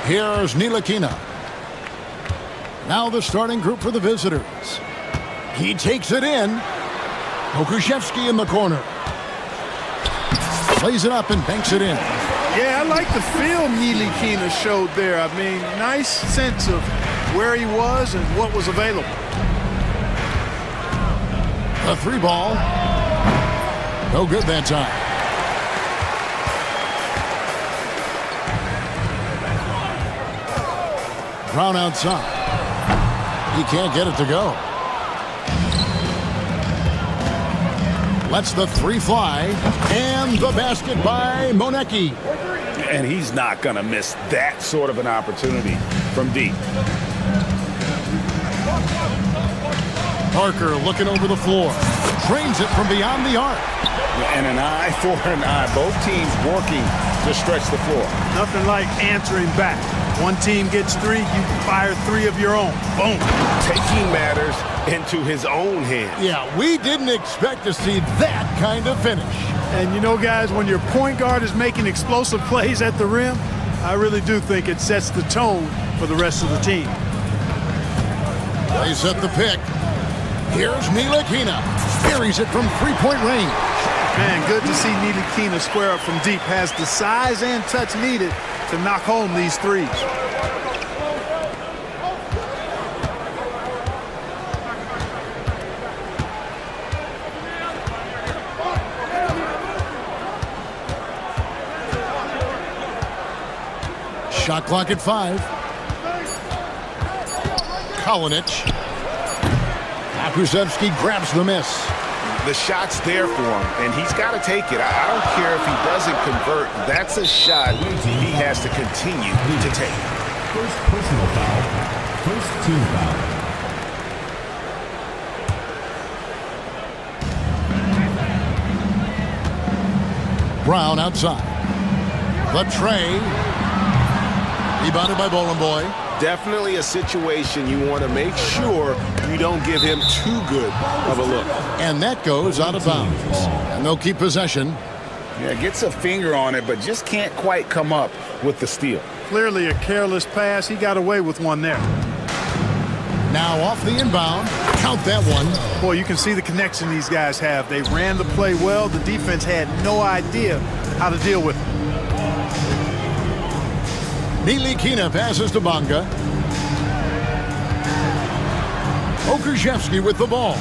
Here's Ntilikina. Now the starting group for the visitors. He takes it in. Okushevsky in the corner. Plays it up and banks it in. Yeah, I like the feel Ntilikina showed there. I mean, nice sense of where he was and what was available. A three ball. No good that time. Brown outside. He can't get it to go. Lets the three fly. And the basket by Monecki. And he's not going to miss that sort of an opportunity from deep. Parker looking over the floor. Drains it from beyond the arc. And an eye for an eye. Both teams working to stretch the floor. Nothing like answering back. One team gets three, you fire three of your own. Boom. Taking matters into his own hands. Yeah, we didn't expect to see that kind of finish. And you know, guys, when your point guard is making explosive plays at the rim, I really do think it sets the tone for the rest of the team. They set the pick. Here's Ntilikina. Buries it from three-point range. Man, good to see Ntilikina square up from deep. Has the size and touch needed to knock home these threes. Shot clock at 5. Kalinic. Okushevsky grabs the miss. The shot's there for him, and he's got to take it. I don't care if he doesn't convert. That's a shot he has to continue to take. First personal foul. First team foul. Brown outside. The tray. Rebounded by Bowling Boy. Definitely a situation you want to make sure you don't give him too good of a look. And that goes out of bounds. And they'll keep possession. Yeah, gets a finger on it, but just can't quite come up with the steal. Clearly a careless pass. He got away with one there. Now off the inbound. Count that one. Boy, you can see the connection these guys have. They ran the play well. The defense had no idea how to deal with it. Ntilikina passes to Bonga. Okushevsky with the ball.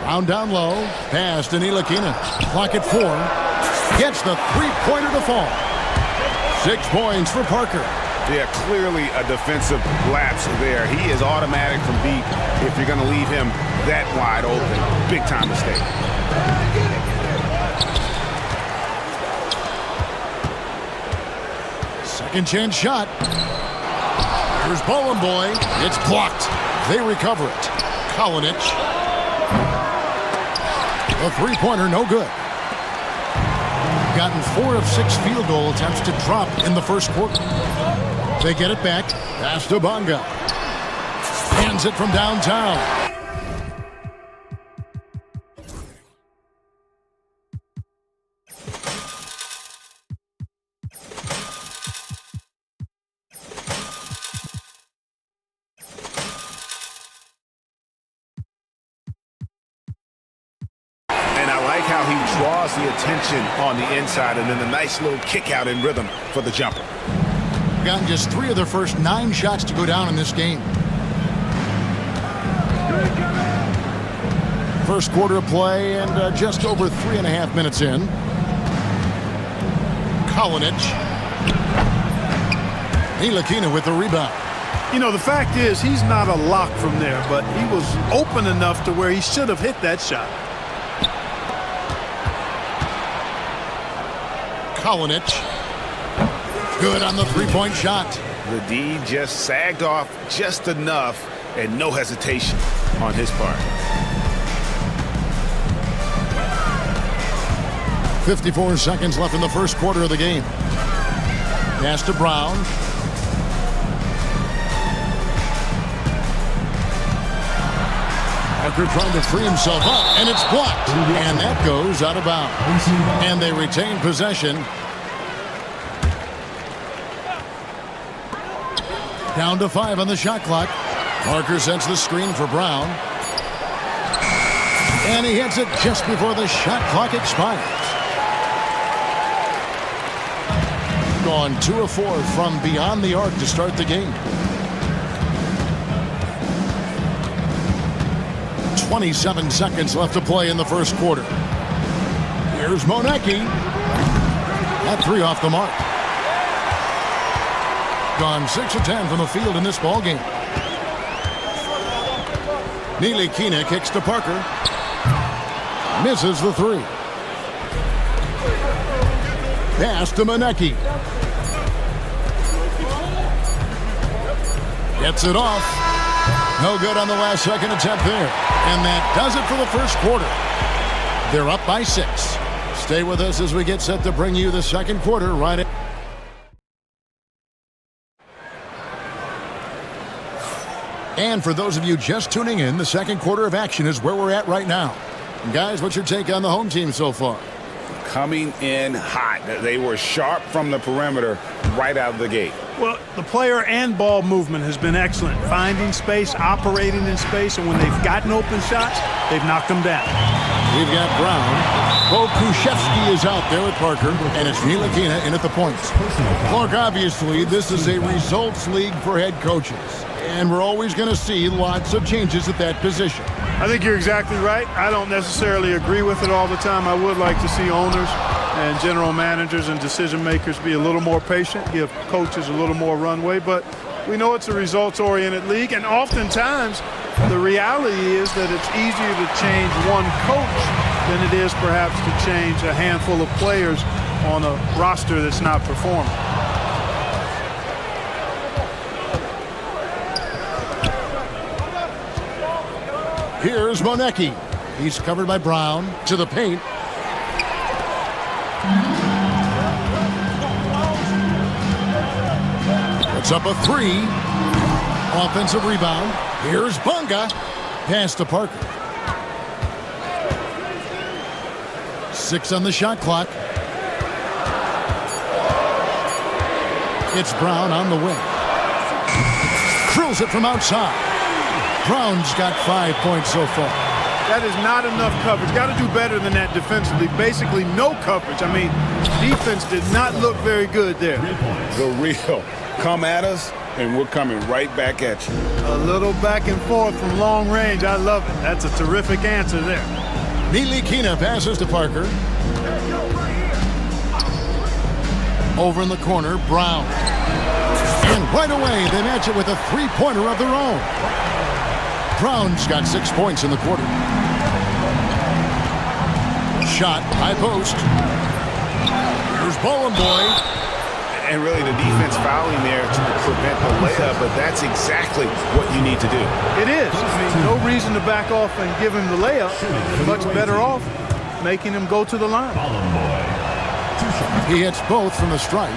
Round down low. Pass to Ntilikina. Clock at 4. Gets the three-pointer to fall. 6 points for Parker. Yeah, clearly a defensive lapse there. He is automatic from deep if you're going to leave him that wide open. Big time mistake. Second chance shot. Here's Bowling Boy. It's blocked. They recover it. Kalinic. A three-pointer, no good. Gotten 4 of 6 field goal attempts to drop in the first quarter. They get it back. Pass to Bonga. Hands it from downtown. How he draws the attention on the inside, and then a nice little kick out in rhythm for the jumper. Gotten just 3 of their first 9 shots to go down in this game. First quarter of play and just over 3.5 minutes in. Kalinic. Ntilikina with the rebound. You know, the fact is he's not a lock from there, but he was open enough to where he should have hit that shot. Kalinic. Good on the three-point shot. The D just sagged off just enough and no hesitation on his part. 54 seconds left in the first quarter of the game. Pass to Brown. Parker trying to free himself up, and it's blocked. And that goes out of bounds. And they retain possession. Down to 5 on the shot clock. Parker sends the screen for Brown. And he hits it just before the shot clock expires. Gone 2 of 4 from beyond the arc to start the game. 27 seconds left to play in the first quarter. Here's Monecki. That 3 off the mark. Gone 6 of 10 from the field in this ball game. Nilikina kicks to Parker. Misses the 3. Pass to Monecki. Gets it off. No good on the last second attempt there. And that does it for the first quarter. They're up by 6. Stay with us as we get set to bring you the second quarter right in. And for those of you just tuning in, the second quarter of action is where we're at right now. And guys, what's your take on the home team so far? Coming in hot. They were sharp from the perimeter right out of the gate. Well, the player and ball movement has been excellent. Finding space, operating in space, and when they've gotten open shots, they've knocked them down. We've got Brown. Kushevsky is out there with Parker, and it's Nilikina in at the points. Clark, obviously, this is a results league for head coaches, and we're always going to see lots of changes at that position. I think you're exactly right. I don't necessarily agree with it all the time. I would like to see owners and general managers and decision makers be a little more patient, give coaches a little more runway, but we know it's a results-oriented league, and oftentimes the reality is that it's easier to change one coach than it is perhaps to change a handful of players on a roster that's not performing. Here's Monecki. He's covered by Brown to the paint. Puts up a 3. Offensive rebound. Here's Bunga. Pass to Parker. 6 on the shot clock. It's Brown on the wing. Drills it from outside. Brown's got 5 points so far. That is not enough coverage. Got to do better than that defensively. Basically no coverage. I mean, defense did not look very good there. The real. Come at us, and we're coming right back at you. A little back and forth from long range. I love it. That's a terrific answer there. Nilikina passes to Parker. Over in the corner, Brown. And right away, they match it with a three-pointer of their own. Brown's got 6 points in the quarter. Shot, high post. Here's Bowling Boy. And really the defense fouling there to prevent the layup, but that's exactly what you need to do. It is. I mean, no reason to back off and give him the layup. Much better off making him go to the line. He hits both from the stripe.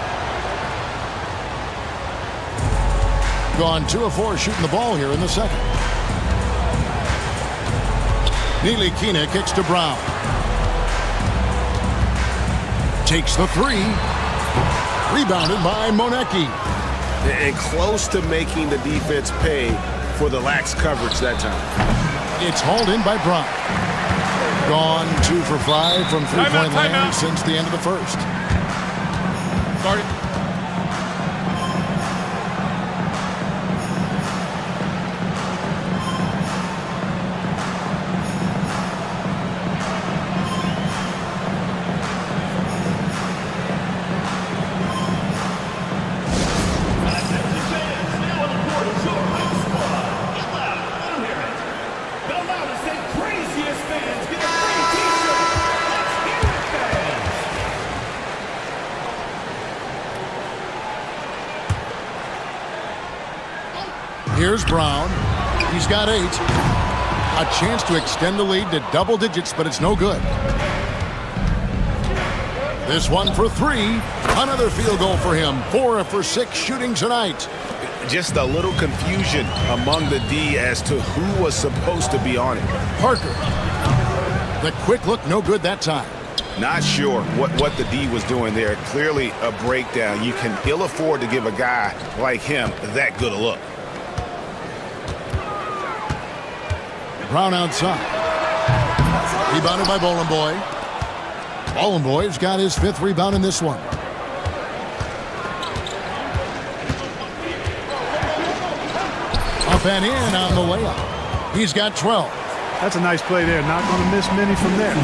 Gone 2 of 4 shooting the ball here in the second. Nilikina kicks to Brown. Takes the 3. Rebounded by Monecki. And close to making the defense pay for the lax coverage that time. It's hauled in by Brown. Gone 2 for 5 from three-point land since the end of the first. Started. Here's Brown. He's got 8. A chance to extend the lead to double digits, but it's no good. This one for 3. Another field goal for him. 4 for 6 shooting tonight. Just a little confusion among the D as to who was supposed to be on it. Parker. The quick look, no good that time. Not sure what the D was doing there. Clearly a breakdown. You can ill afford to give a guy like him that good a look. Brown outside. Rebounded by Boy. Boy's got his 5th rebound in this one. Up and in on the layup. He's got 12. That's a nice play there. Not going to miss many from there.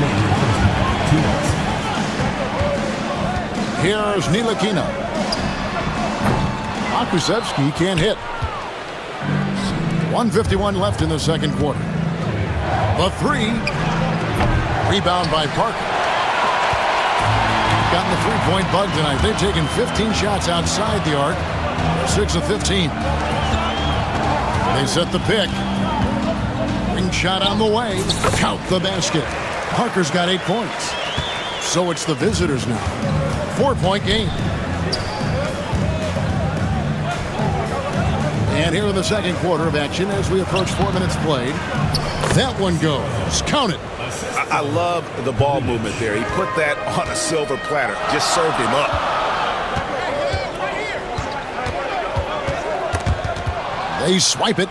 Here's Ntilikina. Pakusevski can't hit. 1:51 left in the second quarter. The 3. Rebound by Parker. Gotten the three-point bug tonight. They've taken 15 shots outside the arc. 6 of 15. They set the pick. Ring shot on the way. Count the basket. Parker's got 8 points. So it's the visitors now. 4-point game. And here in the second quarter of action as we approach 4 minutes played. That one goes. Count it. I love the ball movement there. He put that on a silver platter. Just served him up. They swipe it.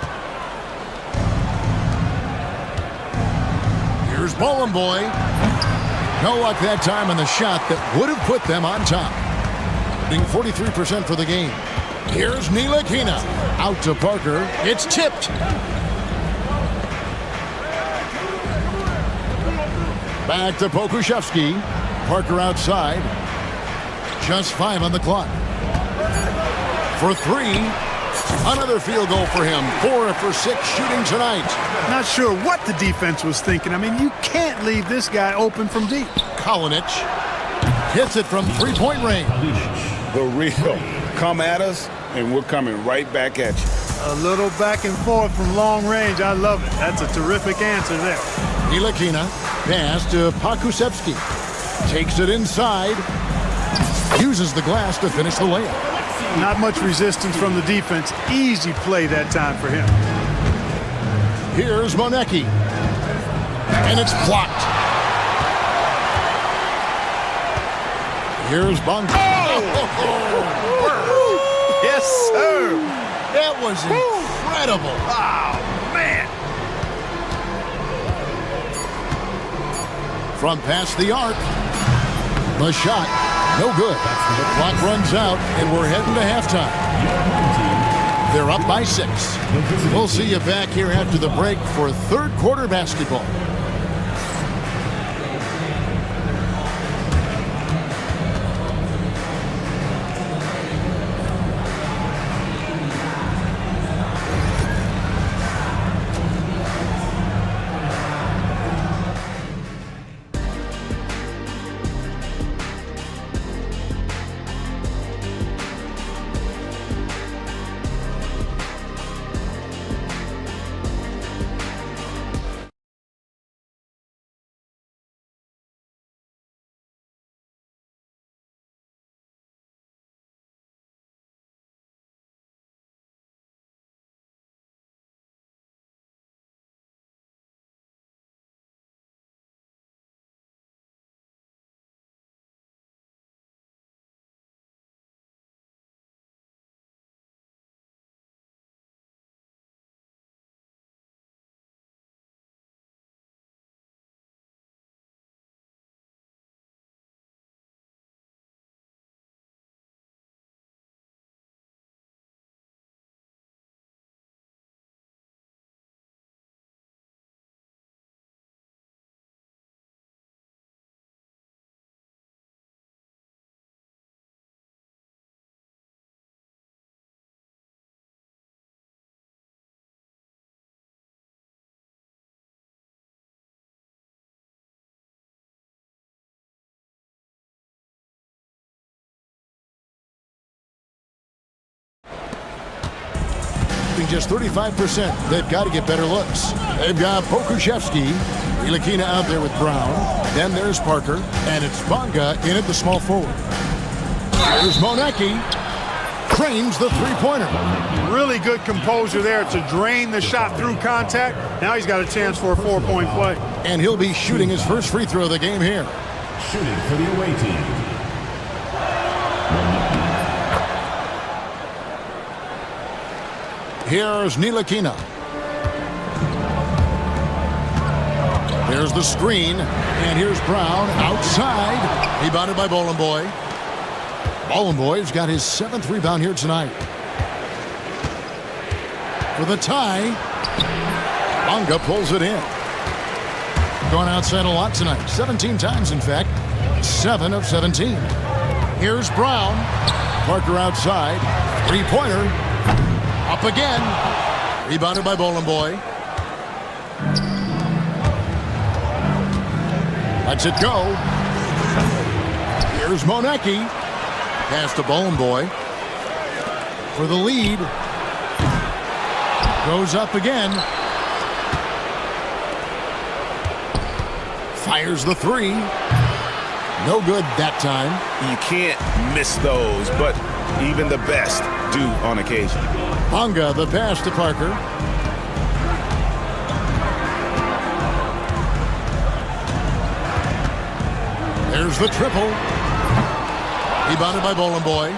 Here's Boy. No luck that time on the shot that would have put them on top. Shooting 43% for the game. Here's Ntilikina. Out to Parker. It's tipped. Back to Pokusevski. Parker outside. Just 5 on the clock. For 3. Another field goal for him. 4 for 6 shooting tonight. Not sure what the defense was thinking. I mean, you can't leave this guy open from deep. Kalinic hits it from 3-point range. The real. Come at us, and we're coming right back at you. A little back and forth from long range. I love it. That's a terrific answer there. Ntilikina pass to Pakusevski. Takes it inside. Uses the glass to finish the layup. Not much resistance from the defense. Easy play that time for him. Here's Monecki. And it's blocked. Here's Bonga. Yes, sir. That was incredible. Oh, man. From past the arc. The shot, no good. The clock runs out, and we're heading to halftime. They're up by 6. We'll see you back here after the break for third quarter basketball. Just 35%. They've got to get better looks. They've got Pokusevski, Ntilikina out there with Brown. Then there's Parker, and it's Bonga in at the small forward. Here's Monecki. Cranes the three-pointer. Really good composure there to drain the shot through contact. Now he's got a chance for a 4-point play. And he'll be shooting his first free throw of the game here. Shooting for the away team. Here's Ntilikina. Here's the screen, and here's Brown outside. Rebounded by Boy. Boy's got his 7th rebound here tonight. For the tie, Bonga pulls it in. Going outside a lot tonight, 17 times in fact, 7 of 17. Here's Brown. Parker outside, three-pointer, up again. Rebounded by Boy. Lets it go. Here's Monecki. Pass to Boy. For the lead. Goes up again. Fires the three. No good that time. You can't miss those, but even the best do on occasion. Bonga, the pass to Parker. There's the triple. Rebounded by Boy.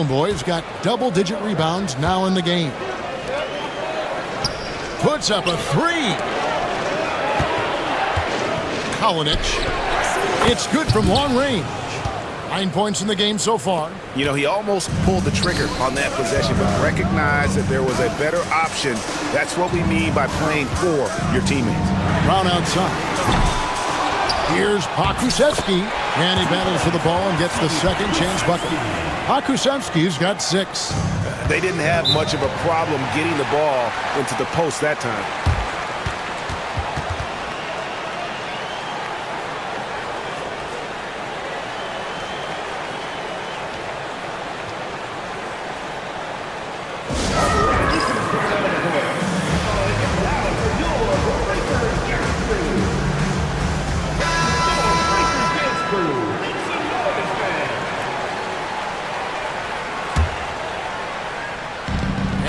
Boy's got double-digit rebounds now in the game. Puts up a three. Kalinic. It's good from long range. 9 points in the game so far. You know, he almost pulled the trigger on that possession, but recognized that there was a better option. That's what we mean by playing for your teammates. Brown outside. Here's Pakusevsky, and he battles for the ball and gets the second chance bucket. Pakusevsky's got 6. They didn't have much of a problem getting the ball into the post that time.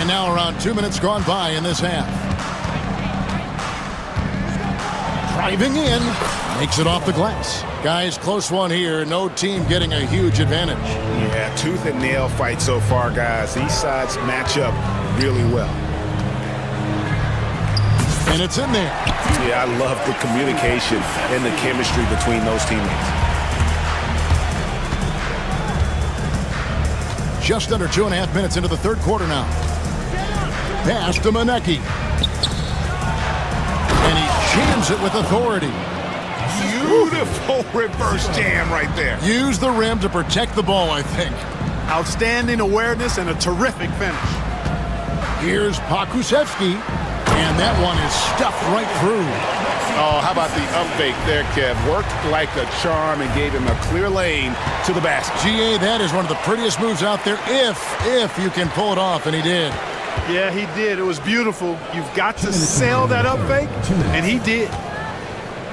Now around 2 minutes gone by in this half. Driving in, makes it off the glass. Guys, close one here. No team getting a huge advantage. Yeah, tooth and nail fight so far, guys. These sides match up really well. And it's in there. Yeah, I love the communication and the chemistry between those teammates. Just under 2.5 minutes into the third quarter now. Pass to Monecki. And he jams it with authority. Beautiful reverse jam right there. Use the rim to protect the ball, I think. Outstanding awareness and a terrific finish. Here's Pakusevsky. And that one is stuffed right through. Oh, how about the up fake there, Kev? Worked like a charm and gave him a clear lane to the basket. GA, that is one of the prettiest moves out there if you can pull it off, and he did. Yeah, he did. It was beautiful. You've got to sell that up fake, and he did.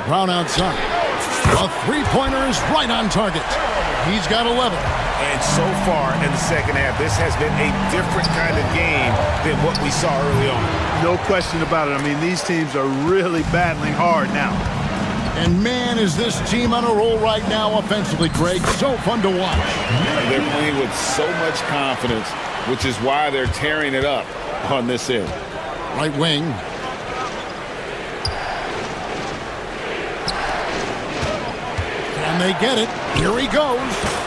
Brown outside. A three-pointer is right on target. He's got 11. And so far in the second half, this has been a different kind of game than what we saw early on. No question about it. I mean, these teams are really battling hard now. And man, is this team on a roll right now offensively, Greg. So fun to watch. They're playing with so much confidence, which is why they're tearing it up on this end. Right wing. And they get it. Here he goes.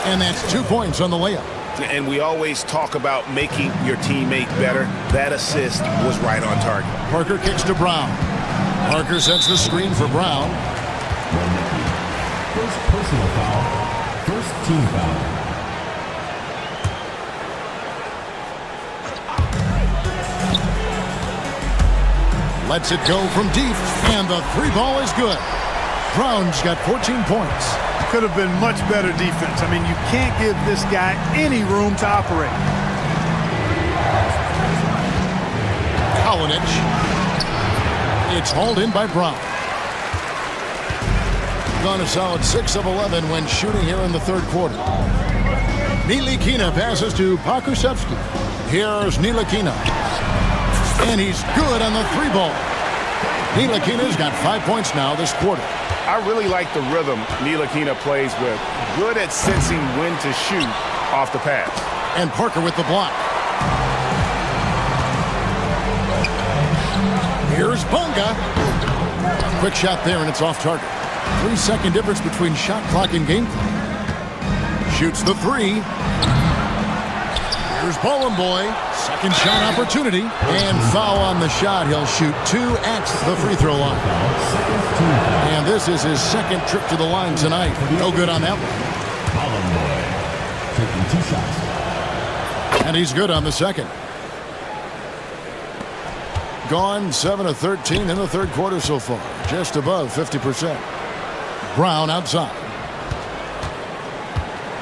And that's 2 points on the layup. And we always talk about making your teammate better. That assist was right on target. Parker kicks to Brown. Parker sets the screen for Brown. First personal foul. First team foul. Lets it go from deep, and the three ball is good. Brown's got 14 points. Could have been much better defense. I mean, you can't give this guy any room to operate. Kalinic. It's hauled in by Brown. Gone a solid 6 of 11 when shooting here in the third quarter. Ntilikina passes to Pakusevsky. Here's Ntilikina. And he's good on the three ball. Ntilikina's got 5 points now this quarter. I really like the rhythm Ntilikina plays with. Good at sensing when to shoot off the pass. And Parker with the block. Here's Bunga. Quick shot there, and it's off target. 3-second difference between shot clock and game clock. Shoots the three. Here's Boy. Second shot opportunity. And foul on the shot. He'll shoot 2 at the free throw line. And this is his second trip to the line tonight. No good on that one. Taking 2 shots. And he's good on the second. Gone 7 of 13 in the third quarter so far. Just above 50%. Brown outside.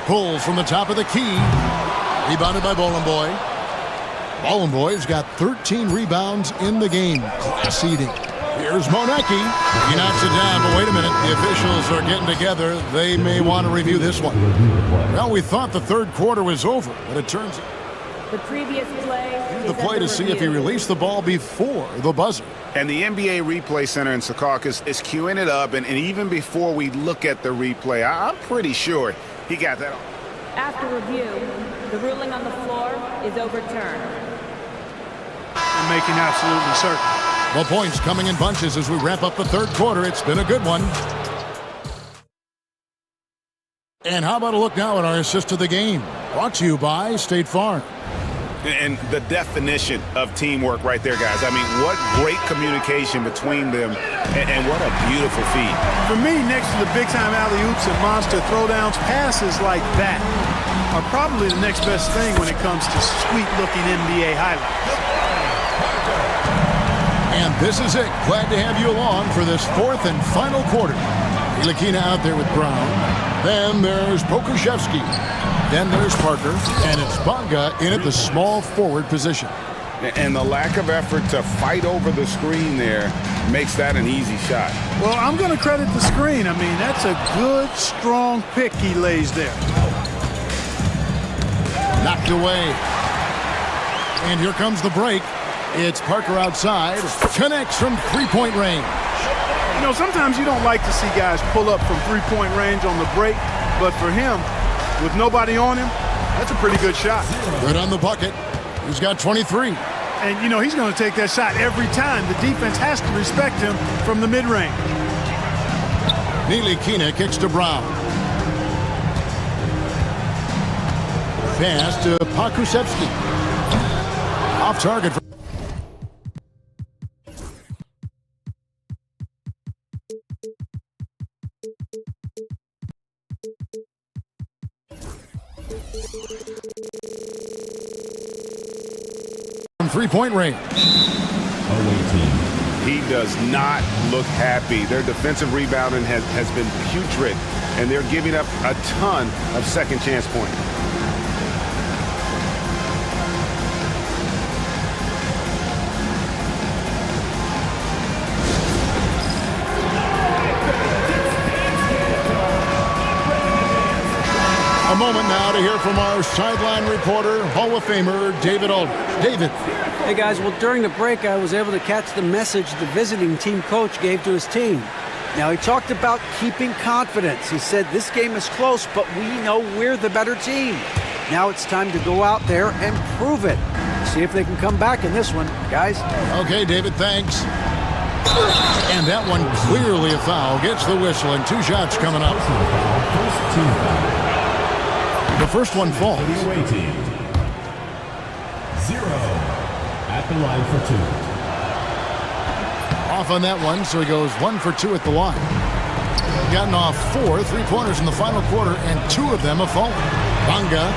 Pulls from the top of the key. Rebounded by Boy. Boy's got 13 rebounds in the game. Class eating. Here's Monecki. He knocks it down, but wait a minute. The officials are getting together. They may want to review this one. Well, we thought the third quarter was over, but it turns out the previous play the play to see if he released the ball before the buzzer. And the NBA Replay Center in Secaucus is queuing it up, and even before we look at the replay, I'm pretty sure he got that. After review, the ruling on the floor is overturned. I'm making absolutely certain. The points coming in bunches as we wrap up the third quarter. It's been a good one. And how about a look now at our assist of the game? Brought to you by State Farm. And the definition of teamwork right there, guys. I mean, what great communication between them, and what a beautiful feed. For me, next to the big-time alley-oops and monster throwdowns, passes like that are probably the next best thing when it comes to sweet-looking NBA highlights. And this is it. Glad to have you along for this fourth and final quarter. Ntilikina out there with Brown. Then there's Pokuševski. Then there's Parker. And it's Bunga in at the small forward position. And the lack of effort to fight over the screen there makes that an easy shot. Well, I'm going to credit the screen. I mean, that's a good, strong pick he lays there. Knocked away. And here comes the break. It's Parker outside. Connects from three-point range. You know, sometimes you don't like to see guys pull up from three-point range on the break, but for him, with nobody on him, that's a pretty good shot. Good on the bucket. He's got 23. And, you know, he's going to take that shot every time. The defense has to respect him from the mid-range. Ntilikina kicks to Brown. Pass to Pokuševski. Off target. From three-point range. Away team. He does not look happy. Their defensive rebounding has been putrid, and they're giving up a ton of second chance points. A moment now to hear from our sideline reporter, Hall of Famer David Aldridge. David. Hey guys, well during the break I was able to catch the message the visiting team coach gave to his team. Now he talked about keeping confidence. He said this game is close, but we know we're the better team. Now it's time to go out there and prove it. See if they can come back in this one, guys. Okay, David, thanks. And that one clearly a foul. Gets the whistle and 2 shots coming up. First team foul. The first one falls. The away team. 0 at the line for 2. Off on that one, so he goes 1 for 2 at the line. Gotten off 4 3-pointers in the final quarter, and 2 of them have fallen. Bunga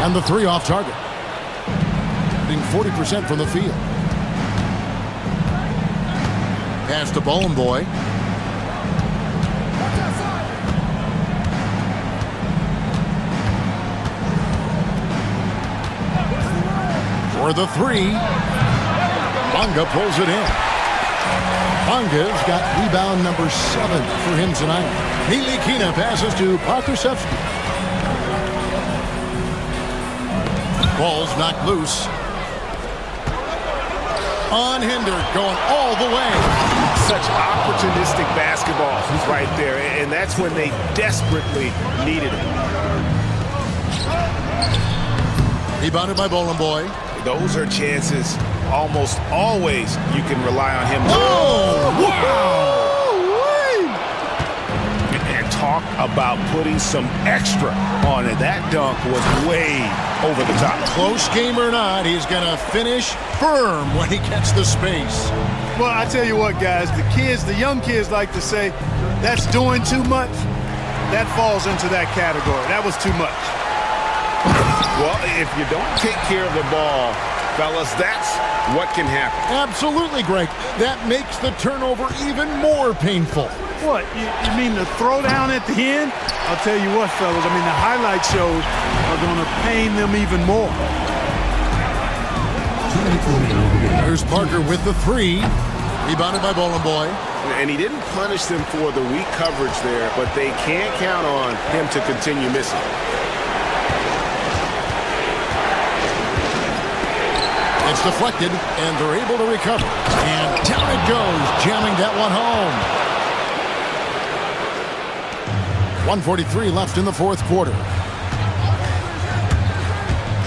and the 3 off target. Hitting 40% from the field. Pass to Boy. For the 3. Bunga pulls it in. Bunga's got rebound number 7 for him tonight. Ntilikina passes to Pokuševski. Ball's knocked loose. Unhindered, going all the way. such opportunistic basketball right there, and that's when they desperately needed it. Rebounded by Bowling Boy. Those are chances almost always you can rely on him. Oh, wow! And talk about putting some extra on it. That dunk was way over the top. Close game or not, he's going to finish firm when he gets the space. Well, I tell you what, guys, the young kids like to say, that's doing too much. That falls into that category. That was too much. Well, if you don't take care of the ball, fellas, that's what can happen. Absolutely, Greg. That makes the turnover even more painful. What, you mean the throwdown at the end? I'll tell you what, fellas, I mean, the highlight shows are going to pain them even more. Here's Parker with the three. Rebounded by Bowling Boy. And he didn't punish them for the weak coverage there, but they can't count on him to continue missing. It's deflected, and they're able to recover. And down it goes, jamming that one home. 1:43 left in the fourth quarter.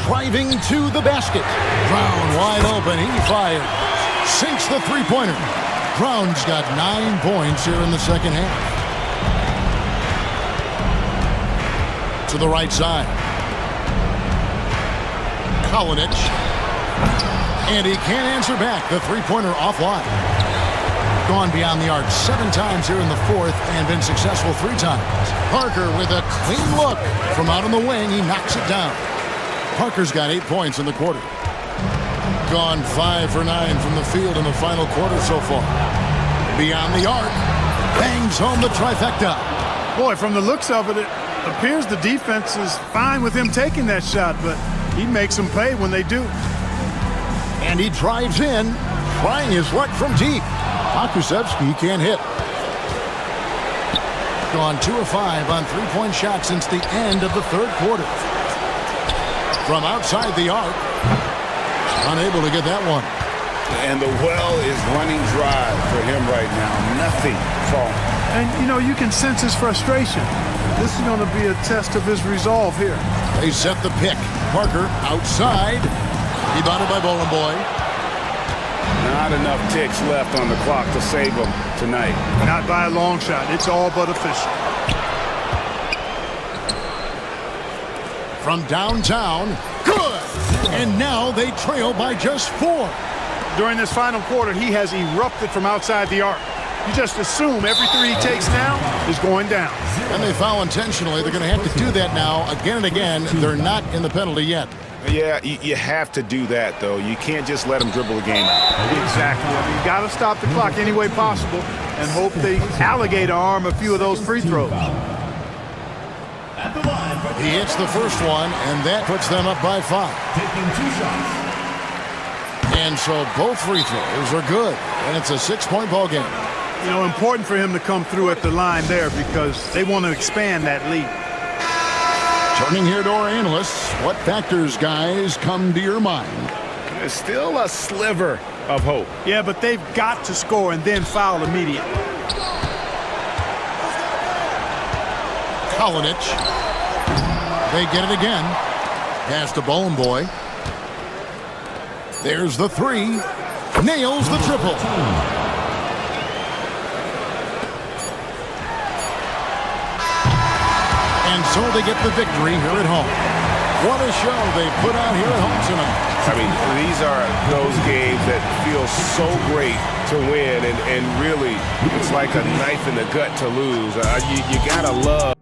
Driving to the basket. Brown wide open, he fires. Sinks the three-pointer. Brown's got 9 points here in the second half. To the right side. Kalinic. And he can't answer back. The three-pointer offline. Gone beyond the arc 7 times here in the fourth and been successful 3 times. Parker with a clean look. From out on the wing, he knocks it down. Parker's got 8 points in the quarter. Gone 5 for 9 from the field in the final quarter so far. Beyond the arc. Bangs home the trifecta. Boy, from the looks of it, it appears the defense is fine with him taking that shot, but he makes them pay when they do. And he drives in, trying his luck from deep. Pokusevski can't hit. Gone 2 of 5 on three-point shots since the end of the third quarter. From outside the arc, unable to get that one. And the well is running dry for him right now. Nothing falling. And, you know, you can sense his frustration. This is going to be a test of his resolve here. They set the pick. Parker outside. Rebounded by Bowling Boy. Not enough ticks left on the clock to save him tonight. Not by a long shot. It's all but official. From downtown. Good! And now they trail by just 4. During this final quarter, he has erupted from outside the arc. You just assume every three he takes now is going down. And they foul intentionally. They're going to have to do that now again and again. They're not in the penalty yet. Yeah, you have to do that, though. You can't just let them dribble the game out. Exactly. I mean, you got to stop the clock any way possible and hope they alligator arm a few of those free throws. He hits the first one, and that puts them up by 5. Taking 2 shots. And so both free throws are good, and it's a 6-point ball game. You know, important for him to come through at the line there because they want to expand that lead. Turning here to our analysts, what factors, guys, come to your mind? There's still a sliver of hope. Yeah, but they've got to score and then foul immediately. Kalinic. They get it again. Pass to Bowling Boy. There's the 3. Nails the triple. And so they get the victory here at home. What a show they put on here at home tonight. I mean, these are those games that feel so great to win, and really, it's like a knife in the gut to lose. You gotta love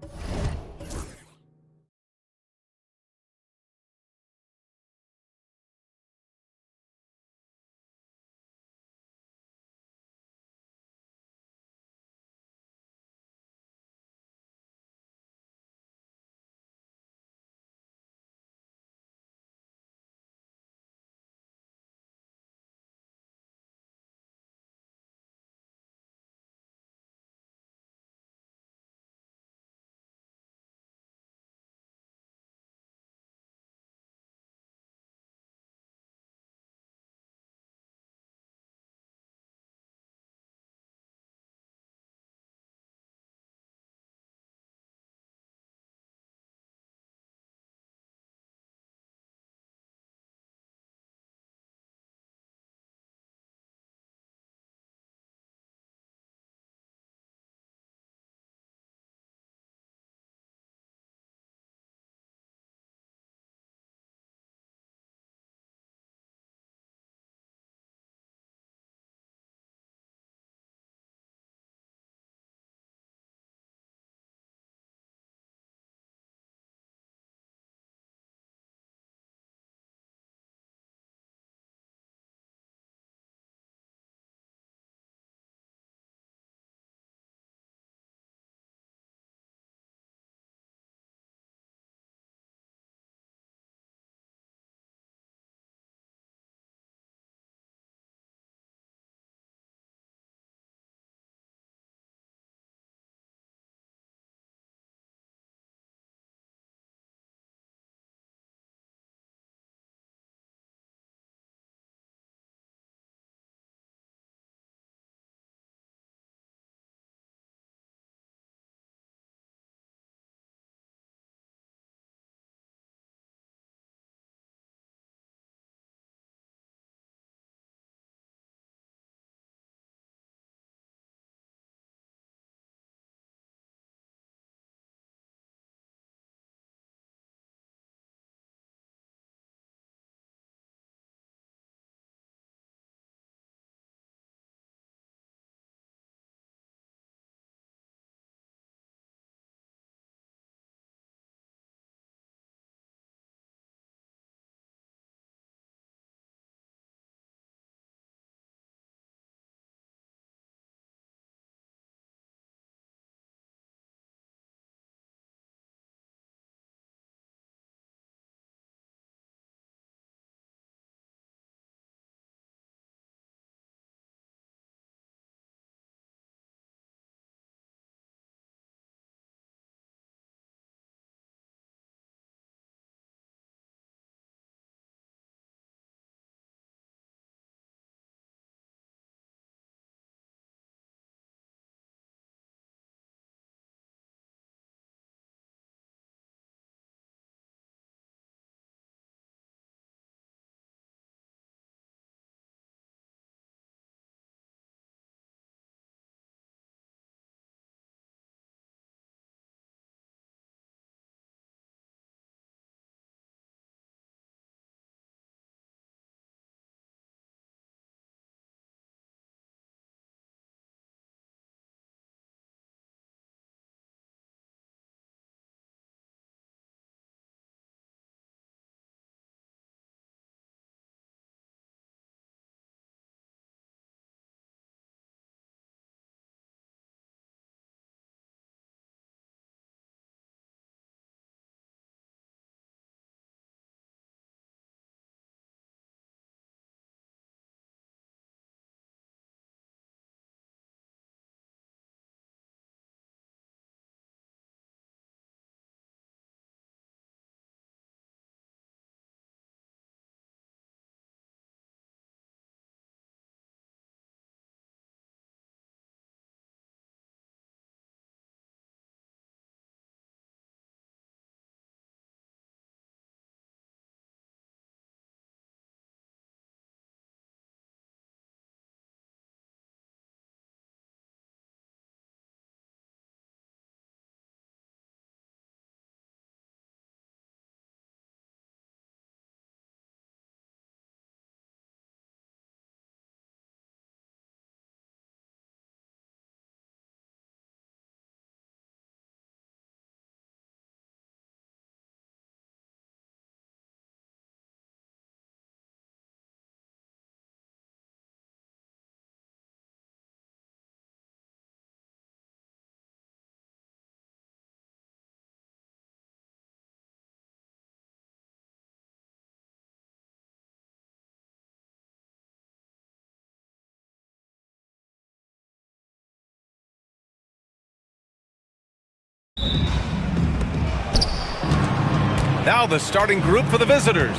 Now the starting group for the visitors.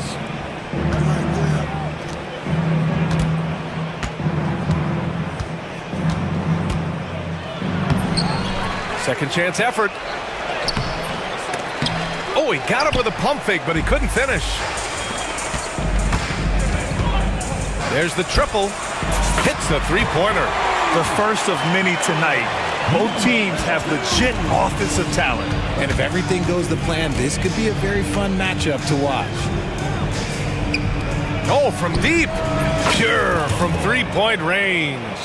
Second chance effort. Oh, he got him with a pump fake, but he couldn't finish. There's the triple. Hits the three-pointer. The first of many tonight. Both teams have legit offensive talent. And if everything goes to plan, this could be a very fun matchup to watch. Oh, from deep. Pure from three-point range.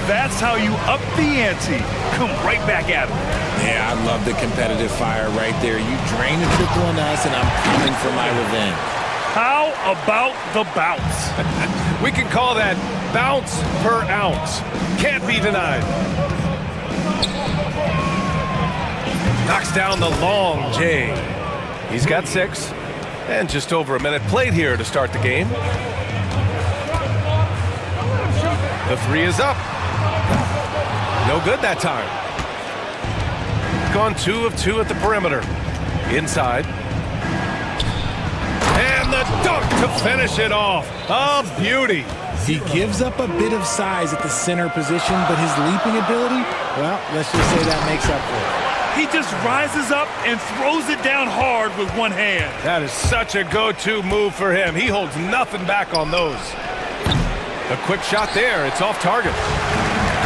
That's how you up the ante. Come right back at him. Yeah, I love the competitive fire right there. You drain the triple on us, and I'm coming for my revenge. How about the bounce? We can call that bounce per ounce. Can't be denied. Knocks down the long J. He's got 6. And just over a minute played here to start the game. The 3 is up. No good that time. Gone 2 of 2 at the perimeter. Inside. And the dunk to finish it off. A beauty. He gives up a bit of size at the center position, but his leaping ability, well, let's just say that makes up for it. He just rises up and throws it down hard with one hand. That is such a go-to move for him. He holds nothing back on those. A quick shot there. It's off target.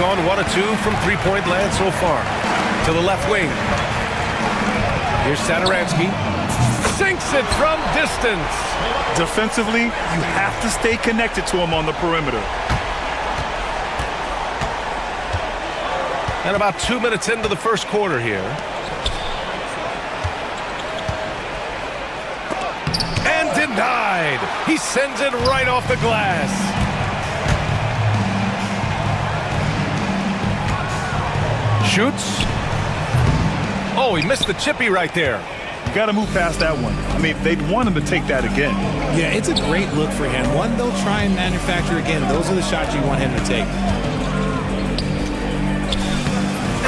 Gone 1 of 2 from three-point land so far. To the left wing. Here's Satoransky. Sinks it from distance. Defensively, you have to stay connected to him on the perimeter. And about 2 minutes into the first quarter here. And denied. He sends it right off the glass. Shoots. Oh, he missed the chippy right there. You got to move past that one. I mean, they'd want him to take that again. Yeah, it's a great look for him. One they'll try and manufacture again. Those are the shots you want him to take.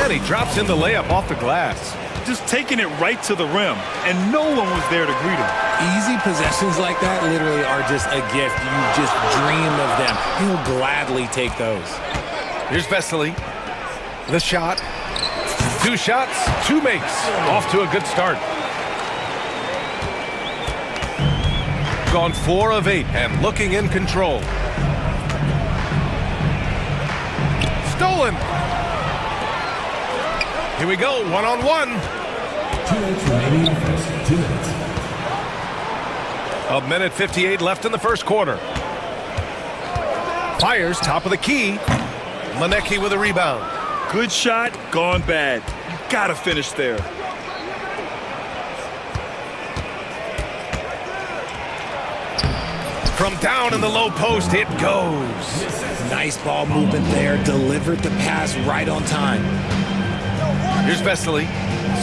And he drops in the layup off the glass. Just taking it right to the rim, and no one was there to greet him. Easy possessions like that literally are just a gift. You just dream of them. He'll gladly take those. Here's Vesely. The shot. 2 shots, 2 makes. Off to a good start. Gone 4 of 8 and looking in control. Stolen. Here we go, 1-on-1. 2 minutes remaining in the first. 2 minutes. A minute 58 left in the first quarter. Fires top of the key. Manecki with a rebound. Good shot, gone bad. You got to finish there. From down in the low post, it goes. Nice ball movement there. Delivered the pass right on time. Here's Vesely.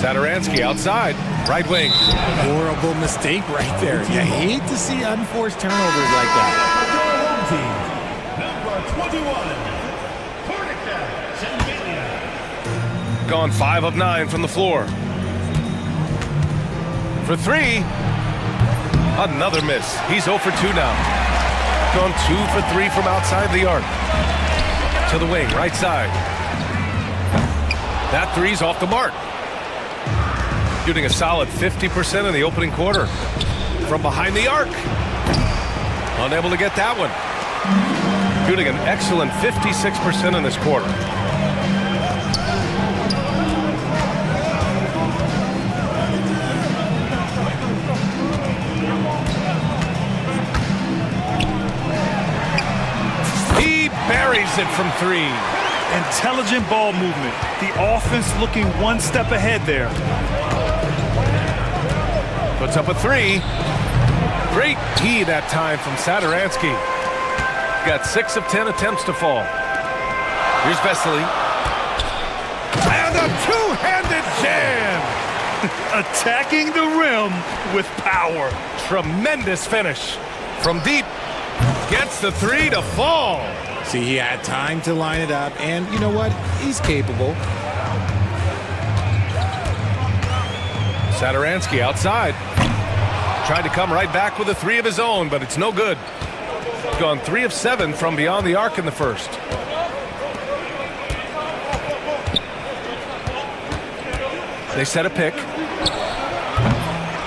Satoransky outside. Right wing. Horrible mistake right there. You hate to see unforced turnovers like that. Number 21. Gone 5 of 9 from the floor. For 3. Another miss. He's 0 for 2 now. Gone 2 for 3 from outside the arc. To the wing, right side. That 3's off the mark. Shooting a solid 50% in the opening quarter. From behind the arc. Unable to get that one. Shooting an excellent 56% in this quarter. He buries it from 3. Intelligent ball movement. The offense looking one step ahead there. Puts up a 3. Great D that time from Satoransky. Got 6 of 10 attempts to fall. Here's Vesely. And a two-handed jam. Attacking the rim with power. Tremendous finish. From deep. Gets the 3 to fall. See, he had time to line it up, and you know what? He's capable. Satoransky outside. Tried to come right back with a three of his own, but it's no good. Gone 3 of 7 from beyond the arc in the first. They set a pick.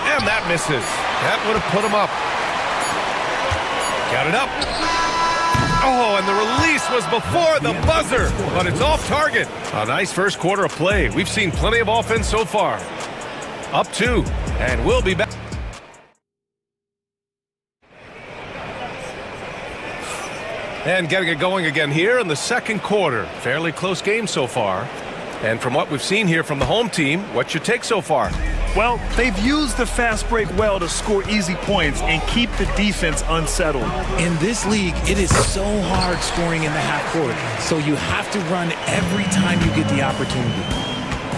And that misses. That would have put him up. Got it up. Oh, and the release was before the buzzer, but it's off target. A nice first quarter of play. We've seen plenty of offense so far. Up 2, and we'll be back. And getting it going again here in the second quarter. Fairly close game so far. And from what we've seen here from the home team, what's your take so far? Well, they've used the fast break well to score easy points and keep the defense unsettled. In this league, it is so hard scoring in the half court, so you have to run every time you get the opportunity.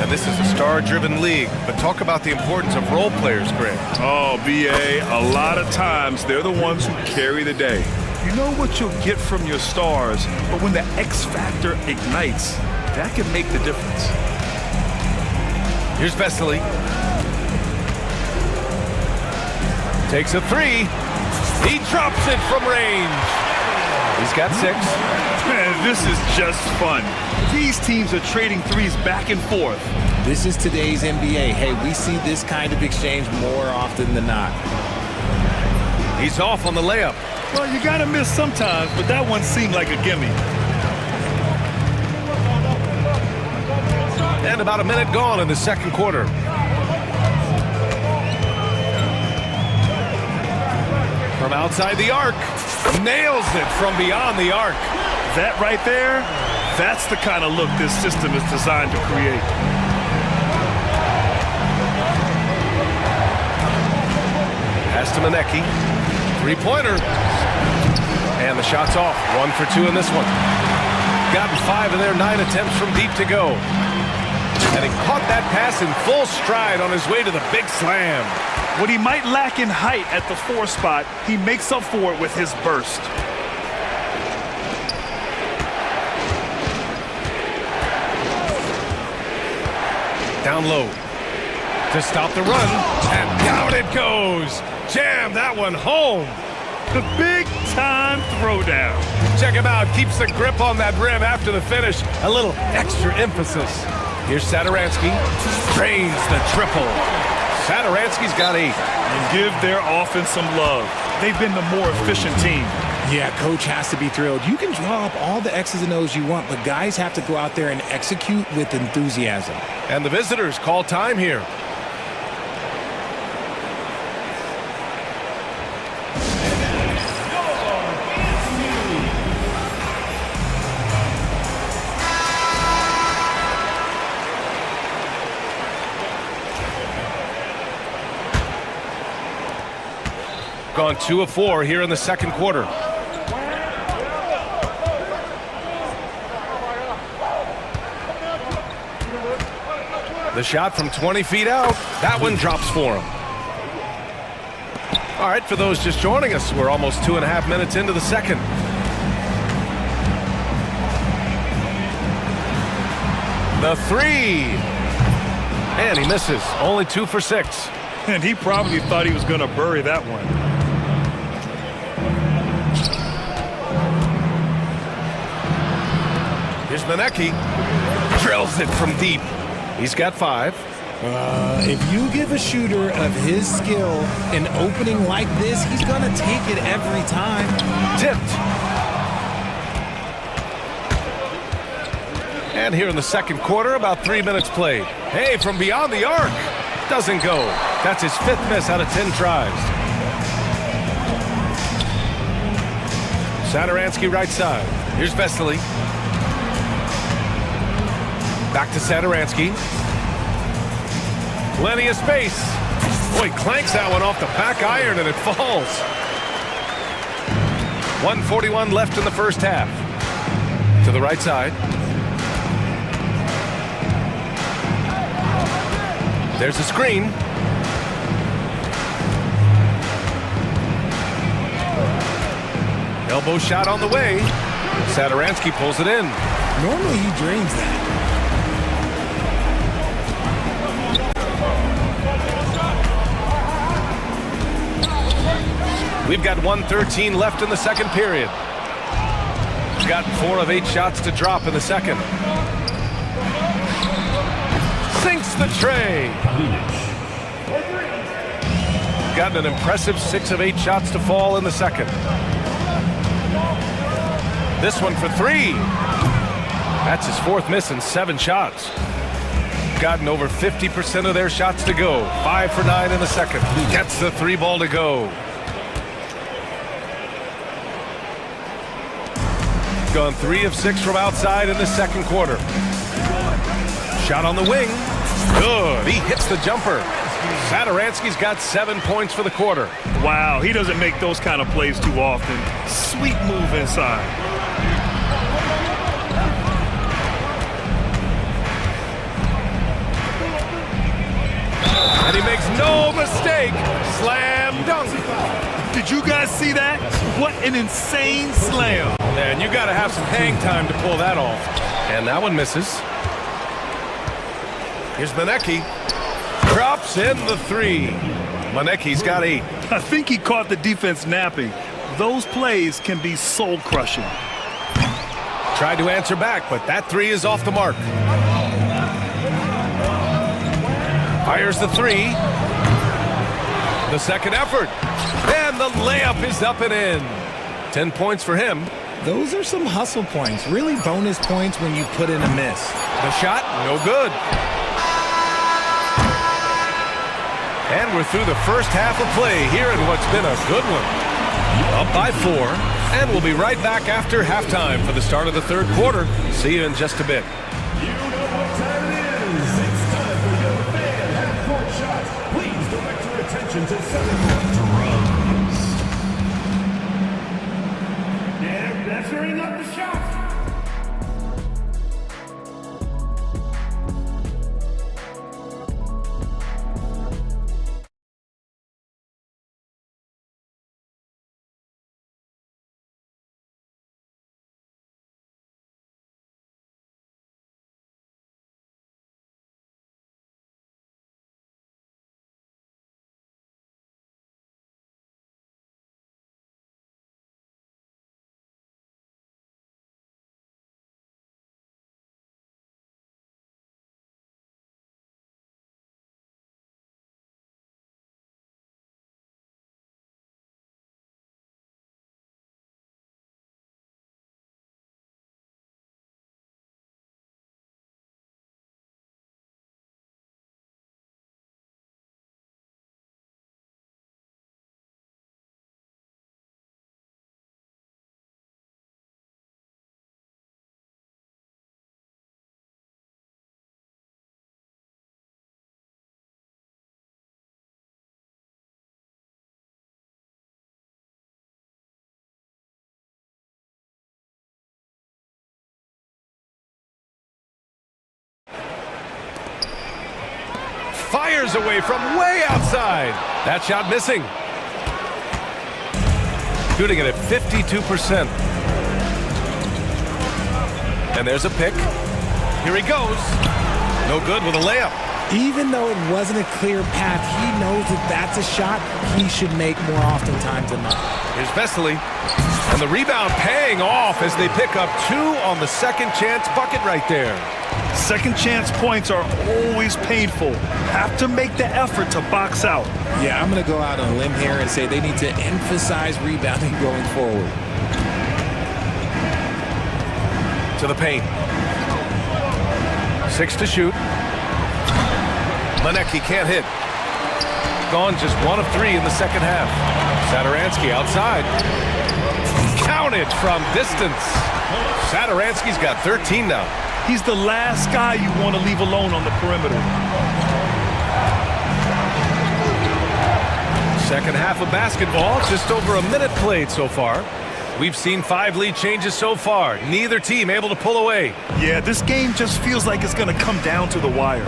And this is a star-driven league, but talk about the importance of role players, Greg. Oh, B.A., a lot of times they're the ones who carry the day. You know what you'll get from your stars, but when the X factor ignites, that can make the difference. Here's Vesely. Takes a 3. He drops it from range. He's got 6. Man, this is just fun. These teams are trading threes back and forth. This is today's NBA. Hey, we see this kind of exchange more often than not. He's off on the layup. Well, you gotta miss sometimes, but that one seemed like a gimme. And about a minute gone in the second quarter. From outside the arc. Nails it from beyond the arc. That right there, that's the kind of look this system is designed to create. Pass to Manecki. Three-pointer. And the shot's off. 1 for 2 in this one. Gotten 5 in their 9 attempts from deep to go. And he caught that pass in full stride on his way to the big slam. What he might lack in height at the 4 spot, he makes up for it with his burst. Down low to stop the run, and down it goes. Jam that one home. The big-time throwdown. Check him out. Keeps the grip on that rim after the finish. A little extra emphasis. Here's Satoransky. Drains the triple. Satoransky's got 8. And give their offense some love. They've been the more efficient team. Yeah, coach has to be thrilled. You can draw up all the X's and O's you want, but guys have to go out there and execute with enthusiasm. And the visitors call time here. Gone 2 of 4 here in the second quarter. The shot from 20 feet out. That one drops for him. All right, for those just joining us, we're almost 2.5 minutes into the second. The 3. And he misses. Only 2 for 6. And he probably thought he was going to bury that one. Here's Manecki. Drills it from deep. He's got 5. If you give a shooter of his skill an opening like this, he's going to take it every time. Tipped. And here in the second quarter, about 3 minutes played. Hey, from beyond the arc. Doesn't go. That's his 5th miss out of 10 tries. Satoransky right side. Here's Vesely. Back to Satoransky. Plenty of space. Boy, clanks that one off the back iron and it falls. 1:41 left in the first half. To the right side. There's a screen. Elbow shot on the way. Satoransky pulls it in. Normally he drains that. We've got 1:13 left in the second period. He's gotten 4 of 8 shots to drop in the second. Sinks the tray. Gotten an impressive 6 of 8 shots to fall in the second. This one for 3. That's his 4th miss in 7 shots. Gotten over 50% of their shots to go. 5 for 9 in the second. Gets the 3 ball to go. Gone 3 of 6 from outside in the second quarter. Shot on the wing. Good. He hits the jumper. Satoransky's got 7 points for the quarter. Wow, he doesn't make those kind of plays too often. Sweet move inside. And he makes no mistake. Slam dunk. Did you guys see that? What an insane slam. And you got to have some hang time to pull that off. And that one misses. Here's Manecki. Drops in the 3. Manecki's got 8. I think he caught the defense napping. Those plays can be soul-crushing. Tried to answer back, but that 3 is off the mark. Fires the 3. The second effort. And the layup is up and in. 10 points for him. Those are some hustle points. Really bonus points when you put in a miss. The shot, no good. And we're through the first half of play here in what's been a good one. Up by 4, and we'll be right back after halftime for the start of the third quarter. See you in just a bit. You know what time it is. It's time for your fan half-court shots. Please direct your attention to 7-point drums. Yeah, measuring up the shot. Fires away from way outside. That shot missing. Shooting it at 52%. And there's a pick. Here he goes. No good with a layup. Even though it wasn't a clear path, he knows that that's a shot he should make more oftentimes than not. Here's Vesely. And the rebound paying off as they pick up 2 on the second chance bucket right there. Second chance points are always painful. Have to make the effort to box out. Yeah, I'm going to go out on a limb here and say they need to emphasize rebounding going forward. To the paint. 6 to shoot. Manecki can't hit. Gone just 1 of 3 in the second half. Satoransky outside. Counted from distance. Satoransky's got 13 now. He's the last guy you want to leave alone on the perimeter. Second half of basketball, just over a minute played so far. We've seen 5 lead changes so far. Neither team able to pull away. Yeah, this game just feels like it's going to come down to the wire.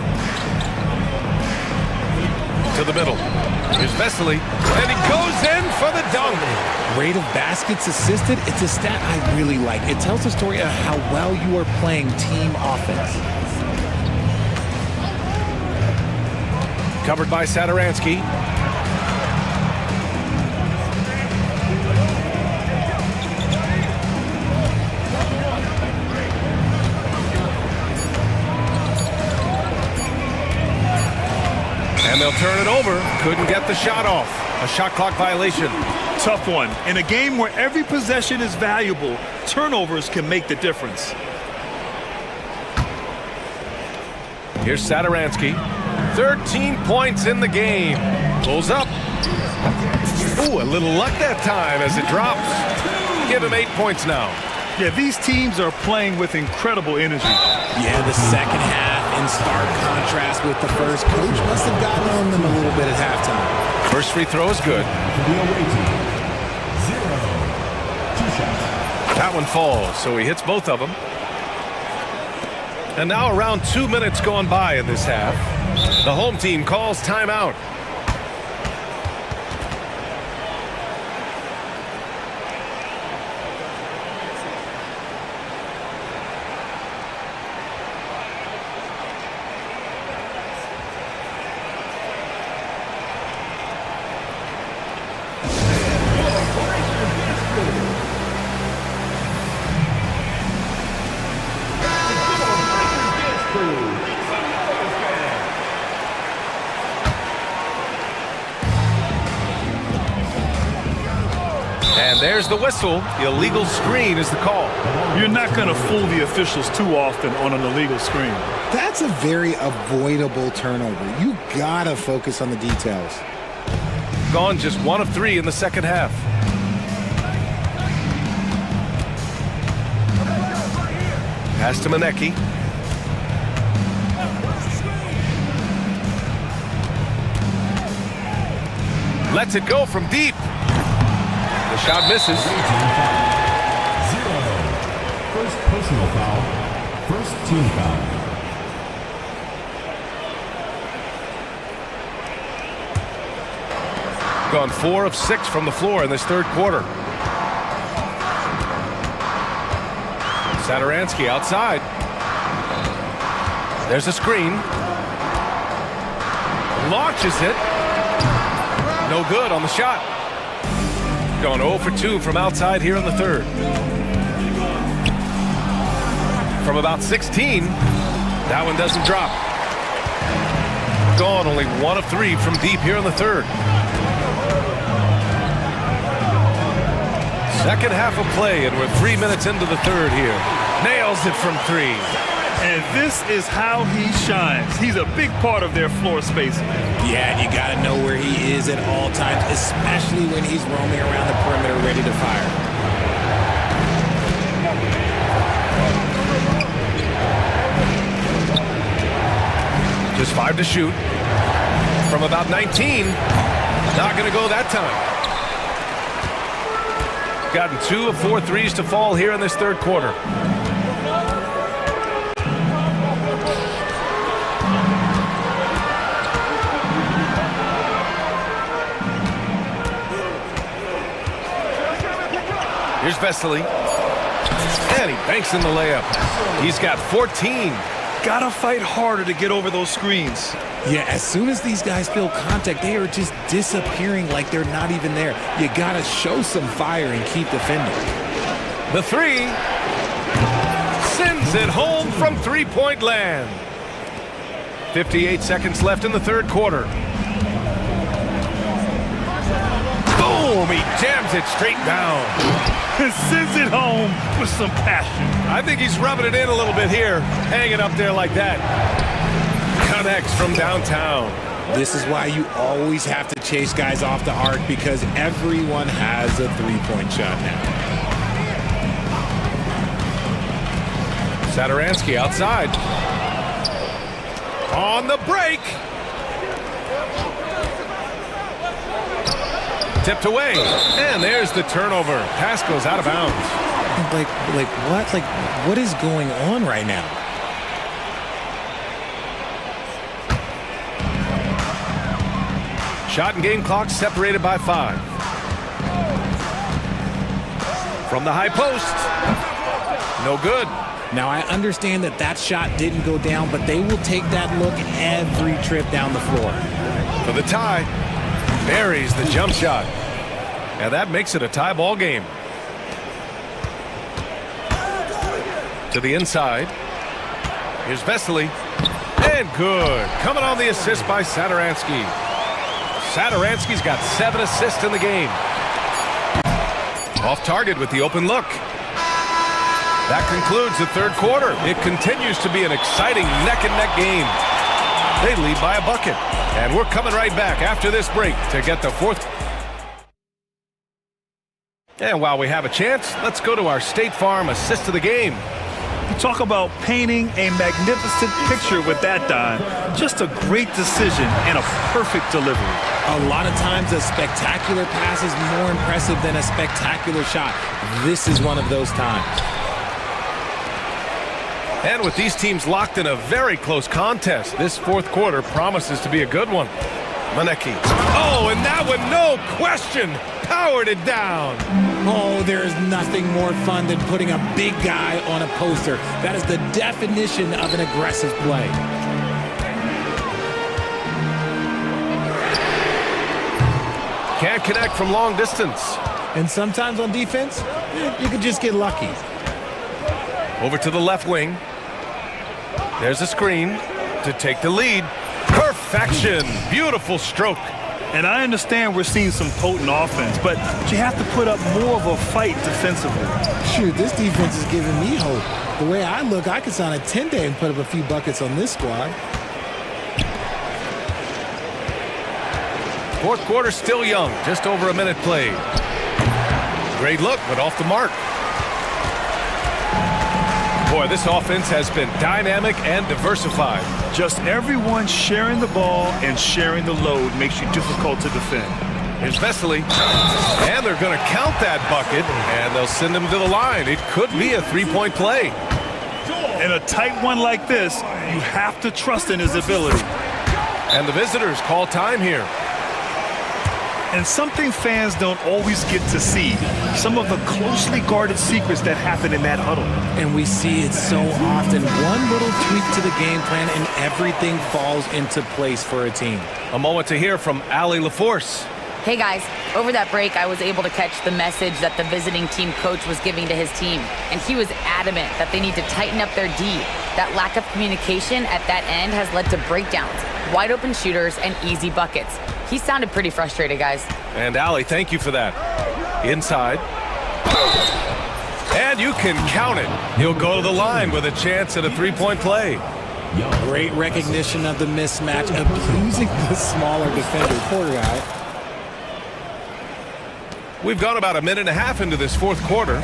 To the middle. Here's Vesely, and he goes in for the dunk. Rate of baskets assisted, it's a stat I really like. It tells the story of how well you are playing team offense. Covered by Satoransky. And they'll turn it over. Couldn't get the shot off. A shot clock violation. Tough one. In a game where every possession is valuable, turnovers can make the difference. Here's Sadaransky. 13 points in the game. Pulls up. Ooh, a little luck that time as it drops. Give him 8 points now. Yeah, these teams are playing with incredible energy. Yeah, the second half in stark contrast with the first. Coach must have gotten on them a little bit at halftime. First free throw is good. That one falls, so he hits both of them. And now around 2 minutes gone by in this half. The home team calls timeout. And there's the whistle. The illegal screen is the call. You're not going to fool the officials too often on an illegal screen. That's a very avoidable turnover. You gotta focus on the details. Gone just 1 of 3 in the second half. Pass to Manecki. Lets it go from deep. The shot misses. 0. First personal foul. First team foul. Gone 4 of 6 from the floor in this third quarter. Sadaransky outside. There's a screen. Launches it. No good on the shot. Going 0 for 2 from outside here in the third. From about 16, that one doesn't drop. Gone only 1 of 3 from deep here in the third. Second half of play, and we're 3 minutes into the third here. Nails it from 3. And this is how he shines. He's a big part of their floor spacing. Yeah, and you got to know where he is at all times, especially when he's roaming around the perimeter ready to fire. Just 5 to shoot. From about 19. Not going to go that time. Gotten 2 of 4 threes to fall here in this third quarter. Here's Vesely. And he banks in the layup. He's got 14. Gotta fight harder to get over those screens. Yeah, as soon as these guys feel contact, they are just disappearing like they're not even there. You gotta show some fire and keep defending. The 3 sends it home from three-point land. 58 seconds left in the third quarter. Boom! He jams it straight down. And sends it home with some passion. I think he's rubbing it in a little bit here. Hanging up there like that. Connects from downtown. This is why you always have to chase guys off the arc, because everyone has a three-point shot now. Sadaransky outside. On the break. Tipped away. And there's the turnover. Pass goes out of bounds. Like what? Like, what is going on right now? Shot and game clock separated by 5. From the high post. No good. Now, I understand that that shot didn't go down, but they will take that look every trip down the floor. For the tie. Buries the jump shot. And that makes it a tie ball game. To the inside. Here's Vesely. And good. Coming on the assist by Sadaransky. Sadaransky's got 7 assists in the game. Off target with the open look. That concludes the third quarter. It continues to be an exciting neck-and-neck game. They lead by a bucket. And we're coming right back after this break to get the fourth. And while we have a chance, let's go to our State Farm assist of the game. You talk about painting a magnificent picture with that dime. Just a great decision and a perfect delivery. A lot of times a spectacular pass is more impressive than a spectacular shot. This is one of those times. And with these teams locked in a very close contest, this fourth quarter promises to be a good one. Manecki. Oh, and that one, no question, powered it down. Oh, there is nothing more fun than putting a big guy on a poster. That is the definition of an aggressive play. Can't connect from long distance. And sometimes on defense, you can just get lucky. Over to the left wing. There's a screen to take the lead. Perfection. Beautiful stroke. And I understand we're seeing some potent offense, but you have to put up more of a fight defensively. Shoot, this defense is giving me hope. The way I look, I could sign a 10-day and put up a few buckets on this squad. Fourth quarter still young. Just over a minute played. Great look, but off the mark. Boy, this offense has been dynamic and diversified. Just everyone sharing the ball and sharing the load makes you difficult to defend. Here's Vesely. And they're going to count that bucket, and they'll send him to the line. It could be a three-point play. In a tight one like this, you have to trust in his ability. And the visitors call time here. And something fans don't always get to see, some of the closely guarded secrets that happen in that huddle. And we see it so often. One little tweak to the game plan and everything falls into place for a team. A moment to hear from Allie LaForce. Hey guys, over that break I was able to catch the message that the visiting team coach was giving to his team. And he was adamant that they need to tighten up their D. That lack of communication at that end has led to breakdowns, wide open shooters, and easy buckets. He sounded pretty frustrated, guys. And Allie, thank you for that. Inside. And you can count it. He'll go to the line with a chance at a three-point play. Great recognition of the mismatch, abusing the smaller defender. Poor guy. We've gone about a minute and a half into this fourth quarter.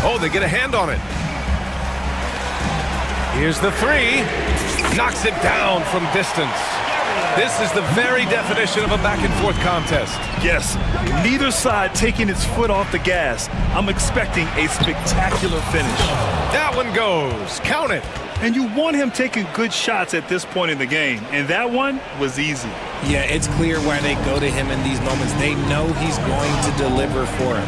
Oh, they get a hand on it. Here's the three. Knocks it down from distance. This is the very definition of a back-and-forth contest. Yes, neither side taking its foot off the gas. I'm expecting a spectacular finish. That one goes. Count it. And you want him taking good shots at this point in the game. And that one was easy. Yeah, it's clear why they go to him in these moments. They know he's going to deliver for him.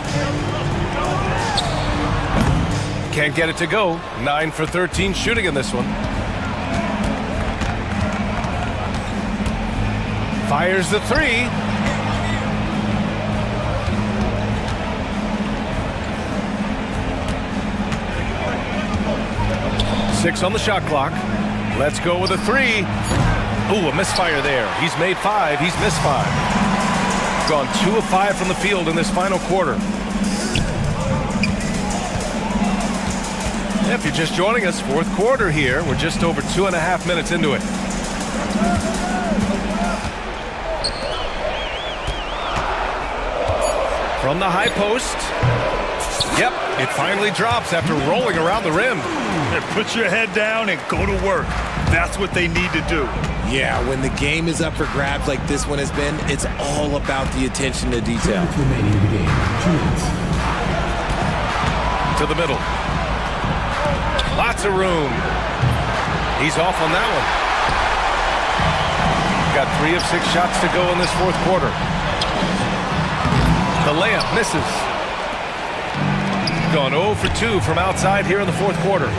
Can't get it to go. 9 for 13 shooting in this one. Fires the three. Six on the shot clock. Let's go with a three. Ooh, a misfire there. He's made 5. He's missed 5. Gone 2 of 5 from the field in this final quarter. If you're just joining us, fourth quarter here. We're just over 2.5 minutes into it. From the high post. Yep, it finally drops after rolling around the rim. Put your head down and go to work. That's what they need to do. Yeah, when the game is up for grabs like this one has been, it's all about the attention to detail. To the middle. Lots of room. He's off on that one. Got 3 of 6 shots to go in this fourth quarter. The layup misses. Gone 0 for 2 from outside here in the fourth quarter.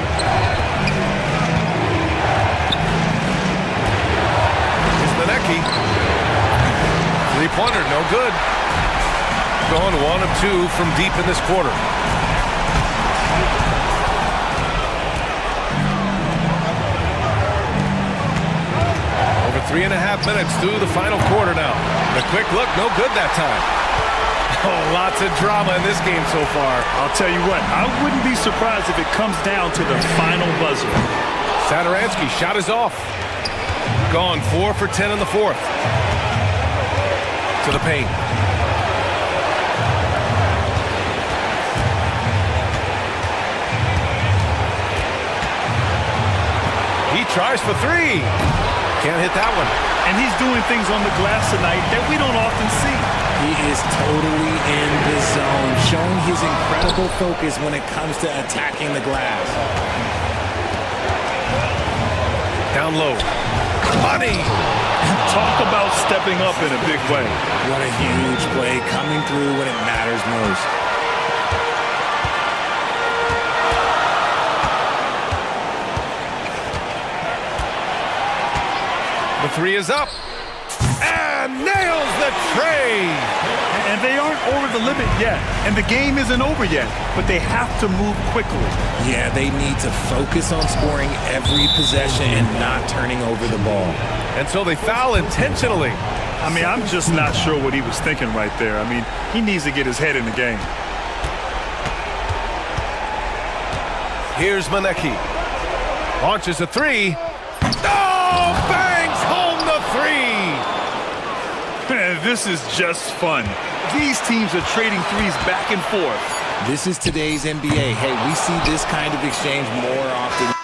Here's Manecki. Three-pointer, no good. Gone 1 of 2 from deep in this quarter. We're 3.5 minutes through the final quarter now. The quick look, no good that time. Oh, lots of drama in this game so far. I'll tell you what, I wouldn't be surprised if it comes down to the final buzzer. Sadaransky shot is off. Gone 4 for 10 in the fourth. To the paint. He tries for three. Can't hit that one. And he's doing things on the glass tonight that we don't often see. He is totally in the zone, showing his incredible focus when it comes to attacking the glass. Down low. Money! Talk about stepping up in a big way. What a huge play, coming through when it matters most. The three is up. And nails the tray! And they aren't over the limit yet. And the game isn't over yet. But they have to move quickly. Yeah, they need to focus on scoring every possession and not turning over the ball. And so they foul intentionally. I mean, I'm just not sure what he was thinking right there. I mean, he needs to get his head in the game. Here's Manecki. Launches a three. Oh, bangs home the three! This is just fun. These teams are trading threes back and forth. This is today's NBA. Hey, we see this kind of exchange more often.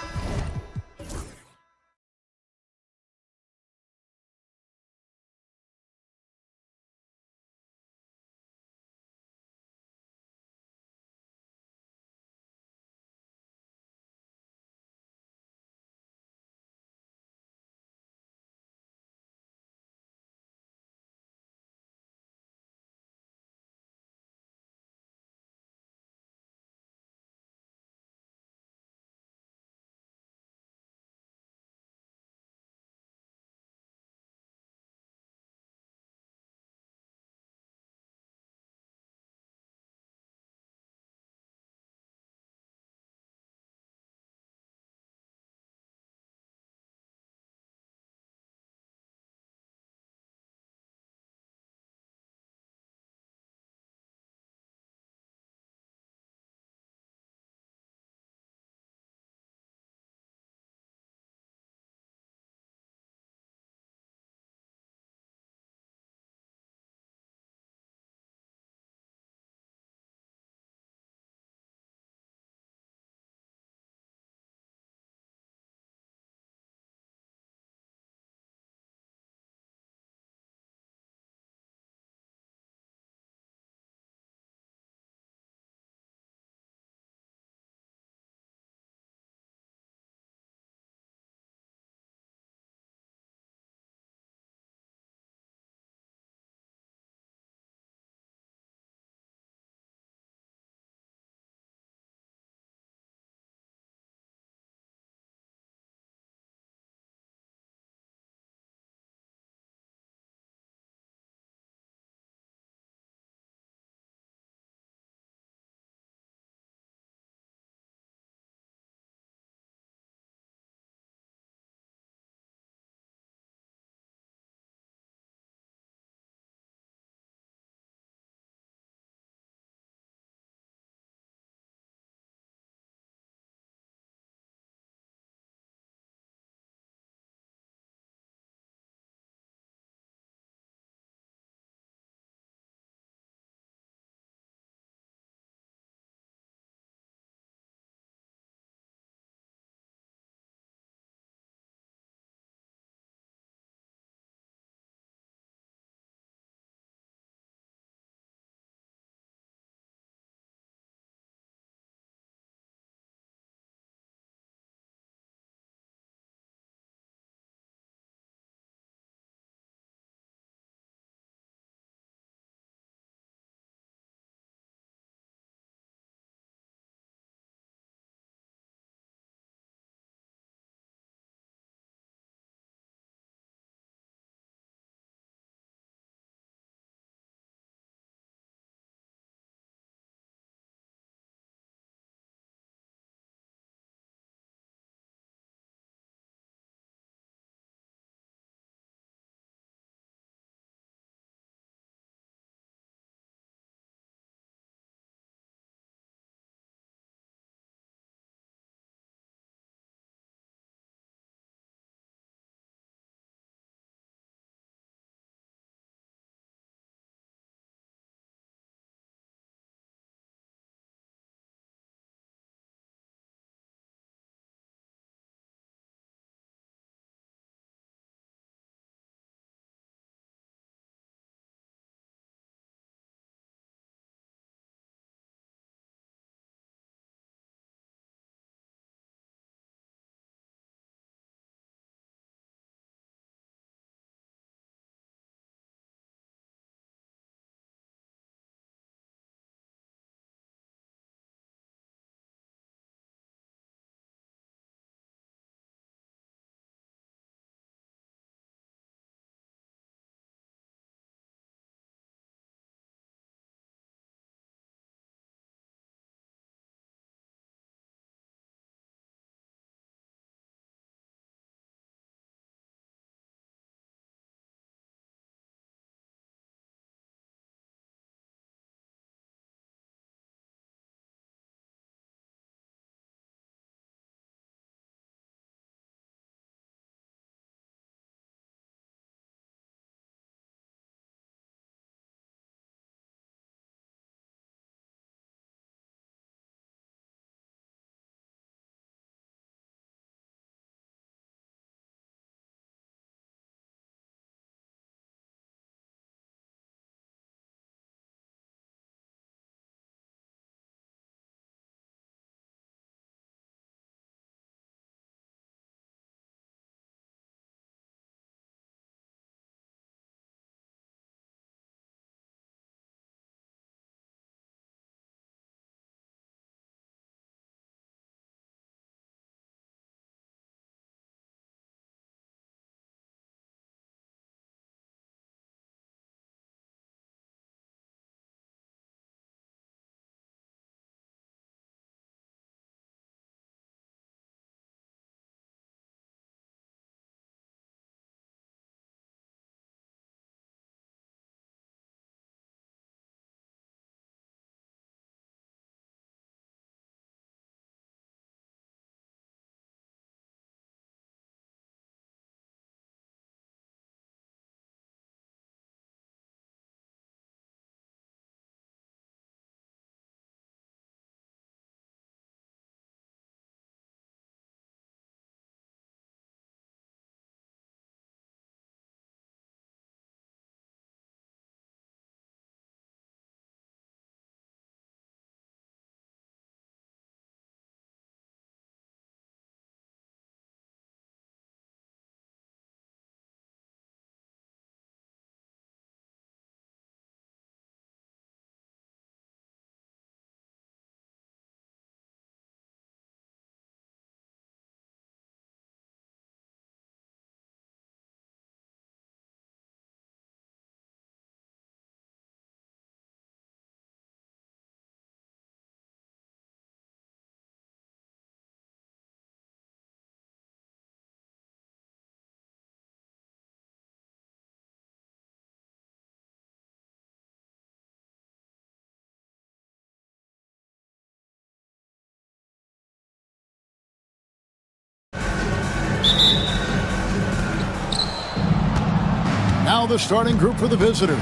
Now the starting group for the visitors.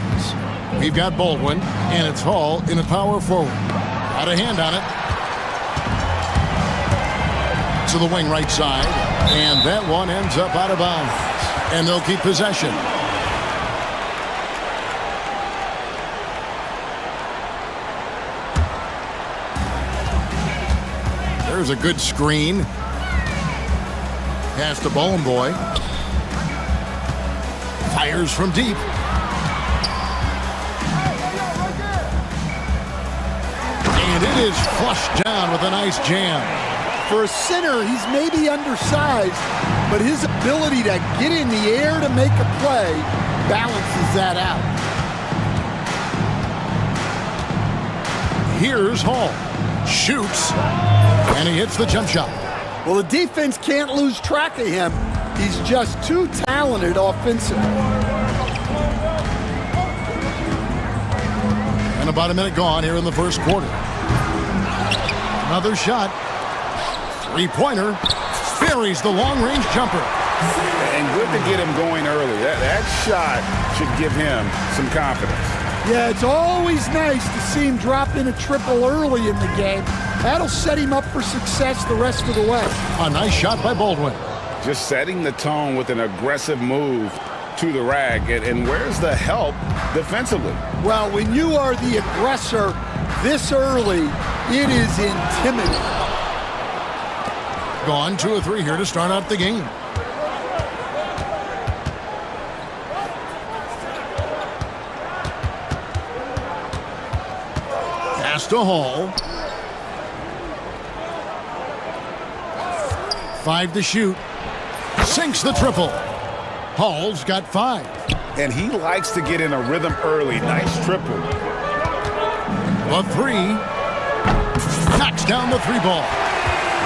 We've got Baldwin, and it's Hall in a power forward. Got a hand on it. To the wing right side, and that one ends up out of bounds. And they'll keep possession. There's a good screen. Pass to Bowling Boy. Fires from deep. And it is flushed down with a nice jam. For a center, he's maybe undersized, but his ability to get in the air to make a play balances that out. Here's Hall. Shoots. And he hits the jump shot. Well, the defense can't lose track of him. He's just too talented offensively. And about a minute gone here in the first quarter. Another shot. Three-pointer. Buries the long-range jumper. And good to get him going early. That shot should give him some confidence. Yeah, it's always nice to see him drop in a triple early in the game. That'll set him up for success the rest of the way. A nice shot by Baldwin. Just setting the tone with an aggressive move to the rack. And where's the help defensively? Well, when you are the aggressor this early, it is intimidating. Gone 2 of 3 here to start out the game. Pass to Hall. 5 to shoot. Sinks the triple. Hall's got 5. And he likes to get in a rhythm early. Nice triple. The 3. Knocks down the 3 ball.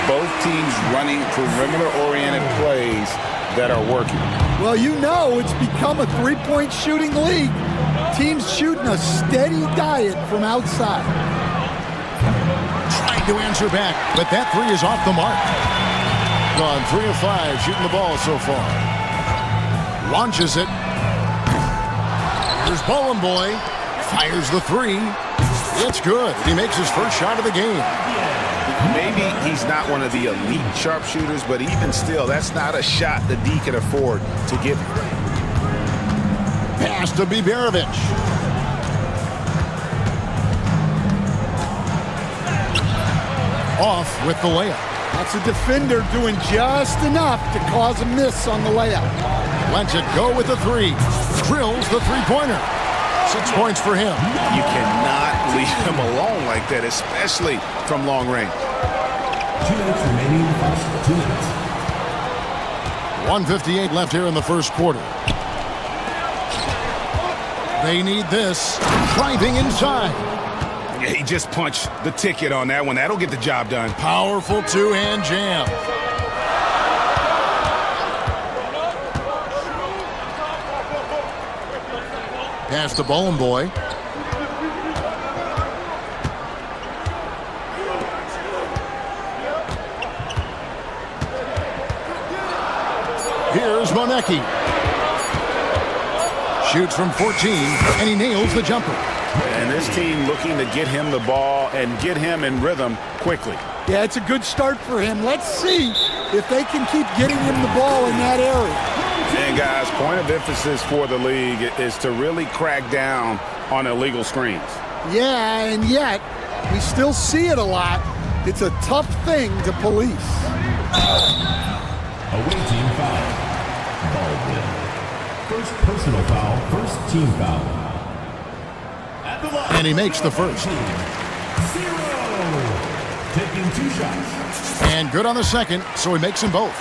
Both teams running perimeter-oriented plays that are working. Well, you know it's become a three-point shooting league. Teams shooting a steady diet from outside. Trying to answer back, but that 3 is off the mark. Gone 3 of 5 shooting the ball so far. Launches it. Here's Bowling Boy. Fires the 3. It's good. He makes his first shot of the game. Maybe he's not one of the elite sharpshooters, but even still, that's not a shot the D can afford to give him. Pass to Biberovic. Off with the layup. That's a defender doing just enough to cause a miss on the layup. Lets it go with the 3. Drills the three-pointer. 6 points for him. You cannot leave him alone like that, especially from long range. 2 minutes remaining, 2 minutes. 1:58 left here in the first quarter. They need this. Driving inside. Yeah, he just punched the ticket on that one. That'll get the job done. Powerful two-hand jam. Pass to Bowling Boy. Here's Monecki. Shoots from 14, and he nails the jumper. And this team looking to get him the ball and get him in rhythm quickly. Yeah, it's a good start for him. Let's see if they can keep getting him the ball in that area. And guys, point of emphasis for the league is to really crack down on illegal screens. Yeah, and yet we still see it a lot. It's a tough thing to police. Away team foul. Baldwin. First personal foul, first team foul. At the line. And he makes the first. 0. Taking 2 shots. And good on the second, so he makes them both.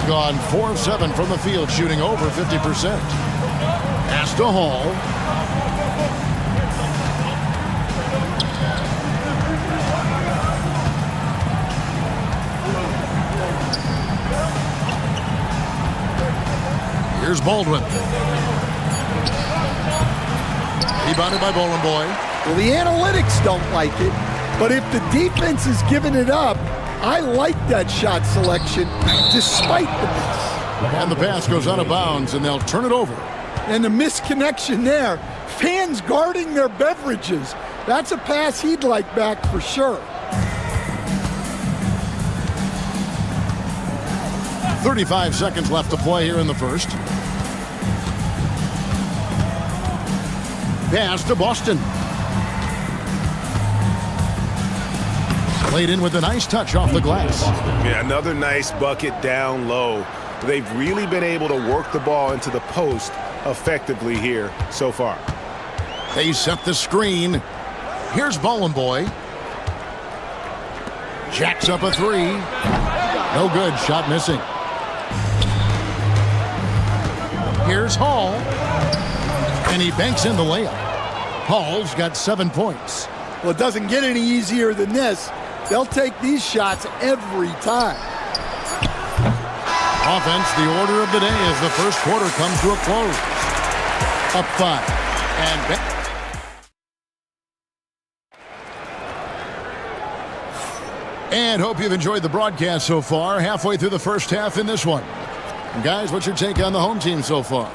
Gone 4 of 7 from the field, shooting over 50%. Pass to Hall. Here's Baldwin. Rebounded by Bowling Boy. Well, the analytics don't like it, but if the defense is giving it up, I like that shot selection despite the miss. And the pass goes out of bounds, and they'll turn it over. And the misconnection there. Fans guarding their beverages. That's a pass he'd like back for sure. 35 seconds left to play here in the first. Pass to Boston. Played in with a nice touch off the glass. Yeah, another nice bucket down low. They've really been able to work the ball into the post effectively here so far. They set the screen. Here's Ballin' Boy. Jacks up a three. No good. Shot missing. Here's Hall. And he banks in the layup. Hall's got 7 points. Well, it doesn't get any easier than this. They'll take these shots every time. Offense, the order of the day as the first quarter comes to a close. Up 5. And hope you've enjoyed the broadcast so far. Halfway through the first half in this one. Guys, what's your take on the home team so far?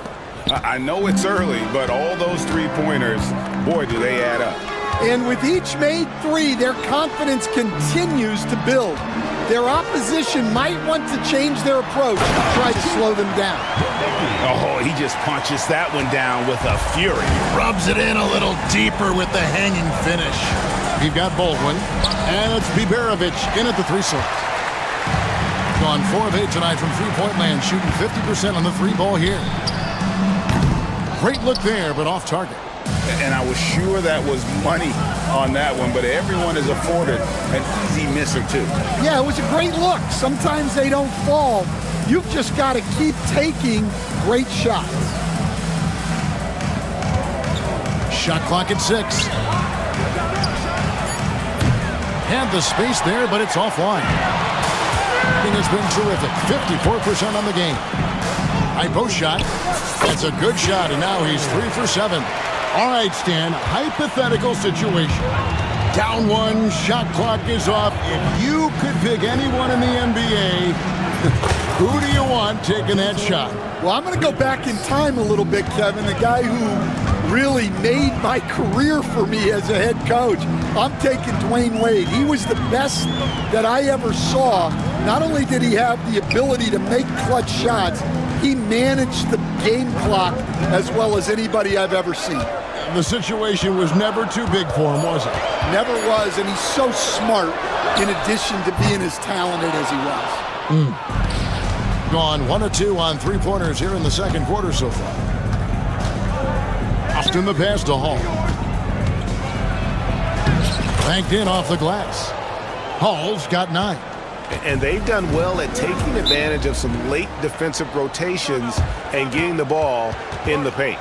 I know it's early, but all those three-pointers, boy, do they add up. And with each made three, their confidence continues to build. Their opposition might want to change their approach to try to slow them down. Oh, he just punches that one down with a fury. Rubs it in a little deeper with the hanging finish. You've got Baldwin, and it's Biberovic in at the three slot. Gone 4 of 8 tonight from three-point land, shooting 50% on the three ball here. Great look there, but off target. And I was sure that was money on that one, but everyone is afforded an easy miss or two. Yeah, it was a great look. Sometimes they don't fall. You've just got to keep taking great shots. Shot clock at 6. Had the space there, but it's offline. It has been terrific. 54% on the game. High post shot. That's a good shot, and now he's 3 for 7. All right, Stan, hypothetical situation. Down 1, shot clock is off. If you could pick anyone in the NBA, who do you want taking that shot? Well, I'm going to go back in time a little bit, Kevin. The guy who really made my career for me as a head coach. I'm taking Dwayne Wade. He was the best that I ever saw. Not only did he have the ability to make clutch shots, he managed the game clock as well as anybody I've ever seen. The situation was never too big for him, was it? Never was, and he's so smart in addition to being as talented as he was. Gone 1 of 2 on three-pointers here in the second quarter so far. Austin the pass to Hall. Banked in off the glass. Hall's got 9. And they've done well at taking advantage of some late defensive rotations and getting the ball in the paint.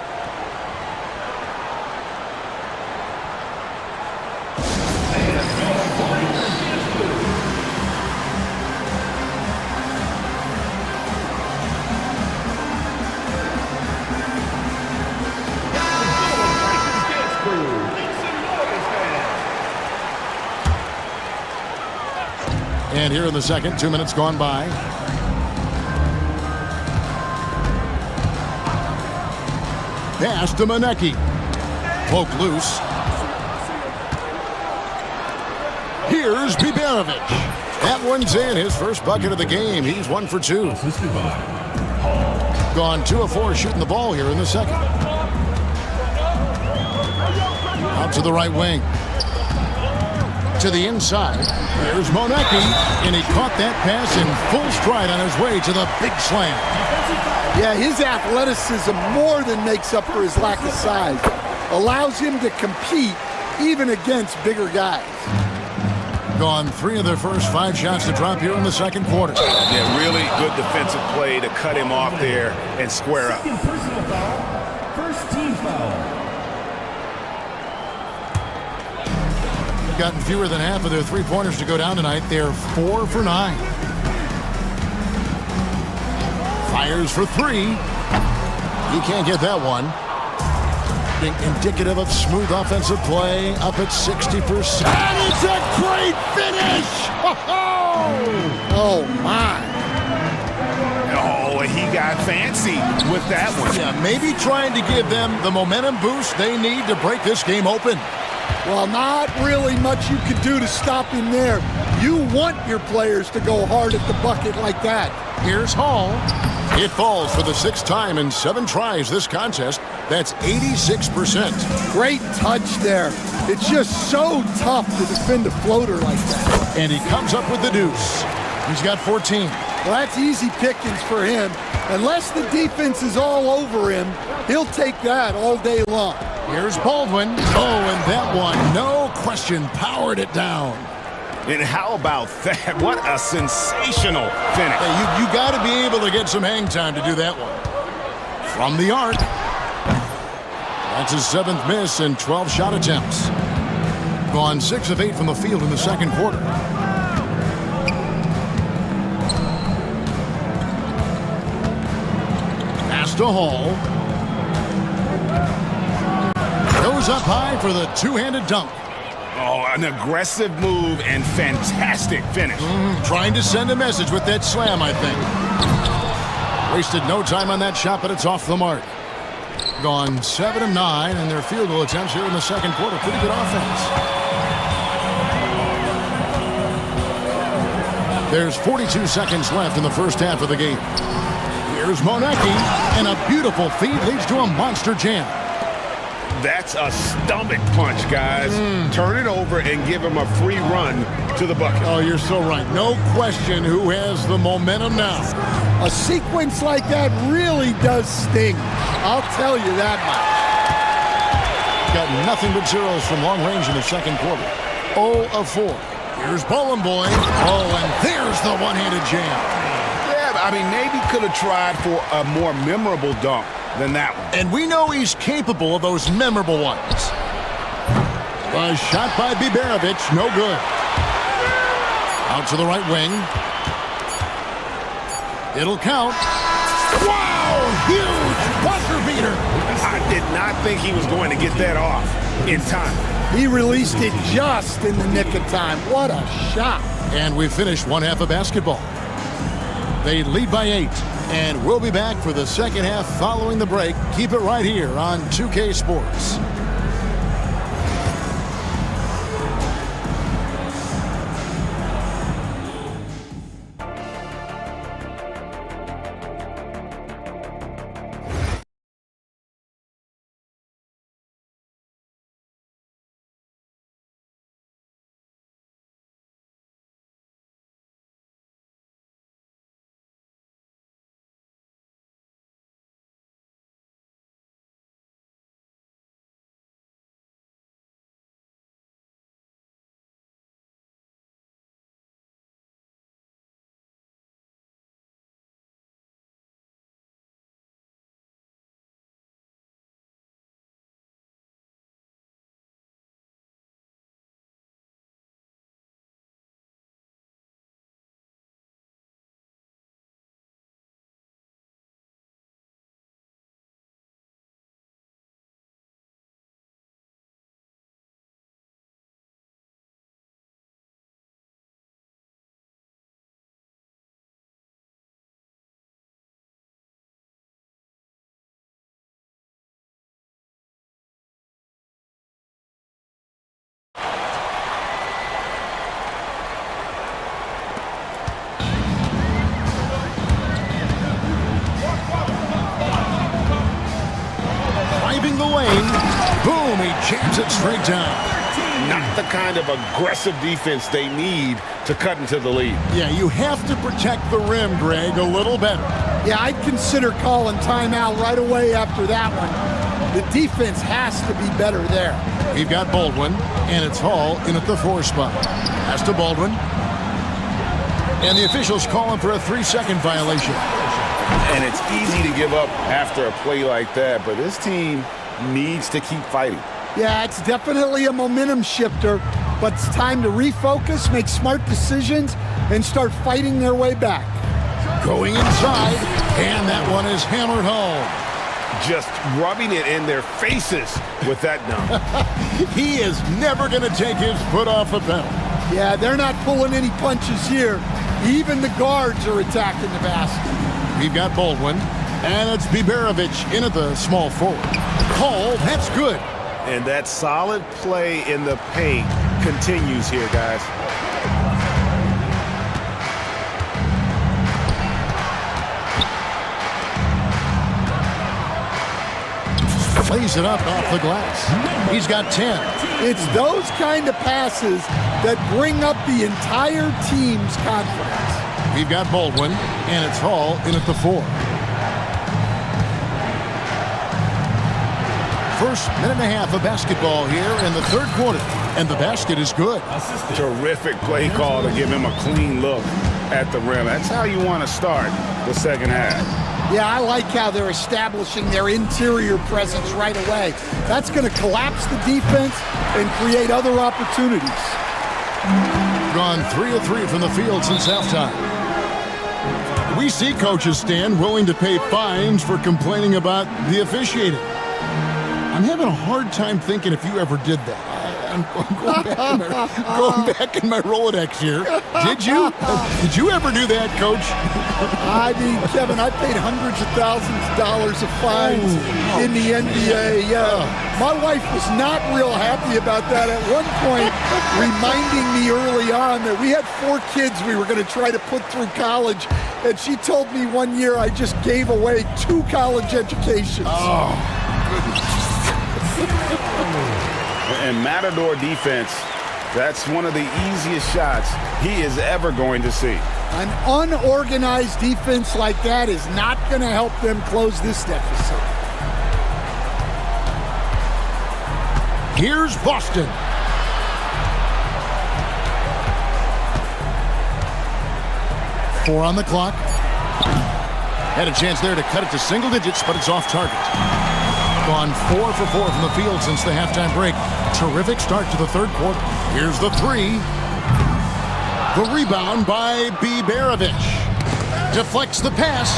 And here in the second, 2 minutes gone by. Pass to Manecki. Poke loose. Here's Biberovic. That one's in, his first bucket of the game. He's 1 for 2. Gone 2 of 4 shooting the ball here in the second. Out to the right wing. To the inside. Here's Monecki, and he caught that pass in full stride on his way to the big slam. Yeah, his athleticism more than makes up for his lack of size. Allows him to compete even against bigger guys. Gone 3 of their first 5 shots to drop here in the second quarter. Yeah, really good defensive play to cut him off there and square up. Second personal foul. First team foul. Gotten fewer than half of their three-pointers to go down tonight. They're 4 for 9. Fires for 3. He can't get that one. Being indicative of smooth offensive play, up at 60%. It's a great finish! Oh, my. Oh, he got fancy with that one. Yeah, maybe trying to give them the momentum boost they need to break this game open. Well, not really much you could do to stop him there. You want your players to go hard at the bucket like that. Here's Hall. It falls for the 6th time in 7 tries this contest. That's 86%. Great touch there. It's just so tough to defend a floater like that. And he comes up with the deuce. He's got 14. Well, that's easy pickings for him. Unless the defense is all over him, he'll take that all day long. Here's Baldwin. Oh, and that one, no question, powered it down. And how about that? What a sensational finish. Hey, you got to be able to get some hang time to do that one. From the arc. That's his 7th miss in 12 shot attempts. Gone 6 of 8 from the field in the second quarter. Pass to Hall. Goes up high for the two-handed dunk. Oh, an aggressive move and fantastic finish. Trying to send a message with that slam, I think. Wasted no time on that shot, but it's off the mark. Gone 7 of 9 in their field goal attempts here in the second quarter. Pretty good offense. There's 42 seconds left in the first half of the game. Here's Monecki, and a beautiful feed leads to a monster jam. That's a stomach punch, guys. Turn it over and give him a free run to the bucket. Oh, you're so right. No question who has the momentum now. A sequence like that really does sting. I'll tell you that much. Got nothing but zeros from long range in the second quarter. 0 of 4. Here's Bowling Boy. Oh, and there's the one-handed jam. Yeah, I mean, maybe could have tried for a more memorable dunk than that one. And we know he's capable of those memorable ones. A shot by Biberovic, no good. Out to the right wing. It'll count. Wow, huge buzzer beater. I did not think he was going to get that off in time. He released it just in the nick of time. What a shot. And we've finished one half of basketball. They lead by 8. And we'll be back for the second half following the break. Keep it right here on 2K Sports. The lane. Boom, he jams it straight down. Not the kind of aggressive defense they need to cut into the lead. Yeah, you have to protect the rim, Greg, a little better. Yeah, I'd consider calling timeout right away after that one. The defense has to be better there. We've got Baldwin, and it's Hall in at the 4 spot. Pass to Baldwin. And the officials calling for a 3-second violation. And it's easy to give up after a play like that, but this team needs to keep fighting. Yeah, it's definitely a momentum shifter, but it's time to refocus, make smart decisions, and start fighting their way back. Going inside, and that one is hammered home. Just rubbing it in their faces with that dunk. He is never going to take his foot off the pedal. Yeah, they're not pulling any punches here. Even the guards are attacking the basket. We've got Baldwin, and it's Biberovic in at the small forward. Call, that's good. And that solid play in the paint continues here, guys. Plays it up off the glass. He's got 10. It's those kind of passes that bring up the entire team's confidence. We've got Baldwin, and it's Hall in at the 4. First minute and a half of basketball here in the third quarter, and the basket is good. Terrific play call to give him a clean look at the rim. That's how you want to start the second half. Yeah, I like how they're establishing their interior presence right away. That's going to collapse the defense and create other opportunities. Gone 3 of 3 from the field since halftime. We see coaches stand willing to pay fines for complaining about the officiating. I'm having a hard time thinking if you ever did that. I'm going back in my Rolodex here. Did you? Did you ever do that, Coach? I mean, Kevin, I paid hundreds of thousands of dollars of fines in the NBA. My wife was not real happy about that at one point, reminding me early on that we had 4 kids we were going to try to put through college, and she told me one year I just gave away 2 college educations. Oh, goodness. And Matador defense, that's one of the easiest shots he is ever going to see. An unorganized defense like that is not going to help them close this deficit. Here's Boston. Four on the clock. Had a chance there to cut it to single digits, but it's off target. Gone 4 for 4 from the field since the halftime break. Terrific start to the third quarter. Here's the 3. The rebound by Biberovic. Deflects the pass.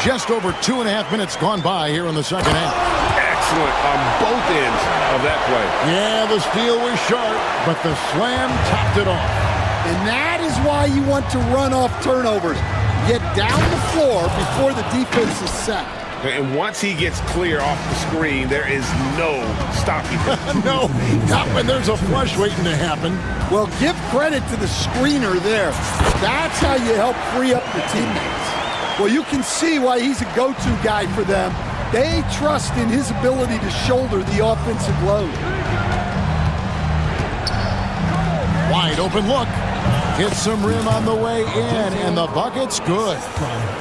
Just over 2.5 minutes gone by here in the second half. Excellent on both ends of that play. Yeah, the steal was sharp, but the slam topped it off. And that is why you want to run off turnovers. Get down the floor before the defense is set. And once he gets clear off the screen, there is no stopping him. No, not when there's a flush waiting to happen. Well, give credit to the screener there. That's how you help free up your teammates. Well, you can see why he's a go-to guy for them. They trust in his ability to shoulder the offensive load. Wide open look. Hits some rim on the way in, and the bucket's good.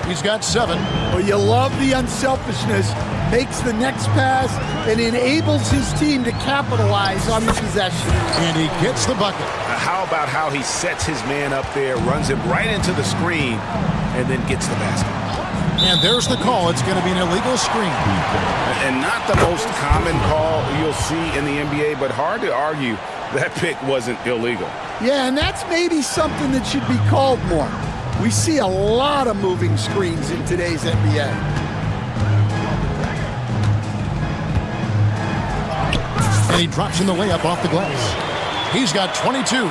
He's got 7. Well, you love the unselfishness. Makes the next pass and enables his team to capitalize on the possession. And he gets the bucket. How about how he sets his man up there, runs him right into the screen, and then gets the basket. And there's the call. It's going to be an illegal screen. And not the most common call you'll see in the NBA, but hard to argue that pick wasn't illegal. Yeah, and that's maybe something that should be called more. We see a lot of moving screens in today's NBA. And he drops in the layup off the glass. He's got 22.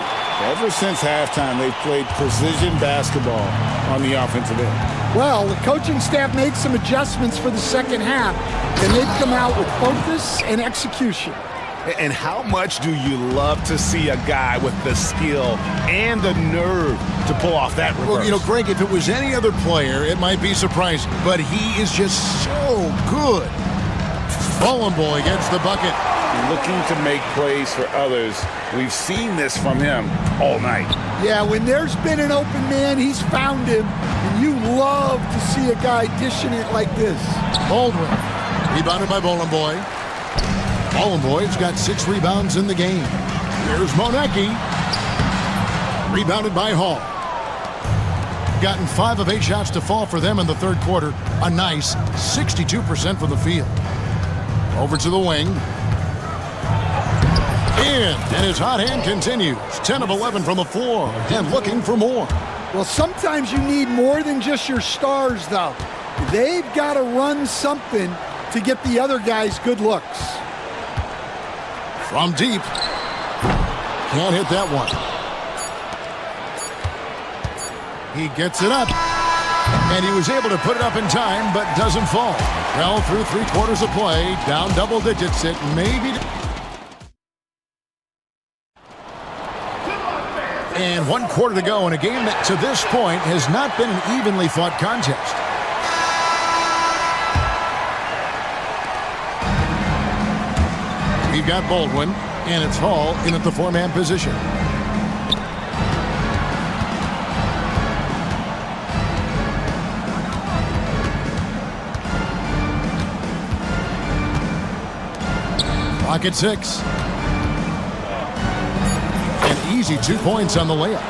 Ever since halftime, they've played precision basketball on the offensive end. Well, the coaching staff made some adjustments for the second half, and they've come out with focus and execution. And how much do you love to see a guy with the skill and the nerve to pull off that reverse? Well, you know, Greg, if it was any other player, it might be surprising. But he is just so good. Boy gets the bucket. Looking to make plays for others. We've seen this from him all night. Yeah, when there's been an open man, he's found him. And you love to see a guy dishing it like this. Baldwin, rebounded by Boy. Boy's got 6 rebounds in the game. Here's Monecki. Rebounded by Hall. Gotten 5 of 8 shots to fall for them in the third quarter. A nice 62% from the field. Over to the wing. In, and his hot hand continues. 10 of 11 from the floor, and looking for more. Well, sometimes you need more than just your stars, though. They've got to run something to get the other guys good looks. From deep. Can't hit that one. He gets it up. And he was able to put it up in time, but doesn't fall. Well, through 3 quarters of play, down double digits, it may be... And 1 quarter to go in a game that, to this point, has not been an evenly fought contest. We've got Baldwin, and it's Hall in at the 4-man position. Clock at 6. An easy 2 points on the layup.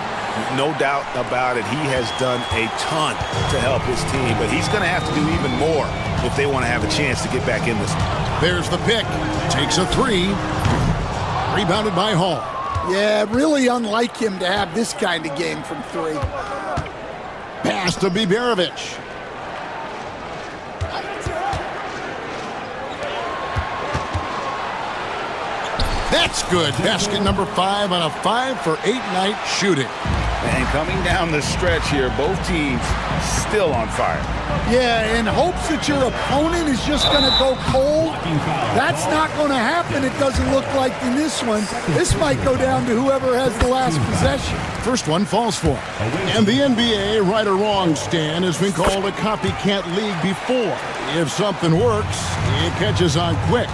No doubt about it. He has done a ton to help his team, but he's going to have to do even more if they want to have a chance to get back in this one. There's the pick. Takes a 3. Rebounded by Hall. Yeah, really unlike him to have this kind of game from 3. Pass to Biberovich. That's good. Basket number 5 on a 5-for-8 night shooting. And coming down the stretch here, both teams still on fire. Yeah, in hopes that your opponent is just going to go cold. That's not going to happen, it doesn't look like in this one. This might go down to whoever has the last possession. First one falls for. And the NBA, right or wrong, Stan, has been called a copycat league before. If something works, it catches on quick.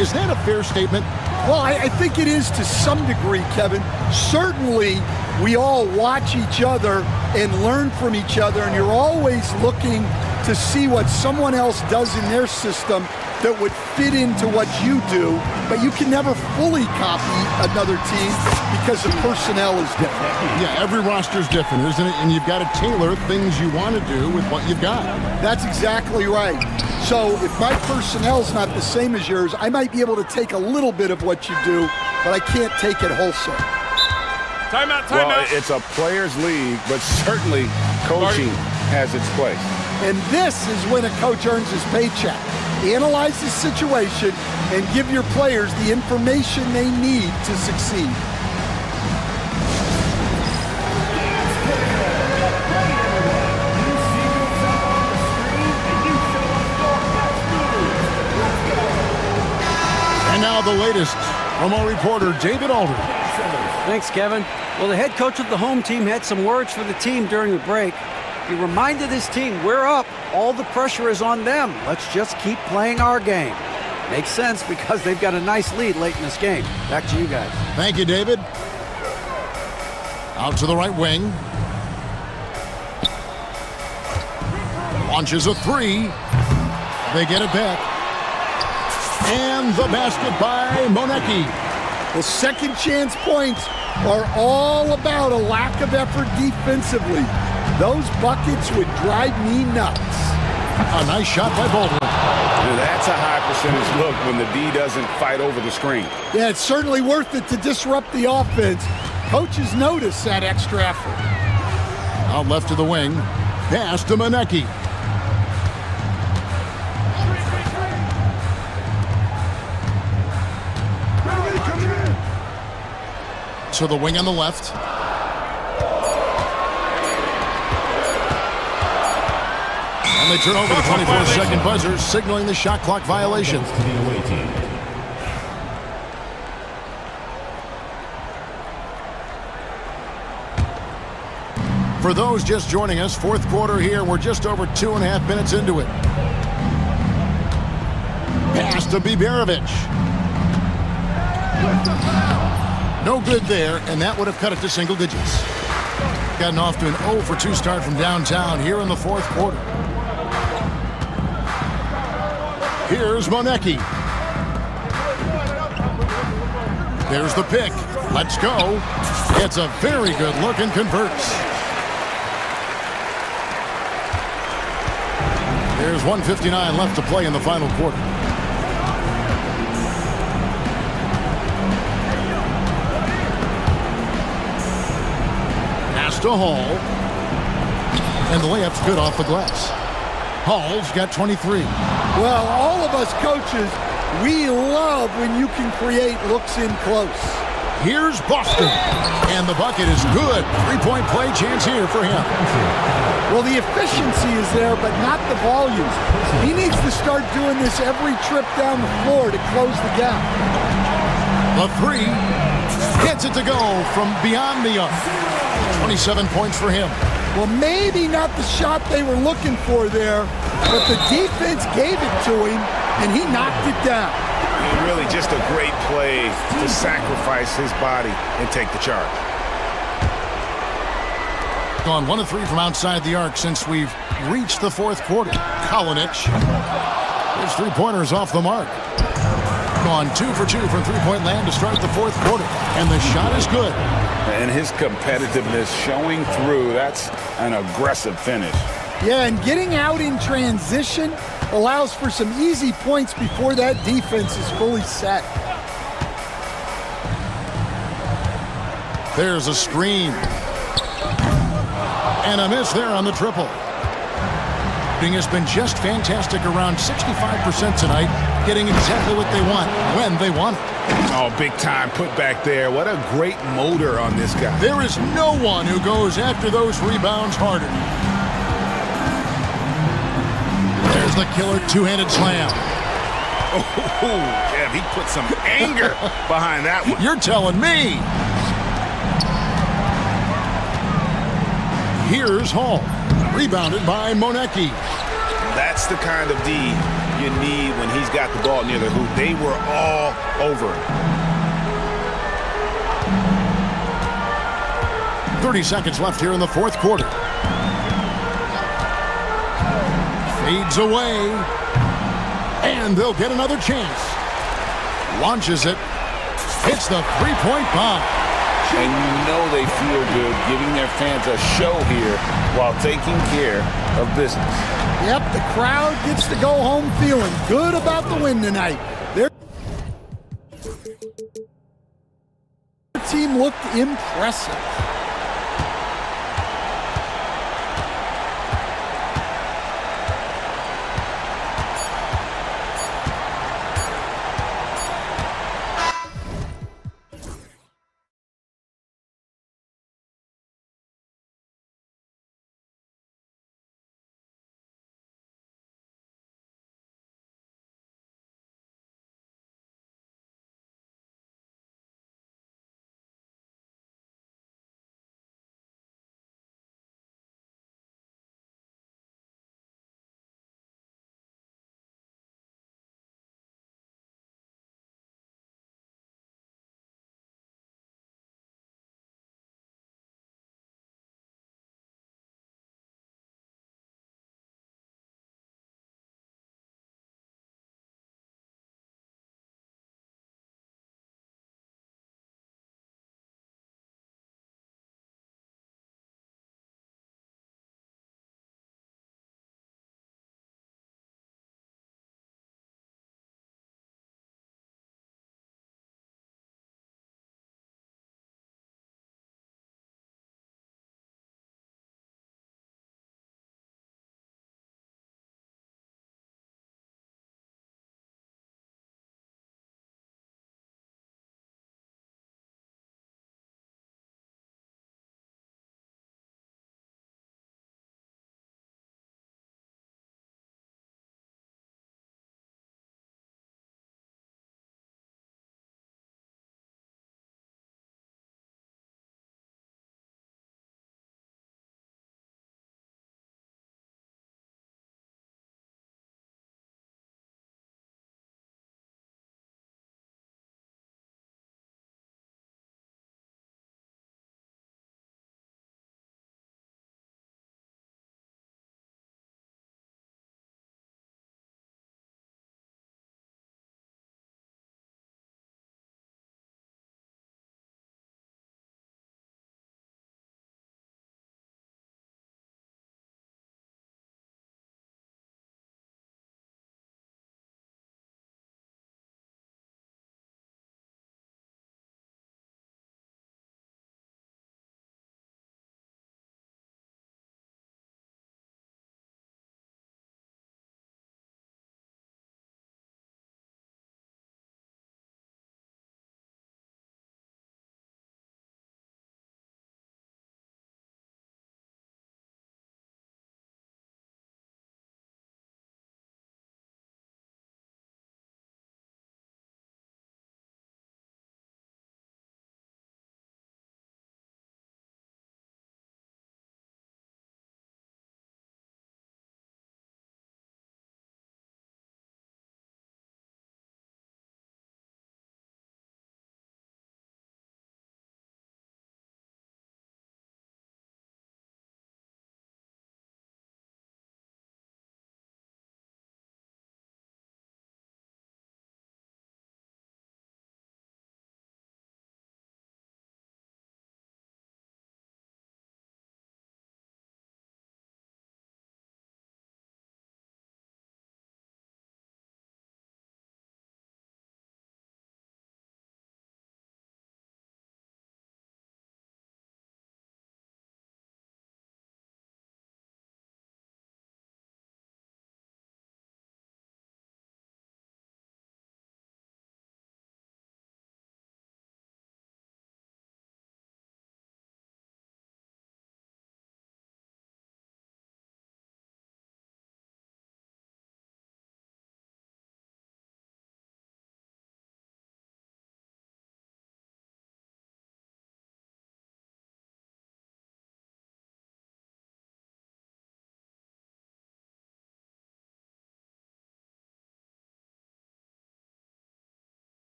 Is that a fair statement? Well, I think it is to some degree, Kevin. Certainly, we all watch each other and learn from each other, and you're always looking to see what someone else does in their system that would fit into what you do, but you can never fully copy another team because the personnel is different. Yeah, every roster is different, isn't it? And you've got to tailor things you want to do with what you've got. That's exactly right. So if my personnel's not the same as yours, I might be able to take a little bit of what you do, but I can't take it wholesale. Timeout. Well, it's a players' league, but certainly coaching has its place. And this is when a coach earns his paycheck. Analyze the situation and give your players the information they need to succeed. And now the latest from our reporter, David Alder. Thanks, Kevin. Well, the head coach of the home team had some words for the team during the break. He reminded his team, we're up. All the pressure is on them. Let's just keep playing our game. Makes sense because they've got a nice lead late in this game. Back to you guys. Thank you, David. Out to the right wing. Launches a 3. They get it back. And the basket by Monecki. The second chance points are all about a lack of effort defensively. Those buckets would drive me nuts. A nice shot by Baldwin. That's a high percentage look when the D doesn't fight over the screen. Yeah, it's certainly worth it to disrupt the offense. Coaches notice that extra effort. Out left to the wing. Pass to Monecki. To the wing on the left. And they turn over the 24-second buzzer, signaling the shot clock violation. For those just joining us, fourth quarter here. We're just over 2.5 minutes into it. Pass to Biberovich. No good there, and that would have cut it to single digits. Gotten off to an 0-for-2 start from downtown here in the fourth quarter. Here's Monecki. There's the pick. Let's go. It's a very good look and converts. There's 1:59 left to play in the final quarter. To Hall, and the layup's good off the glass. Hall's got 23. Well, all of us coaches, we love when you can create looks in close. Here's Boston. And the bucket is good. Three-point play chance here for him. Well, the efficiency is there, but not the volume. He needs to start doing this every trip down the floor to close the gap. The three gets it to go from beyond the arc. 27 points for him. Well, maybe not the shot they were looking for there, but the defense gave it to him, and he knocked it down. And really just a great play to sacrifice his body and take the charge. Gone 1 of 3 from outside the arc since we've reached the fourth quarter. Kalinic. His three-pointer is off the mark. Gone 2 for 2 from three-point land to start the fourth quarter. And the shot is good. And his competitiveness showing through. That's an aggressive finish. Yeah, and getting out in transition allows for some easy points before that defense is fully set. There's a screen. And a miss there on the triple. Shooting has been just fantastic, around 65% tonight, getting exactly what they want, when they want it. Oh, big time put back there. What a great motor on this guy. There is no one who goes after those rebounds harder. There's the killer two-handed slam. Oh, Kev, he put some anger behind that one. You're telling me. Here's Hall. Rebounded by Monecki. That's the kind of D you need when he's got the ball near the hoop. They were all over him. 30 seconds left here in the fourth quarter. Fades away. And they'll get another chance. Launches it. Hits the three-point bomb. And you know they feel good giving their fans a show here while taking care of business. Yep, the crowd gets to go home feeling good about the win tonight. Their team looked impressive.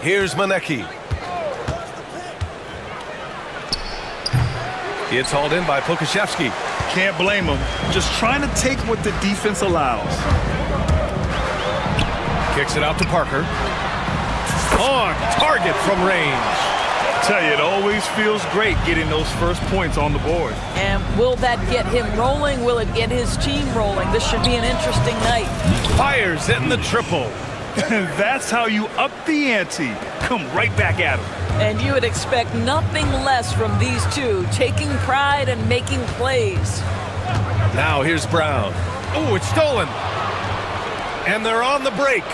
Here's Manecki. It's hauled in by Pokashevsky. Can't blame him. Just trying to take what the defense allows. Kicks it out to Parker. On target from range. Tell you, it always feels great getting those first points on the board. And will that get him rolling? Will it get his team rolling? This should be an interesting night. Fires in the triple. That's how you up the ante. Come right back at him. And you would expect nothing less from these two, taking pride and making plays. Now here's Brown. Oh, it's stolen. And they're on the break.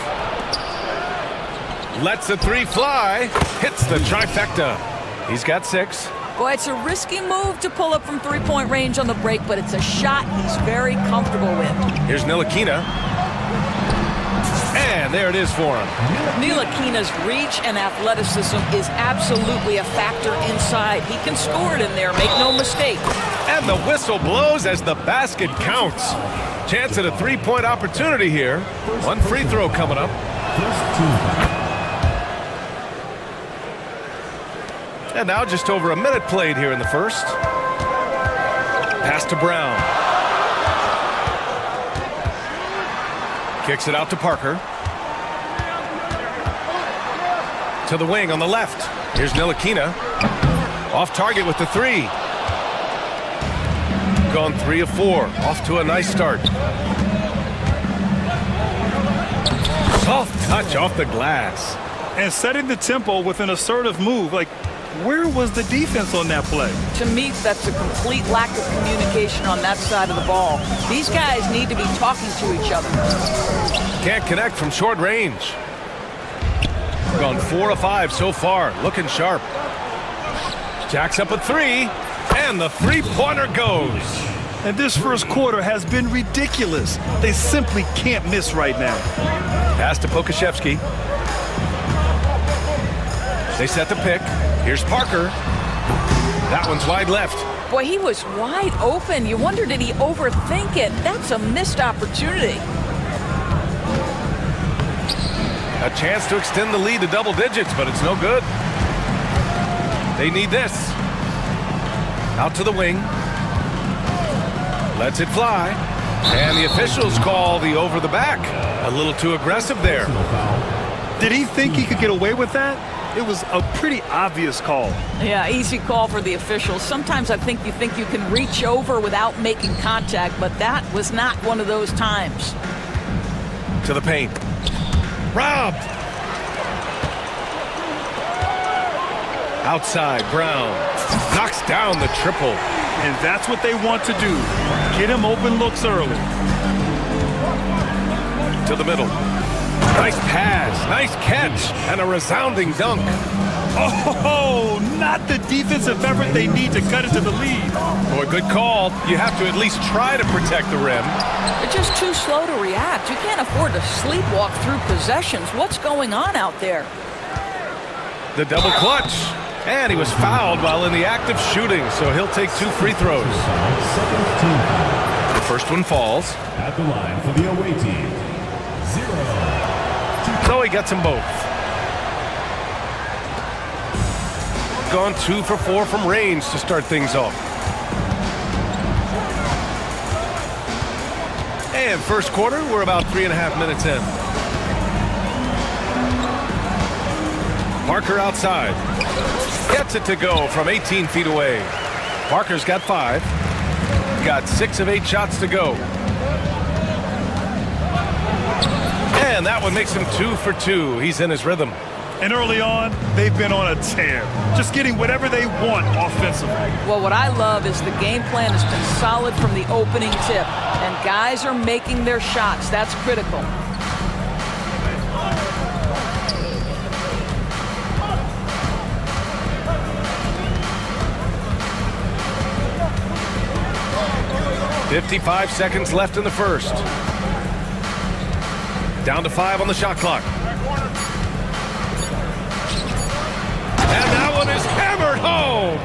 Lets the three fly. Hits the trifecta. He's got 6. Boy, it's a risky move to pull up from three-point range on the break, but it's a shot he's very comfortable with. Here's Ntilikina. And there it is for him. Ntilikina's reach and athleticism is absolutely a factor inside. He can score it in there, make no mistake. And the whistle blows as the basket counts. Chance at a three-point opportunity here. One free throw coming up. And now just over a minute played here in the first. Pass to Brown. Kicks it out to Parker. To the wing on the left. Here's Ntilikina. Off target with the 3. Gone 3 of 4. Off to a nice start. Soft touch off the glass. And setting the tempo with an assertive move. Like, where was the defense on that play? To me, that's a complete lack of communication on that side of the ball. These guys need to be talking to each other. Can't connect from short range. Gone 4 of 5 so far. Looking sharp. Jacks up a 3. And the three-pointer goes. And this first quarter has been ridiculous. They simply can't miss right now. Pass to Pokashevsky. They set the pick. Here's Parker. That one's wide left. Boy, he was wide open. You wonder, did he overthink it? That's a missed opportunity. A chance to extend the lead to double digits, but it's no good. They need this. Out to the wing. Lets it fly. And the officials call the over the back. A little too aggressive there. Did he think he could get away with that? It was a pretty obvious call. Yeah, easy call for the officials. Sometimes I think you can reach over without making contact, but that was not one of those times. To the paint. Robbed. Outside, Brown. Knocks down the triple. And that's what they want to do. Get him open looks early. To the middle. Nice pass, nice catch, and a resounding dunk. Oh, not the defensive effort they need to cut into the lead. Boy, good call. You have to at least try to protect the rim. They're just too slow to react. You can't afford to sleepwalk through possessions. What's going on out there? The double clutch. And he was fouled while in the act of shooting, so he'll take 2 free throws. The first one falls. At the line for the away team, 0. So he gets them both. Gone 2 for 4 from range to start things off. And first quarter, we're about 3.5 minutes in. Parker outside. Gets it to go from 18 feet away. Parker's got 5. Got 6 of 8 shots to go. And that one makes him 2 for 2. He's in his rhythm. And early on, they've been on a tear. Just getting whatever they want offensively. Well, what I love is the game plan has been solid from the opening tip. And guys are making their shots. That's critical. .55 seconds left in the first. Down to 5 on the shot clock. And that one is hammered home.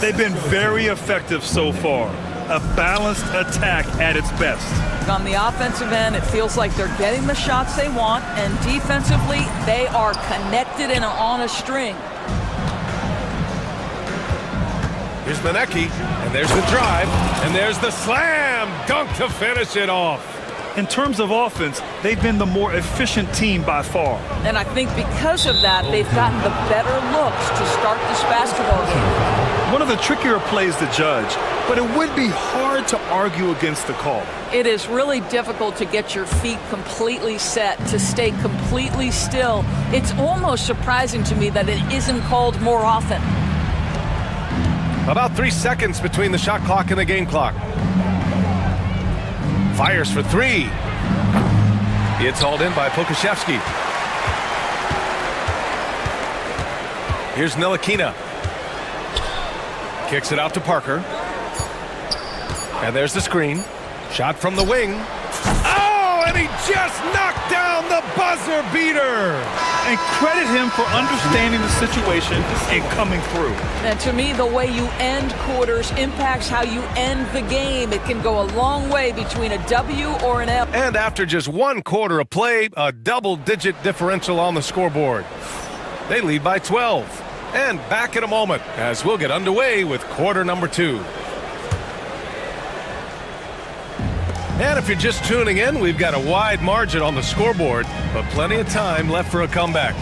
They've been very effective so far. a balanced attack at its best. On the offensive end, it feels like they're getting the shots they want, and defensively, they are connected and on a string. Here's Manecki, and there's the drive, and there's the slam dunk to finish it off. In terms of offense, they've been the more efficient team by far. And I think because of that, they've gotten the better looks to start this basketball game. One of the trickier plays to judge, but it would be hard to argue against the call. It is really difficult to get your feet completely set, to stay completely still. It's almost surprising to me that it isn't called more often. About 3 seconds between the shot clock and the game clock. Fires for three. It's hauled in by Pokashevsky. Here's Ntilikina. Kicks it out to Parker. And there's the screen. Shot from the wing. Oh, and he just knocked down the buzzer beater. And credit him for understanding the situation and coming through. And to me, the way you end quarters impacts how you end the game. It can go a long way between a W or an L. And after just 1 quarter of play, a double-digit differential on the scoreboard. They lead by 12. And back in a moment as we'll get underway with quarter number 2. And if you're just tuning in, we've got a wide margin on the scoreboard, but plenty of time left for a comeback.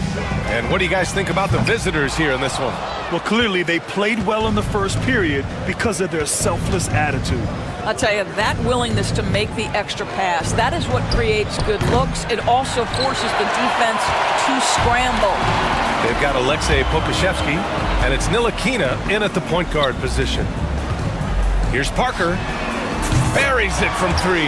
And what do you guys think about the visitors here in this one? Well, clearly they played well in the first period because of their selfless attitude. I'll tell you, that willingness to make the extra pass, that is what creates good looks. It also forces the defense to scramble. They've got Alexei Pokashevsky, and it's Ntilikina in at the point guard position. Here's Parker. Buries it from 3.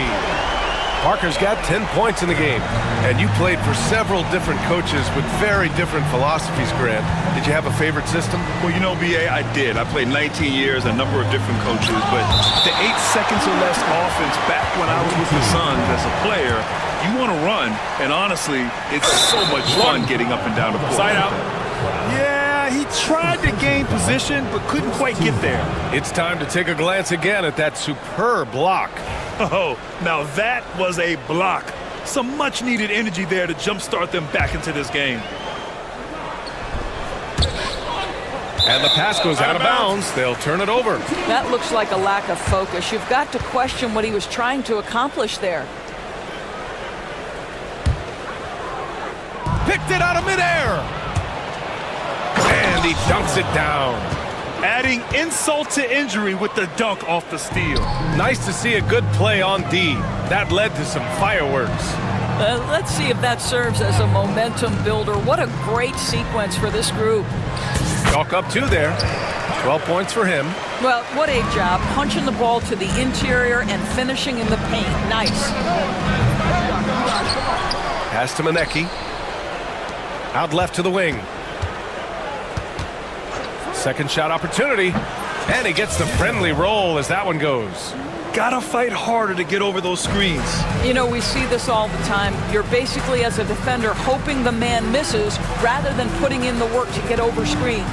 Parker's got 10 points in the game. And you played for several different coaches with very different philosophies, Grant. Did you have a favorite system? Well, you know, B.A., I did. I played 19 years, a number of different coaches, but the 8 seconds or less offense back when I was with the Suns as a player, you want to run, and honestly, it's so much fun getting up and down the court. Side out. Yeah, he tried to gain position, but couldn't quite get there. It's time to take a glance again at that superb block. Oh, now that was a block. Some much-needed energy there to jumpstart them back into this game. And the pass goes out of bounds. They'll turn it over. That looks like a lack of focus. You've got to question what he was trying to accomplish there. Picked it out of midair. And he dunks it down. Adding insult to injury with the dunk off the steal. Nice to see a good play on D. That led to some fireworks. Let's see if that serves as a momentum builder. What a great sequence for this group. Chalk up 2 there. 12 points for him. Well, what a job. Punching the ball to the interior and finishing in the paint. Nice. Pass to Manecki. Out left to the wing. Second shot opportunity. And he gets the friendly roll as that one goes. Gotta fight harder to get over those screens. You know, we see this all the time. You're basically, as a defender, hoping the man misses rather than putting in the work to get over screens.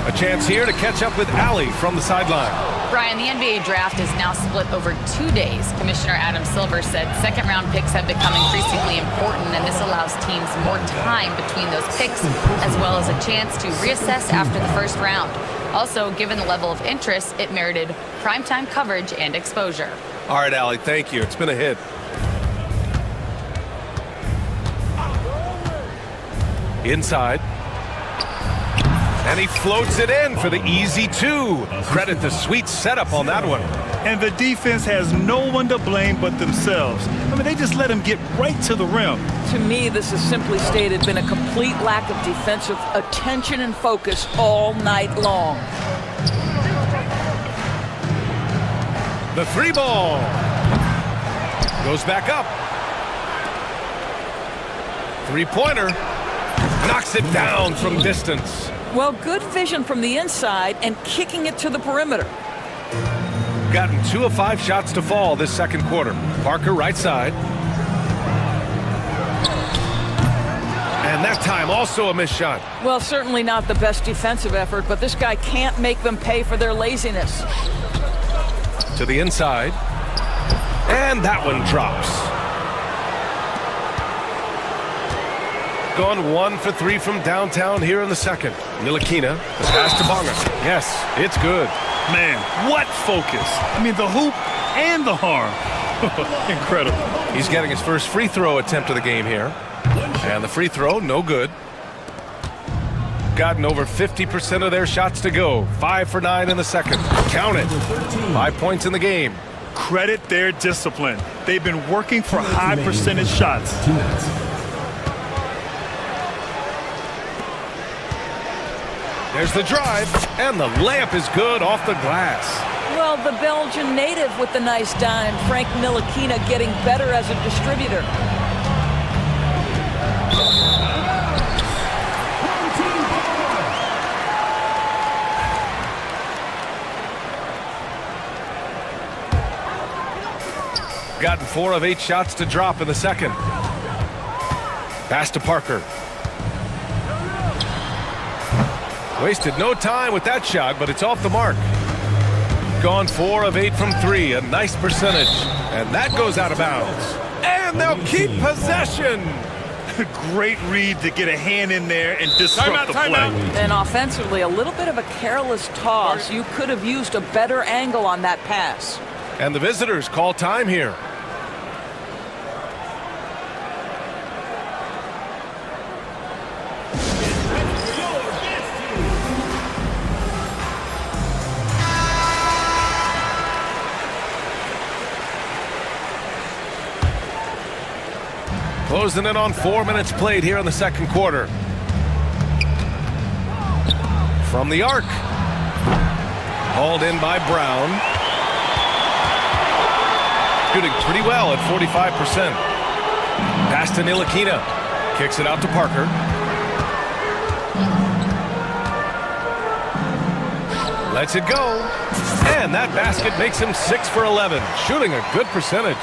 A chance here to catch up with Allie from the sideline. Brian, the NBA draft is now split over 2 days. Commissioner Adam Silver said second-round picks have become increasingly important, and this allows teams more time between those picks, as well as a chance to reassess after the first round. Also, given the level of interest, it merited primetime coverage and exposure. All right, Allie, thank you. It's been a hit. Inside. And he floats it in for the easy 2. Credit the sweet setup on that one. And the defense has no one to blame but themselves. I mean, they just let him get right to the rim. To me, this is simply stated been a complete lack of defensive attention and focus all night long. The 3 ball. Goes back up. 3-pointer. Knocks it down from distance. Well, good vision from the inside and kicking it to the perimeter. Gotten 2 of 5 shots to fall this second quarter. Parker right side. And that time also a missed shot. Well, certainly not the best defensive effort, but this guy can't make them pay for their laziness. To the inside. And that one drops. Gone 1 for 3 from downtown here in the second. Ntilikina, the pass to Bonga. Yes, it's good. Man, what focus. I mean, the hoop and the harm. Incredible. He's getting his first free throw attempt of the game here. And the free throw, no good. Gotten over 50% of their shots to go. 5 for 9 in the second. Count it. 5 points in the game. Credit their discipline. They've been working for high percentage shots. There's the drive, and the layup is good off the glass. Well, the Belgian native with the nice dime, Frank Ntilikina, getting better as a distributor. Gotten 4 of 8 shots to drop in the second. Pass to Parker. Wasted no time with that shot, but it's off the mark. Gone 4 of 8 from 3, a nice percentage. And that goes out of bounds. And they'll keep possession. Great read to get a hand in there and disrupt the play. And offensively, a little bit of a careless toss. You could have used a better angle on that pass. And the visitors call time here. Closing in on 4 minutes played here in the second quarter. From the arc. Hauled in by Brown. Shooting pretty well at 45%. Pass to Ntilikina. Kicks it out to Parker. Lets it go. And that basket makes him 6 for 11. Shooting a good percentage.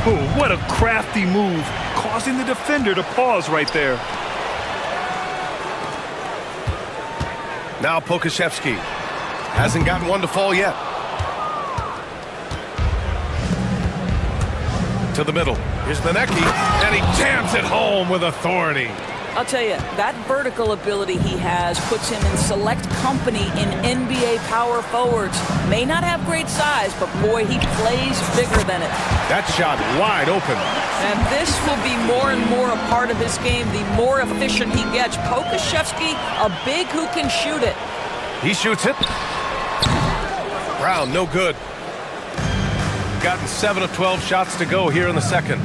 Oh, what a crafty move. Causing the defender to pause right there. Now Pokashevsky. Hasn't gotten one to fall yet. To the middle. Here's Benecki, and he jams it home with authority. I'll tell you, that vertical ability he has puts him in select company in NBA power forwards. May not have great size, but boy, he plays bigger than it. That shot wide open. And this will be more and more a part of his game, the more efficient he gets. Pokashevsky, a big who can shoot it. He shoots it. Brown, no good. Gotten 7 of 12 shots to go here in the second.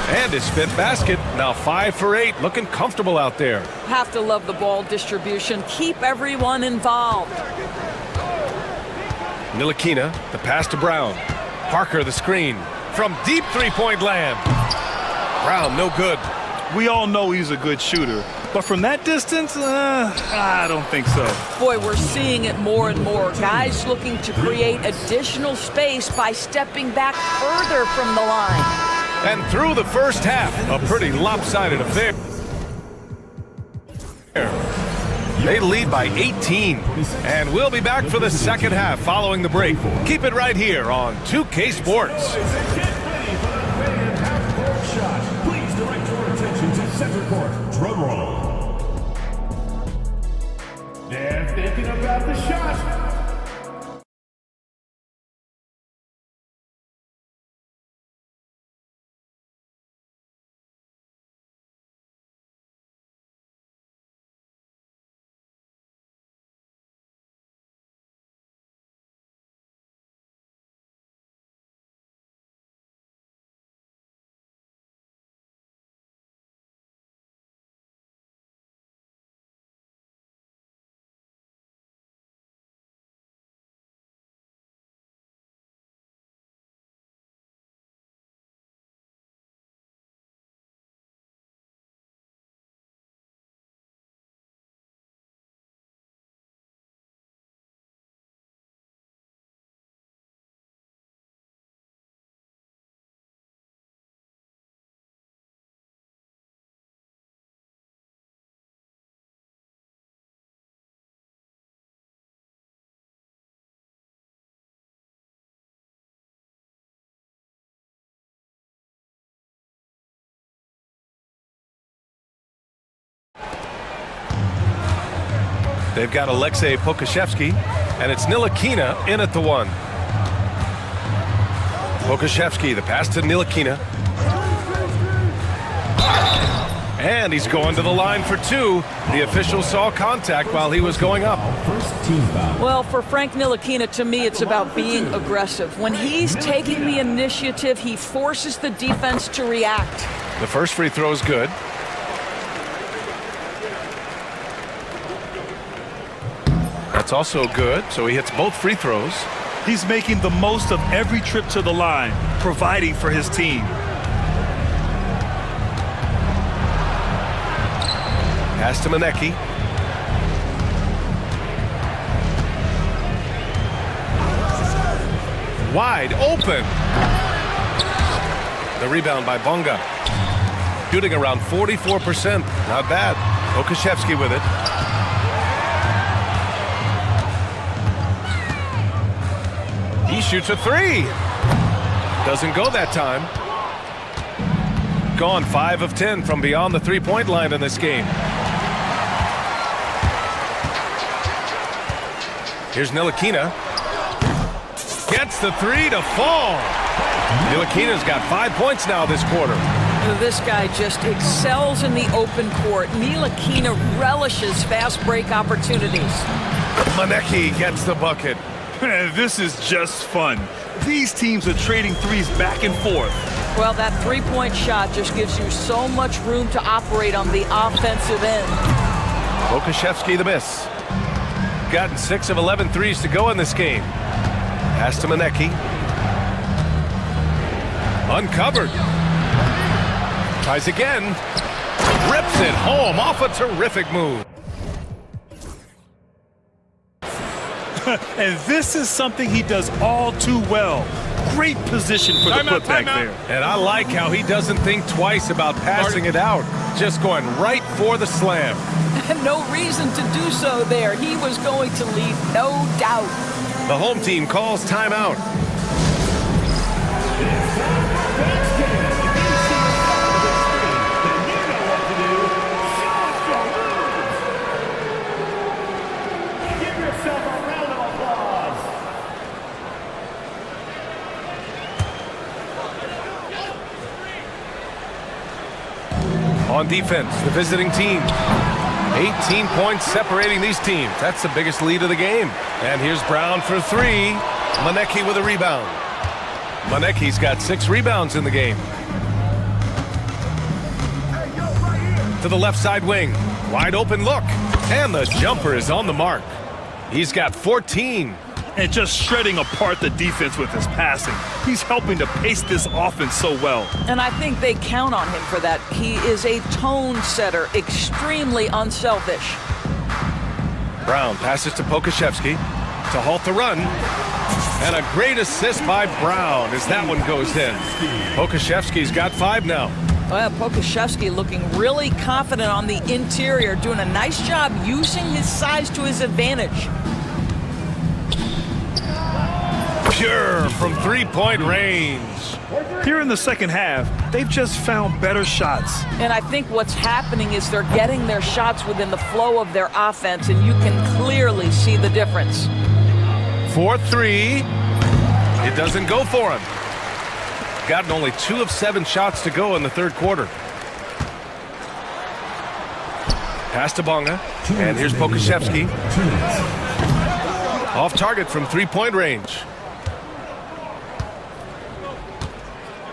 And his 5th basket, now 5 for 8, looking comfortable out there. Have to love the ball distribution. Keep everyone involved. Ntilikina, the pass to Brown. Parker, the screen. From deep three-point land. Brown, no good. We all know he's a good shooter. But from that distance, I don't think so. Boy, we're seeing it more and more. Guys looking to create additional space by stepping back further from the line. And through the first half, a pretty lopsided affair. They lead by 18. And we'll be back for the second half following the break. Keep it right here on 2K Sports. Please direct your attention to center court. Drum roll. They're thinking about the shot. They've got Alexei Pokashevsky, and it's Ntilikina in at the one. Pokashevsky, the pass to Ntilikina. And he's going to the line for two. The official saw contact while he was going up. Well, for Frank Ntilikina, to me, it's about being aggressive. When he's taking the initiative, he forces the defense to react. The first free throw is good. That's also good, so he hits both free throws. He's making the most of every trip to the line, providing for his team. Pass to Maneki. Wide open. The rebound by Bonga. Shooting around 44%. Not bad. Pokashevsky with it. He shoots a three. Doesn't go that time. Gone 5 of 10 from beyond the three-point line in this game. Here's Ntilikina. Gets the three to fall. Ntilikina's got 5 points now this quarter. This guy just excels in the open court. Ntilikina relishes fast break opportunities. Maneki gets the bucket. This is just fun. These teams are trading threes back and forth. Well, that three-point shot just gives you so much room to operate on the offensive end. Pokashevsky the miss. Gotten 6 of 11 threes to go in this game. Pass to Maneki. Uncovered. Tries again. Rips it home off a terrific move. And this is something he does all too well. Great position for the putback there. And I like how he doesn't think twice about passing it out. Just going right for the slam. No reason to do so there. He was going to leave, no doubt. The home team calls timeout. On defense, the visiting team. 18 points separating these teams. That's the biggest lead of the game. And here's Brown for three. Maneki with a rebound. Maneki's got 6 rebounds in the game. To the left side wing. Wide open look. And the jumper is on the mark. He's got 14. And just shredding apart the defense with his passing. He's helping to pace this offense so well. And I think they count on him for that. He is a tone setter, extremely unselfish. Brown passes to Pokashevsky to halt the run. And a great assist by Brown as that one goes in. Pokashevsky's got 5 now. Well, Pokashevsky looking really confident on the interior, doing a nice job using his size to his advantage. Pure from three-point range. Here in the second half, they've just found better shots. And I think what's happening is they're getting their shots within the flow of their offense, and you can clearly see the difference. 4-3. It doesn't go for him. Gotten only 2 of 7 shots to go in the third quarter. Pass to Bonga. And here's Pokashevsky. Off target from three-point range.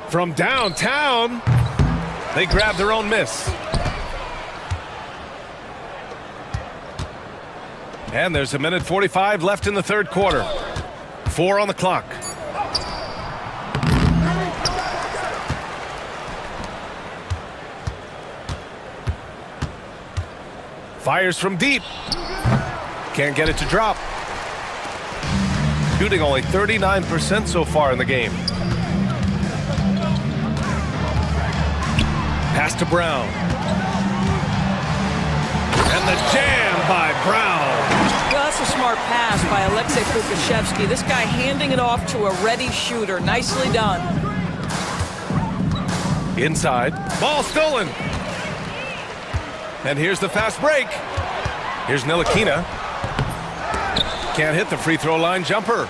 From downtown, they grab their own miss. And there's 1:45 left in the third quarter. 4 on the clock. Fires from deep. Can't get it to drop. Shooting only 39% so far in the game. Pass to Brown. And the jam by Brown. Well, that's a smart pass by Alexei Pokashevsky. This guy handing it off to a ready shooter. Nicely done. Inside. Ball stolen. And here's the fast break. Here's Ntilikina. Can't hit the free throw line jumper.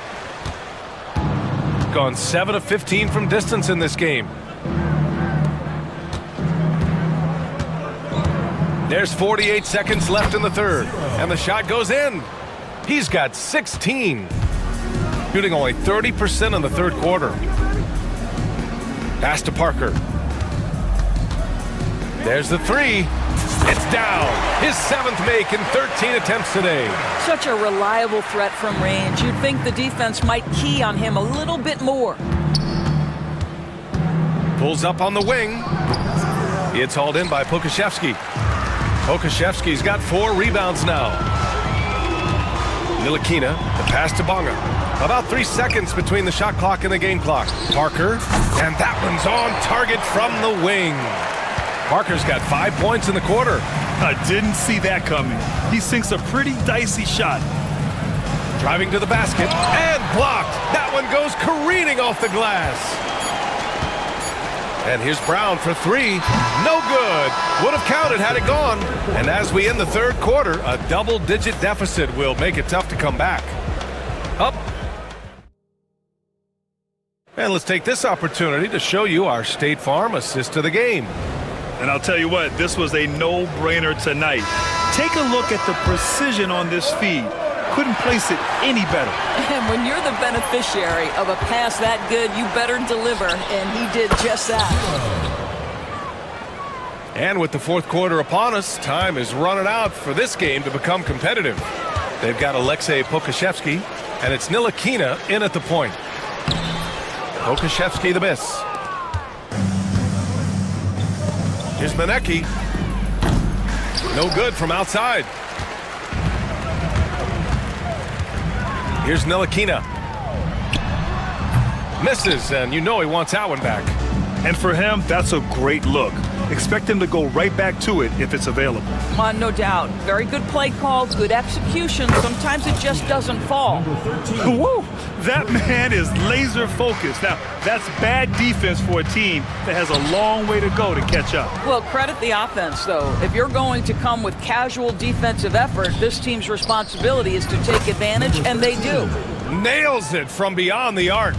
Gone 7 of 15 from distance in this game. There's 48 seconds left in the third, and the shot goes in. He's got 16. Shooting only 30% in the third quarter. Pass to Parker. There's the three. It's down. His 7th make in 13 attempts today. Such a reliable threat from range. You'd think the defense might key on him a little bit more. Pulls up on the wing. It's hauled in by Pokashevsky. Pokashevsky's got 4 rebounds now. Ntilikina, the pass to Bonga. About 3 seconds between the shot clock and the game clock. Parker, and that one's on target from the wing. Parker's got 5 points in the quarter. I didn't see that coming. He sinks a pretty dicey shot. Driving to the basket, and blocked. That one goes careening off the glass. And here's Brown for 3. No good. Would have counted had it gone. And as we end the third quarter, a double-digit deficit will make it tough to come back. Up. And let's take this opportunity to show you our State Farm assist to the game. And I'll tell you what, this was a no-brainer tonight. Take a look at the precision on this feed. Couldn't place it any better. And when you're the beneficiary of a pass that good, you better deliver, and he did just that. And with the fourth quarter upon us, time is running out for this game to become competitive. They've got Alexei Pokashevsky, and it's Ntilikina in at the point. Pokashevsky the miss. Here's Manecki. No good from outside. Here's Ntilikina. Misses, and you know he wants that one back. And for him, that's a great look. Expect him to go right back to it if it's available. No doubt. Very good play call, good execution. Sometimes it just doesn't fall. Woo! That man is laser focused. Now, that's bad defense for a team that has a long way to go to catch up. Well, credit the offense, though. If you're going to come with casual defensive effort, this team's responsibility is to take advantage, and they do. Nails it from beyond the arc.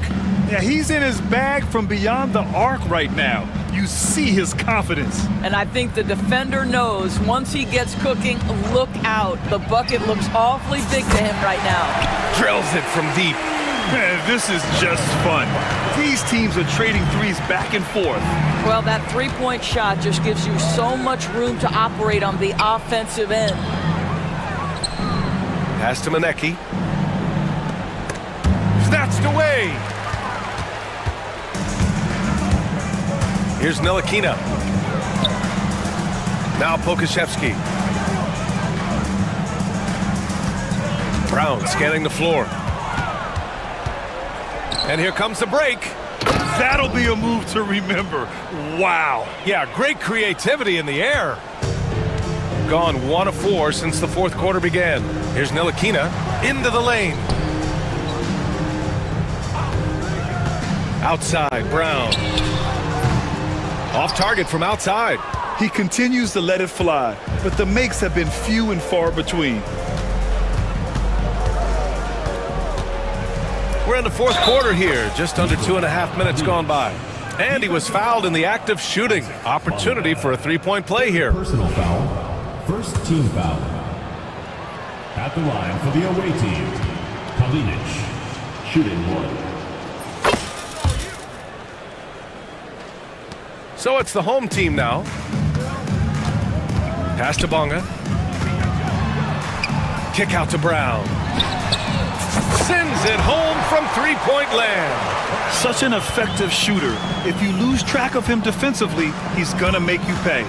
Yeah, he's in his bag from beyond the arc right now. You see his confidence. And I think the defender knows once he gets cooking, look out. The bucket looks awfully big to him right now. Drills it from deep. Man, this is just fun. These teams are trading threes back and forth. Well, that three-point shot just gives you so much room to operate on the offensive end. Pass to Manecki. Snatched away. Here's Ntilikina. Now Pokashevsky. Brown scanning the floor. And here comes the break. That'll be a move to remember. Wow. Yeah, great creativity in the air. Gone 1 of 4 since the fourth quarter began. Here's Ntilikina into the lane. Outside, Brown. Off target from outside. He continues to let it fly, but the makes have been few and far between. We're in the fourth quarter here, just under 2.5 minutes gone by. And he was fouled in the act of shooting. Opportunity for a three-point play here. Personal foul. First team foul. At the line for the away team, Kalinic, shooting 1. So it's the home team now. Pass to Bonga. Kick out to Brown. Sends it home from three-point land. Such an effective shooter. If you lose track of him defensively, he's gonna make you pay.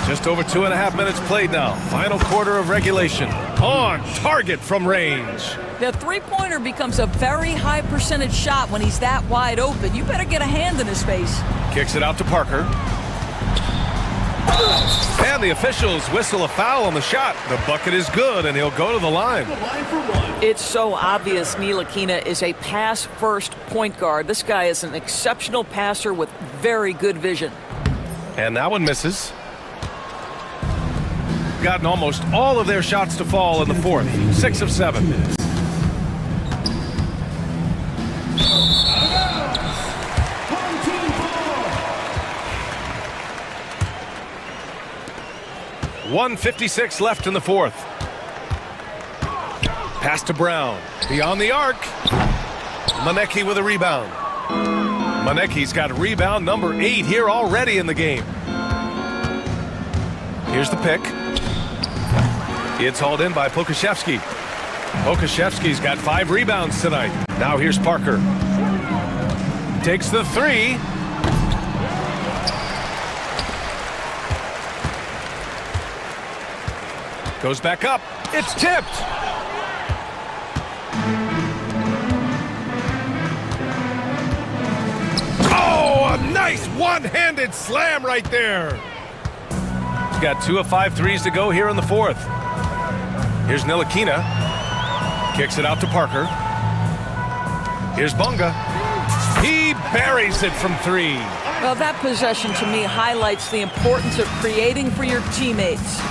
Just over 2.5 minutes played now. Final quarter of regulation. On target from range. The three-pointer becomes a very high percentage shot when he's that wide open. You better get a hand in his face. Kicks it out to Parker. And the officials whistle a foul on the shot. The bucket is good, and he'll go to the line. It's so obvious Ntilikina is a pass-first point guard. This guy is an exceptional passer with very good vision. And that one misses. gotten almost all of their shots to fall in the fourth. 6 of 7. .156 left in the fourth. Pass to Brown. Beyond the arc. Manecki with a rebound. Manecki's got rebound number 8 here already in the game. Here's the pick. It's hauled in by Pokashevsky. Pokashevsky's got 5 rebounds tonight. Now here's Parker. Takes the 3. Goes back up. It's tipped. Oh, a nice one-handed slam right there. He's got 2 of 5 threes to go here in the fourth. Here's Ntilikina. Kicks it out to Parker. Here's Bunga. He buries it from 3. Well, that possession to me highlights the importance of creating for your teammates.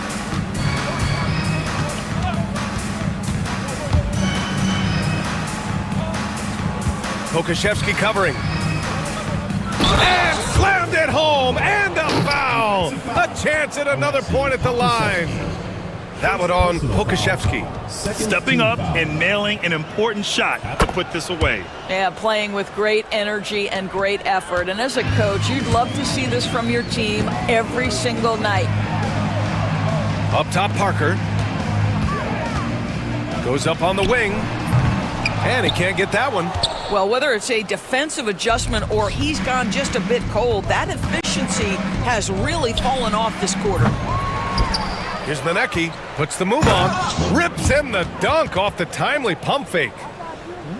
Pokashevsky covering. And slammed it home, and a foul! A chance at another point at the line. That one on Pokashevsky. Stepping up and nailing an important shot to put this away. Yeah, playing with great energy and great effort. And as a coach, you'd love to see this from your team every single night. Up top, Parker. Goes up on the wing. And he can't get that one. Well, whether it's a defensive adjustment or he's gone just a bit cold, that efficiency has really fallen off this quarter. Here's Manecki, puts the move on, rips in the dunk off the timely pump fake.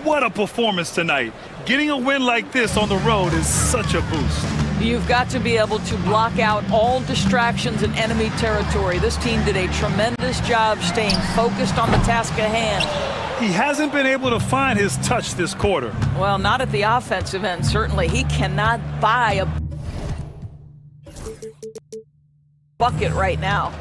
What a performance tonight. Getting a win like this on the road is such a boost. You've got to be able to block out all distractions in enemy territory. This team did a tremendous job staying focused on the task at hand. He hasn't been able to find his touch this quarter. Well, not at the offensive end, certainly. He cannot buy a bucket right now.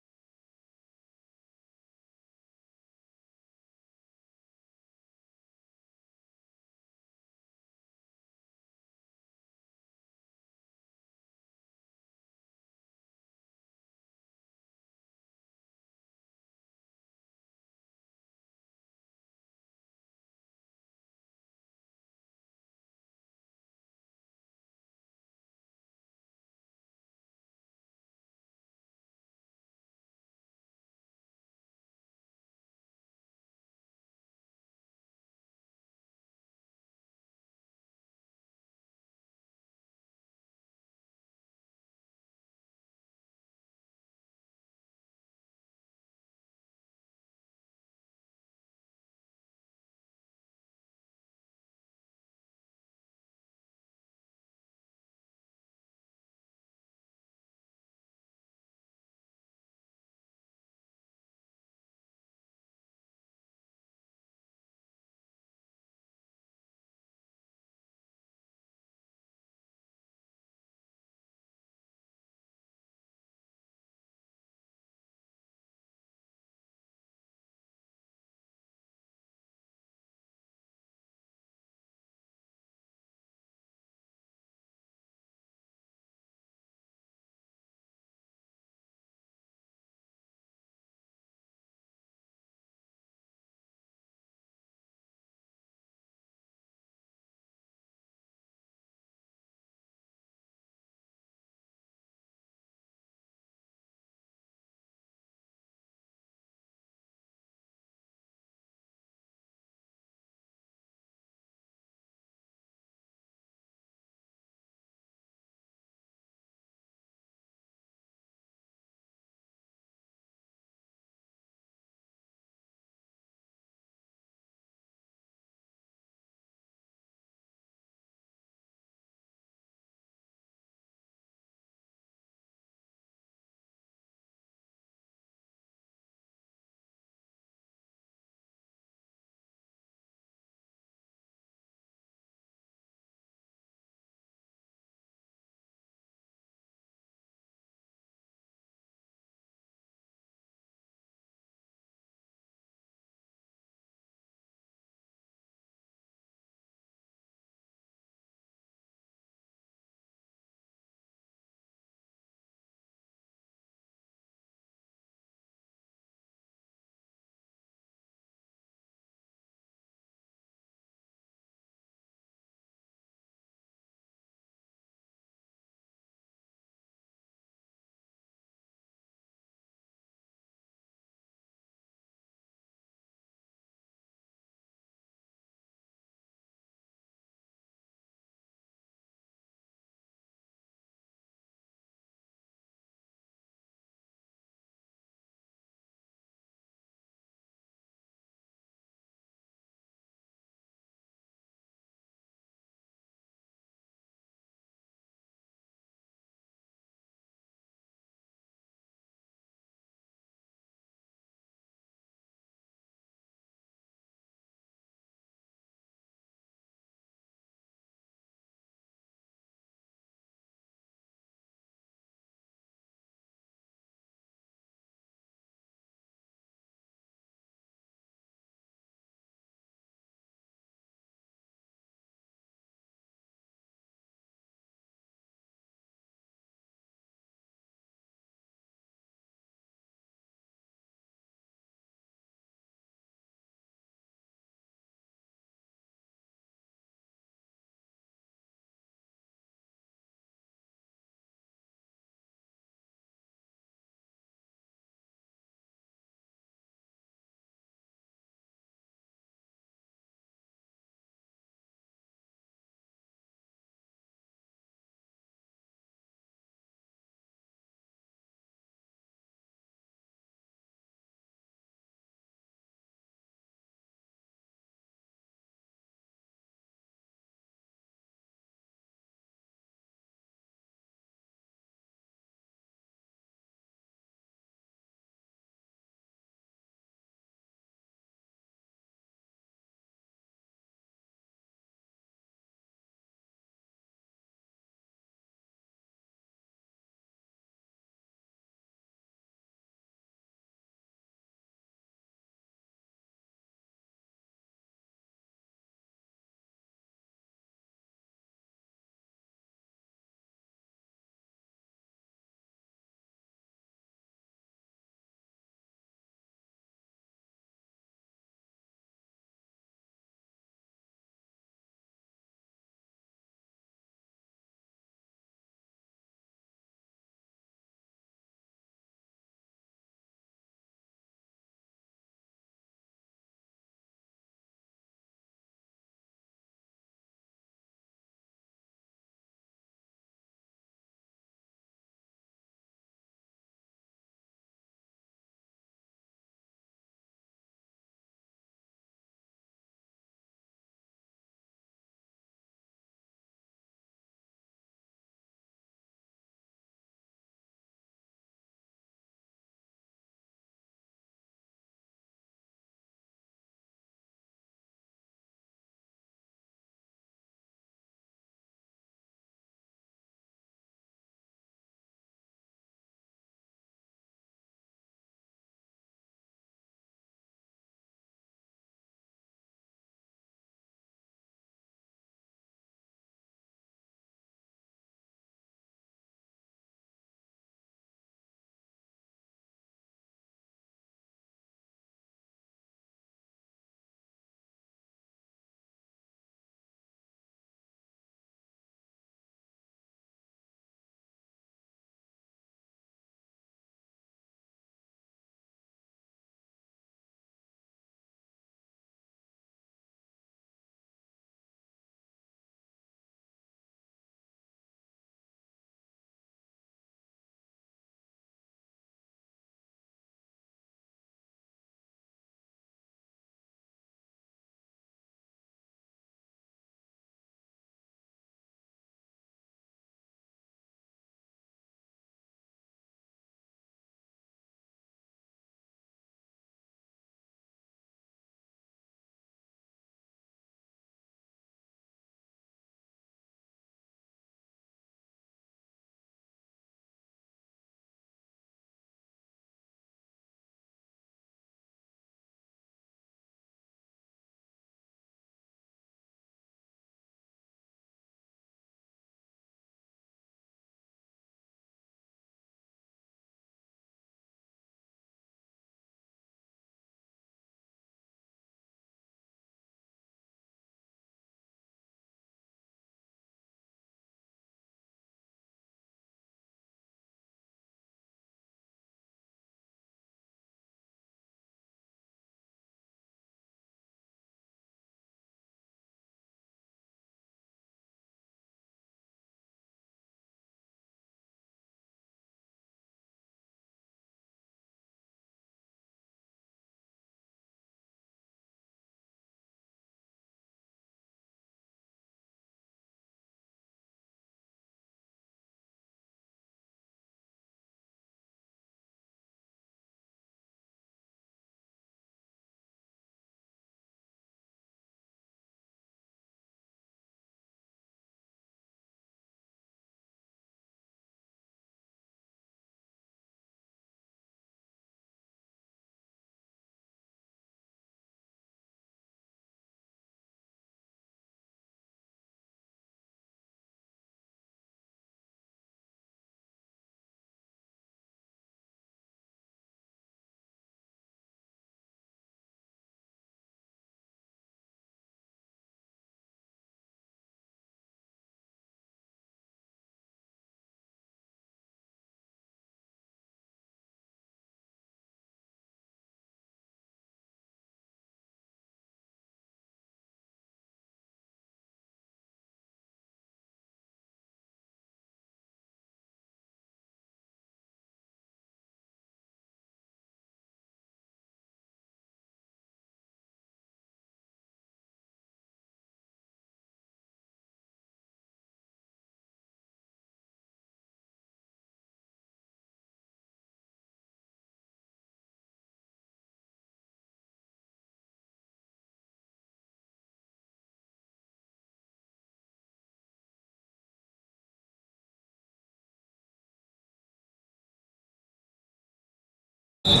Here's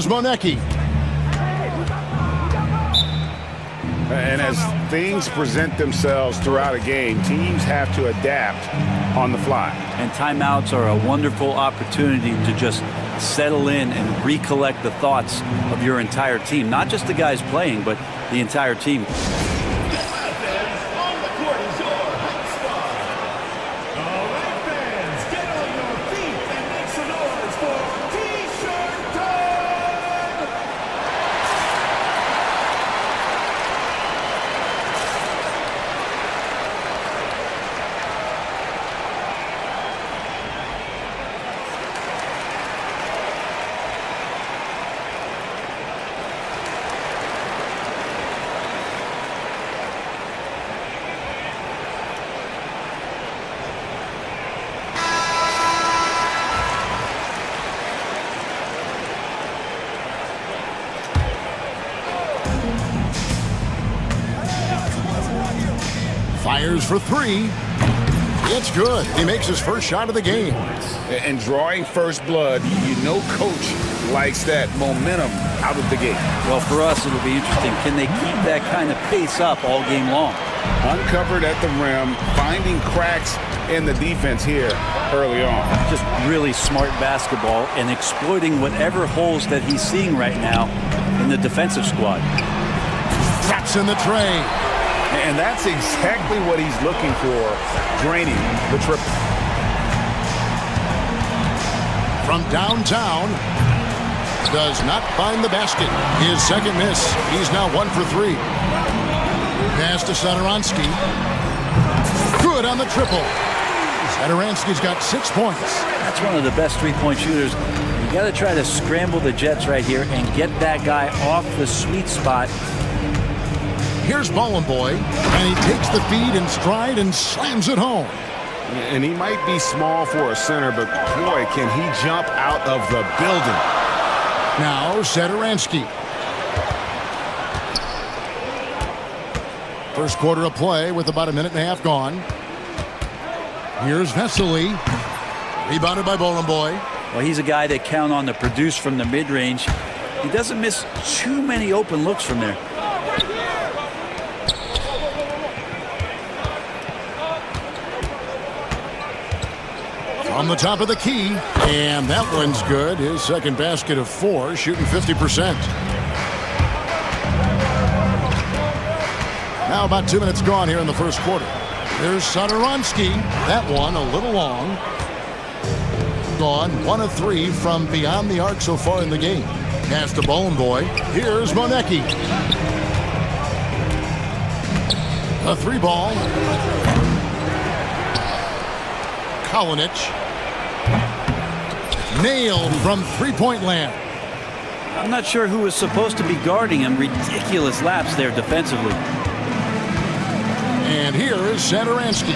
Monecki. And as things present themselves throughout a game, teams have to adapt on the fly. And timeouts are a wonderful opportunity to just settle in and recollect the thoughts of your entire team. Not just the guys playing, but the entire team. Fires for three. It's good. He makes his first shot of the game. And drawing first blood, you know coach likes that momentum out of the gate. Well, for us, it'll be interesting. Can they keep that kind of pace up all game long? Uncovered at the rim, finding cracks in the defense here early on. Just really smart basketball and exploiting whatever holes that he's seeing right now in the defensive squad. Taps in the tray. And that's exactly what he's looking for, draining the triple. From downtown, does not find the basket. His second miss. He's now 1 for 3. Pass to Sadaransky. Good on the triple. Sadaransky's got 6 points. That's one of the best three-point shooters. You got to try to scramble the Jets right here and get that guy off the sweet spot. Here's Boy, and he takes the feed in stride and slams it home. And he might be small for a center, but boy, can he jump out of the building. Now, Sadaransky. First quarter of play with about a minute and a half gone. Here's Vesely. Rebounded by Boy. Well, he's a guy that count on to produce from the mid-range. He doesn't miss too many open looks from there. On the top of the key, and that one's good. His second basket of 4, shooting 50%. Now about 2 minutes gone here in the first quarter. There's Sadaransky. That one a little long. Gone 1 of 3 from beyond the arc so far in the game. Pass to Boy. Here's Monecki. A 3-ball. Kalinic. Nailed from three-point land. I'm not sure who was supposed to be guarding him. Ridiculous lapse there defensively. And here is Sadaransky.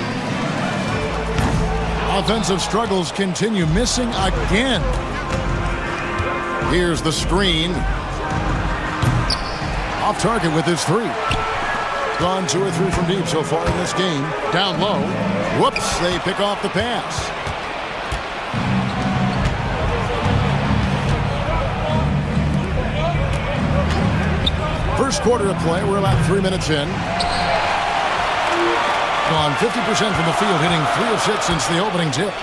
Offensive struggles continue, missing again. Here's the screen. Off target with his 3. Gone 2 or 3 from deep so far in this game. Down low. Whoops, they pick off the pass. First quarter of play, we're about 3 minutes in. Gone 50% from the field, hitting 3 of 6 since the opening tip.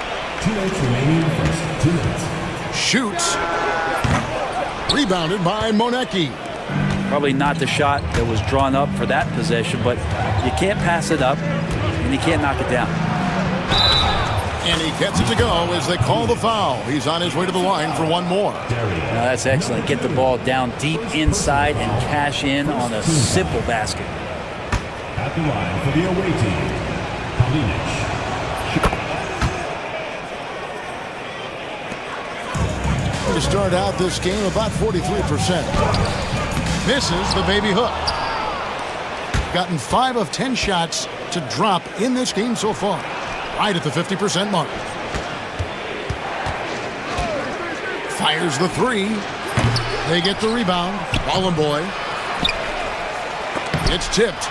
2 minutes remaining in the first 2 minutes. Shoots. Rebounded by Monecki. Probably not the shot that was drawn up for that possession, but you can't pass it up, and you can't knock it down. And he gets it to go as they call the foul. He's on his way to the line for one more. Now that's excellent. Get the ball down deep inside and cash in on a simple basket. At the line for the away team, Kalinic. To start out this game, about 43%. Misses the baby hook. Gotten 5 of 10 shots to drop in this game so far. Right at the 50% mark. Fires the 3. They get the rebound. Boy. It's tipped.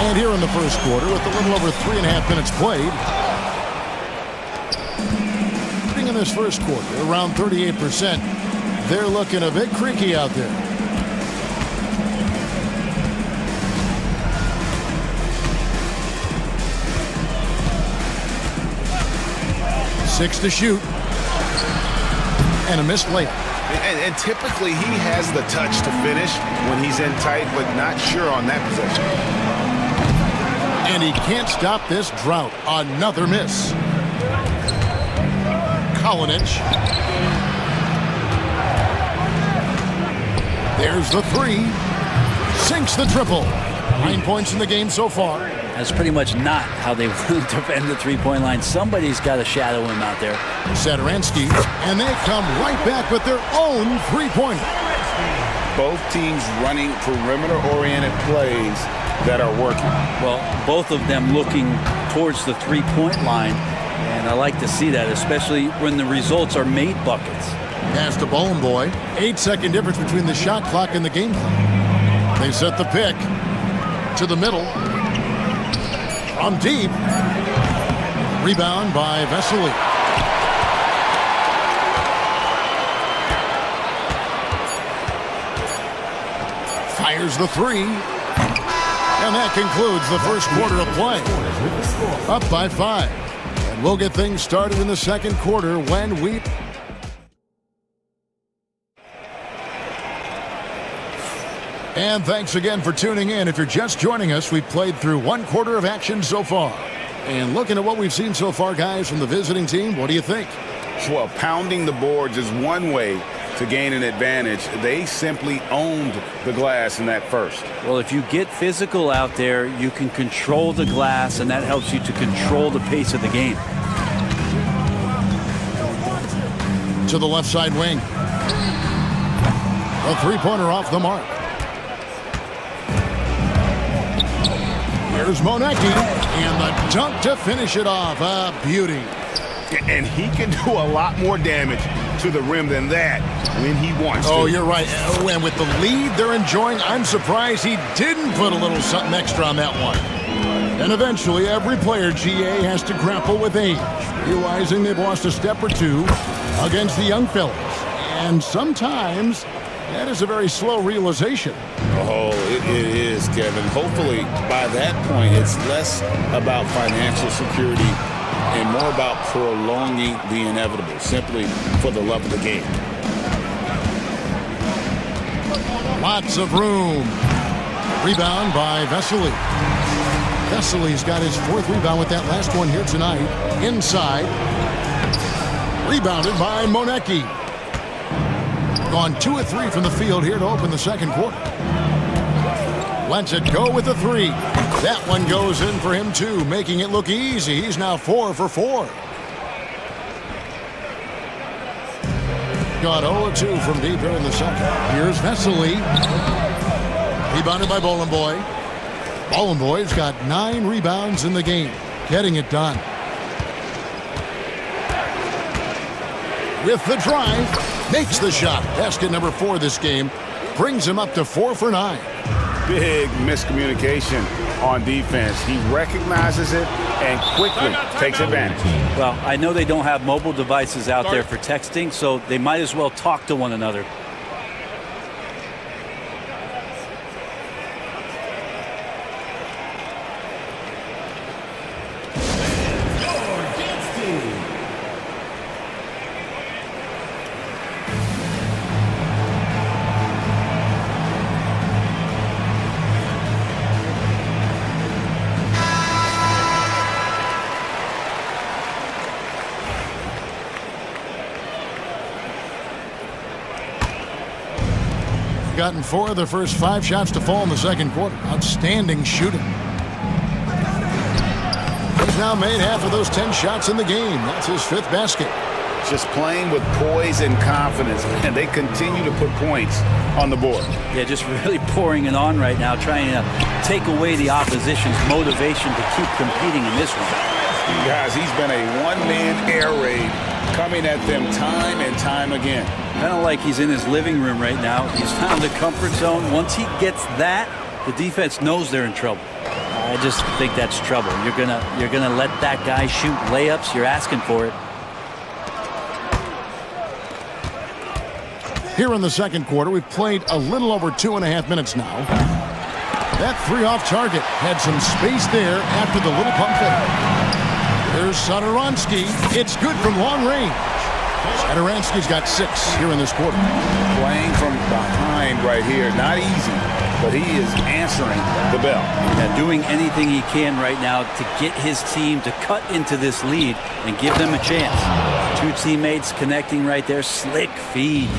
And here in the first quarter, with a little over 3.5 minutes played, in this first quarter, around 38%, they're looking a bit creaky out there. Six to shoot. And a missed layup. And typically he has the touch to finish when he's in tight, but not sure on that possession. And he can't stop this drought. Another miss. Collins. There's the three. Sinks the triple. 9 points in the game so far. That's pretty much not how they want to defend the three-point line. Somebody's got to shadow him out there. Satoransky, and they come right back with their own three-pointer. Both teams running perimeter-oriented plays that are working. Well, both of them looking towards the three-point line, and I like to see that, especially when the results are made buckets. Pass to Bowling Boy. 8-second difference between the shot clock and the game clock. They set the pick to the middle. From deep. Rebound by Vesely. Fires the three. And that concludes the first quarter of play. Up by 5. And we'll get things started in the second quarter when we... And thanks again for tuning in. If you're just joining us, we've played through one quarter of action so far. And looking at what we've seen so far, guys, from the visiting team, what do you think? Well, pounding the boards is one way to gain an advantage. They simply owned the glass in that first. Well, if you get physical out there, you can control the glass, and that helps you to control the pace of the game. To the left side wing. A three-pointer off the mark. Here's Monecki, and the dunk to finish it off. A beauty. And he can do a lot more damage to the rim than that when he wants to. Oh, you're right. And with the lead they're enjoying, I'm surprised he didn't put a little something extra on that one. And eventually, every player, GA, has to grapple with age, realizing they've lost a step or two against the young fellas. And sometimes that is a very slow realization. Oh, it is, Kevin. Hopefully, by that point, it's less about financial security and more about prolonging the inevitable, simply for the love of the game. Lots of room. Rebound by Vesely. Vesely's got his fourth rebound with that last one here tonight. Inside. Rebounded by Monecki. Gone 2 of 3 from the field here to open the second quarter. Lets it go with the three. That one goes in for him too, making it look easy. He's now 4 for 4. Got 0-2 from deep here in the second. Here's Vesely. Rebounded by Bowling Boy. Bowling Boy's got 9 rebounds in the game. Getting it done. With the drive, makes the shot. Basket number 4 this game. Brings him up to 4 for 9. Big miscommunication on defense. He recognizes it and quickly takes advantage. Well, I know they don't have mobile devices out there for texting, so they might as well talk to one another. Gotten 4 of their first 5 shots to fall in the second quarter. Outstanding shooting. He's now made half of those 10 shots in the game. That's his 5th basket. Just playing with poise and confidence, and they continue to put points on the board. Yeah, just really pouring it on right now, trying to take away the opposition's motivation to keep competing in this one. Guys, he's been a one-man air raid coming at them time and time again. Kind of like he's in his living room right now. He's found the comfort zone. Once he gets that, the defense knows they're in trouble. I just think that's trouble. You're gonna let that guy shoot layups. You're asking for it. Here in the second quarter, we've played a little over 2.5 minutes now. That three off target had some space there after the little pump fake. There's Sadaransky. It's good from long range. Sadaransky's got 6 here in this quarter. Playing from behind right here, not easy, but he is answering the bell. And doing anything he can right now to get his team to cut into this lead and give them a chance. 2 teammates connecting right there. Slick feed.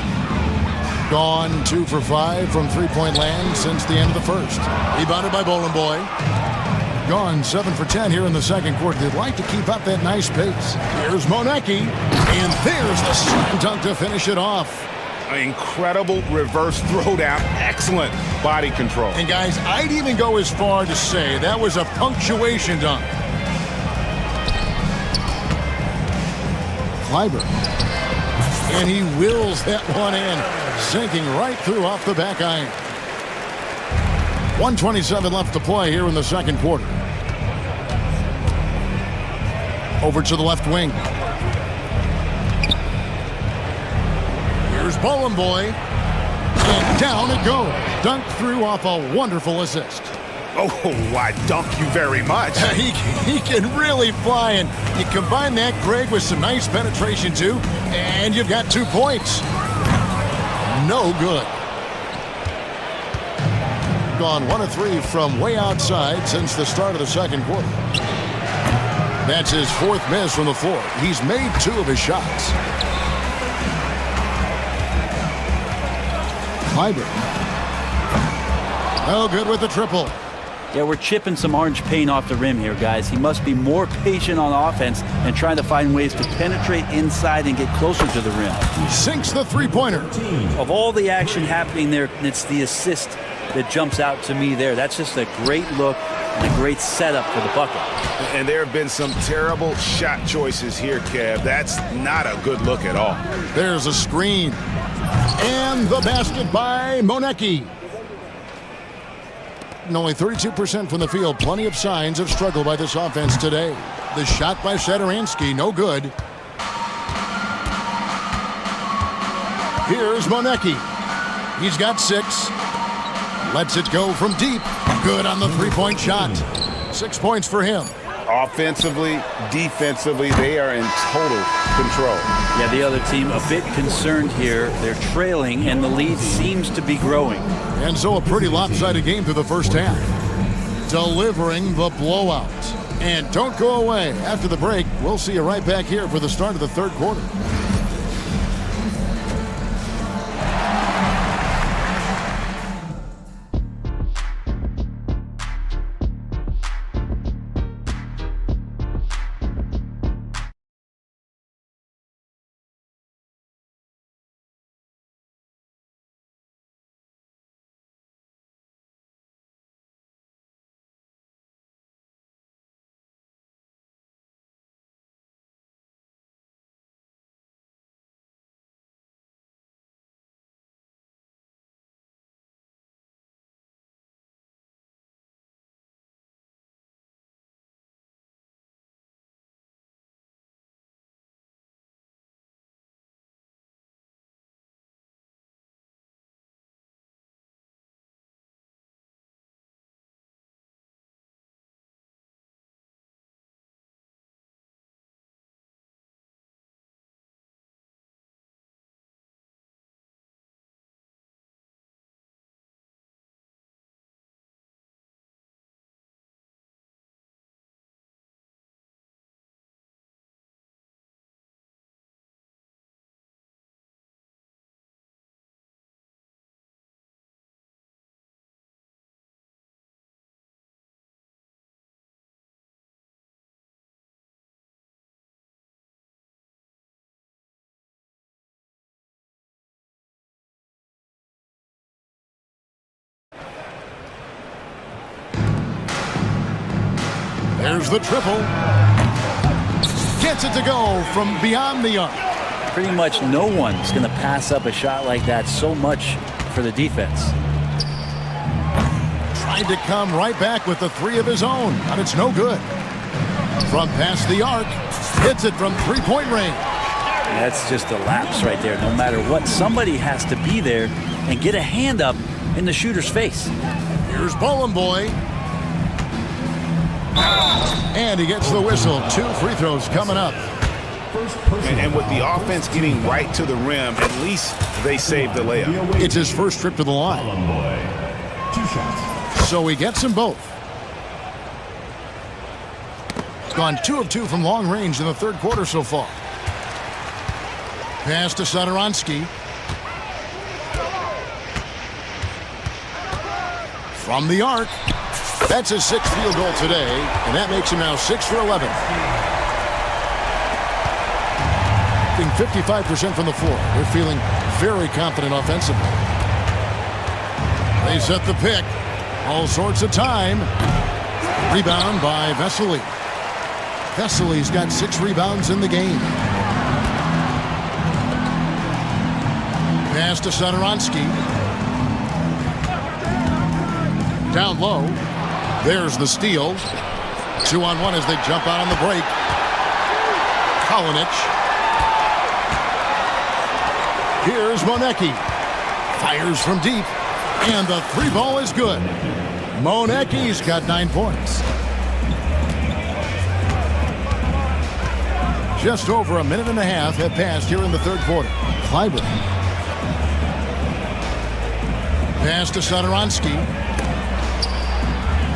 Gone 2 for 5 from three-point land since the end of the first. Rebounded by Boy. Gone 7 for 10 here in the second quarter. They'd like to keep up that nice pace. Here's Monecki, and there's the slam dunk to finish it off. Incredible reverse throwdown. Excellent body control. And guys, I'd even go as far to say that was a punctuation dunk. Kleiber. And he wills that one in, sinking right through off the back iron. 1:27 left to play here in the second quarter. Over to the left wing. Here's Boy, and down it goes. Dunked through off a wonderful assist. Oh, I dunk you very much. He can really fly, and you combine that, Greg, with some nice penetration too, and you've got 2 points. No good. Gone 1 of 3 from way outside since the start of the second quarter. That's his 4th miss from the floor. He's made 2 of his shots. Kleiber. No good with the triple. Yeah, we're chipping some orange paint off the rim here, guys. He must be more patient on offense and trying to find ways to penetrate inside and get closer to the rim. He sinks the three-pointer. Of all the action happening there, it's the assist that jumps out to me there. That's just a great look and a great setup for the bucket. And there have been some terrible shot choices here, Kev. That's not a good look at all. There's a screen. And the basket by Monecki. Only 32% from the field. Plenty of signs of struggle by this offense today. The shot by Sadaransky, no good. Here's Monecki. He's got 6. Lets it go from deep. Good on the three-point shot. 6 points for him. Offensively, defensively, they are in total control. Yeah, the other team a bit concerned here. They're trailing, and the lead seems to be growing. And so a pretty lopsided game through the first half. Delivering the blowout. And don't go away. After the break, we'll see you right back here for the start of the third quarter. There's the triple. Gets it to go from beyond the arc. Pretty much no one's going to pass up a shot like that so much for the defense. tried to come right back with the three of his own, but it's no good. From past the arc, hits it from three-point range. That's just a lapse right there. No matter what, somebody has to be there and get a hand up in the shooter's face. Here's Bowling Boy. And he gets the whistle. 2 free throws coming up. And with the offense getting right to the rim, at least they saved the layup. It's his first trip to the line. 2 shots. So he gets them both. He's gone 2 of 2 from long range in the third quarter so far. Pass to Satoransky. From the arc. That's his 6th field goal today, and that makes him now 6 for 11. Being 55% from the floor. They're feeling very confident offensively. They set the pick. All sorts of time. Rebound by Vesely. Vesely's got 6 rebounds in the game. Pass to Satoransky. Down low. There's the steal. 2-on-1 as they jump out on the break. Kalinic. Here's Monecki. Fires from deep. And the 3-ball is good. Monecki's got 9 points. Just over a minute and a half have passed here in the third quarter. Kleiber. Pass to Satoransky.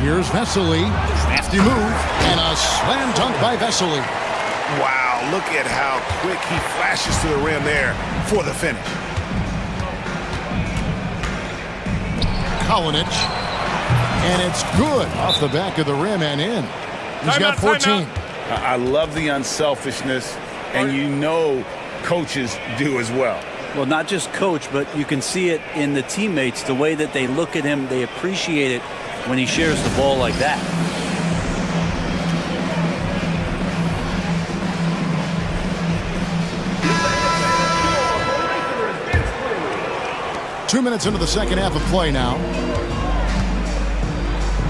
Here's Vesely. Crafty move. And a slam dunk by Vesely. Wow, look at how quick he flashes to the rim there for the finish. Kalinic. And it's good off the back of the rim and in. He's got 14. I love the unselfishness, and you know coaches do as well. Well, not just coach, but you can see it in the teammates, the way that they look at him. They appreciate it when he shares the ball like that. Two minutes into the second half of play now.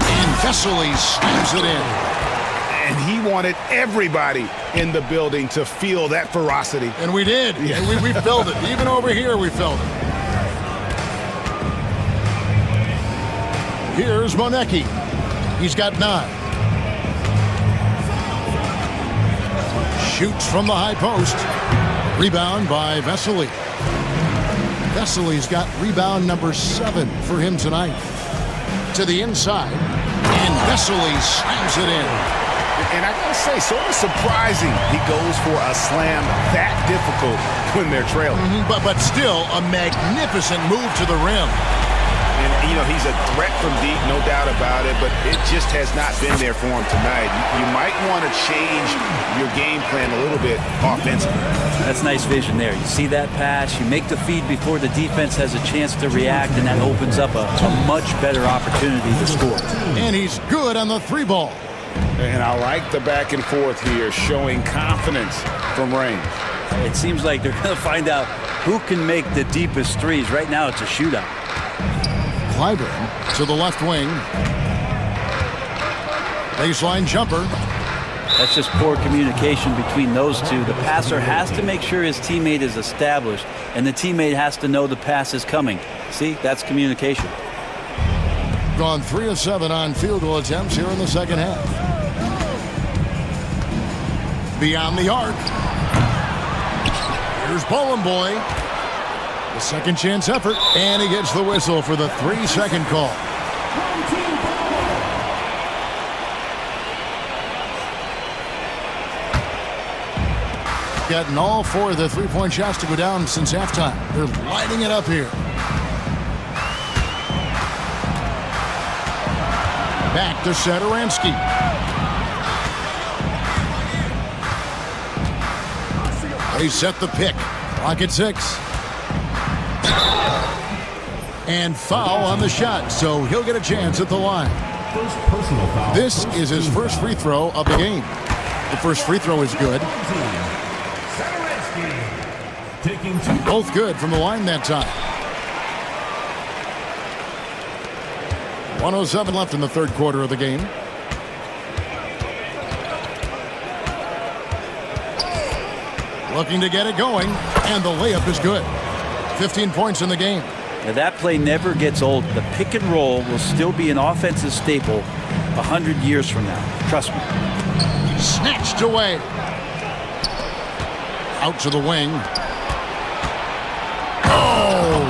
And Vesely slams it in. And he wanted everybody in the building to feel that ferocity. And we did. Yeah. And we felt it. Even over here, we felt it. Here's Monecki. He's got 9. Shoots from the high post. Rebound by Vesely. Vesely's got rebound number 7 for him tonight. To the inside. And Vesely slams it in. And I gotta say, sort of surprising he goes for a slam that difficult when they're trailing. But still a magnificent move to the rim. And, you know, he's a threat from deep, no doubt about it, but it just has not been there for him tonight. You might want to change your game plan a little bit offensively. That's nice vision there. You see that pass, you make the feed before the defense has a chance to react, and that opens up a much better opportunity to score. And he's good on the 3-ball. And I like the back and forth here, showing confidence from range. It seems like they're going to find out who can make the deepest threes. Right now, it's a shootout. Kleiber to the left wing. Baseline jumper. That's just poor communication between those two. The passer has to make sure his teammate is established, and the teammate has to know the pass is coming. See, that's communication. Gone 3 of 7 on field goal attempts here in the second half. Beyond the arc. Here's Bowling Boy. The second chance effort, and he gets the whistle for the 3-second call. Getting all 4 of the 3-point shots to go down since halftime. They're lighting it up here. Back to Satoransky. They set the pick. Clock at 6. And foul on the shot, so he'll get a chance at the line. This is his first free throw of the game. The first free throw is good. Both good from the line that time. 1:07 left in the third quarter of the game. Looking to get it going, and the layup is good. 15 points in the game. Now that play never gets old. The pick and roll will still be an offensive staple 100 years from now. Trust me. Snatched away. Out to the wing. Oh!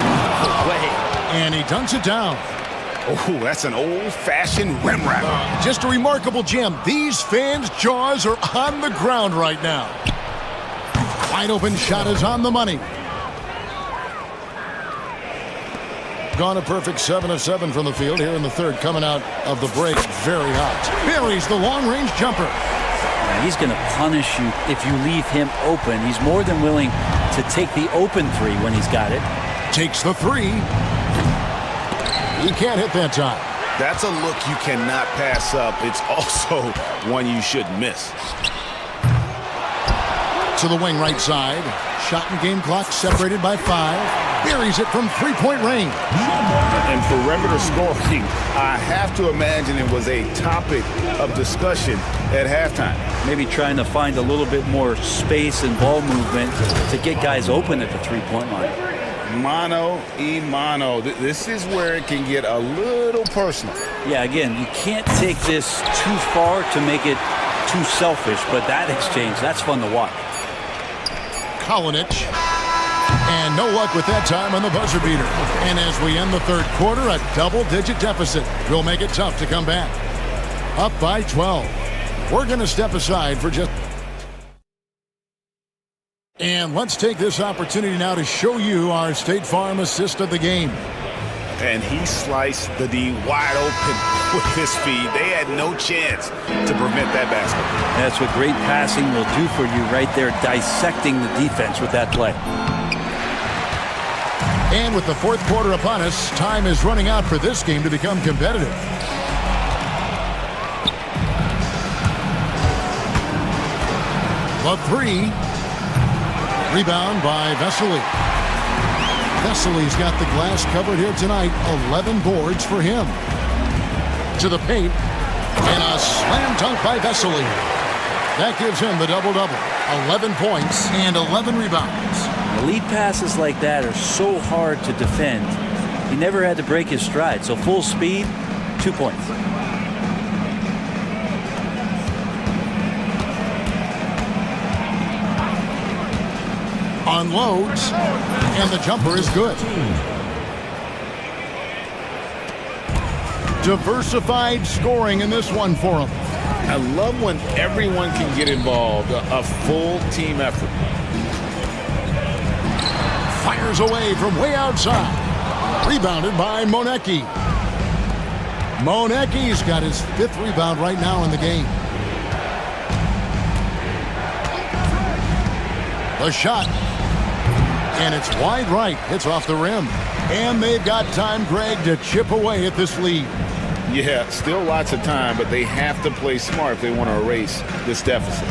And he dunks it down. Oh, that's an old-fashioned rim wrap. Just a remarkable gem. These fans' jaws are on the ground right now. Wide open shot is on the money. Gone a perfect 7 of 7 from the field here in the third, coming out of the break very hot. Buries the long-range jumper. Now he's going to punish you if you leave him open. He's more than willing to take the open three when he's got it. Takes the three. He can't hit that time. That's a look you cannot pass up. It's also one you shouldn't miss. To the wing right side. Shot and game clock separated by 5. Buries it from three-point range. And perimeter scoring, I have to imagine it was a topic of discussion at halftime. Maybe trying to find a little bit more space and ball movement to get guys open at the three-point line. Mano y mano. This is where it can get a little personal. Yeah, again, you can't take this too far to make it too selfish, but that exchange, that's fun to watch. Kalinic. And no luck with that time on the buzzer beater. And as we end the third quarter, a double-digit deficit will make it tough to come back. Up by 12. We're going to step aside for just... And let's take this opportunity now to show you our State Farm assist of the game. And he sliced the D wide open with his feed. They had no chance to prevent that basket. That's what great passing will do for you right there, dissecting the defense with that play. And with the fourth quarter upon us, time is running out for this game to become competitive. The three. Rebound by Vesely. Vesely's got the glass covered here tonight. 11 boards for him. To the paint. And a slam dunk by Vesely. That gives him the double-double. 11 points and 11 rebounds. Elite passes like that are so hard to defend. He never had to break his stride. So full speed, 2 points. Unloads, and the jumper is good. Diversified scoring in this one for him. I love when everyone can get involved, a full team effort. Fires away from way outside. Rebounded by Monecki. Monecki's got his 5th rebound right now in the game. The shot. And it's wide right. It's off the rim. And they've got time, Greg, to chip away at this lead. Yeah, still lots of time, but they have to play smart if they want to erase this deficit.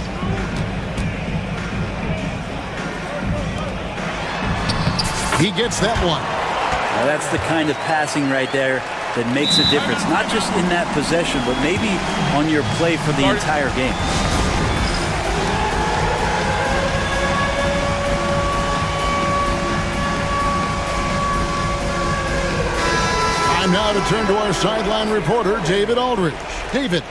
He gets that one. Now that's the kind of passing right there that makes a difference. Not just in that possession, but maybe on your play for the entire game. Now to turn to our sideline reporter, David Aldridge. David.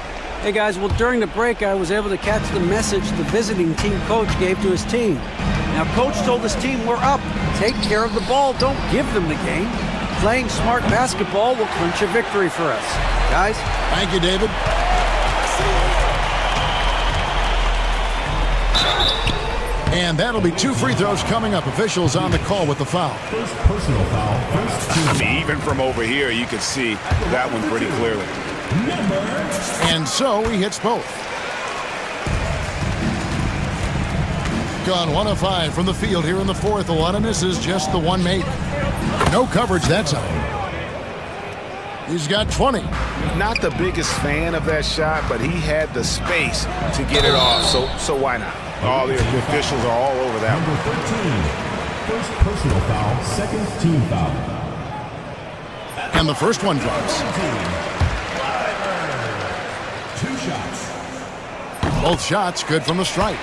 Hey, guys. Well, during the break, I was able to catch the message the visiting team coach gave to his team. Now, coach told his team, we're up. Take care of the ball. Don't give them the game. Playing smart basketball will clinch a victory for us. Guys. Thank you, David. And that'll be 2 free throws coming up. Officials on the call with the foul. First personal foul. First team. Even from over here, you can see that one pretty clearly. And so he hits both. Gone 1 of 5 from the field here in the fourth. A lot of misses, just the one made. No coverage that time. He's got 20. Not the biggest fan of that shot, but he had the space to get it off, so why not? All the officials are all over that Number 13. First personal foul, second team foul. And the first one drops. Both shots good from the stripe.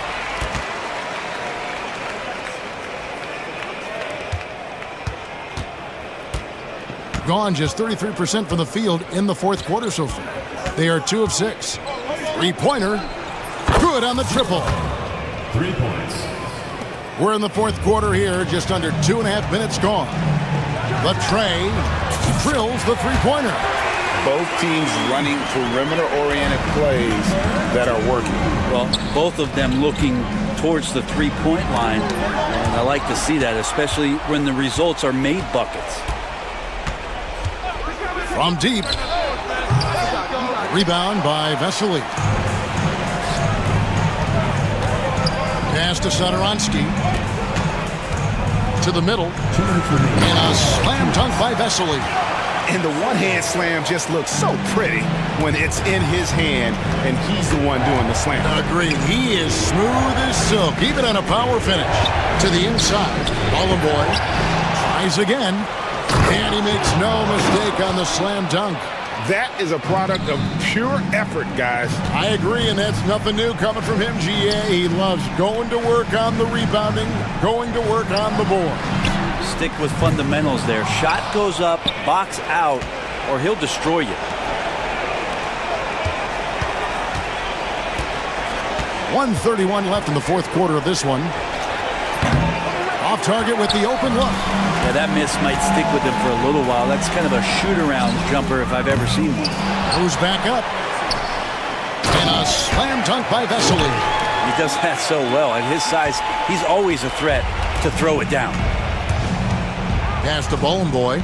Gone just 33% from the field in the fourth quarter so far. They are 2 of 6. Three-pointer. Good on the triple. 3 points. We're in the fourth quarter here, just under 2.5 minutes gone. Latrey drills the three-pointer. Both teams running perimeter-oriented plays that are working. Well, both of them looking towards the three-point line, and I like to see that, especially when the results are made buckets. From deep. Rebound by Vesely. Pass to Satoransky. To the middle. And a slam dunk by Vesely. And the one-hand slam just looks so pretty when it's in his hand and he's the one doing the slam. Agreed. He is smooth as silk, even on a power finish. To the inside. Boy tries again. And he makes no mistake on the slam dunk. That is a product of pure effort, guys. I agree, and that's nothing new coming from him, GA. He loves going to work on the rebounding, going to work on the board. Stick with fundamentals there. Shot goes up, box out, or he'll destroy you. 1:31 left in the fourth quarter of this one. Off target with the open look. Yeah, that miss might stick with him for a little while. That's kind of a shoot-around jumper if I've ever seen one. Goes back up. And a slam dunk by Vesely. He does that so well. At his size, he's always a threat to throw it down. Pass to Boy.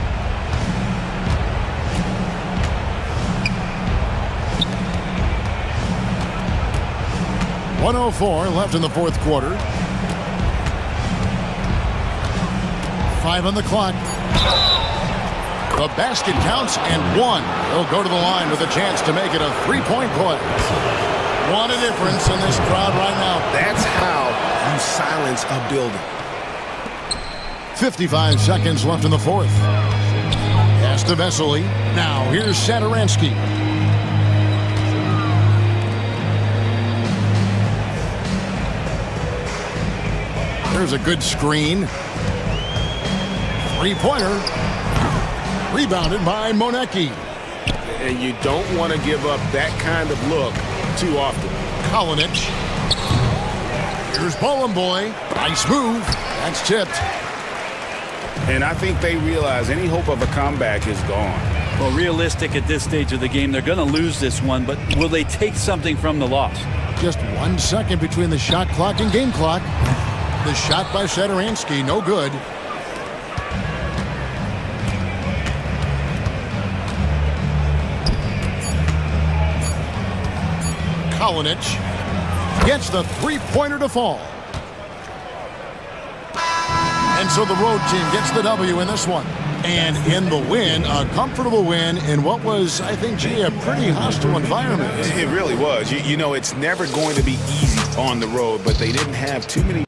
1:04 left in the fourth quarter. 5 on the clock. The basket counts and 1. He'll go to the line with a chance to make it a three-point play. What a difference in this crowd right now. That's how you silence a building. 55 seconds left in the fourth. Pass to Vesely. Now here's Satoransky. There's a good screen. Three-pointer. Rebounded by Monecki. And you don't want to give up that kind of look too often. Kalinic. Here's Boy. Nice move. That's tipped. And I think they realize any hope of a comeback is gone. Well, realistic at this stage of the game, they're going to lose this one, but will they take something from the loss? Just 1 second between the shot clock and game clock. The shot by Satoransky, no good. Kalinic gets the three-pointer to fall. And so the road team gets the W in this one. And in the win, a comfortable win in what was, I think, gee, a pretty hostile environment. It really was. You know, it's never going to be easy on the road, but they didn't have too many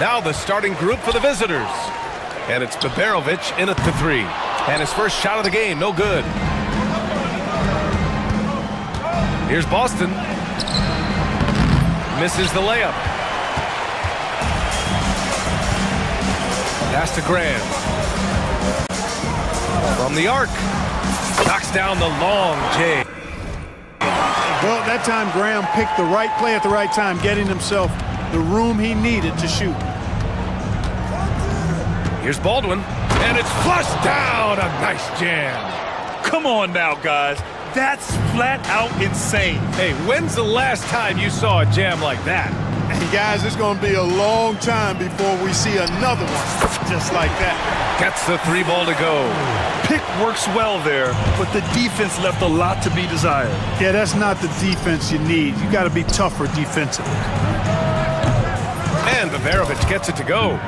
Now the starting group for the visitors. And it's Baberovic in at the 3. And his first shot of the game, no good. Here's Boston. Misses the layup. Pass to Graham. From the arc. Knocks down the long J. Well, that time Graham picked the right play at the right time, getting himself the room he needed to shoot. Here's Baldwin, and it's flushed down. A nice jam. Come on now, guys. That's flat out insane. Hey, when's the last time you saw a jam like that? And guys, it's going to be a long time before we see another one just like that. Gets the 3 ball to go. Pick works well there, but the defense left a lot to be desired. Yeah, that's not the defense you need. You got to be tougher defensively. And Baberovic gets it to go.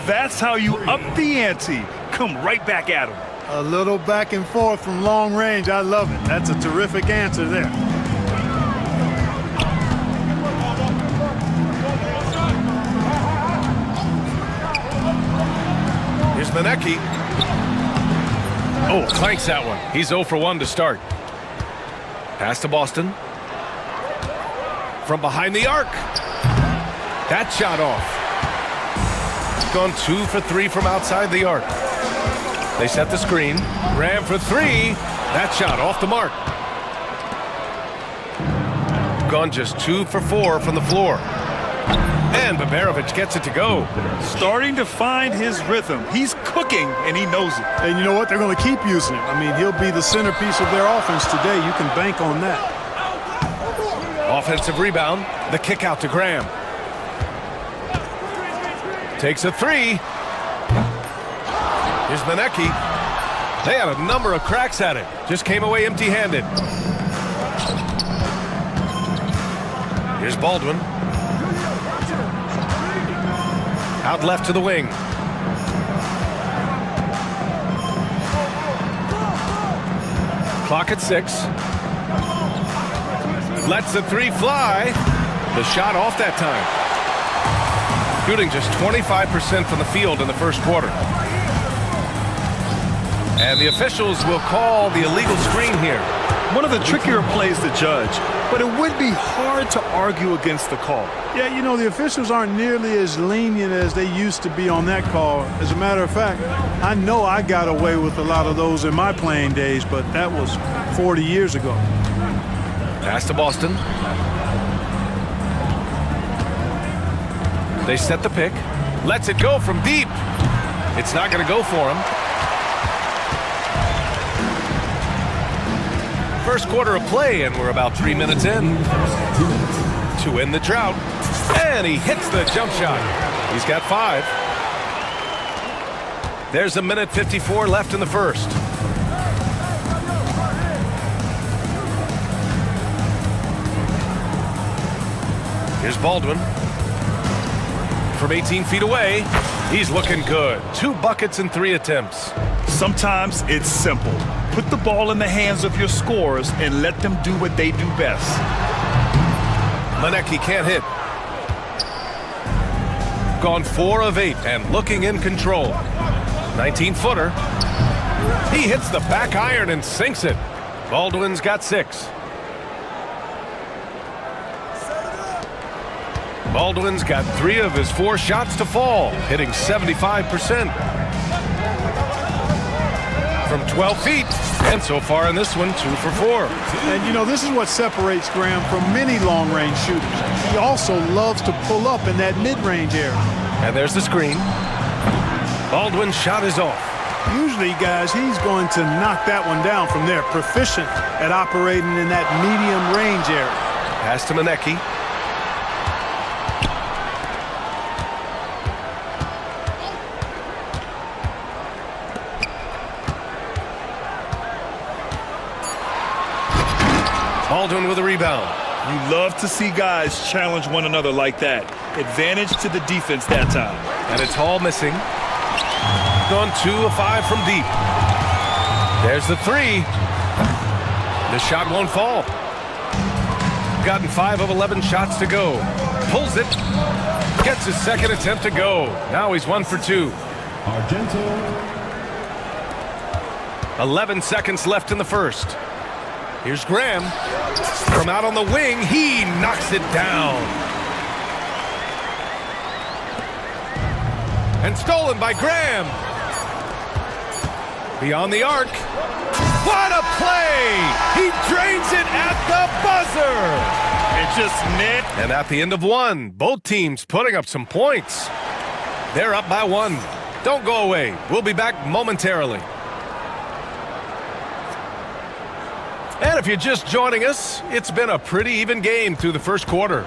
That's how you up the ante. Come right back at him. A little back and forth from long range. I love it. That's a terrific answer there. Here's Manecki. Oh, clanks that one. He's 0 for 1 to start. Pass to Boston. From behind the arc. That shot off. Gone 2 for 3 from outside the arc. They set the screen. Graham for 3. That shot off the mark. Gone just 2 for 4 from the floor. And Baberovic gets it to go. Starting to find his rhythm. He's cooking, and he knows it. And you know what? They're going to keep using him. I mean, he'll be the centerpiece of their offense today. You can bank on that. Offensive rebound. The kick out to Graham. Takes a 3. Here's Manecki. They had a number of cracks at it. Just came away empty-handed. Here's Baldwin. Out left to the wing. Clock at 6. Lets the 3 fly. The shot off that time. Shooting just 25% from the field in the first quarter. And the officials will call the illegal screen here. One of the trickier plays to judge, but it would be hard to argue against the call. Yeah, you know, the officials aren't nearly as lenient as they used to be on that call. As a matter of fact, I know I got away with a lot of those in my playing days, but that was 40 years ago. Pass to Boston. They set the pick. Lets it go from deep. It's not going to go for him. First quarter of play, and we're about 3 minutes in to end the drought. And he hits the jump shot. He's got 5. There's a minute 54 left in the first. Here's Baldwin. From 18 feet away, he's looking good. 2 buckets and 3 attempts. Sometimes it's simple. Put the ball in the hands of your scorers and let them do what they do best. Manecki can't hit. Gone 4 of 8 and looking in control. 19-footer. He hits the back iron and sinks it. Baldwin's got 6. Baldwin's got 3 of his 4 shots to fall, hitting 75%. From 12 feet, and so far in this one, 2 for 4. And you know, this is what separates Graham from many long-range shooters. He also loves to pull up in that mid-range area. And there's the screen. Baldwin's shot is off. Usually, guys, he's going to knock that one down from there. Proficient at operating in that medium range area. Pass to Manecki. Baldwin with a rebound. You love to see guys challenge one another like that. Advantage to the defense that time. And it's Hall missing. Gone 2 of 5 from deep. There's the 3. The shot won't fall. Gotten 5 of 11 shots to go. Pulls it. Gets his second attempt to go. Now he's 1 for 2. Argento. 11 seconds left in the first. Here's Graham. From out on the wing, he knocks it down. And stolen by Graham. Beyond the arc. What a play! He drains it at the buzzer! It's just net. And at the end of one, both teams putting up some points. They're up by 1. Don't go away. We'll be back momentarily. And if you're just joining us, it's been a pretty even game through the first quarter.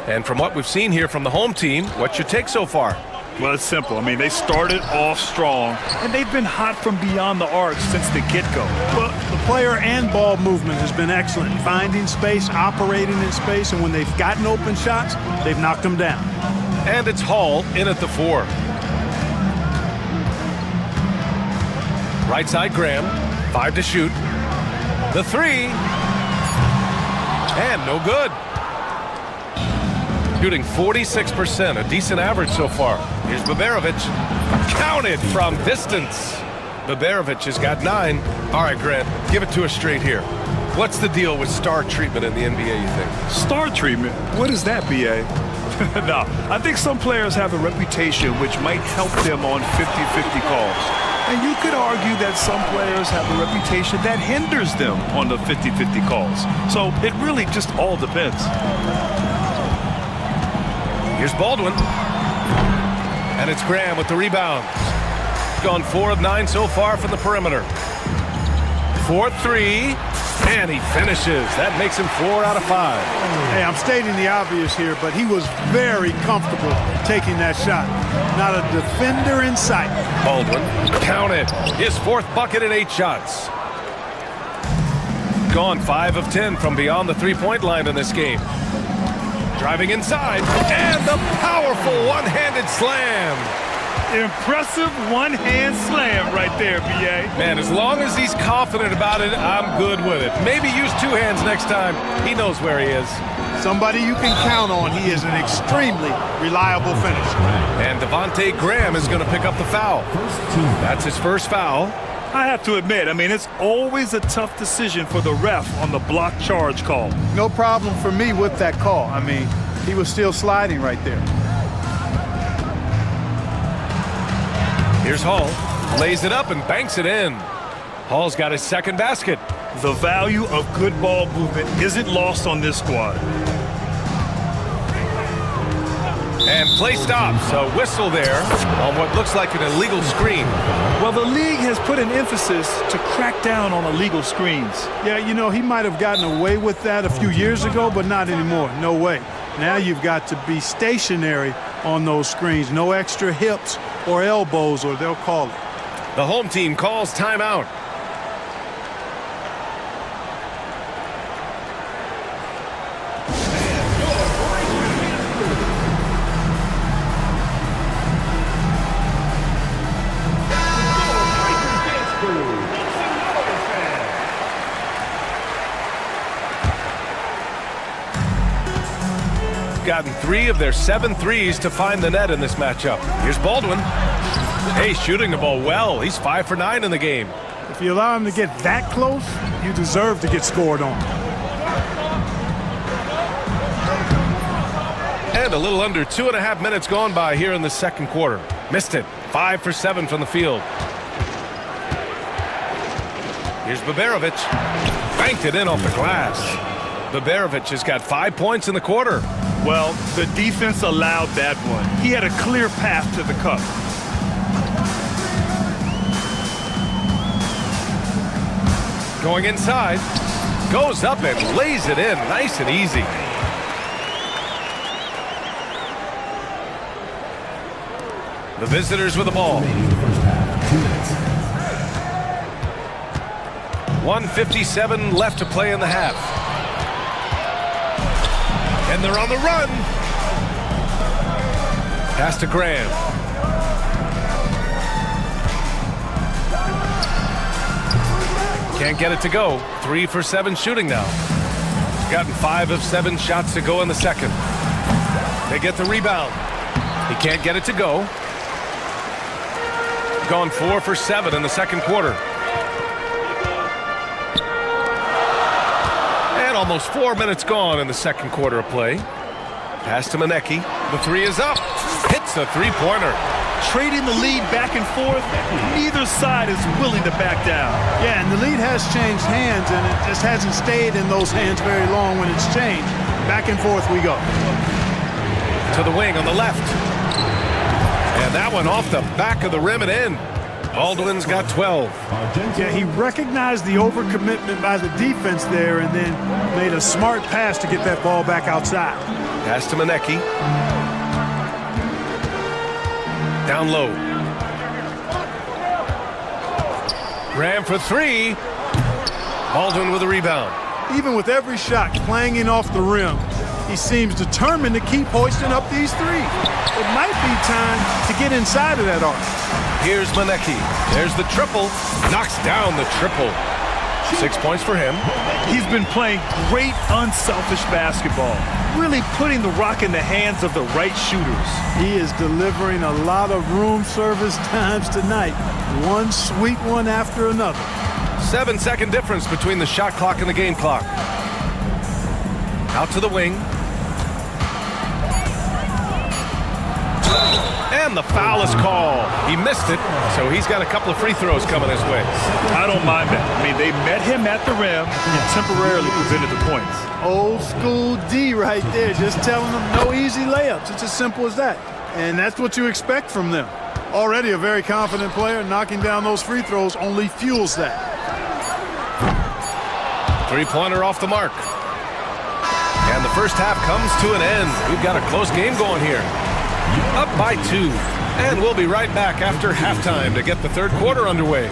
And from what we've seen here from the home team, what's your take so far? Well, it's simple. I mean, they started off strong, and they've been hot from beyond the arc since the get-go. Well, the player and ball movement has been excellent. Finding space, operating in space, and when they've gotten open shots, they've knocked them down. And it's Hall in at the 4. Right side, Graham. 5 to shoot. The 3. And no good. Shooting 46%, a decent average so far. Here's Baberovic. Counted from distance. Baberovic has got 9. All right, Grant, give it to us straight here. What's the deal with star treatment in the NBA, you think? Star treatment? What is that, B.A.? No, I think some players have a reputation which might help them on 50-50 calls. And you could argue that some players have a reputation that hinders them on the 50-50 calls. So it really just all depends. Here's Baldwin. And it's Graham with the rebound. Gone 4 of 9 so far from the perimeter. 4-3. And he finishes. That makes him 4 out of 5. Hey, I'm stating the obvious here, but he was very comfortable taking that shot. Not a defender in sight. Baldwin counted. His 4th bucket in 8 shots. Gone 5 of 10 from beyond the three-point line in this game. Driving inside, and the powerful one-handed slam. Impressive one-hand slam right there, B.A. Man, as long as he's confident about it, I'm good with it. Maybe use 2 hands next time. He knows where he is. Somebody you can count on. He is an extremely reliable finisher. And Devontae Graham is going to pick up the foul. That's his first foul. I have to admit, I mean, it's always a tough decision for the ref on the block charge call. No problem for me with that call. I mean, he was still sliding right there. Here's Hall. Lays it up and banks it in. Hall's got his second basket. The value of good ball movement isn't lost on this squad. And play stops. A whistle there on what looks like an illegal screen. Well, the league has put an emphasis to crack down on illegal screens. Yeah, you know, he might have gotten away with that a few years ago, but not anymore. No way. Now you've got to be stationary on those screens. No extra hips or elbows, or they'll call it. The home team calls timeout. Gotten 3 of their 7 threes to find the net in this matchup. Here's Baldwin. Hey, shooting the ball well. He's 5 for 9 in the game. If you allow him to get that close, you deserve to get scored on. And a little under 2.5 minutes gone by here in the second quarter. Missed it. 5 for 7 from the field. Here's Baberovic. Banked it in off the glass. Baberovic has got 5 points in the quarter. Well, the defense allowed that one. He had a clear path to the cup. Going inside. Goes up and lays it in. Nice and easy. The visitors with the ball. 1:57 left to play in the half. And they're on the run. Pass to Graham. Can't get it to go. 3 for 7 shooting now. Gotten 5 of 7 shots to go in the second. They get the rebound. He can't get it to go. Gone 4 for 7 in the second quarter. And almost 4 minutes gone in the second quarter of play. Pass to Maneki. The three is up. Hits the three-pointer. Trading the lead back and forth, neither side is willing to back down. Yeah, and the lead has changed hands, and it just hasn't stayed in those hands very long when it's changed. Back and forth we go. To the wing on the left. And that one off the back of the rim and in. Baldwin's got 12. Yeah, he recognized the overcommitment by the defense there and then made a smart pass to get that ball back outside. Pass to Maneki. Down low. Ram for three. Baldwin with a rebound. Even with every shot clanging off the rim, he seems determined to keep hoisting up these threes. It might be time to get inside of that arc. Here's Maneki. There's the triple. Knocks down the triple. 6 points for him. He's been playing great unselfish basketball, really putting the rock in the hands of the right shooters. He is delivering a lot of room service times tonight. One sweet one after another. 7-second difference between the shot clock and the game clock. Out to the wing. And the foul is called. He missed it, so he's got a couple of free throws coming his way. I don't mind that. I mean, they met him at the rim and temporarily prevented the points. Old school D right there, just telling them no easy layups. It's as simple as that. And that's what you expect from them. Already a very confident player, knocking down those free throws only fuels that. Three-pointer off the mark. And the first half comes to an end. We've got a close game going here. Up by 2. And we'll be right back after halftime to get the third quarter underway.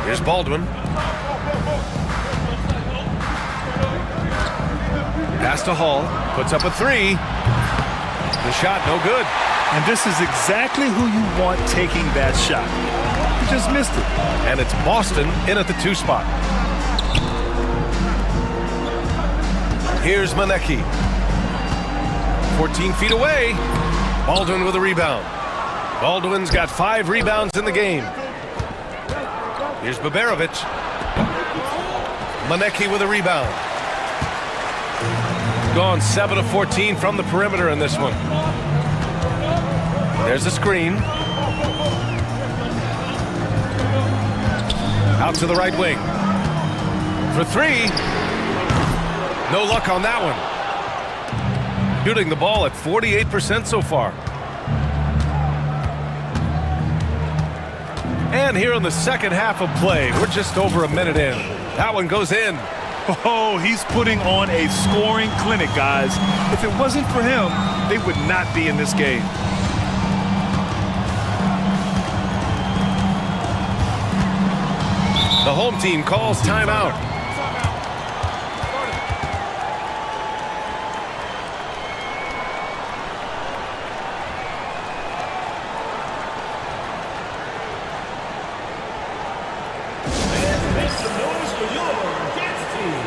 Here's Baldwin. Pass to Hall. Puts up a three. The shot no good. And this is exactly who you want taking that shot. He just missed it. And it's Boston in at the 2 spot. Here's Maneki. 14 feet away. Baldwin with a rebound. Baldwin's got 5 rebounds in the game. Here's Baberovic. Maneki with a rebound. Gone 7 of 14 from the perimeter in this one. There's a screen. Out to the right wing. For 3. No luck on that one. Shooting the ball at 48% so far. And here in the second half of play, we're just over a minute in. That one goes in. Oh, he's putting on a scoring clinic, guys. If it wasn't for him, they would not be in this game. The home team calls timeout. Make some noise for your dance team.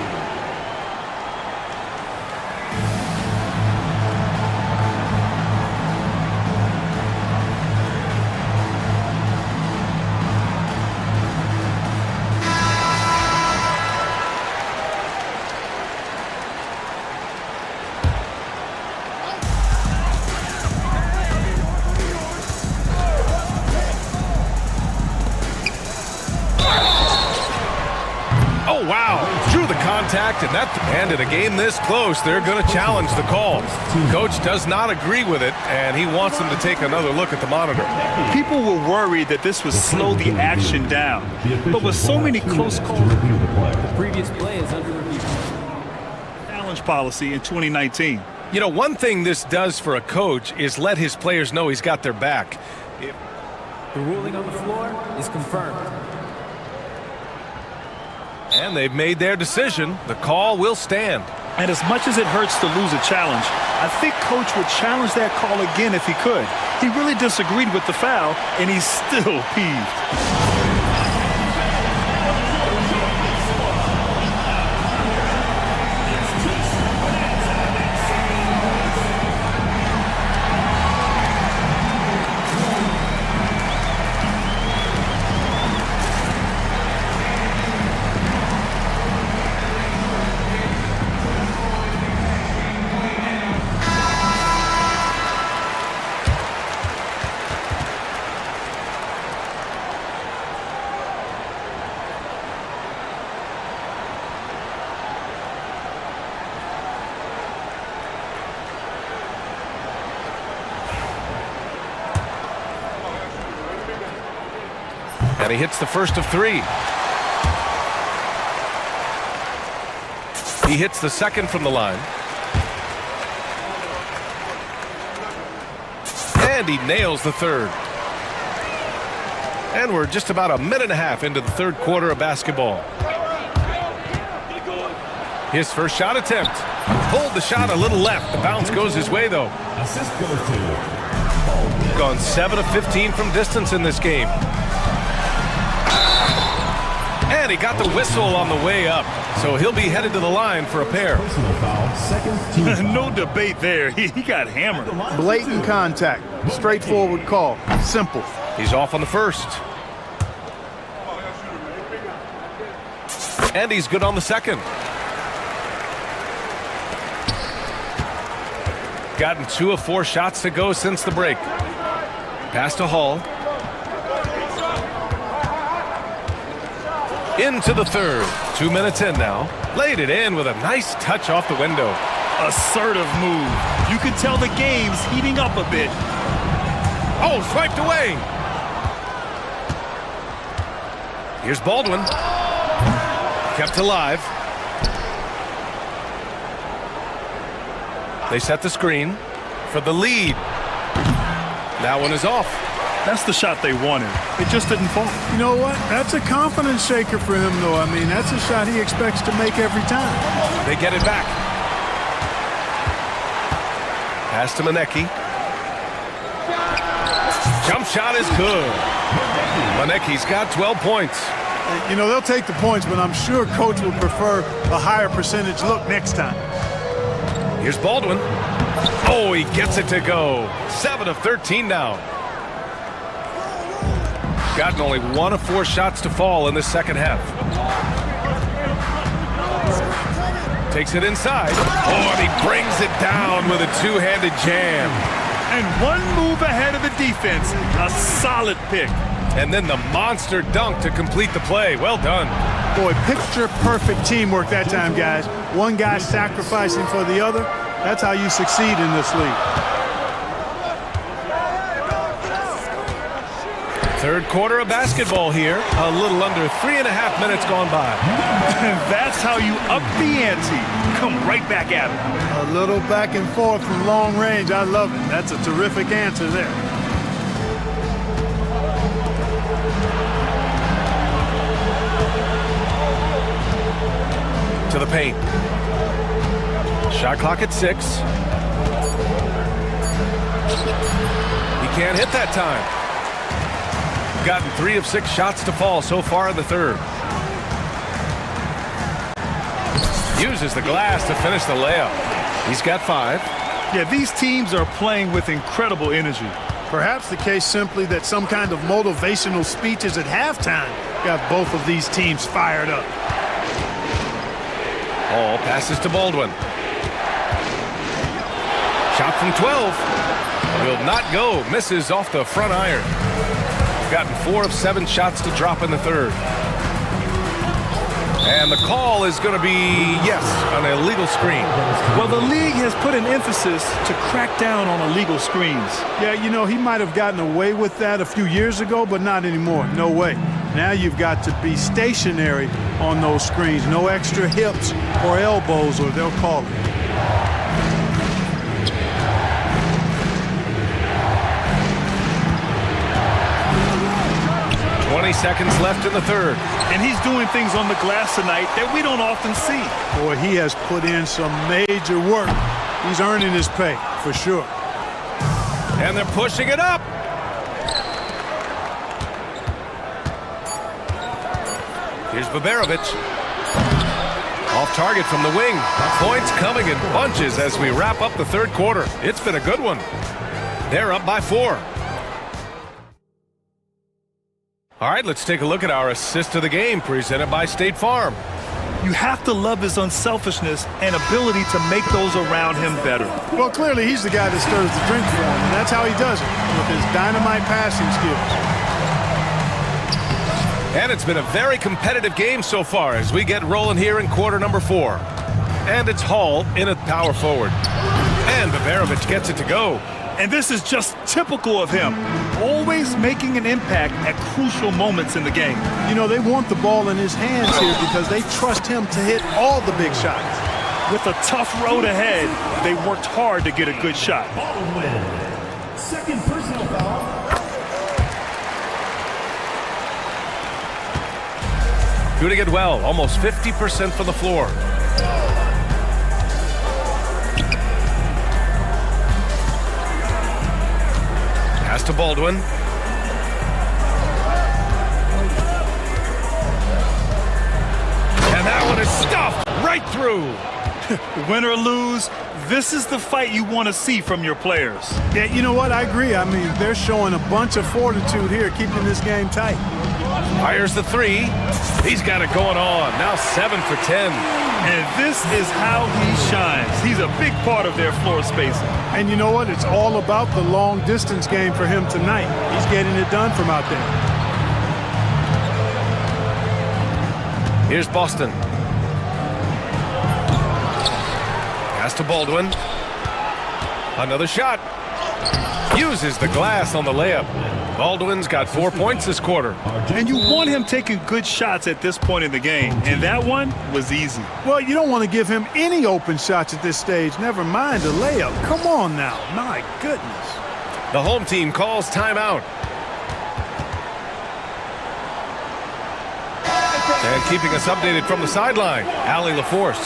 Oh, wow. Drew the contact, and in a game this close, they're going to challenge the call. Coach does not agree with it, and he wants them to take another look at the monitor. People were worried that this would slow the action down. But with so many close calls, The previous play is under review. challenge policy in 2019. You know, one thing this does for a coach is let his players know he's got their back. The ruling on the floor is confirmed. And they've made their decision. The call will stand. And as much as it hurts to lose a challenge, I think Coach would challenge that call again if he could. He really disagreed with the foul, and he's still peeved. And he hits the first of three. He hits the second from the line. And he nails the third. And we're just about a minute and a half into the third quarter of basketball. His first shot attempt. Pulled the shot a little left. The bounce goes his way, though. Assist goes to. Gone 7 of 15 from distance in this game. And he got the whistle on the way up, so he'll be headed to the line for a pair. Personal foul, second team. No debate there. He got hammered. Blatant contact. Straightforward call. Simple. He's off on the first. And he's good on the second. Gotten 2 of 4 shots to go since the break. Pass to Hall. Into the third. 2 minutes in now. Laid it in with a nice touch off the window. Assertive move. You can tell the game's heating up a bit. Oh, swiped away. Here's Baldwin. Kept alive. They set the screen for the lead. That one is off. That's the shot they wanted. It just didn't fall. You know what? That's a confidence shaker for him, though. I mean, that's a shot he expects to make every time. They get it back. Pass to Manecki. Jump shot is good. Manecki's got 12 points. You know, they'll take the points, but I'm sure Coach would prefer a higher percentage look next time. Here's Baldwin. Oh, he gets it to go. 7 of 13 now. Gotten only 1 of 4 shots to fall in the second half. Takes it inside. Oh, and he brings it down with a two-handed jam. And one move ahead of the defense. A solid pick. And then the monster dunk to complete the play. Well done. Boy, picture-perfect teamwork that time, guys. One guy sacrificing for the other. That's how you succeed in this league. Third quarter of basketball here. A little under 3.5 minutes gone by. That's how you up the ante. Come right back at him. A little back and forth from long range. I love it. That's a terrific answer there. To the paint. Shot clock at 6. He can't hit that time. Gotten 3 of 6 shots to fall so far in the third. Uses the glass to finish the layup. He's got 5. Yeah, these teams are playing with incredible energy. Perhaps the case simply that some kind of motivational speeches at halftime got both of these teams fired up. Hall passes to Baldwin. Shot from 12. Will not go. Misses off the front iron. Gotten 4 of 7 shots to drop in the third. And the call is going to be, yes, an illegal screen. Well, the league has put an emphasis to crack down on illegal screens. Yeah, you know, he might have gotten away with that a few years ago, but not anymore. No way. Now you've got to be stationary on those screens. No extra hips or elbows, or they'll call it. 20 seconds left in the third. And he's doing things on the glass tonight that we don't often see. Boy, he has put in some major work. He's earning his pay, for sure. And they're pushing it up. Here's Baberovic. Off target from the wing. Points coming in bunches as we wrap up the third quarter. It's been a good one. They're up by 4. All right, let's take a look at our assist of the game presented by State Farm. You have to love his unselfishness and ability to make those around him better. Well, clearly he's the guy that stirs the drink for him, and that's how he does it, with his dynamite passing skills. And it's been a very competitive game so far as we get rolling here in quarter number 4. And it's Hall in at power forward. And Baberovic gets it to go. And this is just typical of him, always making an impact at crucial moments in the game. You know, they want the ball in his hands here because they trust him to hit all the big shots. With a tough road ahead, they worked hard to get a good shot. Second personal foul. Doing it well, almost 50% from the floor. Pass to Baldwin. And that one is stuffed right through. Win or lose, this is the fight you want to see from your players. Yeah, you know what? I agree. I mean, they're showing a bunch of fortitude here, keeping this game tight. Fires the 3. He's got it going on. Now 7 for 10. And this is how he shines. He's a big part of their floor spacing. And you know what? It's all about the long distance game for him tonight. He's getting it done from out there. Here's Boston. Pass to Baldwin. Another shot. Uses the glass on the layup. Baldwin's got 4 points this quarter. And you want him taking good shots at this point in the game. And that one was easy. Well, you don't want to give him any open shots at this stage. Never mind a layup. Come on now. My goodness. The home team calls timeout. And keeping us updated from the sideline, Allie LaForce.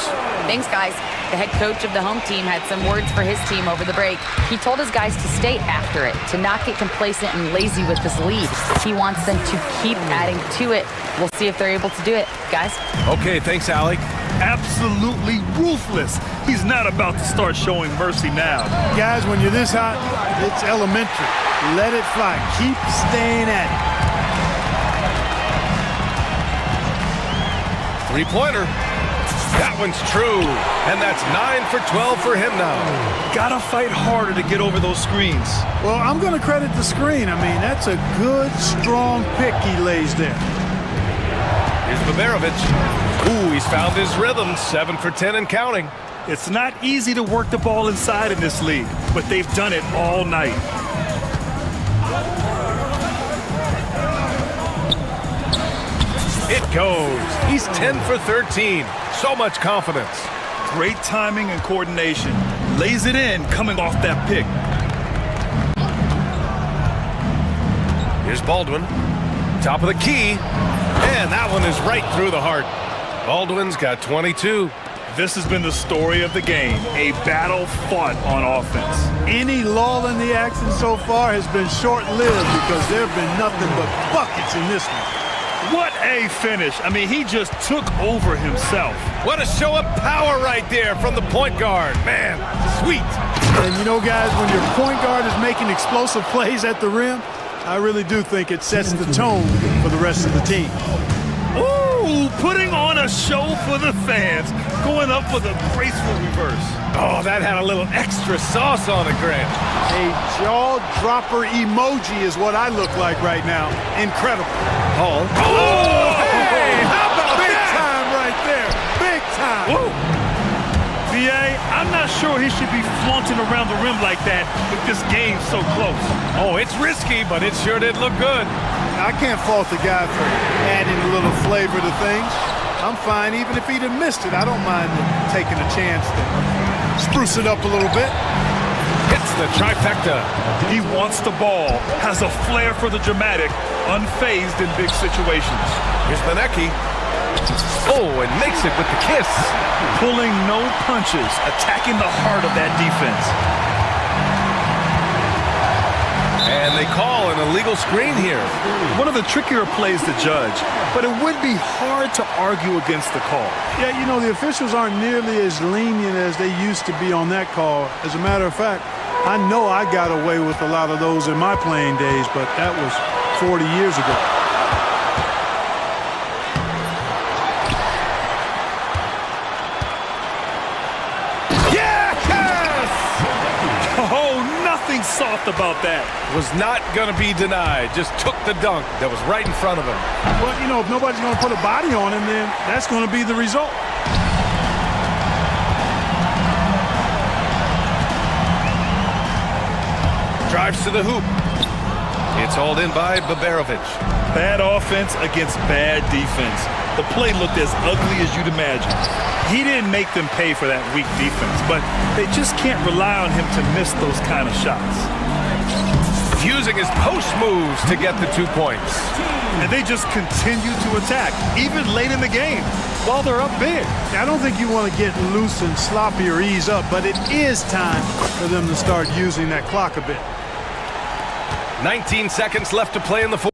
Thanks, guys. The head coach of the home team had some words for his team over the break. He told his guys to stay after it, to not get complacent and lazy with this lead. He wants them to keep adding to it. We'll see if they're able to do it, guys. Okay, thanks, Allie. Absolutely ruthless. He's not about to start showing mercy now. Guys, when you're this hot, it's elementary. Let it fly. Keep staying at it. Three-pointer. That one's true. And that's 9 for 12 for him now. Gotta fight harder to get over those screens. Well, I'm going to credit the screen. I mean, that's a good, strong pick he lays there. Here's Baberovic. Ooh, he's found his rhythm. 7 for 10 and counting. It's not easy to work the ball inside in this league, but they've done it all night. It goes. He's 10 for 13. So much confidence. Great timing and coordination. Lays it in coming off that pick. Here's Baldwin. Top of the key. And that one is right through the heart. Baldwin's got 22. This has been the story of the game. A battle fought on offense. Any lull in the action so far has been short-lived because there have been nothing but buckets in this one. What a finish. I mean, he just took over himself. What a show of power right there from the point guard. Man, sweet. And you know, guys, when your point guard is making explosive plays at the rim, I really do think it sets the tone for the rest of the team. Ooh, putting on a show for the fans, going up for the graceful reverse. Oh, that had a little extra sauce on it, Grant. A jaw-dropper emoji is what I look like right now. Incredible. Hall. Oh, hey, how about big that? Time right there. Big time. Woo. VA, I'm not sure he should be flaunting around the rim like that with this game so close. Oh, it's risky, but it sure did look good. I can't fault the guy for adding a little flavor to things. I'm fine even if he'd have missed it. I don't mind taking a chance to spruce it up a little bit. Hits the trifecta. He wants the ball, has a flair for the dramatic, unfazed in big situations. Here's Benecki. Oh, and makes it with the kiss. Pulling no punches, attacking the heart of that defense. And they call an illegal screen here. One of the trickier plays to judge, but it would be hard to argue against the call. Yeah, you know, the officials aren't nearly as lenient as they used to be on that call. As a matter of fact, I know I got away with a lot of those in my playing days, but that was 40 years ago. Oh, nothing soft about that. Was not going to be denied. Just took the dunk that was right in front of him. Well, you know, if nobody's going to put a body on him, then that's going to be the result. Drives to the hoop. It's hauled in by Baberovic. Bad offense against bad defense. The play looked as ugly as you'd imagine. He didn't make them pay for that weak defense, but they just can't rely on him to miss those kind of shots. Using his post moves to get the 2 points. And they just continue to attack, even late in the game, while they're up big. I don't think you want to get loose and sloppy or ease up, but it is time for them to start using that clock a bit. 19 seconds left to play in the fourth.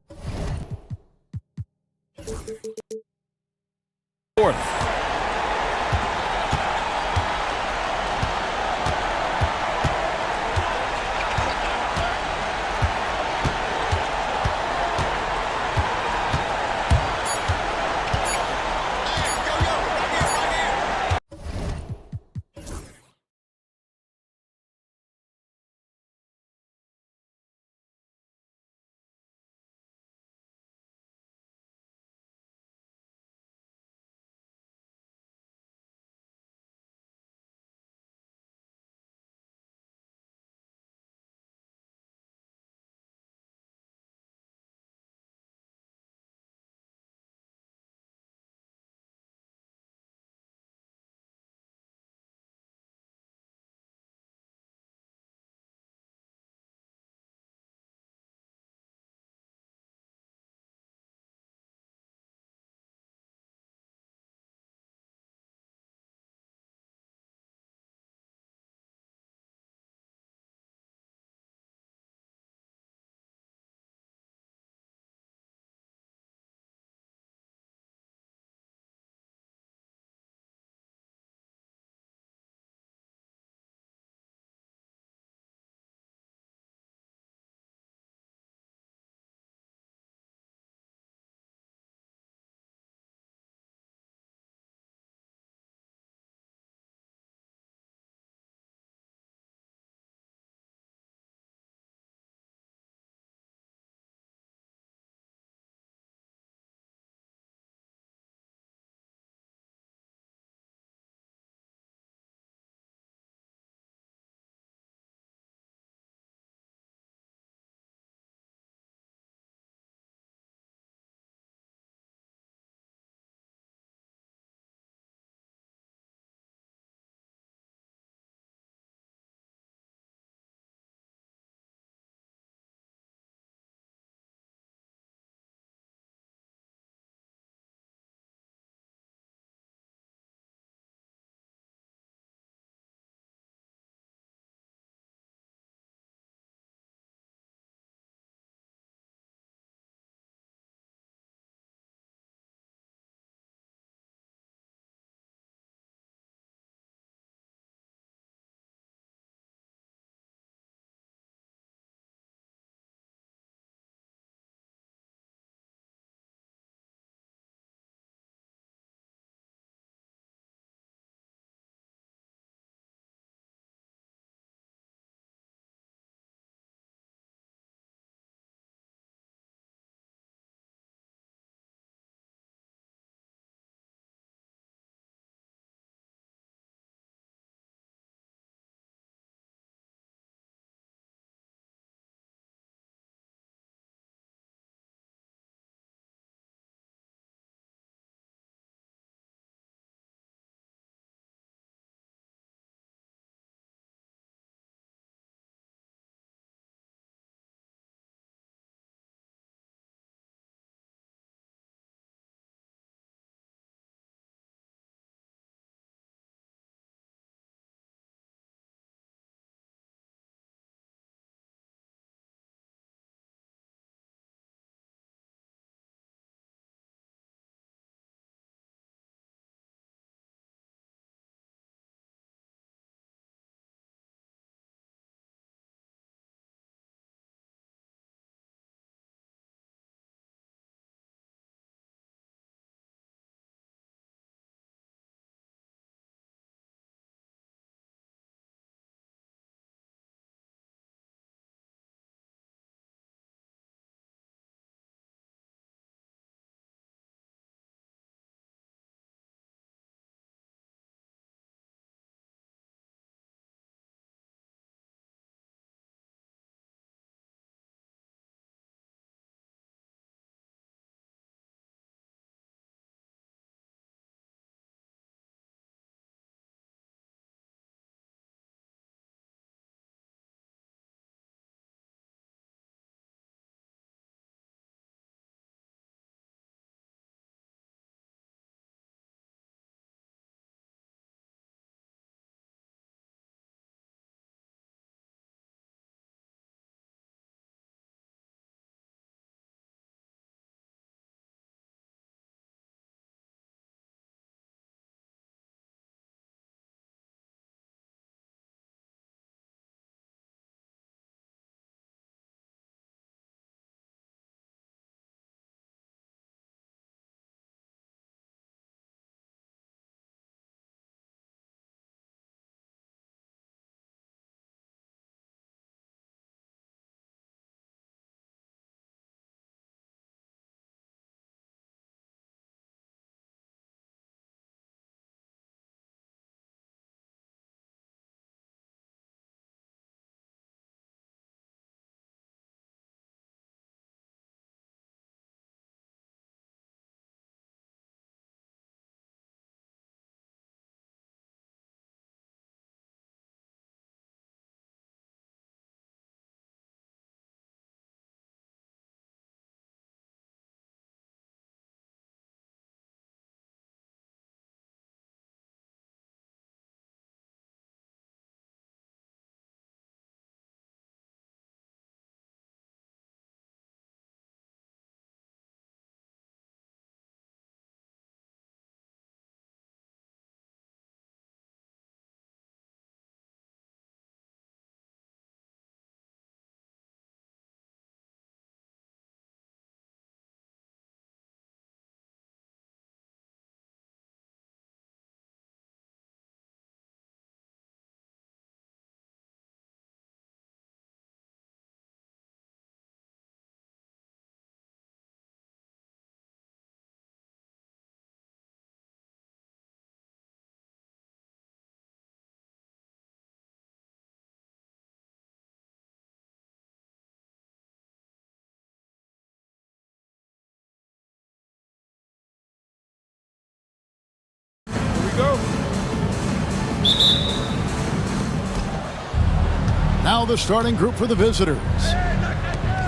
Now the starting group for the visitors.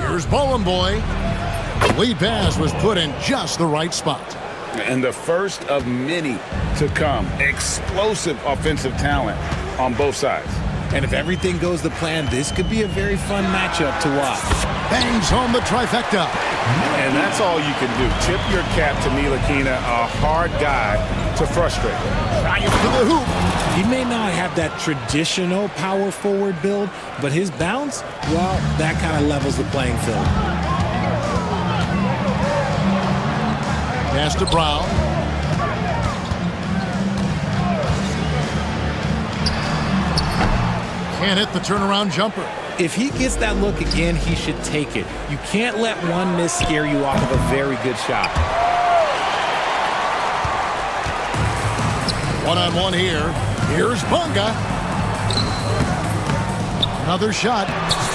Here's Bowling Boy. The lead pass was put in just the right spot. And the first of many to come. Explosive offensive talent on both sides. And if everything goes to plan, this could be a very fun matchup to watch. Bangs home the trifecta. And that's all you can do. Tip your cap to Ntilikina, a hard guy to frustrate. Triumph to the hoop. He may not have that traditional power forward build, but his bounce, well, that kind of levels the playing field. Pass to Brown. Can't hit the turnaround jumper. If he gets that look again, he should take it. You can't let one miss scare you off of a very good shot. One-on-one here. Here's Bunga. Another shot,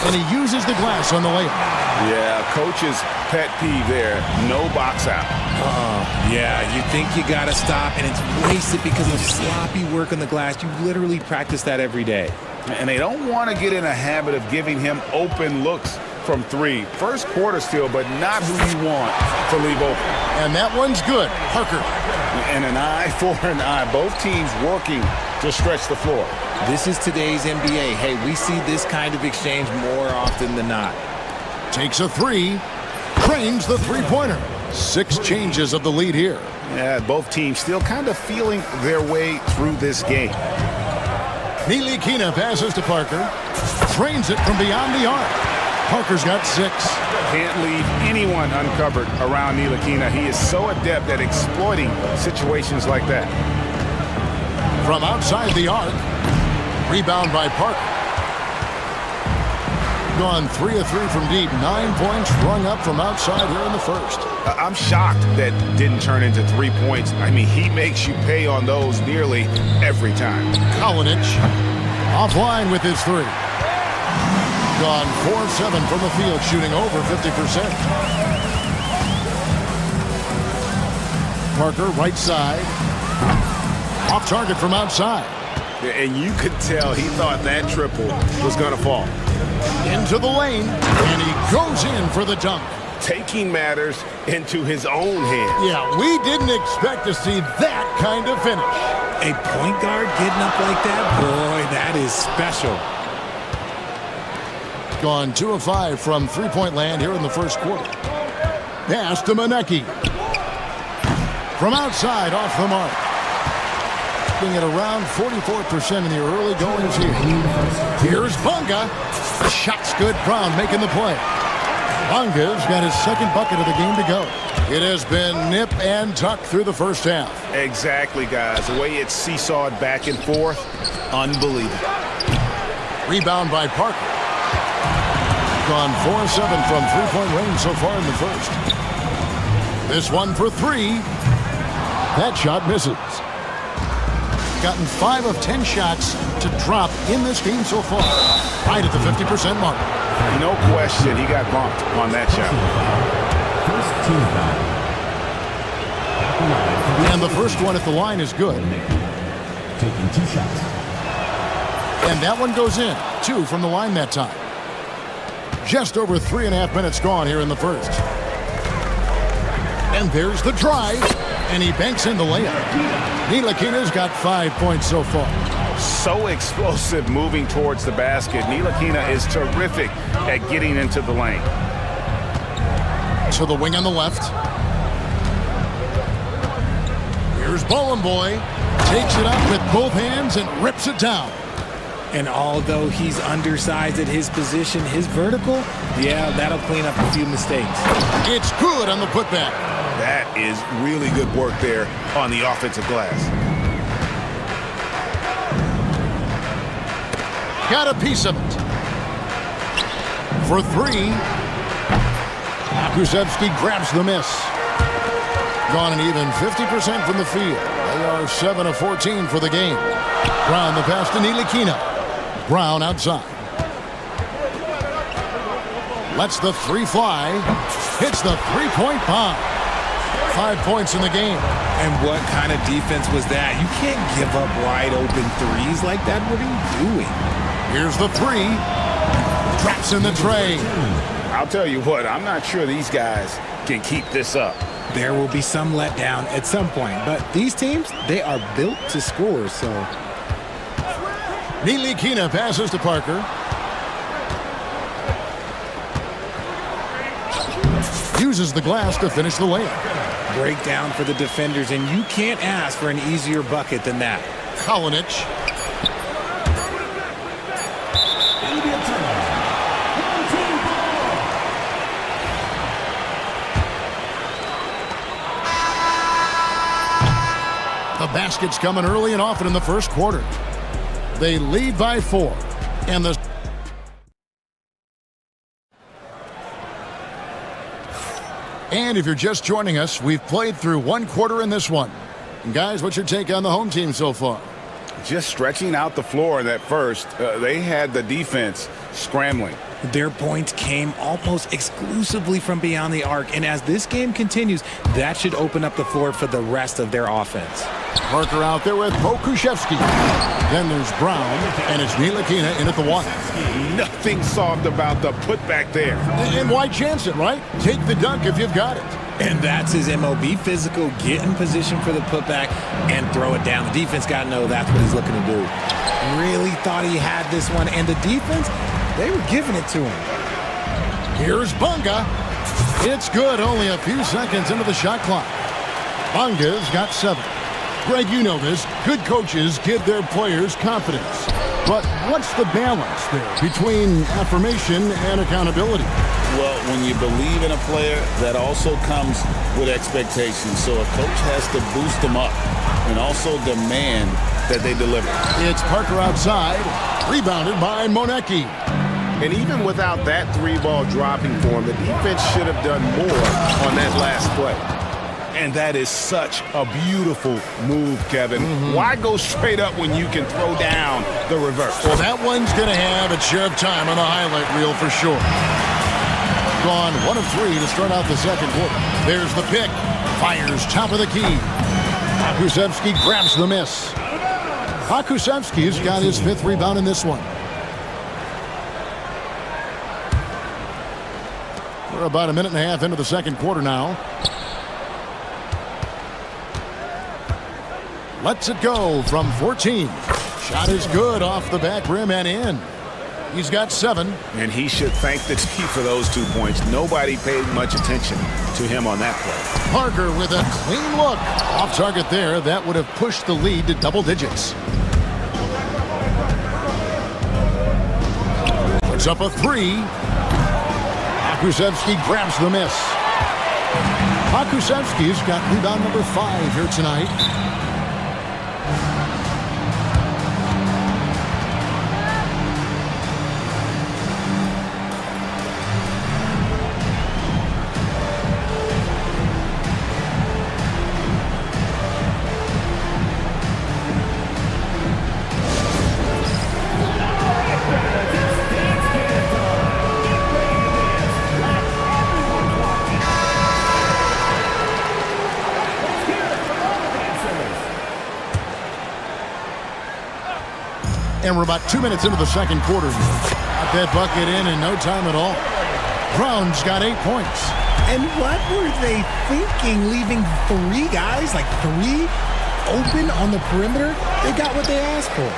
and he uses the glass on the layup. Yeah, coach's pet peeve there. No box out. Yeah, you think you got to stop, and it's wasted because of sloppy work on the glass. You literally practice that every day. And they don't want to get in a habit of giving him open looks from three. First quarter still, but not who you want to leave open. And that one's good. Parker. And an eye for an eye. Both teams working to stretch the floor. This is today's NBA. Hey, we see this kind of exchange more often than not. Takes a three. Trains the three-pointer. 6 changes of the lead here. Yeah, both teams still kind of feeling their way through this game. Ntilikina passes to Parker. Trains it from beyond the arc. Parker's got 6. Can't leave anyone uncovered around Ntilikina. He is so adept at exploiting situations like that. From outside the arc. Rebound by Parker. Gone 3 of 3 from deep. 9 points rung up from outside here in the first. I'm shocked that didn't turn into 3 points. I mean, he makes you pay on those nearly every time. Kalinic offline with his 3. Gone 4 of 7 from the field, shooting over 50%. Parker, right side. Off target from outside. And you could tell he thought that triple was going to fall. Into the lane, and he goes in for the dunk. Taking matters into his own hands. Yeah, we didn't expect to see that kind of finish. A point guard getting up like that? Boy, that is special. Gone 2 of 5 from three-point land here in the first quarter. Pass to Manecki. From outside, off the mark. Being at around 44% in the early goings here. Here's Bunga. Shot's good. Brown making the play. Bunga's got his second bucket of the game to go. It has been nip and tuck through the first half. Exactly, guys. The way it's seesawed back and forth, unbelievable. Rebound by Parker. Gone 4 of 7 from three-point range so far in the first. This one for 3. That shot misses. Gotten 5 of 10 shots to drop in this game so far. Right at the 50% mark. No question, he got bumped on that shot. First team foul. And the first one at the line is good. Taking 2 shots. And that one goes in. 2 from the line that time. Just over 3.5 minutes gone here in the first. And there's the drive. And he banks in the layup. Ntilikina's got 5 points so far. So explosive moving towards the basket. Ntilikina is terrific at getting into the lane. To the wing on the left. Here's Bowling Boy. Takes it up with both hands and rips it down. And although he's undersized at his position, his vertical, yeah, that'll clean up a few mistakes. It's good on the putback. That is really good work there on the offensive glass. Got a piece of it. For 3. Kuszewski grabs the miss. Gone an even 50% from the field. They are 7 of 14 for the game. Brown the pass to Ntilikina. Brown outside. Lets the 3 fly. Hits the three-point bomb. 5 points in the game. And what kind of defense was that? You can't give up wide open threes like that. What are you doing? Here's the 3. Drops in the tray. I'll tell you what, I'm not sure these guys can keep this up. There will be some letdown at some point, but these teams, they are built to score, so. Nilikina passes to Parker. Uses the glass to finish the layup. Breakdown for the defenders, and you can't ask for an easier bucket than that. Kalinic. The basket's coming early and often in the first quarter. They lead by 4. And the And if you're just joining us, we've played through 1 quarter in this one. And guys, what's your take on the home team so far? Just stretching out the floor in that first. They had the defense scrambling. Their points came almost exclusively from beyond the arc, and as this game continues, that should open up the floor for the rest of their offense. Parker out there with Pokushevsky. Then there's Brown, and it's Nilikina in at the 1. Nothing soft about the putback there. And why chance it, right? Take the dunk if you've got it. And that's his MO. Be physical, get in position for the putback, and throw it down. The defense got to know that's what he's looking to do. Really thought he had this one, and the defense, they were giving it to him. Here's Bunga. It's good, only a few seconds into the shot clock. Bunga's got 7. Greg, you know this. Good coaches give their players confidence. But what's the balance there between affirmation and accountability? Well, when you believe in a player, that also comes with expectations. So a coach has to boost them up and also demand that they deliver. It's Parker outside, rebounded by Monecki. And even without that 3-ball dropping for him, the defense should have done more on that last play. And that is such a beautiful move, Kevin. Why go straight up when you can throw down the reverse? Well, that one's going to have its share of time on the highlight reel for sure. Gone 1 of 3 to start out the second quarter. There's the pick. Fires top of the key. Pokusevsky grabs the miss. Pokusevsky's got his 5th rebound in this one. We're about a minute and a half into the second quarter now. Lets it go from 14. Shot is good off the back rim and in. He's got 7. And he should thank the team for those 2 points. Nobody paid much attention to him on that play. Parker with a clean look. Off target there. That would have pushed the lead to double digits. Puts up a 3. Pokusevsky grabs the miss. Pokusevsky's got rebound number 5 here tonight. And we're about 2 minutes into the second quarter. Got that bucket in no time at all. Brown's got 8 points. And what were they thinking, leaving 3 guys, like 3, open on the perimeter? They got what they asked for.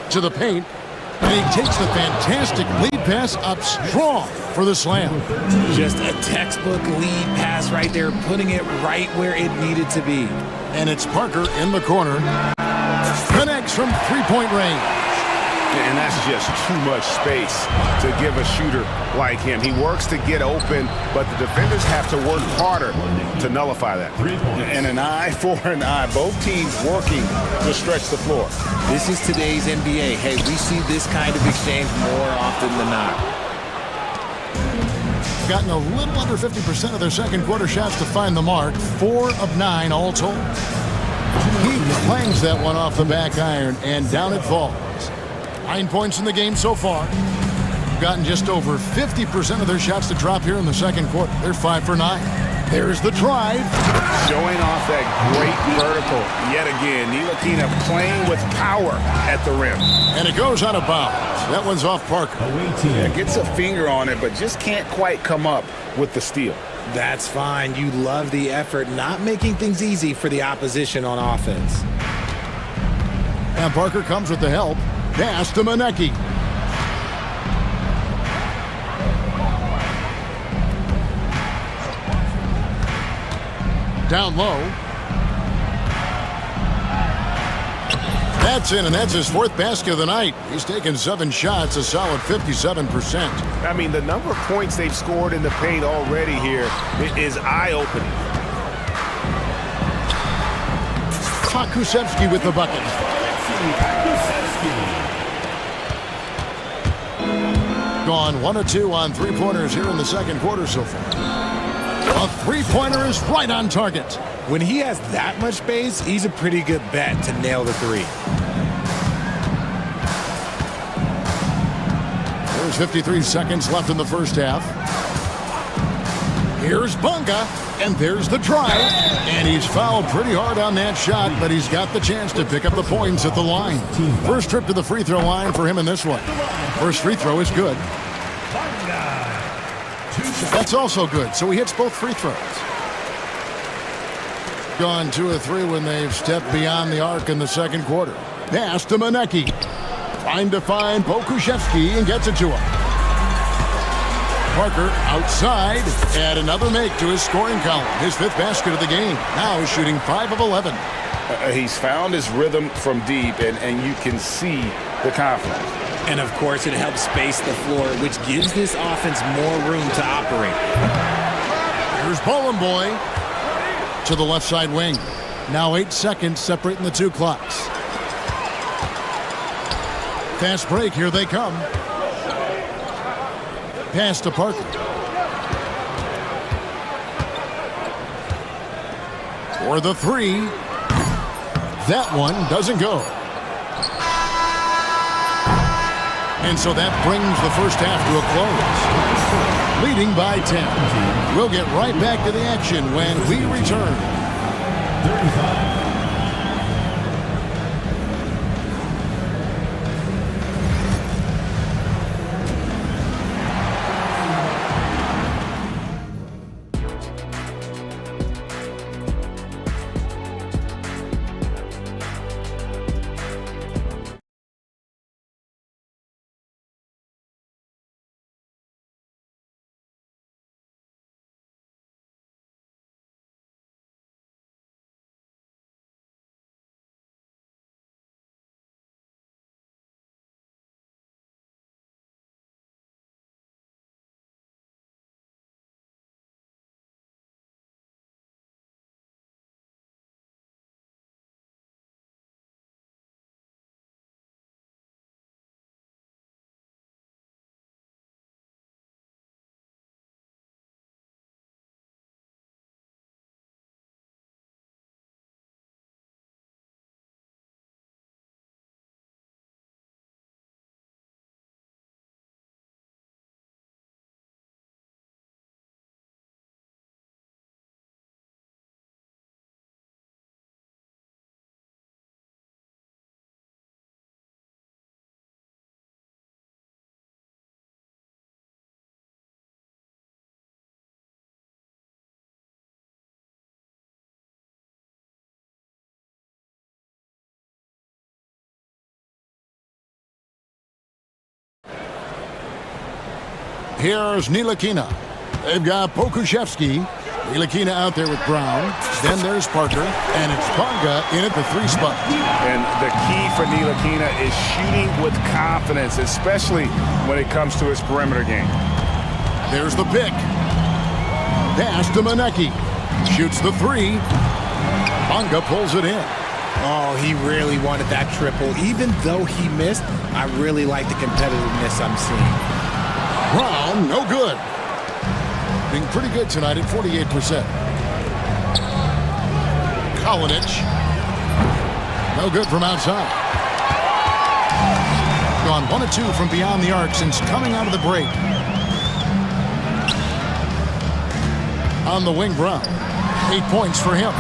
To the paint. And he takes the fantastic lead pass up strong for the slam. Just a textbook lead pass right there, putting it right where it needed to be. And it's Parker in the corner. Connects from 3-point range. And that's just too much space to give a shooter like him. He works to get open, but the defenders have to work harder to nullify that. And an eye for an eye. Both teams working to stretch the floor. This is today's NBA. Hey, we see this kind of exchange more often than not. Gotten a little under 50% of their second quarter shots to find the mark. 4 of 9 all told. He clangs that one off the back iron, and down it falls. 9 points in the game so far. Gotten just over 50% of their shots to drop here in the second quarter. They're 5 for 9. There's the drive. Showing off that great vertical yet again. Ntilikina playing with power at the rim. And it goes out of bounds. That one's off Parker. Yeah, gets a finger on it, but just can't quite come up with the steal. That's fine. You love the effort, not making things easy for the opposition on offense. And Parker comes with the help. Pass to Manecki. Down low. That's in, and that's his fourth basket of the night. He's taken 7 shots, a solid 57%. I mean, the number of points they've scored in the paint already here is eye-opening. Kusevski with the bucket. Gone 1 of 2 on three-pointers here in the second quarter so far. A three-pointer is right on target. When he has that much space, he's a pretty good bet to nail the three. There's 53 seconds left in the first half. Here's Bunga, and there's the drive. And he's fouled pretty hard on that shot, but he's got the chance to pick up the points at the line. First trip to the free throw line for him in this one. First free throw is good. That's also good, so he hits both free throws. Gone 2 of 3 when they've stepped beyond the arc in the second quarter. Pass to Manecki. Trying to find Pokushevsky and gets it to him. Parker outside, add another make to his scoring column. His 5th basket of the game. Now he's shooting 5 of 11. He's found his rhythm from deep, and you can see the confidence. And of course, it helps space the floor, which gives this offense more room to operate. Here's Bowling Boy to the left side wing. Now 8 seconds separating the 2 clocks. Fast break, here they come. Pass to Parker. For the 3. That one doesn't go. And so that brings the first half to a close. Leading by 10. We'll get right back to the action when we return. 35. Here's Ntilikina. They've got Pokushevsky. Ntilikina out there with Brown. Then there's Parker. And it's Bunga in at the 3 spot. And the key for Ntilikina is shooting with confidence, especially when it comes to his perimeter game. There's the pick. Pass to Manecki. Shoots the 3. Bunga pulls it in. Oh, he really wanted that triple. Even though he missed, I really like the competitiveness I'm seeing. Brown, no good. Being pretty good tonight at 48%. Kalinic. No good from outside. Gone 1 of 2 from beyond the arc since coming out of the break. On the wing, Brown. 8 points for him.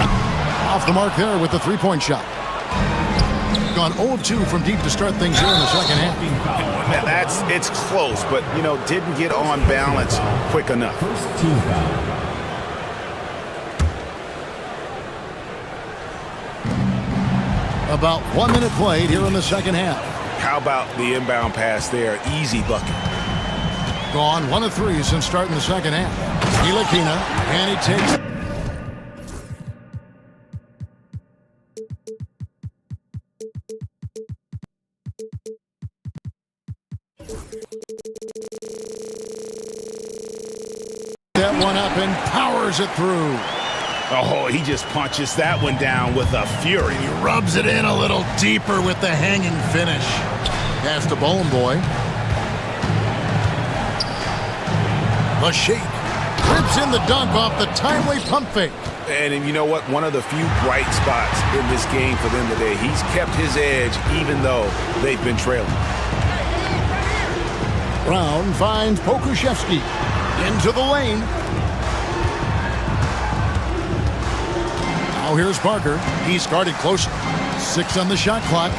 Off the mark there with the three-point shot. Gone 0-2 from deep to start things here in the second half. Man, it's close, but, didn't get on balance quick enough. First team foul. About 1 minute played here in the second half. How about the inbound pass there? Easy bucket. Gone 1 of 3 since starting the second half. Ntilikina, and he takes... that one up and powers it through. Oh, he just punches that one down with a fury. He rubs it in a little deeper with the hanging finish. Pass to Bowling Boy. The shake. Rips in the dunk off the timely pump fake. And you know what? One of the few bright spots in this game for them today. He's kept his edge even though they've been trailing. Brown finds Pokuševski into the lane. Now here's Parker. He started closer. 6 on the shot clock.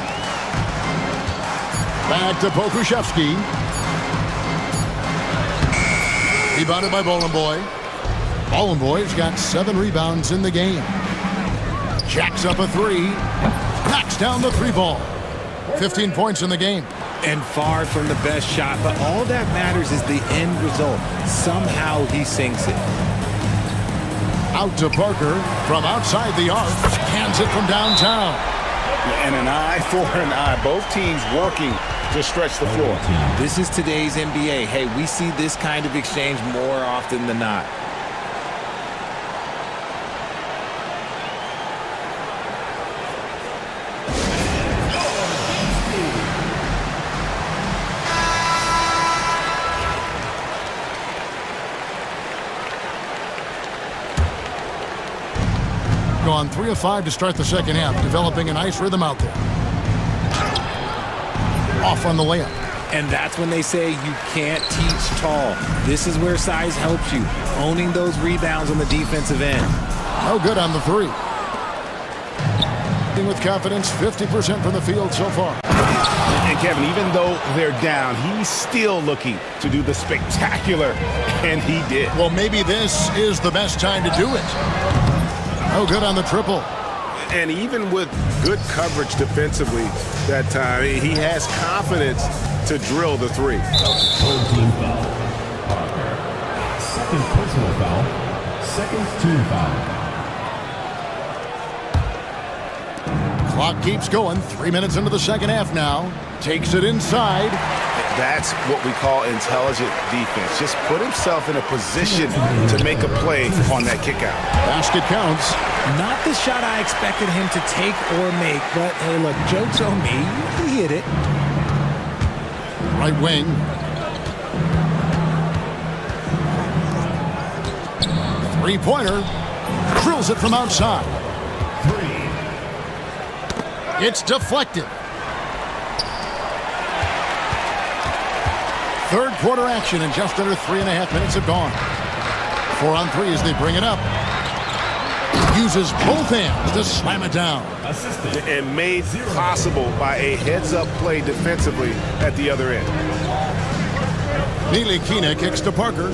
Back to Pokuševski. Rebounded by Bowling Boy. Bowling Boy's got 7 rebounds in the game. Jacks up a 3. Knocks down the 3 ball. 15 points in the game. And far from the best shot, but all that matters is the end result. Somehow he sinks it. Out to Parker from outside the arc. Hands it from downtown. And an eye for an eye. Both teams working to stretch the floor. This is today's NBA. Hey, we see this kind of exchange more often than not. Gone 3 of 5 to start the second half, developing a nice rhythm out there. Off on the layup. And that's when they say you can't teach tall. This is where size helps you, owning those rebounds on the defensive end. No good on the 3. With confidence, 50% from the field so far. And Kevin, even though they're down, he's still looking to do the spectacular, and he did. Well, maybe this is the best time to do it. No good on the triple. And even with good coverage defensively that time, he has confidence to drill the 3. Third team foul. Parker. Second personal foul. Second team foul. Clock keeps going. 3 minutes into the second half now. Takes it inside. That's what we call intelligent defense. Just put himself in a position to make a play on that kick out. Basket counts. Not the shot I expected him to take or make, but hey, look, joke's on me. He hit it. Right wing. Three-pointer. Drills it from outside. 3. It's deflected. Third quarter action, and just under 3.5 minutes have gone. 4 on 3 as they bring it up. Uses both hands to slam it down. And made possible by a heads-up play defensively at the other end. Ntilikina kicks to Parker.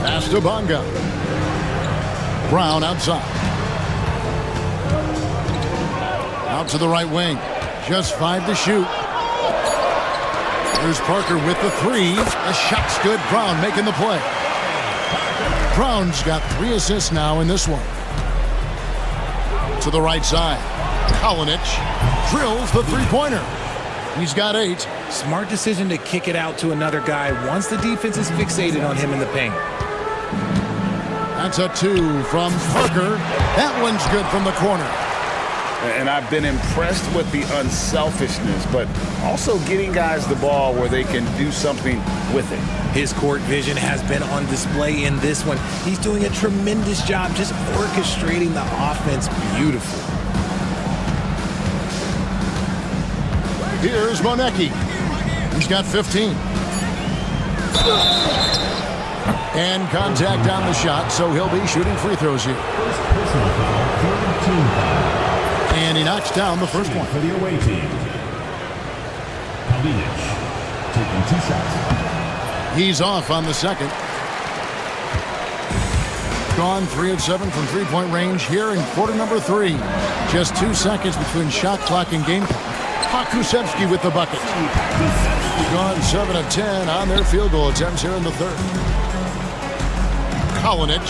Pass to Bonga. Brown outside. Out to the right wing. Just 5 to shoot. Here's Parker with the 3. The shot's good. Brown making the play. Brown's got 3 assists now in this one. To the right side. Kalinic drills the 3-pointer. He's got 8. Smart decision to kick it out to another guy once the defense is fixated on him in the paint. That's a 2 from Parker. That one's good from the corner. And I've been impressed with the unselfishness, but also getting guys the ball where they can do something with it. His court vision has been on display in this one. He's doing a tremendous job just orchestrating the offense beautifully. Here's Monecki. He's got 15. And contact on the shot, so he'll be shooting free throws here. And he knocks down the first one. For the away team, taking 2 shots. He's off on the second. Gone 3 of 7 from three-point range here in quarter number 3. Just 2 seconds between shot clock and game clock. Pakusevsky with the bucket. Gone 7 of 10 on their field goal attempts here in the third. Kalinic.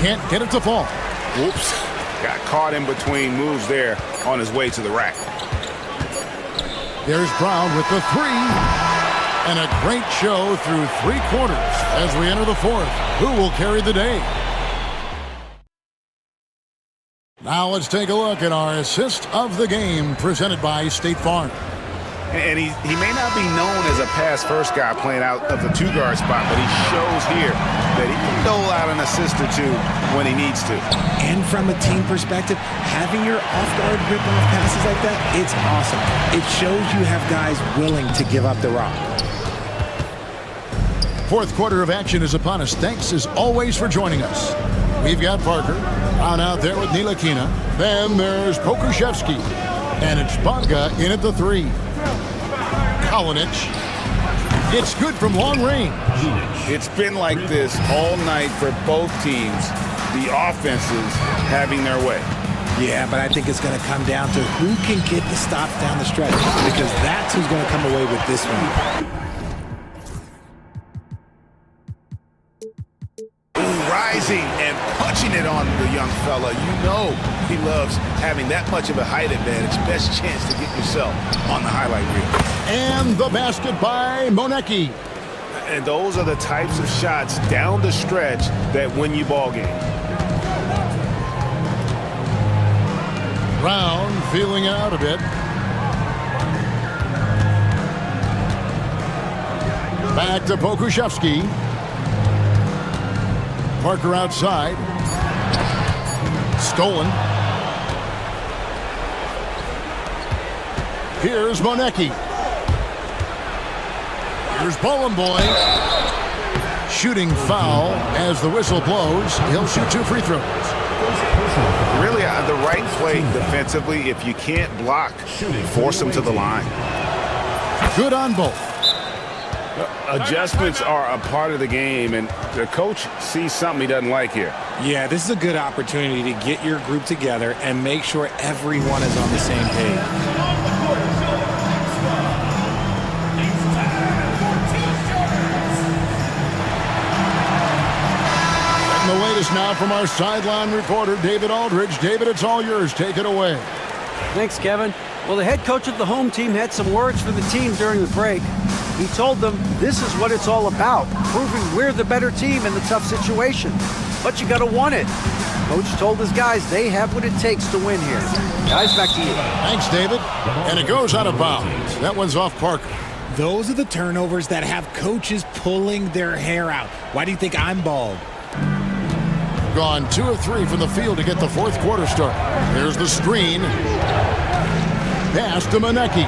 Can't get it to fall. Whoops. Got caught in between moves there on his way to the rack. There's Brown with the 3. And a great show through 3 quarters as we enter the fourth. Who will carry the day? Now let's take a look at our assist of the game presented by State Farm. And he may not be known as a pass-first guy playing out of the 2-guard spot, but he shows here that he can dole out an assist or 2 when he needs to. And from a team perspective, having your off-guard rip-off passes like that, it's awesome. It shows you have guys willing to give up the rock. Fourth quarter of action is upon us. Thanks as always for joining us. We've got Parker on out there with Ntilikina. Then there's Pokushevsky. And it's Bonga in at the 3. Kalinic. It's good from long range. It's been like this all night for both teams. The offenses having their way. Yeah, but I think it's going to come down to who can get the stops down the stretch, because that's who's going to come away with this one. Rising and punching it on the young fella. You know he loves having that much of a height advantage. Best chance to get yourself on the highlight reel. And the basket by Monecki. And those are the types of shots down the stretch that win you ball games. Brown feeling out a bit. Back to Pokushevsky. Parker outside. Stolen. Here's Monecki. Here's Boy. Shooting foul as the whistle blows. He'll shoot 2 free throws. Really the right play defensively. If you can't block, force them to the line. Good on both. Adjustments are a part of the game, and the coach sees something he doesn't like here. Yeah, this is a good opportunity to get your group together and make sure everyone is on the same page. And the latest now from our sideline reporter, David Aldridge. David, it's all yours. Take it away. Thanks, Kevin. Well, the head coach of the home team had some words for the team during the break. He told them this is what it's all about, proving we're the better team in the tough situation. But you got to want it. Coach told his guys they have what it takes to win here. Guys, back to you. Thanks, David. And it goes out of bounds. That one's off Parker. Those are the turnovers that have coaches pulling their hair out. Why do you think I'm bald? Gone 2 of 3 from the field to get the fourth quarter start. There's the screen. Pass to Monecki.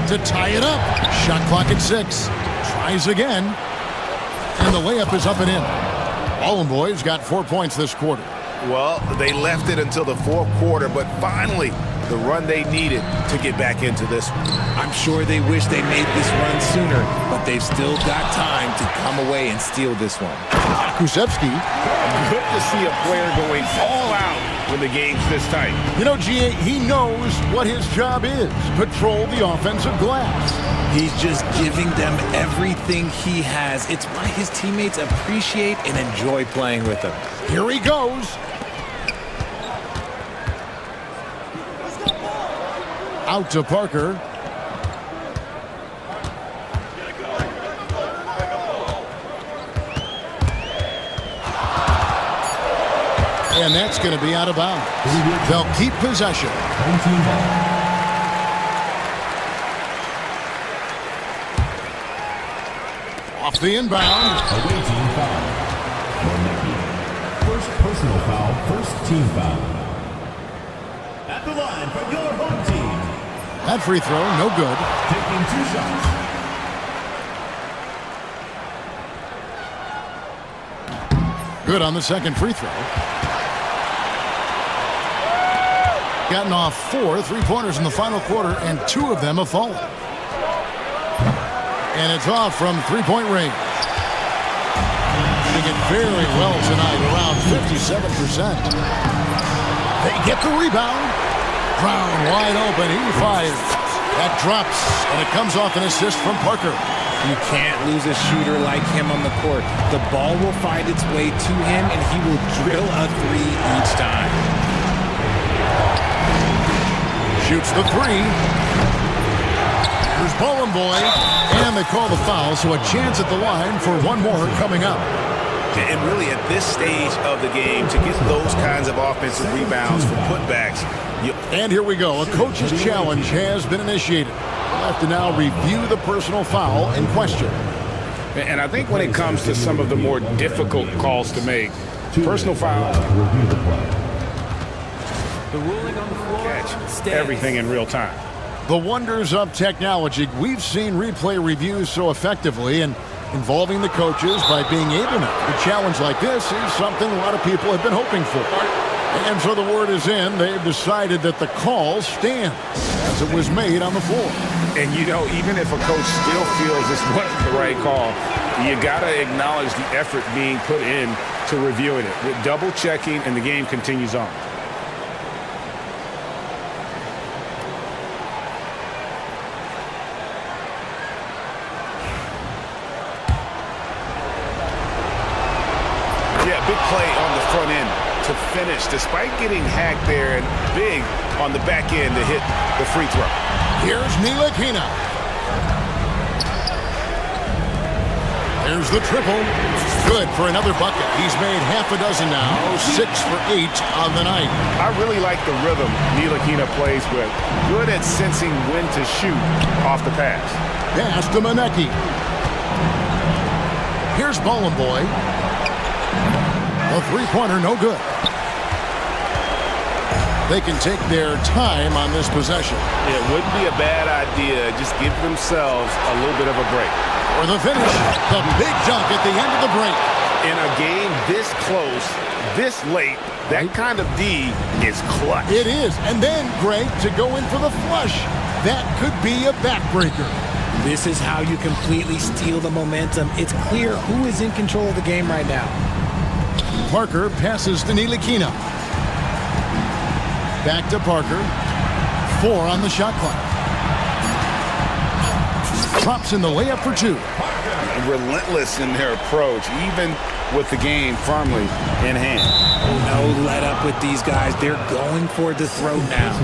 To tie it up. Shot clock at 6. Tries again. And the layup is up and in. Ballin' Boys got 4 points this quarter. Well, they left it until the fourth quarter, but finally the run they needed to get back into this one. I'm sure they wish they made this run sooner, but they've still got time to come away and steal this one. Kusevsky. Good to see a player going all out when the game's this tight. You know, G.A., he knows what his job is. Patrol the offensive glass. He's just giving them everything he has. It's why his teammates appreciate and enjoy playing with him. Here he goes. Out to Parker. And that's going to be out of bounds. They'll keep possession. Off the inbound. First personal personal foul, first team foul. At the line for your home team. That free throw, no good. Taking 2 shots. Good on the second free throw. Gotten off 4 3-pointers in the final quarter, and 2 of them have fallen. And it's off from 3-point range. Doing it very well tonight, around 57%. They get the rebound. Brown wide open, he fires. That drops, and it comes off an assist from Parker. You can't lose a shooter like him on the court. The ball will find its way to him, and he will drill a 3 each time. Shoots the 3. Here's Bowling Boy, and they call the foul, so a chance at the line for one more coming up. And really at this stage of the game, to get those kinds of offensive rebounds for putbacks. And here we go. A coach's challenge has been initiated. We'll have to now review the personal foul in question. And I think when it comes to some of the more difficult calls to make, personal foul, The ruling on the floor catch everything in real time. The wonders of technology. We've seen replay reviews so effectively, and involving the coaches by being able to. A challenge like this is something a lot of people have been hoping for. And so the word is in. They've decided that the call stands as it was made on the floor. And you know, even if a coach still feels this wasn't the right call, you got to acknowledge the effort being put in to reviewing it. With double checking, and the game continues on. Big play on the front end to finish, despite getting hacked there, and big on the back end to hit the free throw. Here's Ntilikina. There's the triple. Good for another bucket. He's made half a dozen now, 6 for 8 on the night. I really like the rhythm Ntilikina plays with. Good at sensing when to shoot off the pass. Pass to Maneki. Here's Bowling Boy. A 3-pointer, no good. They can take their time on this possession. It wouldn't be a bad idea. Just give themselves a little bit of a break. For the finish, the big dunk at the end of the break. In a game this close, this late, that kind of D is clutch. It is. And then, Greg, to go in for the flush, that could be a backbreaker. This is how you completely steal the momentum. It's clear who is in control of the game right now. Parker passes to Ntilikina. Back to Parker. 4 on the shot clock. Drops in the layup for 2. Relentless in their approach, even with the game firmly in hand. No let up with these guys. They're going for the throat now.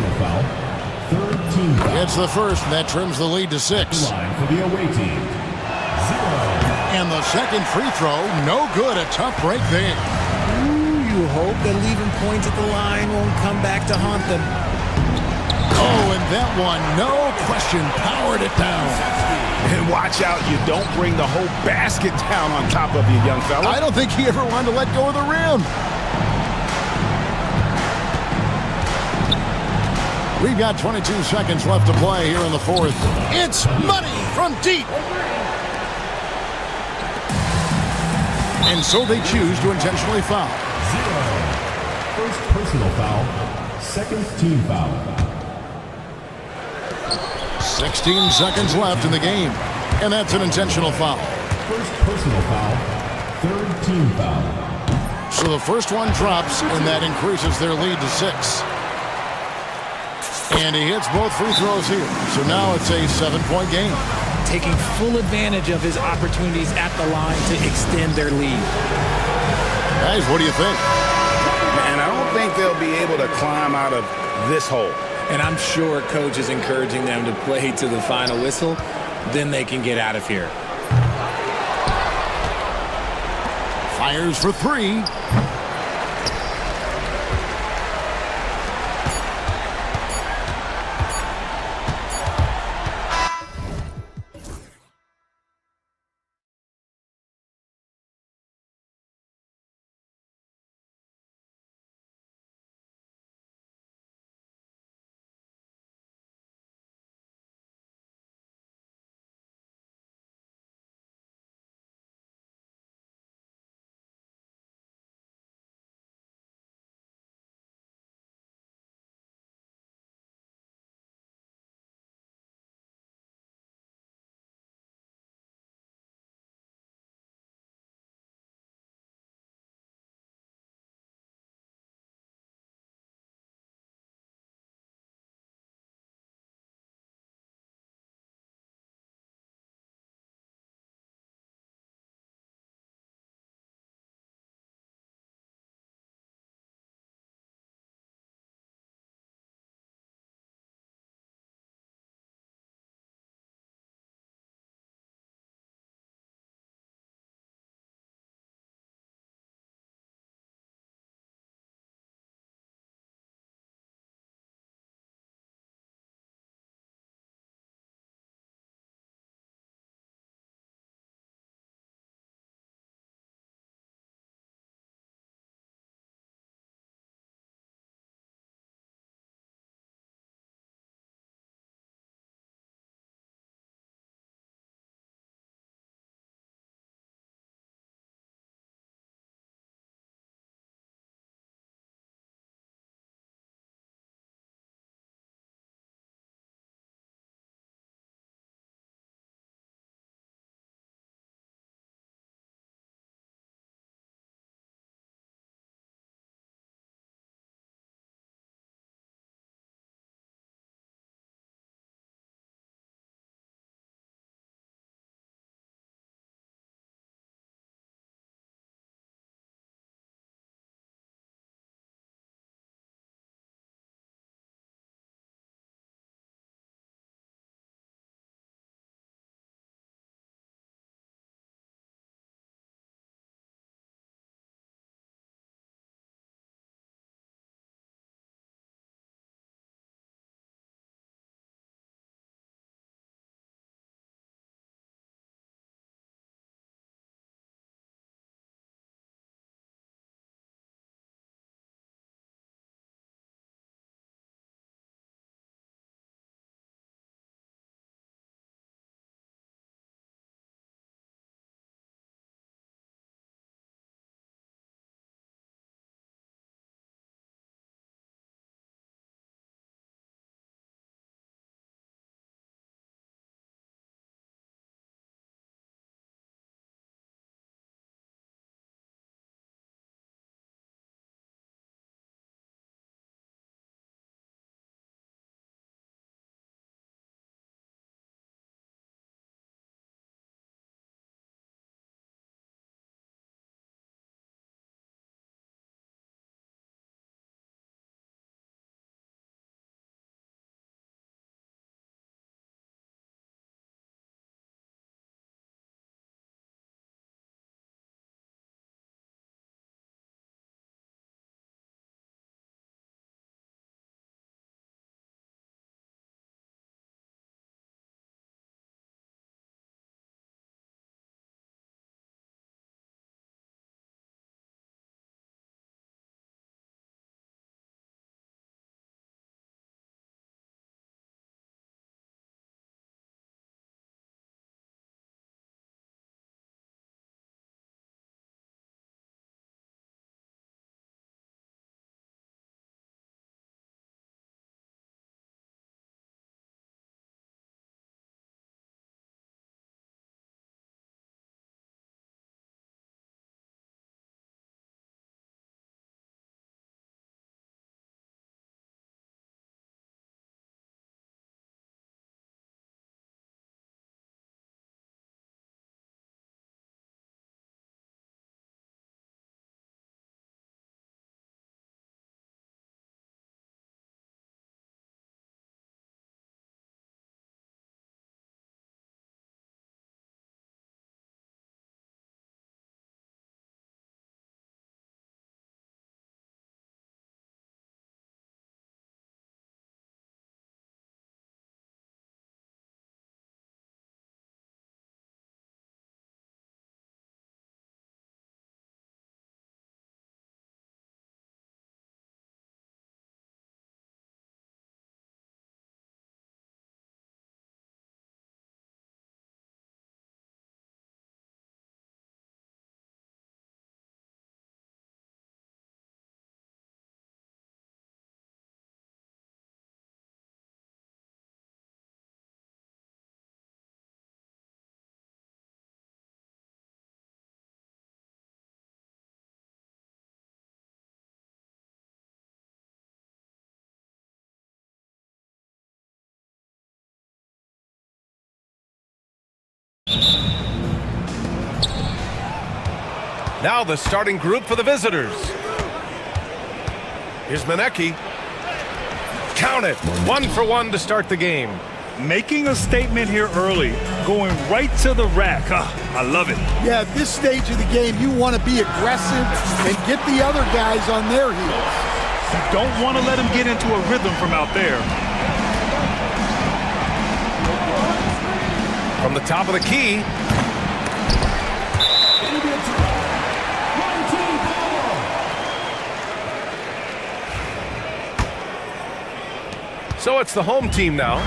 It's the first, and that trims the lead to 6. Line for the away team. 0. And the second free throw, no good. A tough break there. You hope that leaving points at the line won't come back to haunt them. Oh, and that one, no question, powered it down. And watch out, you don't bring the whole basket down on top of you, young fella. I don't think he ever wanted to let go of the rim. We've got 22 seconds left to play here in the fourth. It's money from deep. And so they choose to intentionally foul. 0. First personal foul. Second team foul. 16 seconds left in the game. And that's an intentional foul. First personal foul. Third team foul. So the first one drops, and that increases their lead to 6. And he hits both free throws here. So now it's a 7-point game. Taking full advantage of his opportunities at the line to extend their lead. Guys, what do you think? And I don't think they'll be able to climb out of this hole. And I'm sure coach is encouraging them to play to the final whistle. Then they can get out of here. Fires for 3. Now the starting group for the visitors. Here's Manecki. Count it. 1-for-1 to start the game. Making a statement here early, going right to the rack. I love it. Yeah, at this stage of the game, you want to be aggressive and get the other guys on their heels. You don't want to let them get into a rhythm from out there. From the top of the key. So it's the home team now.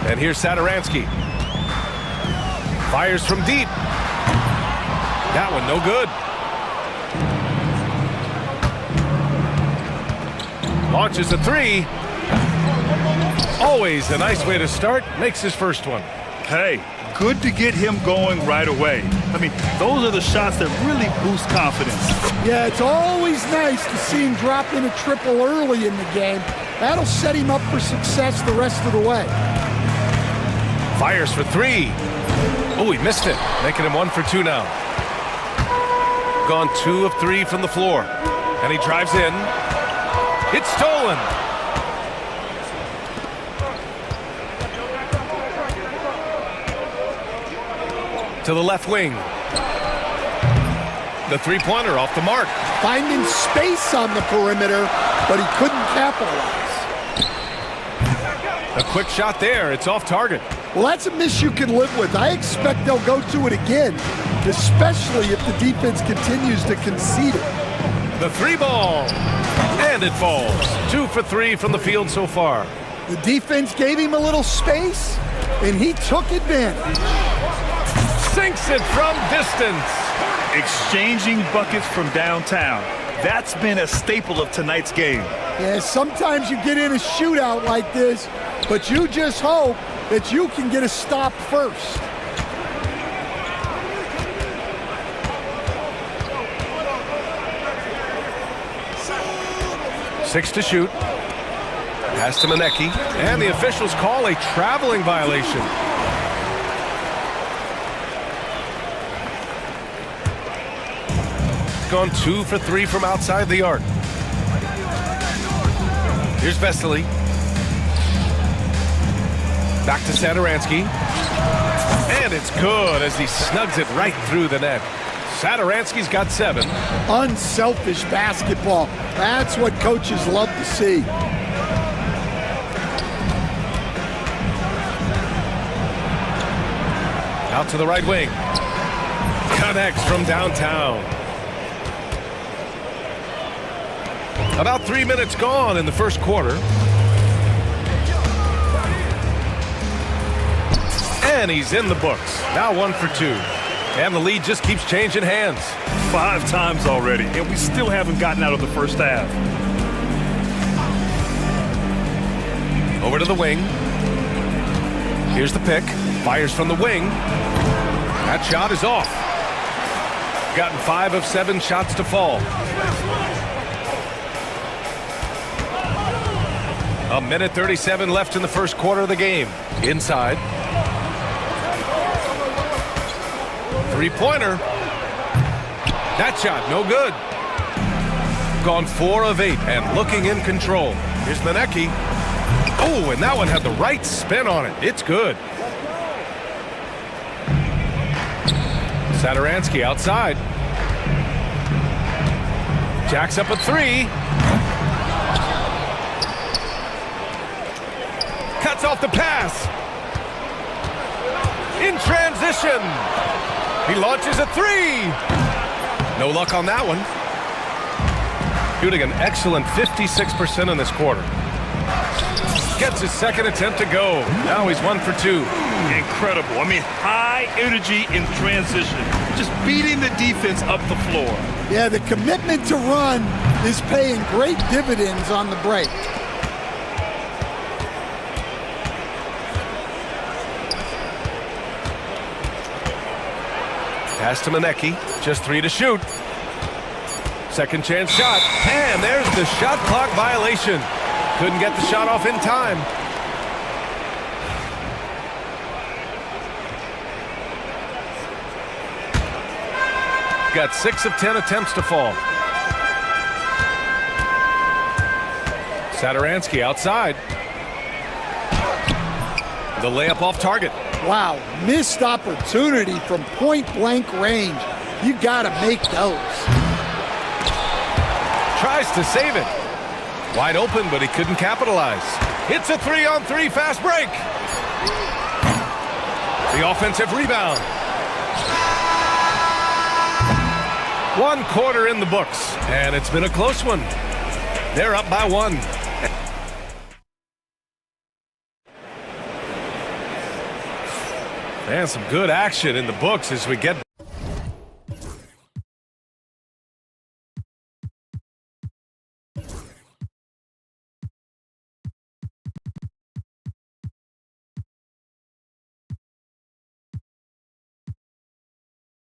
And here's Sadaransky. Fires from deep. That one no good. Launches a three. Always a nice way to start. Makes his first one. Hey, good to get him going right away. I mean, those are the shots that really boost confidence. Yeah, it's always nice to see him drop in a triple early in the game. That'll set him up for success the rest of the way. Fires for three. Oh, he missed it. Making him 1 for 2 now. Gone 2 of 3 from the floor. And he drives in. It's stolen. To the left wing. The three-pointer off the mark. Finding space on the perimeter, but he couldn't capitalize. A quick shot there. It's off target. Well, that's a miss you can live with. I expect they'll go to it again, especially if the defense continues to concede it. The three ball. And it falls. 2 for 3 from the field so far. The defense gave him a little space, and he took advantage. Sinks it from distance. Exchanging buckets from downtown. That's been a staple of tonight's game. Yeah, sometimes you get in a shootout like this, but you just hope that you can get a stop first. Six to shoot. Pass to Manecki. And the officials call a traveling violation. Gone 2 for 3 from outside the arc. Here's Vesely. Back to Sadaransky. And it's good as he snugs it right through the net. Sadaransky's got 7. Unselfish basketball. That's what coaches love to see. Out to the right wing. Connects from downtown. About 3 minutes gone in the first quarter. And he's in the books. Now 1 for 2. And the lead just keeps changing hands. 5 times already, and we still haven't gotten out of the first half. Over to the wing. Here's the pick. Fires from the wing. That shot is off. Gotten 5 of 7 shots to fall. A minute 37 left in the first quarter of the game. Inside. Three-pointer. That shot, no good. Gone 4 of 8 and looking in control. Here's Manecki. Oh, and that one had the right spin on it. It's good. Sadaransky outside. Jacks up a 3. Cuts off the pass. In transition. He launches a 3. No luck on that one. Shooting an excellent 56% in this quarter. Gets his second attempt to go. Now he's 1 for 2. Incredible. I mean, high energy in transition. Just beating the defense up the floor. Yeah, the commitment to run is paying great dividends on the break. Pass to Manecki. Just 3 to shoot. Second chance shot. And there's the shot clock violation. Couldn't get the shot off in time. Got 6 of 10 attempts to fall. Satoransky outside. The layup off target. Wow, missed opportunity from point-blank range. You gotta make those. Tries to save it. Wide open, but he couldn't capitalize. It's a 3-on-3 fast break. The offensive rebound. 1 quarter in the books, and it's been a close one. They're up by 1. And some good action in the books as we get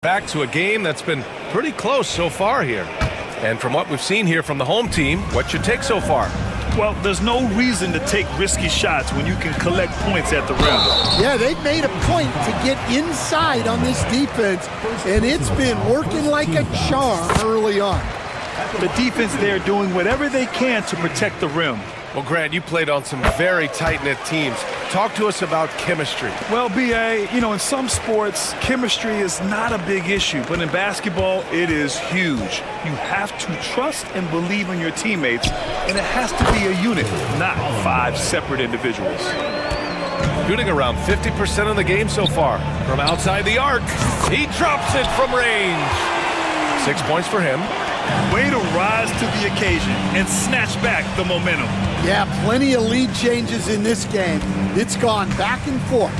back to a game that's been pretty close so far here. And from what we've seen here from the home team, what's your take so far? Well, there's no reason to take risky shots when you can collect points at the rim. Yeah, they've made a point to get inside on this defense, and it's been working like a charm early on. The defense there doing whatever they can to protect the rim. Well, Grant, you played on some very tight-knit teams. Talk to us about chemistry. Well, B.A., you know, in some sports, chemistry is not a big issue, but in basketball, it is huge. You have to trust and believe in your teammates, and it has to be a unit, not 5 separate individuals. Shooting around 50% of the game so far. From outside the arc, he drops it from range. 6 points for him. Way to rise to the occasion and snatch back the momentum. Yeah, plenty of lead changes in this game. It's gone back and forth.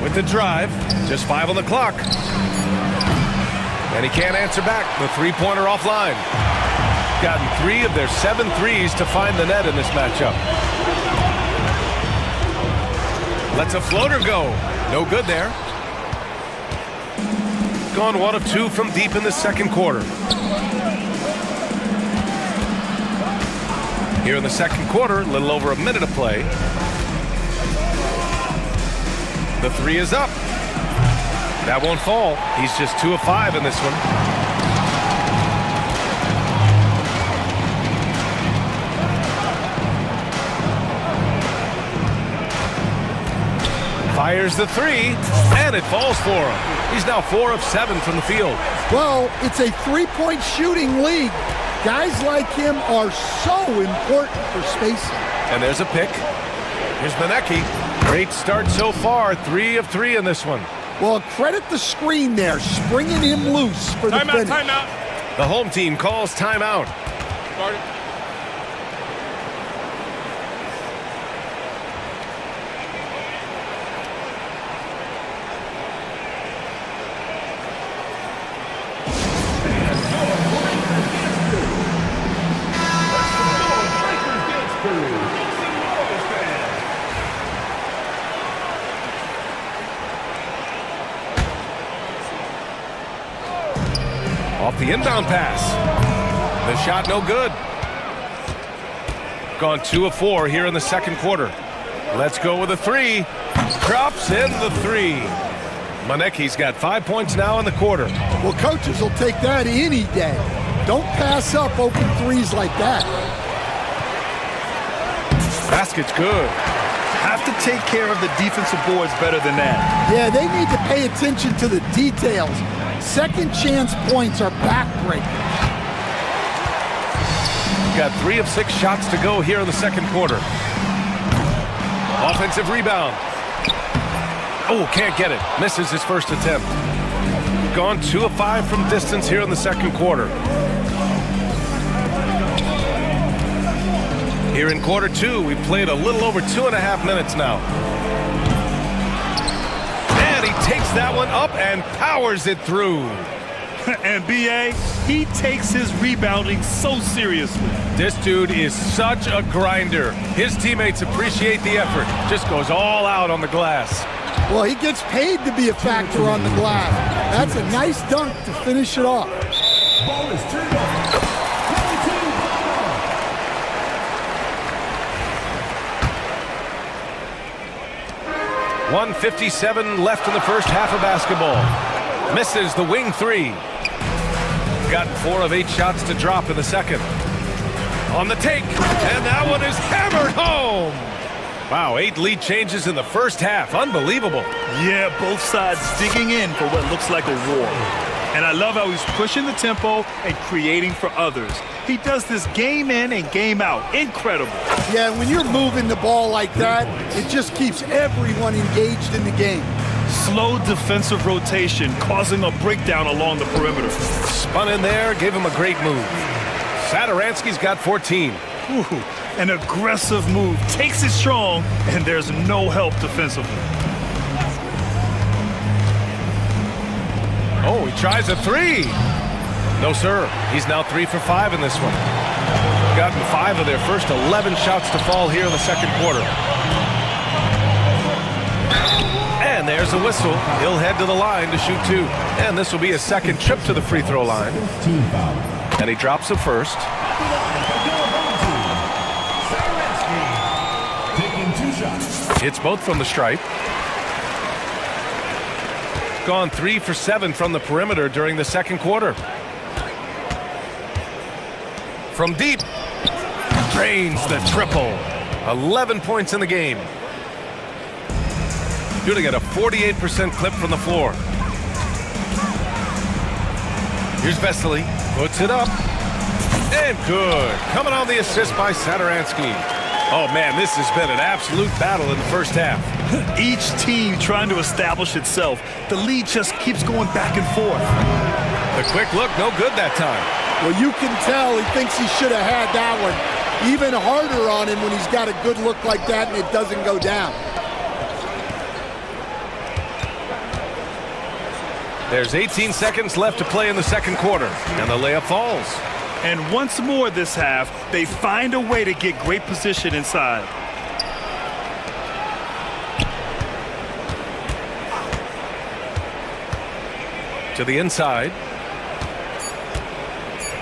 With the drive, just 5 on the clock. And he can't answer back. The three-pointer offline. Gotten 3 of their 7 threes to find the net in this matchup. Lets a floater go. No good there. Gone 1 of 2 from deep in the second quarter. Here in the second quarter, a little over a minute of play. The 3 is up. That won't fall. He's just 2 of 5 in this one. Fires the 3, and it falls for him. He's now 4 of 7 from the field. Well, it's a 3-point shooting league. Guys like him are so important for spacing. And there's a pick. Here's Manecki. Great start so far. 3 of 3 in this one. Well, credit the screen there, springing him loose for the finish. Timeout. The home team calls timeout. Start it. Off the inbound pass. The shot no good. Gone 2 of 4 here in the second quarter. Let's go with a 3. Drops in the 3. Manecki's got 5 points now in the quarter. Well, coaches will take that any day. Don't pass up open threes like that. Basket's good. Have to take care of the defensive boards better than that. Yeah, they need to pay attention to the details. Second chance points are backbreakers. Got 3 of 6 shots to go here in the second quarter. Offensive rebound. Oh, can't get it. Misses his first attempt. Gone 2 of 5 from distance here in the second quarter. Here in quarter 2, we've played a little over 2.5 minutes now. And he takes that one up and powers it through. And B.A., he takes his rebounding so seriously. This dude is such a grinder. His teammates appreciate the effort. Just goes all out on the glass. Well, he gets paid to be a factor on the glass. That's a nice dunk to finish it off. Ball is turned over. 1:57 left in the first half of basketball. Misses the wing three. Got 4 of 8 shots to drop in the second. On the take, and that one is hammered home. Wow, 8 lead changes in the first half. Unbelievable. Yeah, both sides digging in for what looks like a war. And I love how he's pushing the tempo and creating for others. He does this game in and game out. Incredible. Yeah, when you're moving the ball like that, it just keeps everyone engaged in the game. Slow defensive rotation, causing a breakdown along the perimeter. Spun in there, gave him a great move. Satoransky's got 14. Ooh, an aggressive move, takes it strong, and there's no help defensively. Oh, he tries a three. No, sir. He's now 3 for 5 in this one. Gotten 5 of their first 11 shots to fall here in the second quarter. And there's a whistle. He'll head to the line to shoot 2. And this will be his second trip to the free throw line. And he drops it first. Hits both from the stripe. Gone 3 for 7 from the perimeter during the second quarter. From deep, drains the triple. 11 points in the game. Shooting at a 48% clip from the floor. Here's Vesely, puts it up, and good. Coming on the assist by Satoransky. Oh man, this has been an absolute battle in the first half. Each team trying to establish itself. The lead just keeps going back and forth. The quick look, no good that time. Well, you can tell he thinks he should have had that one. Even harder on him when he's got a good look like that and it doesn't go down. There's 18 seconds left to play in the second quarter, and the layup falls. And once more this half, they find a way to get great position inside. To the inside.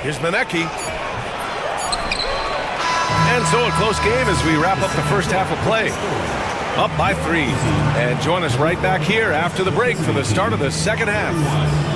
Here's Manecki. And so a close game as we wrap up the first half of play. Up by 3. And join us right back here after the break for the start of the second half.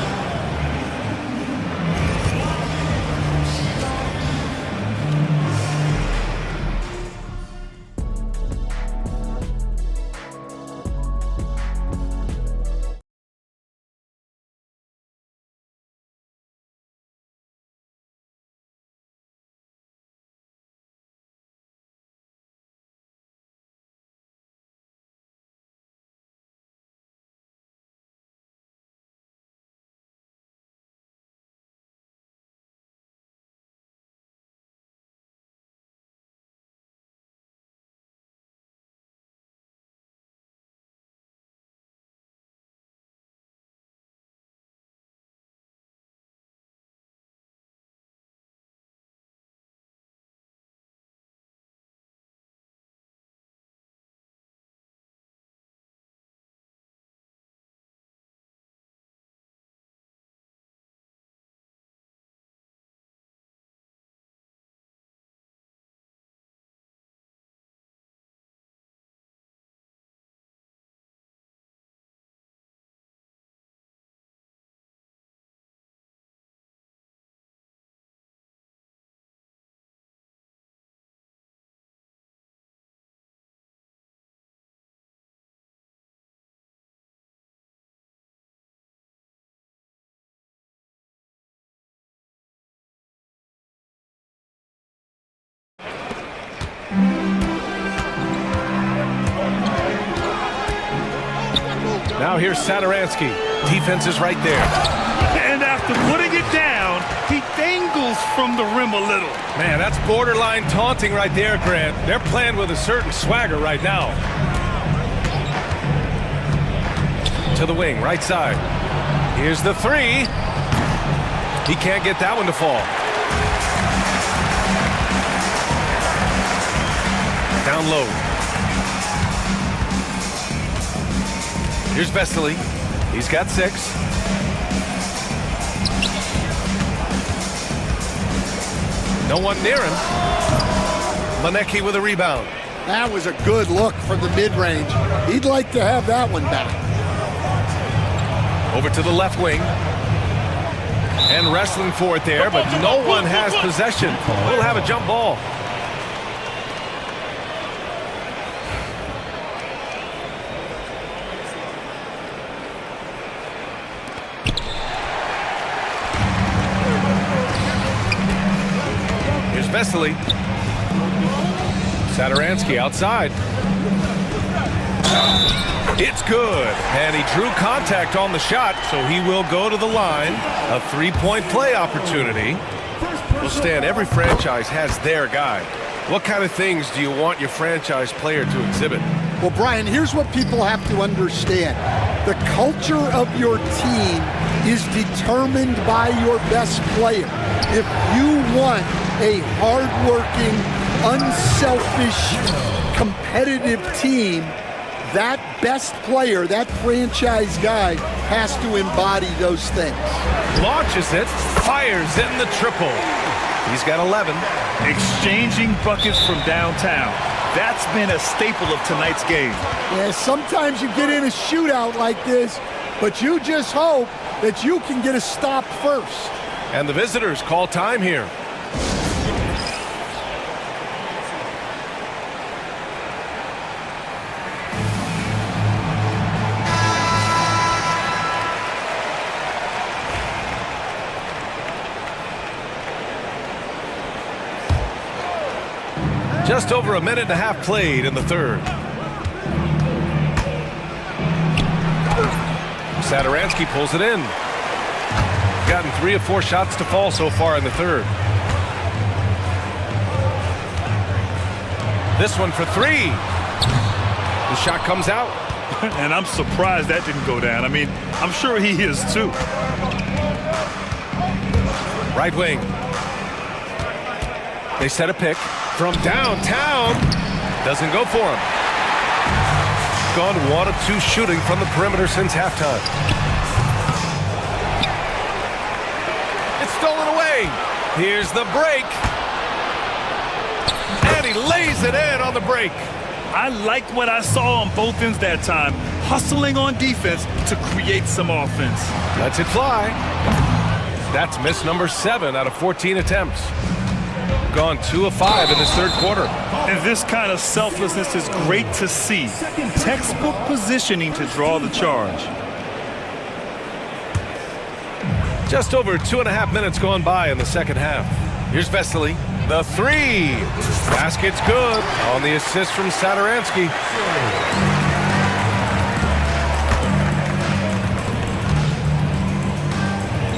Now here's Satoransky. Defense is right there. And after putting it down, he dangles from the rim a little. Man, that's borderline taunting right there, Grant. They're playing with a certain swagger right now. To the wing, right side. Here's the 3. He can't get that one to fall. Down low. Here's Vesely. He's got 6. No one near him. Manecki with a rebound. That was a good look from the mid-range. He'd like to have that one back. Over to the left wing. And wrestling for it there, but no one has possession. We'll have a jump ball. Here's Vesely. Sadaransky outside. It's good, and he drew contact on the shot, so he will go to the line. A three-point play opportunity. Well, Stan, every franchise has their guy. What kind of things do you want your franchise player to exhibit? Well, Brian, here's what people have to understand. The culture of your team is determined by your best player. If you want a hard-working, unselfish, competitive team, that best player, that franchise guy, has to embody those things. Launches it, fires in the triple. He's got 11. Exchanging buckets from downtown. That's been a staple of tonight's game. Yeah, sometimes you get in a shootout like this, but you just hope that you can get a stop first. And the visitors call time here. Just over a minute and a half played in the third. Sadaransky pulls it in. Gotten 3 of 4 shots to fall so far in the third. This one for 3. The shot comes out. And I'm surprised that didn't go down. I mean, I'm sure he is too. Right wing. They set a pick from downtown. Doesn't go for him. Gone 1 of 2 shooting from the perimeter since halftime. It's stolen away. Here's the break. And he lays it in on the break. I liked what I saw on both ends that time. Hustling on defense to create some offense. Lets it fly. That's miss number 7 out of 14 attempts. Gone 2 of 5 in this third quarter. And this kind of selflessness is great to see. Textbook positioning to draw the charge. Just over 2.5 minutes gone by in the second half. Here's Vesely. The 3. Basket's good on the assist from Sadaransky.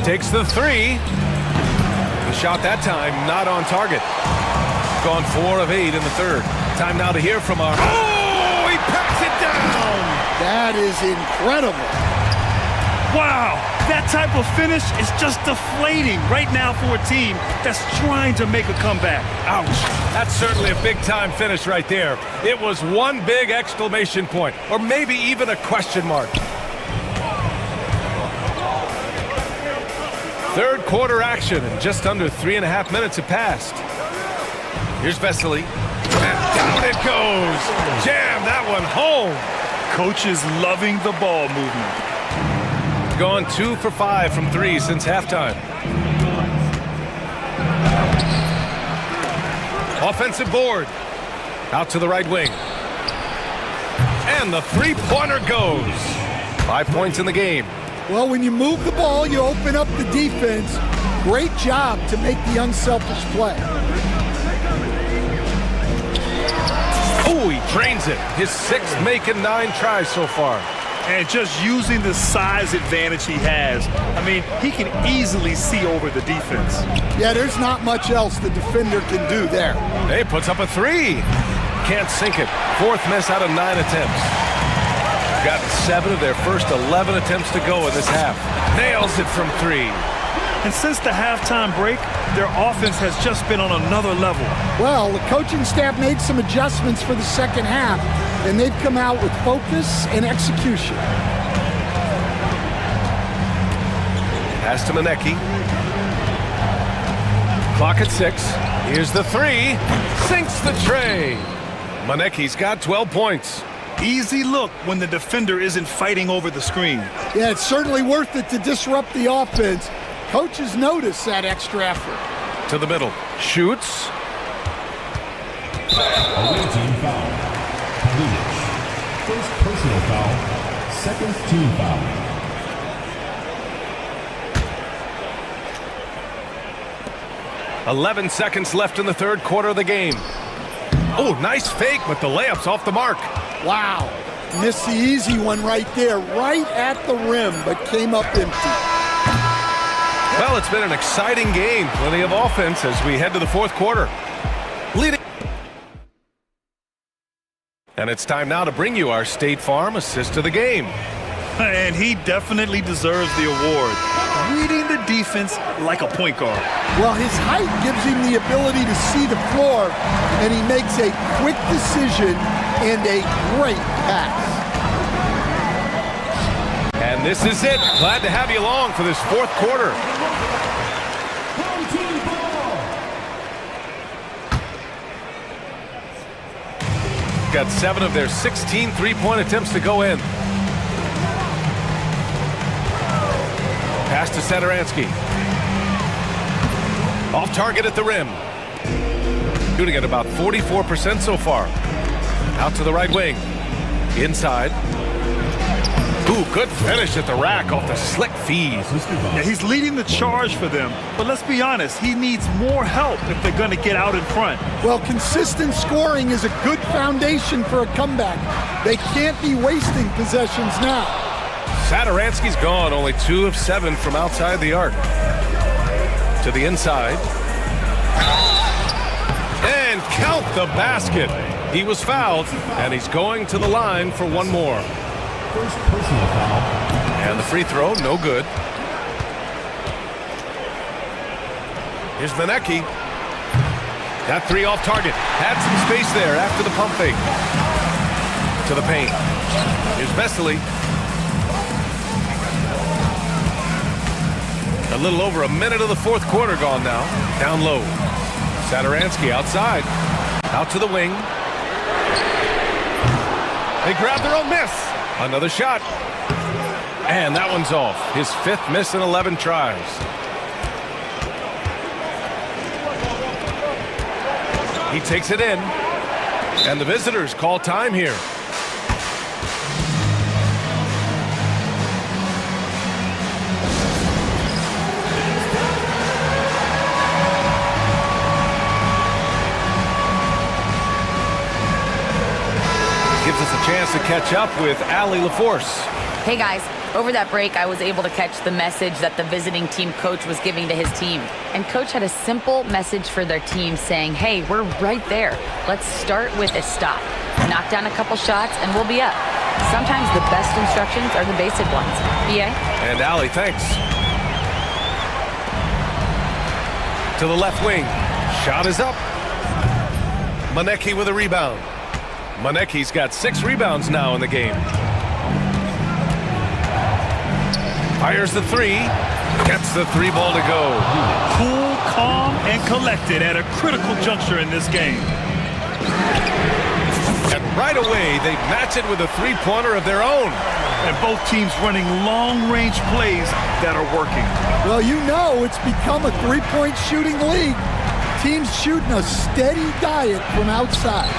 Takes the 3. The shot that time not on target. Gone 4 of 8 in the third. Time now to hear from our... Oh, he packs it down! That is incredible. Wow, that type of finish is just deflating right now for a team that's trying to make a comeback. Ouch. That's certainly a big-time finish right there. It was one big exclamation point, or maybe even a question mark. Third quarter action, and just under 3.5 minutes have passed. Here's Vesely. And down it goes. Jam that one home. Coach is loving the ball movement. Gone 2 for 5 from 3 since halftime. Offensive board. Out to the right wing. And the three-pointer goes. 5 points in the game. Well, when you move the ball, you open up the defense. Great job to make the unselfish play. Oh, he drains it. His 6th make and 9 tries so far. And just using the size advantage he has. I mean, he can easily see over the defense. Yeah, there's not much else the defender can do there. He puts up a 3. Can't sink it. 4th miss out of 9 attempts. Gotten 7 of their first 11 attempts to go in this half. Nails it from 3. And since the halftime break, their offense has just been on another level. Well, the coaching staff made some adjustments for the second half, and they've come out with focus and execution. Pass to Manecki. Clock at 6. Here's the 3. Sinks the tray. Maneki's got 12 points. Easy look when the defender isn't fighting over the screen. Yeah, it's certainly worth it to disrupt the offense. Coaches notice that extra effort. To the middle. Shoots. Away team foul. First personal foul. Second team foul. .11 seconds left in the third quarter of the game. Oh, nice fake, but the layup's off the mark. Wow. Missed the easy one right there, right at the rim, but came up empty. Well, it's been an exciting game. Plenty of offense as we head to the fourth quarter. Leading. And it's time now to bring you our State Farm assist of the game. And he definitely deserves the award. Reading the defense like a point guard. Well, his height gives him the ability to see the floor, and he makes a quick decision and a great pass. And this is it. Glad to have you along for this fourth quarter. Got 7 of their 16 three-point attempts to go in. Pass to Sadaransky. Off target at the rim. Shooting at about 44% so far. Out to the right wing. Inside. Ooh, good finish at the rack off the slick feed. Yeah, he's leading the charge for them, but let's be honest, he needs more help if they're going to get out in front. Well, consistent scoring is a good foundation for a comeback. They can't be wasting possessions now. Sadaransky's gone, only 2 of 7 from outside the arc. To the inside. And count the basket. He was fouled, and he's going to the line for one more. First personal foul. And the free throw, no good. Here's Maneki. That 3 off target. Had some space there after the pump fake. To the paint. Here's Vesely. A little over a minute of the fourth quarter gone now. Down low. Sadaransky outside. Out to the wing. They grab their own miss. Another shot. And that one's off. His 5th miss in 11 tries. He takes it in. And the visitors call time here. Gives us a chance to catch up with Allie LaForce. Hey guys, over that break I was able to catch the message that the visiting team coach was giving to his team. And coach had a simple message for their team saying, hey, we're right there. Let's start with a stop. Knock down a couple shots and we'll be up. Sometimes the best instructions are the basic ones. BA? And Allie, thanks. To the left wing. Shot is up. Maneki with a rebound. Maneki's got 6 rebounds now in the game. Fires the 3. Gets the 3 ball to go. Cool, calm, and collected at a critical juncture in this game. And right away, they match it with a 3-pointer of their own. And both teams running long-range plays that are working. Well, you know it's become a 3-point shooting league. Teams shooting a steady diet from outside.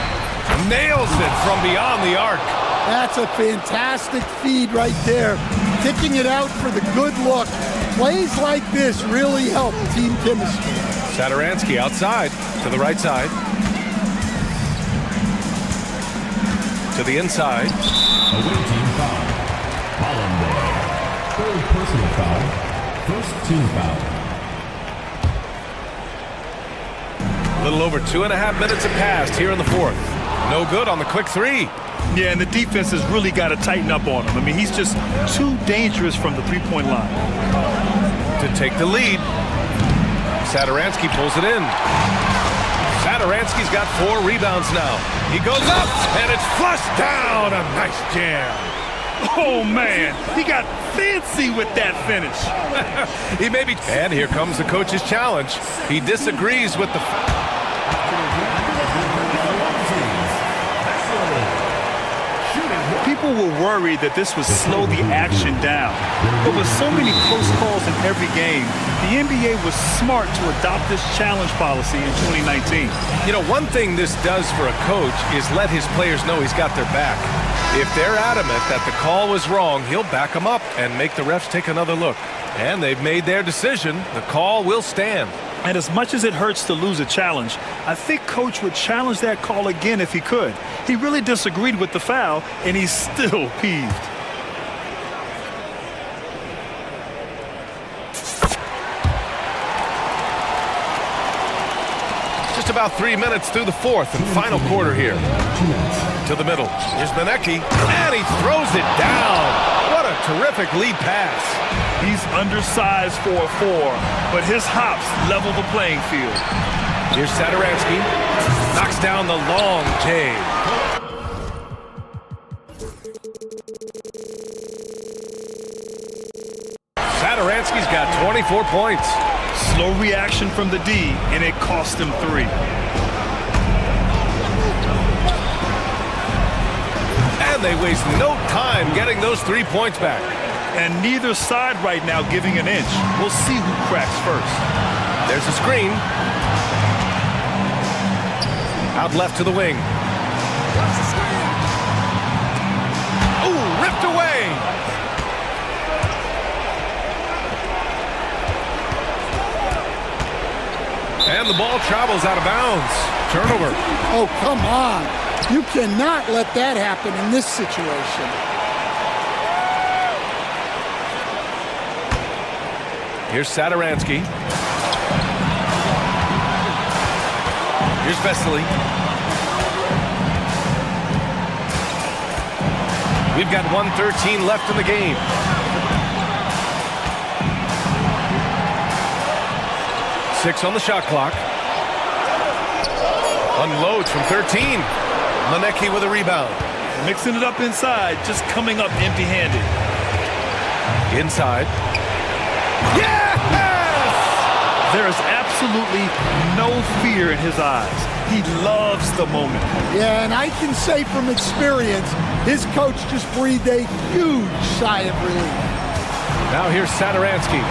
Nails it from beyond the arc. That's a fantastic feed right there. Kicking it out for the good look. Plays like this really help team chemistry. Sadaransky outside to the right side. To the inside. Away team foul. Holland. 3rd personal foul. First team foul. A little over 2.5 minutes have passed here in the fourth. No good on the quick 3. Yeah, and the defense has really got to tighten up on him. I mean, he's just too dangerous from the 3-point line. To take the lead. Sadaransky pulls it in. Sadaransky's got 4 rebounds now. He goes up, and it's flushed down. A nice jam. Oh, man. He got fancy with that finish. He may be... And here comes the coach's challenge. He disagrees with the... People were worried that this would slow the action down. But with so many close calls in every game, the NBA was smart to adopt this challenge policy in 2019. You know, one thing this does for a coach is let his players know he's got their back. If they're adamant that the call was wrong, he'll back them up and make the refs take another look. And they've made their decision. The call will stand. And as much as it hurts to lose a challenge, I think Coach would challenge that call again if he could. He really disagreed with the foul, and he's still peeved. Just about 3 minutes through the fourth and final quarter here. To the middle. Here's Manecki, and he throws it down. What a terrific lead pass. He's undersized for a 4, but his hops level the playing field. Here's Sadaransky. Knocks down the long J. Sadaransky's got 24 points. Slow reaction from the D, and it cost him 3. And they waste no time getting those 3 points back. And neither side right now giving an inch. We'll see who cracks first. There's a screen. Out left to the wing. Ooh, ripped away. And the ball travels out of bounds. Turnover. Oh, come on. You cannot let that happen in this situation. Here's Sadaransky. Here's Vesely. We've got 1:13 left in the game. Six on the shot clock. Unloads from 13. Manecki with a rebound. Mixing it up inside, just coming up empty-handed. Inside. Yes! There is absolutely no fear in his eyes. He loves the moment. Yeah, and I can say from experience, his coach just breathed a huge sigh of relief. Now here's Sadaransky.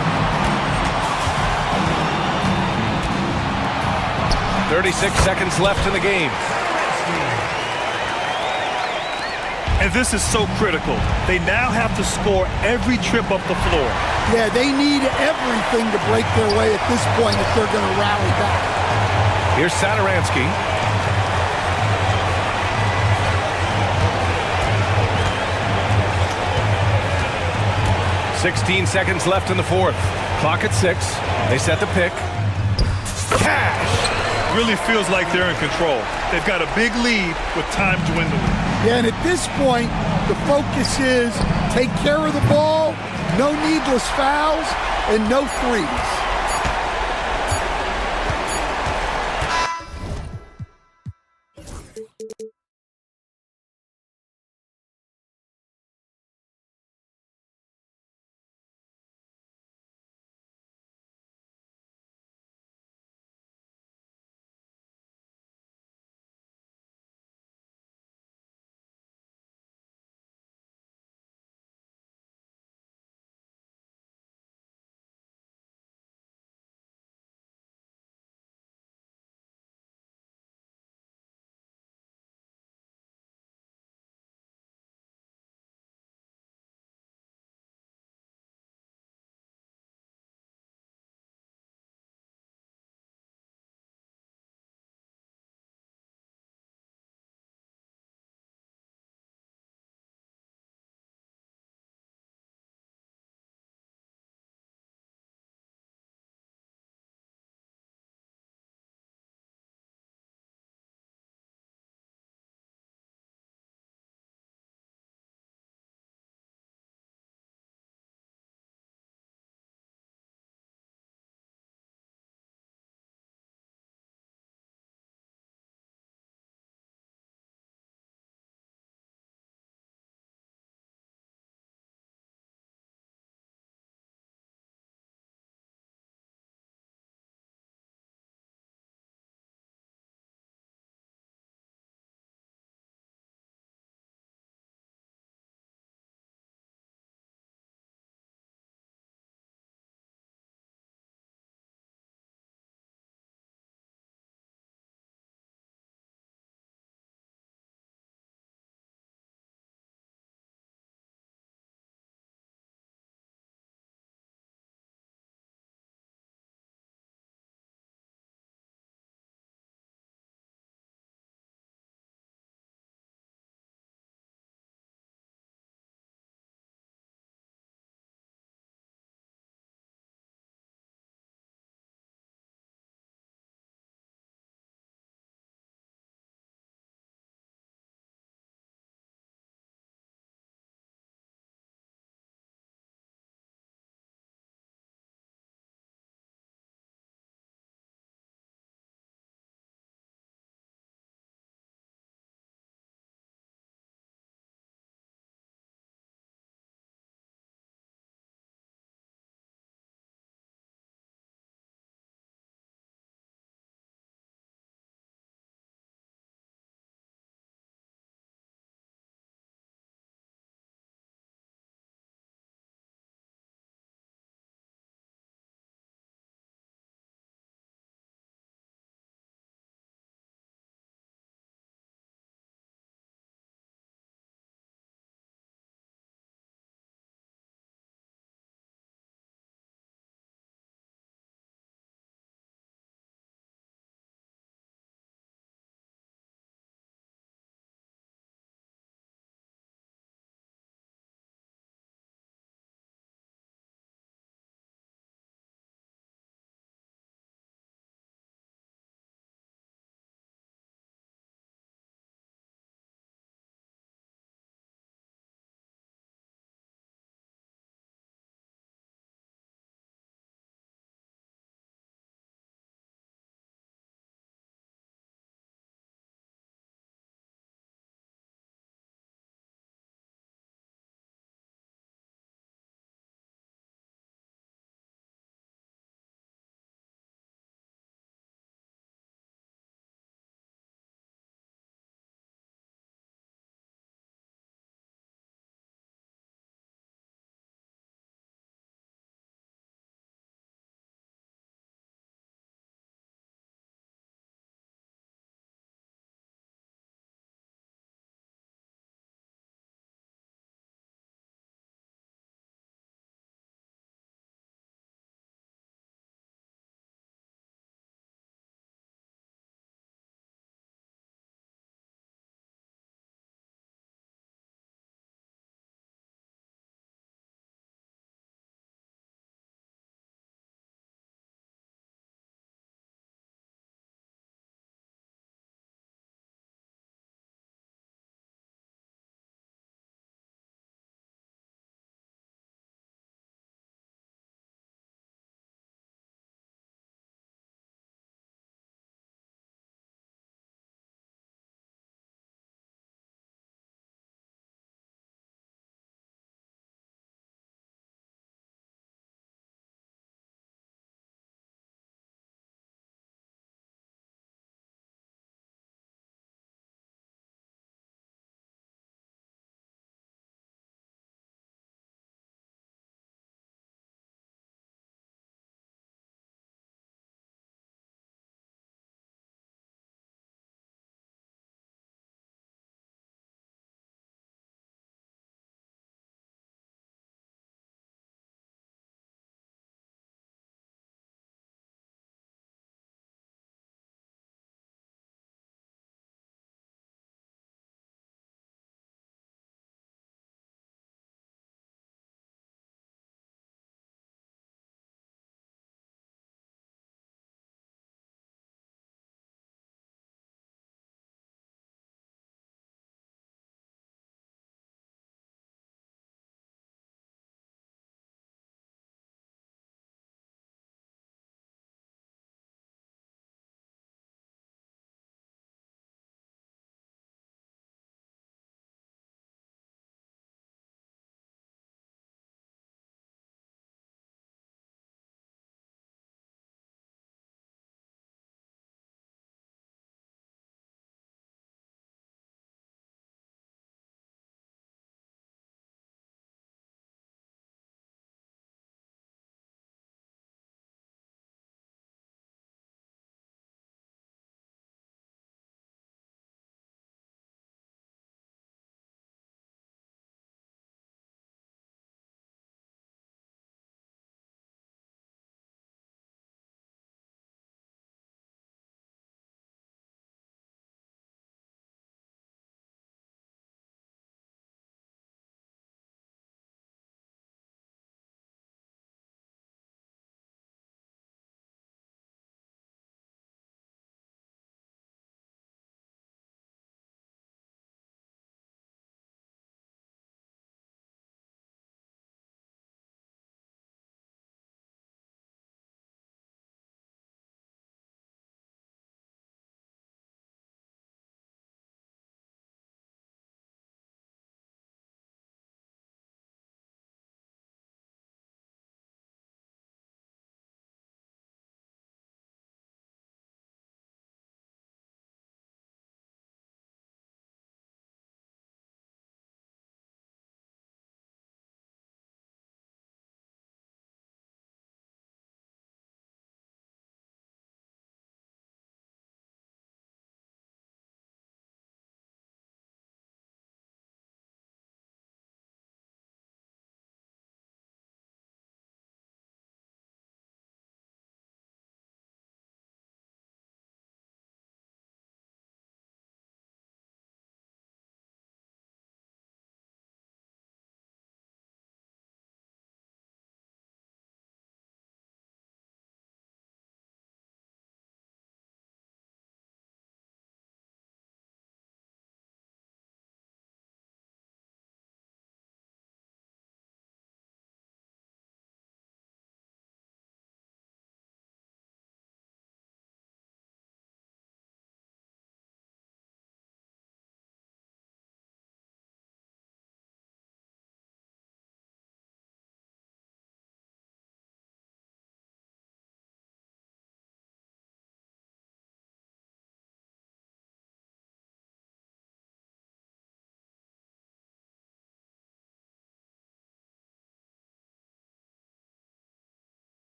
36 seconds left in the game. And this is so critical. They now have to score every trip up the floor. Yeah, they need everything to break their way at this point if they're going to rally back. Here's Sadaransky. "16 seconds left in the fourth. Clock at 6. They set the pick. Cash! Really feels like they're in control. They've got a big lead with time dwindling. Yeah, and at this point, the focus is take care of the ball, no needless fouls, and no threes.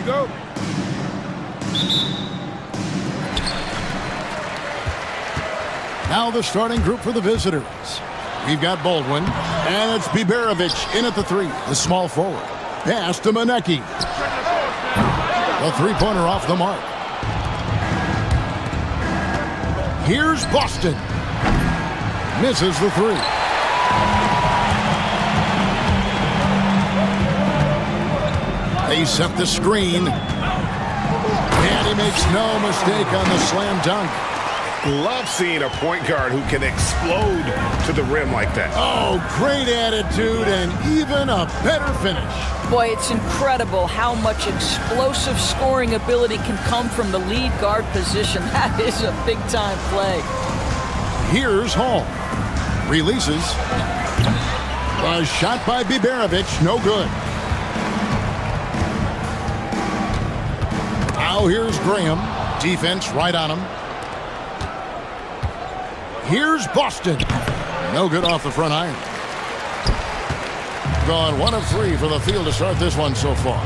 go. Now the starting group for the visitors. We've got Baldwin, and it's Biberovic in at the 3, the small forward. Pass to Manecki. The three-pointer off the mark. Here's Boston. Misses the 3. They set the screen. And he makes no mistake on the slam dunk. Love seeing a point guard who can explode to the rim like that. Oh, great attitude and even a better finish. Boy, it's incredible how much explosive scoring ability can come from the lead guard position. That is a big-time play. Here's Hall. Releases. A shot by Biberovic, no good. Now here's Graham. Defense right on him. Here's Boston. No good off the front iron. Gone 1 of 3 for the field to start this one so far.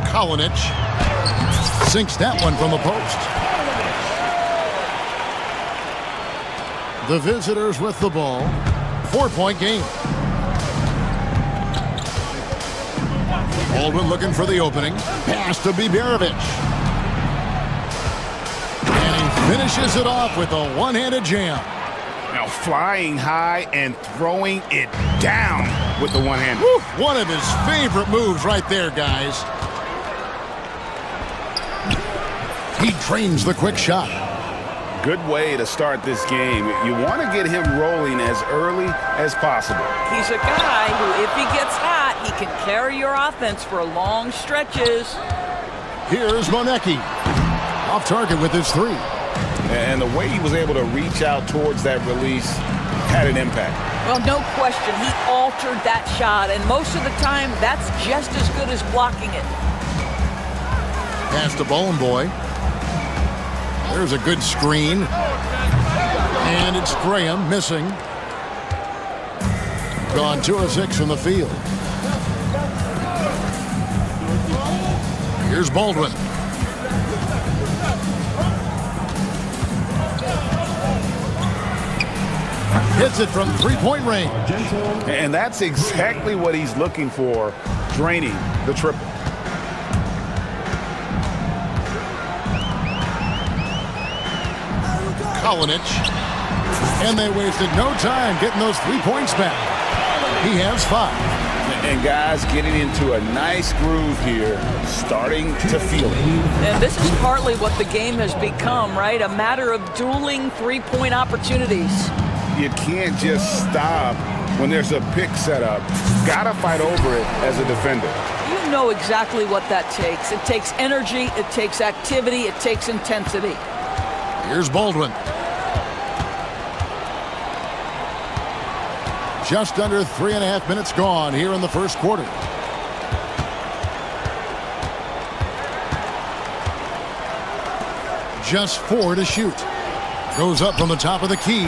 Kalinic sinks that one from the post. The visitors with the ball. 4-point game. Baldwin looking for the opening. Pass to Biberovic. Finishes it off with a one-handed jam. Now flying high and throwing it down with the one hand. One of his favorite moves right there, guys. He trains the quick shot. Good way to start this game. You want to get him rolling as early as possible. He's a guy who, if he gets hot, he can carry your offense for long stretches. Here's Manecki. Off target with his 3. And the way he was able to reach out towards that release had an impact. Well, no question. He altered that shot, and most of the time, that's just as good as blocking it. Pass to Bone Boy. There's a good screen. And it's Graham missing. Gone 2 of 6 from the field. Here's Baldwin. Hits it from 3-point range. And that's exactly what he's looking for, draining the triple. Kalinic. And they wasted no time getting those 3 points back. He has 5. And guys getting into a nice groove here, starting to feel it. And this is partly what the game has become, right? A matter of dueling 3-point opportunities. You can't just stop when there's a pick set up. Gotta fight over it as a defender. You know exactly what that takes. It takes energy, it takes activity, it takes intensity. Here's Baldwin. Just under 3.5 minutes gone here in the first quarter. Just 4 to shoot. Goes up from the top of the key.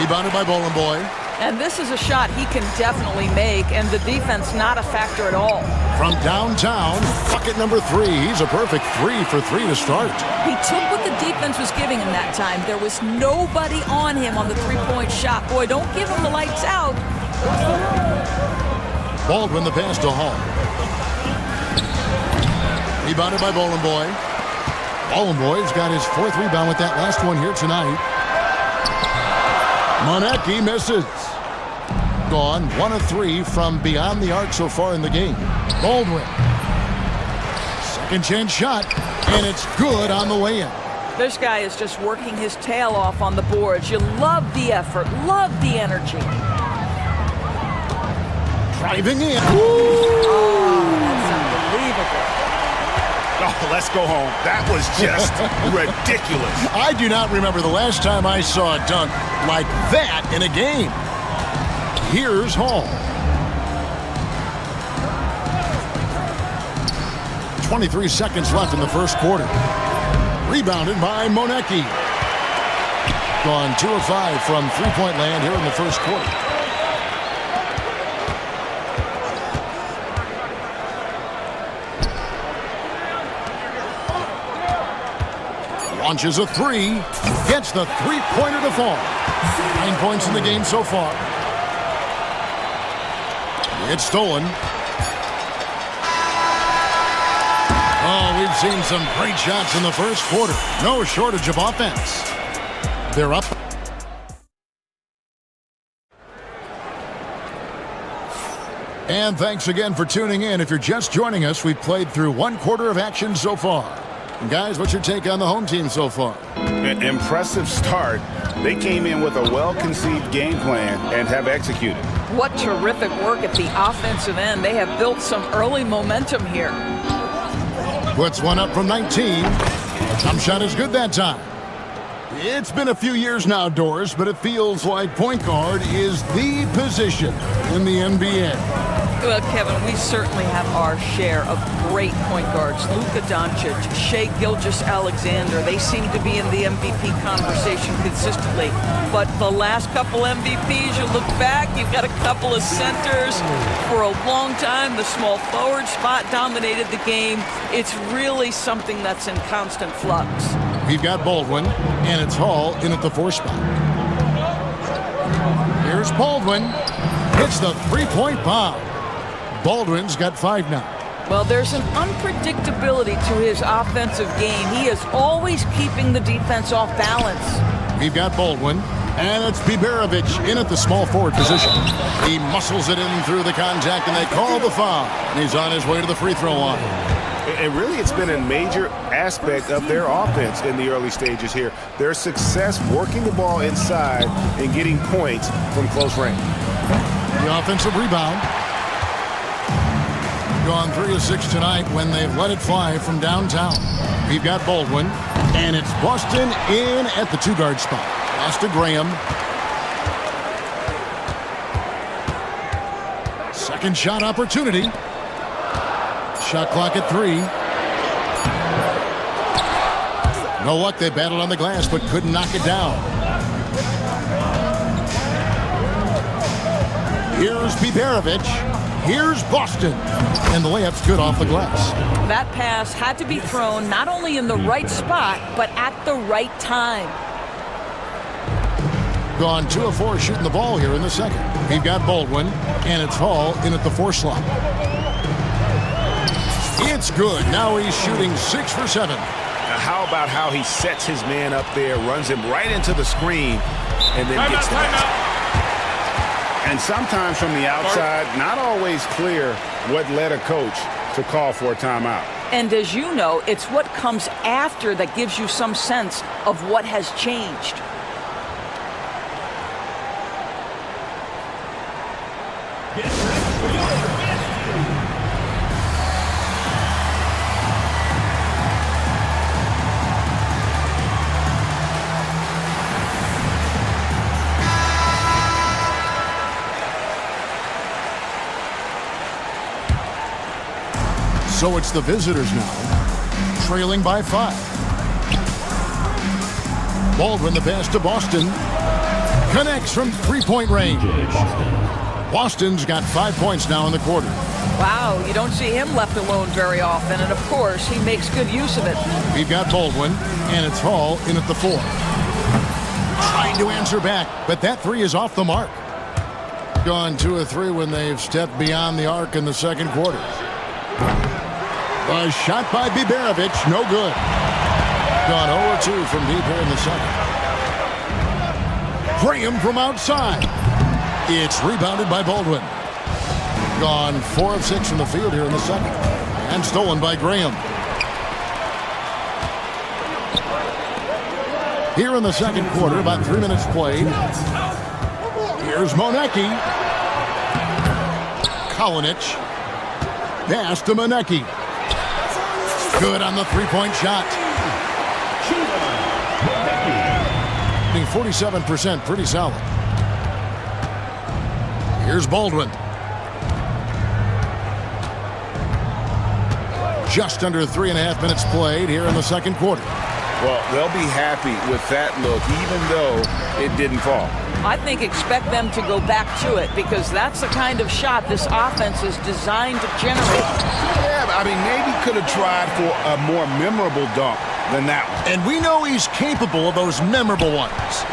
Rebounded by Bowling Boy. And this is a shot he can definitely make, and the defense not a factor at all. From downtown, bucket number 3. He's a perfect 3 for 3 to start. He took what the defense was giving him that time. There was nobody on him on the 3-point shot. Boy, don't give him the lights out. Baldwin the pass to Hall. Rebounded by Bowling Boy. Bowling Boy's got his 4th rebound with that last one here tonight. Manecki misses. Gone 1 of 3 from beyond the arc so far in the game. Baldwin. Second chance shot, and it's good on the way in. This guy is just working his tail off on the boards. You love the effort, love the energy. Driving in. Oh, that's unbelievable. Oh, let's go home. That was just ridiculous. I do not remember the last time I saw a dunk like that in a game. Here's Hall. 23 seconds left in the first quarter. Rebounded by Manecki. Gone 2 of 5 from 3-point land here in the first quarter. Launches a three. Gets the three-pointer to fall. 9 points in the game so far. It's stolen. Oh, we've seen some great shots in the first quarter. No shortage of offense. They're up. And thanks again for tuning in. If you're just joining us, we've played through 1 quarter of action so far. And guys, what's your take on the home team so far? An impressive start. They came in with a well-conceived game plan and have executed. What terrific work at the offensive end. They have built some early momentum here. Puts one up from 19. Jump shot is good that time. It's been a few years now, Doris, but it feels like point guard is the position in the NBA. Well, Kevin, we certainly have our share of great point guards. Luka Doncic, Shai Gilgeous-Alexander, they seem to be in the MVP conversation consistently. But the last couple MVPs, you look back, you've got a couple of centers. For a long time, the small forward spot dominated the game. It's really something that's in constant flux. We've got Baldwin, and it's Hall in at the 4 spot. Here's Baldwin. Hits the three-point bomb. Baldwin's got 5 now. Well, there's an unpredictability to his offensive game. He is always keeping the defense off balance. We've got Baldwin, and it's Biberovic in at the small forward position. He muscles it in through the contact, and they call the foul. And he's on his way to the free throw line. And really, it's been a major aspect of their offense in the early stages here. Their success working the ball inside and getting points from close range. The offensive rebound. Gone 3 of 6 tonight when they've let it fly from downtown. We've got Baldwin, and it's Boston in at the 2-guard spot. Pass to Graham. Second shot opportunity. Shot clock at 3. No luck, they battled on the glass but couldn't knock it down. Here's Biberovic. Here's Boston. And the layup's good off the glass. That pass had to be thrown not only in the right spot, but at the right time. Gone 2 of 4 shooting the ball here in the second. We've got Baldwin, and it's Hall in at the 4 slot. It's good. Now he's shooting 6 for 7. Now how about how he sets his man up there, runs him right into the screen, and then gets the basket. And sometimes from the outside, not always clear what led a coach to call for a timeout. And as you know, it's what comes after that gives you some sense of what has changed. So it's the visitors now, trailing by 5. Baldwin, the pass to Boston. Connects from 3-point range. Boston's got 5 points now in the quarter. Wow, you don't see him left alone very often, and of course, he makes good use of it. We've got Baldwin, and it's Hall in at the 4. Trying to answer back, but that 3 is off the mark. Gone 2 of 3 when they've stepped beyond the arc in the second quarter. A shot by Biberovic, no good. Gone 0-2 from deep here in the second. Graham from outside. It's rebounded by Baldwin. Gone 4 of 6 from the field here in the second. And stolen by Graham. Here in the second quarter, about 3 minutes played. Here's Monecki. Kalinic. Pass to Monecki. Good on the 3-point shot. 47%, pretty solid. Here's Baldwin. Just under 3.5 minutes played here in the second quarter. Well, they'll be happy with that look, even though it didn't fall. I think expect them to go back to it because that's the kind of shot this offense is designed to generate. Yeah, I mean, maybe could have tried for a more memorable dunk than that one. And we know he's capable of those memorable ones.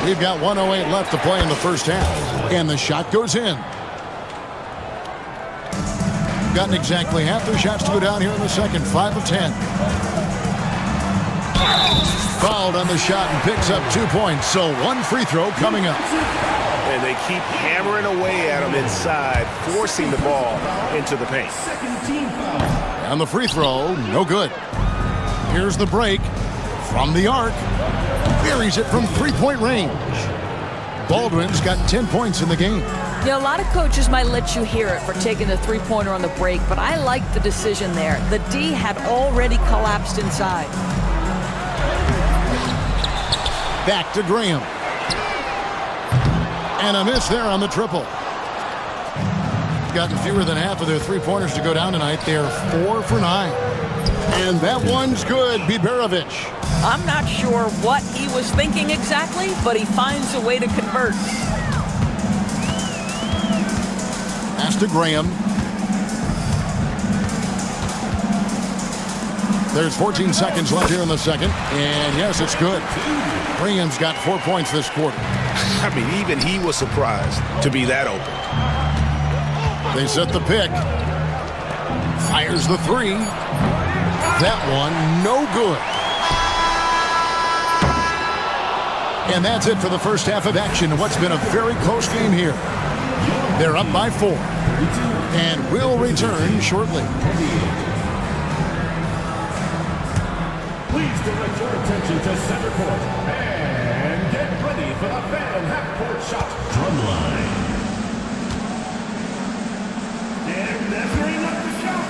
We've got 1:08 left to play in the first half. And the shot goes in. Gotten exactly half their shots to go down here in the second. 5 of 10. Fouled on the shot and picks up 2 points. So one free throw coming up. And they keep hammering away at him inside, forcing the ball into the paint. And the free throw, no good. Here's the break from the arc. Buries it from three-point range. Baldwin's got 10 points in the game. Yeah, a lot of coaches might let you hear it for taking the three-pointer on the break, but I like the decision there. The D had already collapsed inside. Back to Graham. And a miss there on the triple. Gotten fewer than half of their three-pointers to go down tonight. They're 4 for 9. And that one's good, Biberovic. I'm not sure what he was thinking exactly, but he finds a way to convert. Pass to Graham. There's 14 seconds left here in the second. And yes, it's good. Graham's got 4 points this quarter. I mean, even he was surprised to be that open. They set the pick. Fires the three. That one, no good. And that's it for the first half of action. What's been a very close game here. They're up by 4. And will return shortly. Please direct your attention to center court and get ready for the fan half-court shot drum line. And measuring up the shot.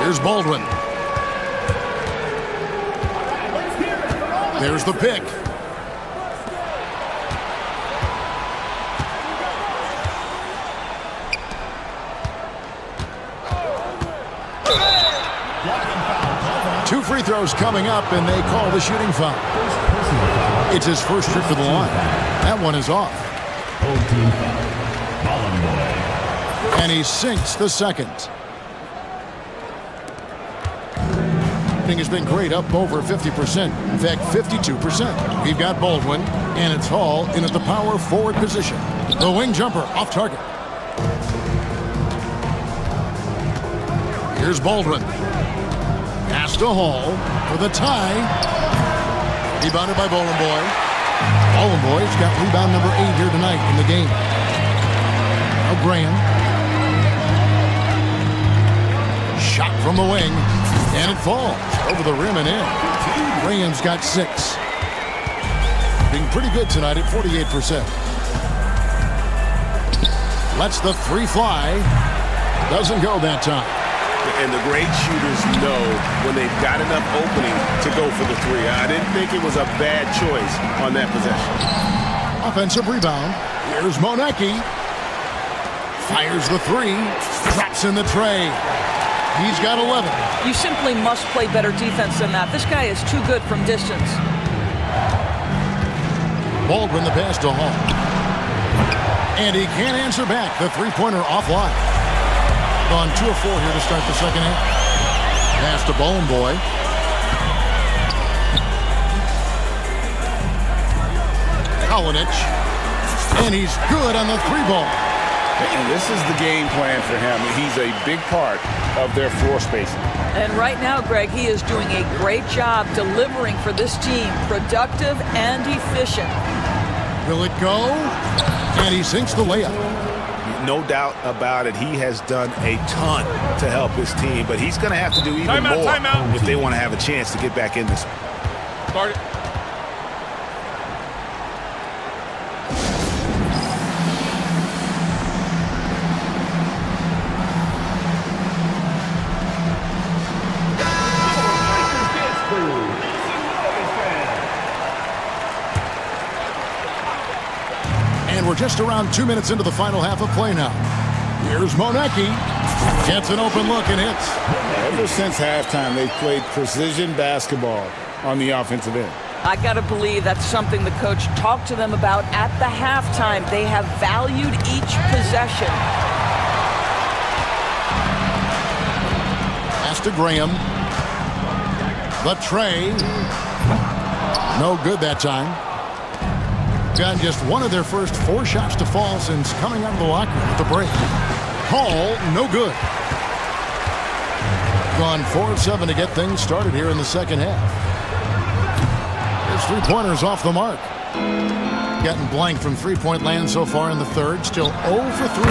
Here's Baldwin. There's the pick. Two free throws coming up, and they call the shooting foul. It's his first trip to the line. That one is off. And he sinks the second. Has been great, up over 50%. In fact, 52%. We've got Baldwin, and it's Hall in at the power forward position. The wing jumper off target. Here's Baldwin. Pass to Hall for the tie. Rebounded by Boy. Boy's got rebound number 8 here tonight in the game. Now Graham. Shot from the wing. And it falls over the rim and in. Graham's got 6. Being pretty good tonight at 48%. Lets the three fly. Doesn't go that time. And the great shooters know when they've got enough opening to go for the three. I didn't think it was a bad choice on that possession. Offensive rebound. Here's Monecki. Fires the three. Drops in the tray. He's got 11. You simply must play better defense than that. This guy is too good from distance. Baldwin the pass to Hall. And he can't answer back. The three-pointer offline. Gone 2 of 4 here to start the second half. Pass to Bone Boy. Kalinich. And he's good on the three ball. And this is the game plan for him. He's a big part of their floor spacing. And right now, Greg, he is doing a great job delivering for this team. Productive and efficient. Will it go? And he sinks the layup. No doubt about it. He has done a ton to help his team, but he's going to have to do even more if they want to have a chance to get back in this. Start it. We're just around 2 minutes into the final half of play now. Here's Monecki. Gets an open look and hits. Ever since halftime, they've played precision basketball on the offensive end. I got to believe that's something the coach talked to them about at the halftime. They have valued each possession. Pass to Graham. The tray. No good that time. Got just one of their first 4 shots to fall since coming out of the locker room at the break. Hall, no good. Gone 4 of 7 to get things started here in the second half. His three-pointers off the mark. Getting blank from three-point land so far in the third. Still 0 for 3.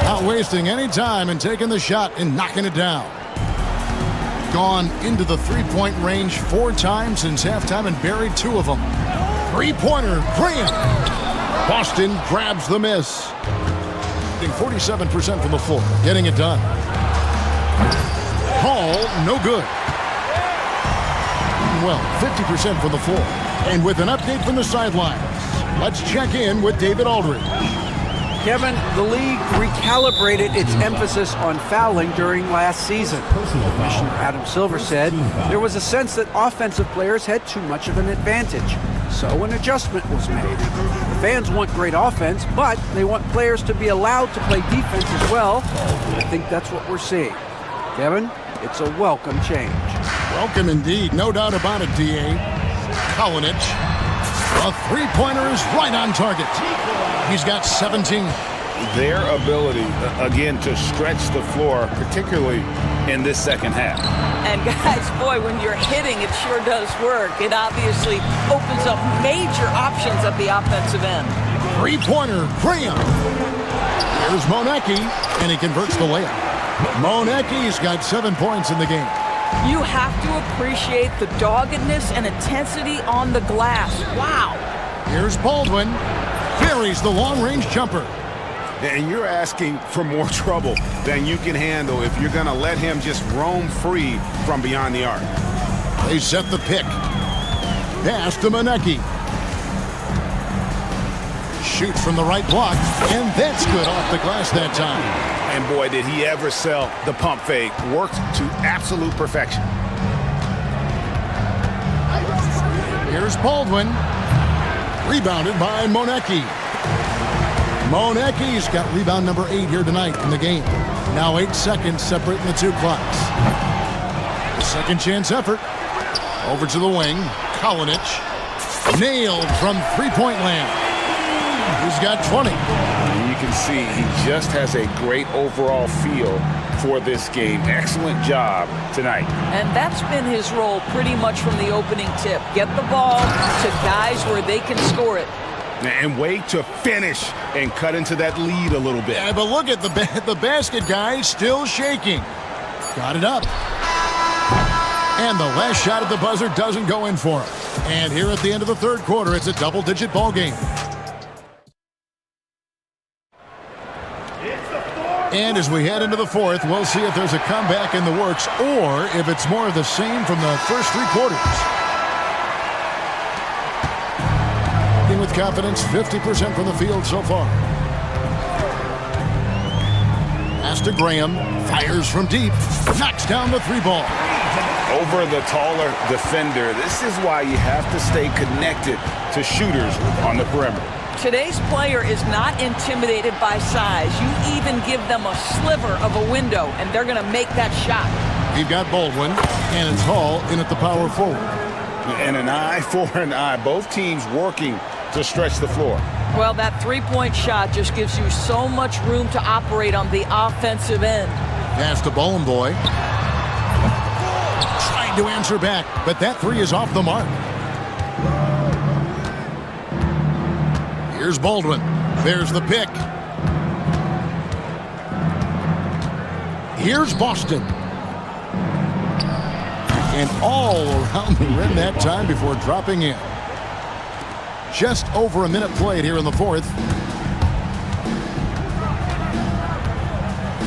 Not wasting any time and taking the shot and knocking it down. Gone into the three-point range 4 times since halftime and buried 2 of them. Three-pointer, Graham. Boston grabs the miss. 47% from the floor, getting it done. Hall, no good. Well, 50% from the floor. And with an update from the sidelines, let's check in with David Aldridge. Kevin, the league recalibrated its emphasis on fouling during last season. Commissioner Adam Silver said there was a sense that offensive players had too much of an advantage. So an adjustment was made. The fans want great offense, but they want players to be allowed to play defense as well. I think that's what we're seeing. Kevin, it's a welcome change. Welcome indeed, no doubt about it, D.A. Kalinich. A three-pointer is right on target. He's got 17. Their ability, again, to stretch the floor, particularly in this second half. And guys, boy, when you're hitting, it sure does work. It obviously opens up major options at the offensive end. Three-pointer, Graham. Here's Monecki, and he converts the layup. Monecki's got 7 points in the game. You have to appreciate the doggedness and intensity on the glass. Wow. Here's Baldwin. Buries the long-range jumper. And you're asking for more trouble than you can handle if you're going to let him just roam free from beyond the arc. They set the pick. Pass to Monecki. Shoots from the right block, and that's good off the glass that time. And boy, did he ever sell the pump fake. Worked to absolute perfection. Here's Baldwin. Rebounded by Monecki. Monecki's got rebound number 8 here tonight in the game. Now 8 seconds separating the 2 clocks. The second chance effort. Over to the wing. Kalinich. Nailed from three-point land. He's got 20. You can see he just has a great overall feel for this game. Excellent job tonight. And that's been his role pretty much from the opening tip. Get the ball to guys where they can score it. And wait to finish and cut into that lead a little bit. Yeah, but look at the basket guy still shaking. Got it up. And the last shot at the buzzer doesn't go in for him. And here at the end of the third quarter, it's a double-digit ball game. And as we head into the fourth, we'll see if there's a comeback in the works or if it's more of the same from the first 3 quarters. With confidence, 50% from the field so far. pass to Graham. Fires from deep. Knocks down the three ball. Over the taller defender. This is why you have to stay connected to shooters on the perimeter. Today's player is not intimidated by size. You even give them a sliver of a window, and they're going to make that shot. You've got Baldwin, and it's Hall in at the power forward. And an eye for an eye. Both teams working to stretch the floor. Well, that three-point shot just gives you so much room to operate on the offensive end. Pass to Bowling Boy. Trying to answer back, but that three is off the mark. Here's Baldwin. There's the pick. Here's Boston. And all around the rim that time before dropping in. Just over a minute played here in the fourth.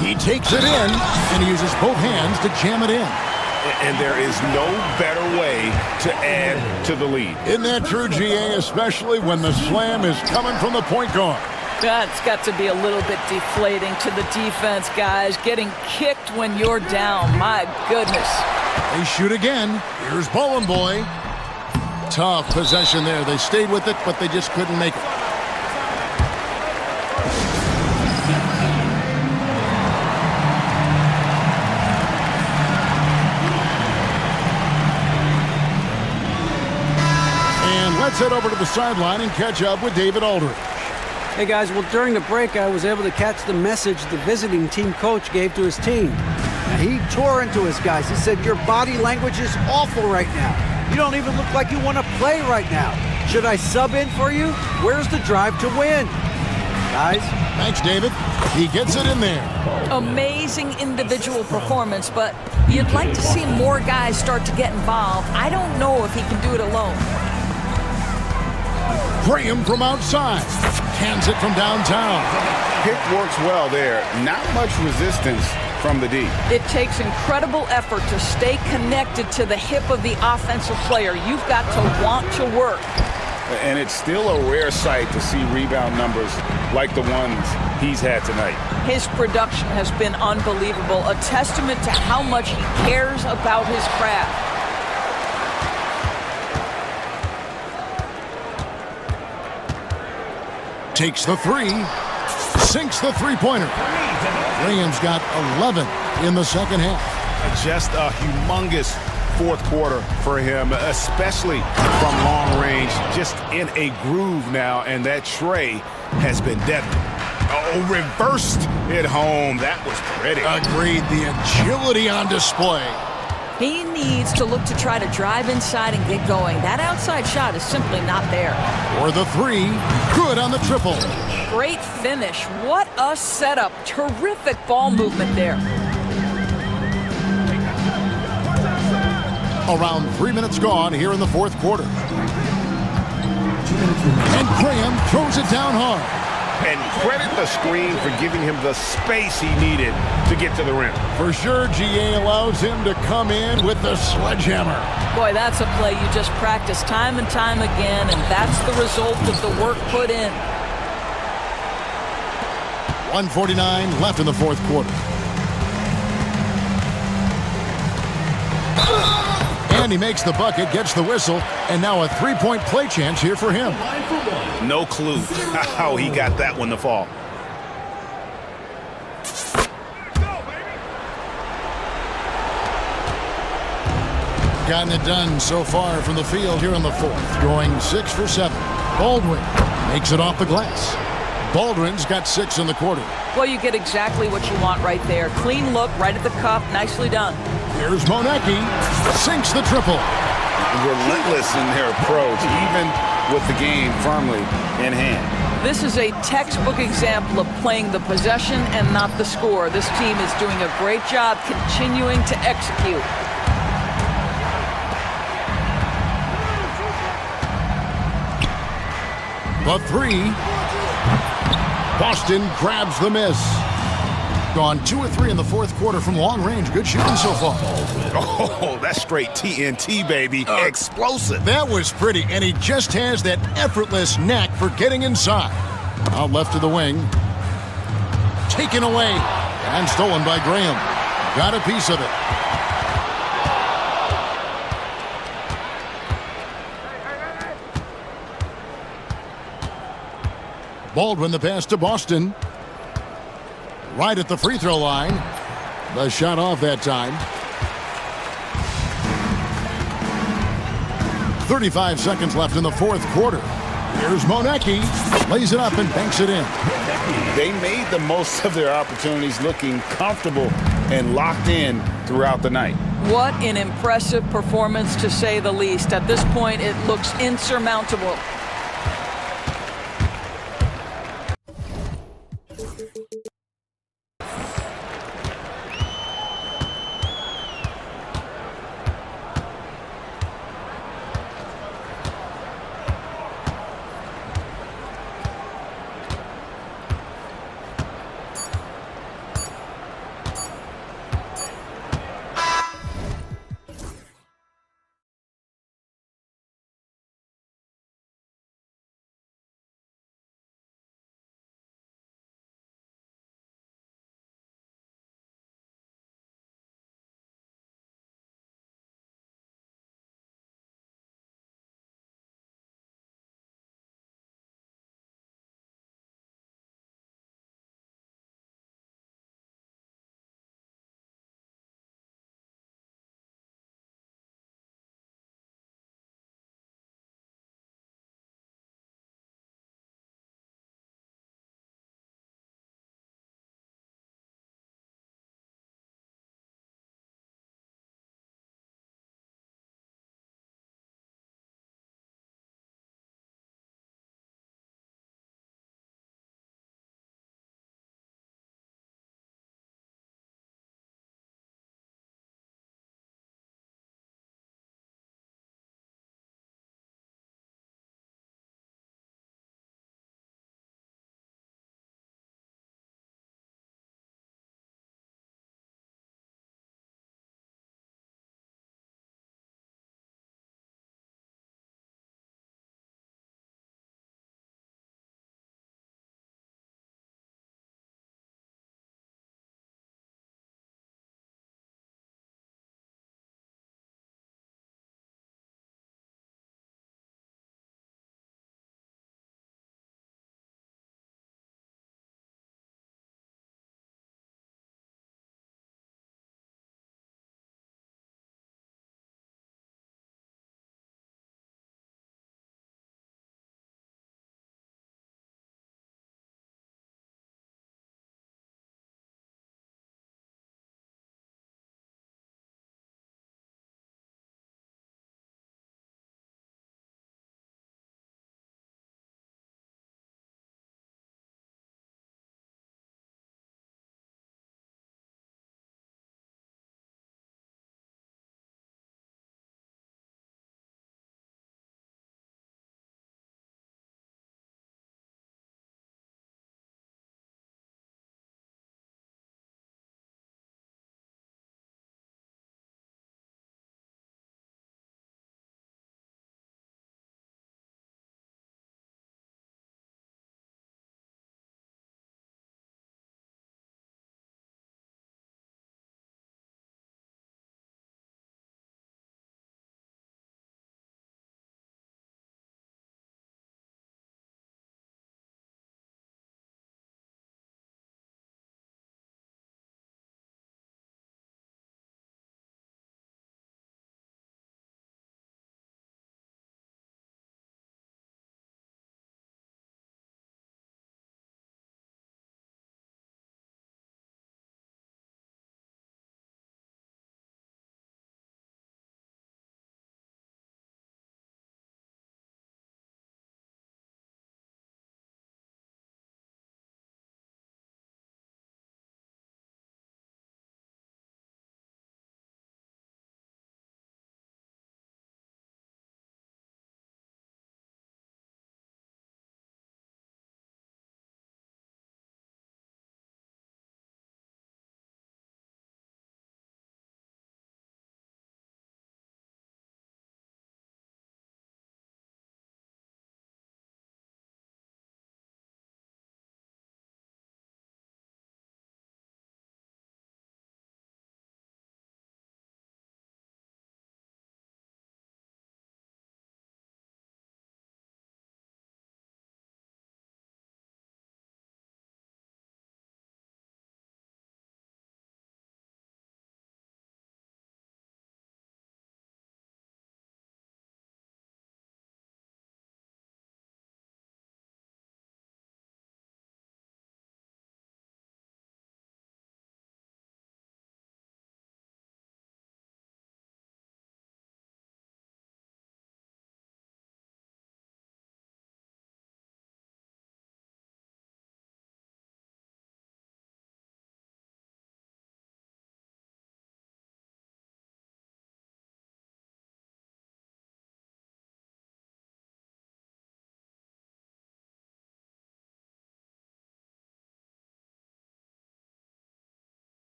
He takes it in and he uses both hands to jam it in. And there is no better way to add to the lead. Isn't that true, GA, especially when the slam is coming from the point guard? That's got to be a little bit deflating to the defense, guys. Getting kicked when you're down. My goodness. They shoot again. Here's Bowling Boy. Tough possession there. They stayed with it, but they just couldn't make it. And let's head over to the sideline and catch up with David Aldridge. Hey guys, well during the break I was able to catch the message the visiting team coach gave to his team. Now, he tore into his guys. He said, your body language is awful right now. You don't even look like you want to play right now. Should I sub in for you? Where's the drive to win? Guys? Thanks, David. He gets it in there. Amazing individual performance, but you'd like to see more guys start to get involved. I don't know if he can do it alone. Graham from outside. Cans it from downtown. Pick works well there. Not much resistance from the D. It takes incredible effort to stay connected to the hip of the offensive player. You've got to want to work. And it's still a rare sight to see rebound numbers like the ones he's had tonight. His production has been unbelievable, a testament to how much he cares about his craft. Takes the three, sinks the three-pointer. Graham's got 11 in the second half. Just a humongous fourth quarter for him, especially from long range, just in a groove now, and that tray has been deadly. Oh, reversed it home. That was pretty. Agreed. The agility on display. He needs to look to try to drive inside and get going. That outside shot is simply not there. For the three, good on the triple. Great finish. What a setup. Terrific ball movement there. Around 3 minutes gone here in the fourth quarter. And Graham throws it down hard. And credit the screen for giving him the space he needed to get to the rim. For sure, GA allows him to come in with the sledgehammer. Boy, that's a play you just practice time and time again, and that's the result of the work put in. 1:49 left in the fourth quarter. And he makes the bucket, gets the whistle, and now a three-point play chance here for him. No clue how he got that one to fall. Gotten it done so far from the field here in the fourth, going 6 for 7. Baldwin makes it off the glass. Baldwin's got 6 in the quarter. Well, you get exactly what you want right there. Clean look, right at the cup, nicely done. Here's Monecki, sinks the triple. Relentless in their approach, even with the game firmly in hand. This is a textbook example of playing the possession and not the score. This team is doing a great job continuing to execute. The three. Boston grabs the miss. Gone 2 or 3 in the fourth quarter from long range. Good shooting so far. Oh, that's straight TNT, baby. Explosive. That was pretty, and he just has that effortly knack for getting inside. Out left to the wing. Taken away and stolen by Graham. Got a piece of it. Baldwin the pass to Boston. Right at the free throw line. The shot off that time. 35 seconds left in the fourth quarter. Here's Monecki. Lays it up and banks it in. They made the most of their opportunities, looking comfortable and locked in throughout the night. What an impressive performance, to say the least. At this point, it looks insurmountable.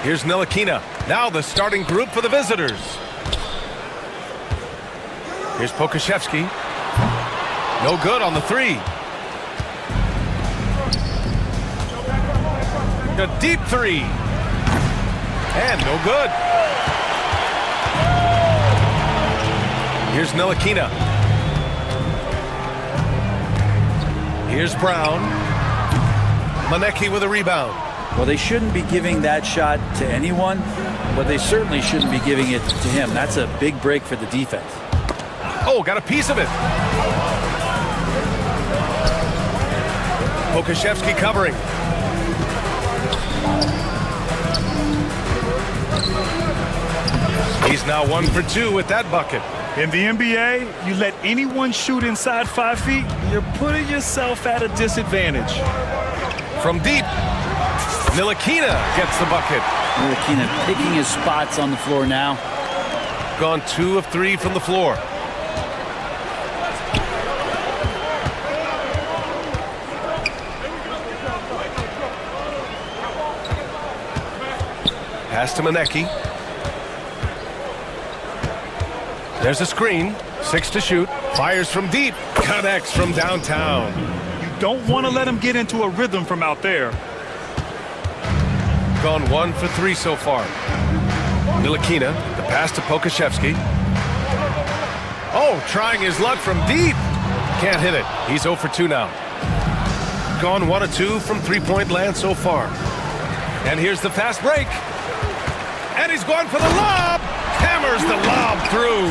Here's Ntilikina. Now the starting group for the visitors. Here's Pokashevsky. No good on the three. A deep three. And no good. Here's Ntilikina. Here's Brown. Manecki with a rebound. Well, they shouldn't be giving that shot to anyone, but they certainly shouldn't be giving it to him. That's a big break for the defense. Oh, got a piece of it. Pokashevsky covering. He's now 1 for 2 with that bucket. In the NBA, you let anyone shoot inside 5 feet, you're putting yourself at a disadvantage. From deep, Ntilikina gets the bucket. Ntilikina picking his spots on the floor now. Gone 2 of 3 from the floor. Pass to Manecki. There's a screen. 6 to shoot. Fires from deep. Connects from downtown. You don't want to let him get into a rhythm from out there. Gone 1 for 3 so far. Ntilikina, the pass to Pokashevsky. Oh, trying his luck from deep. Can't hit it. He's 0 for 2 now. Gone 1 of 2 from three-point land so far. And here's the fast break. And he's going for the lob. Hammers the lob through.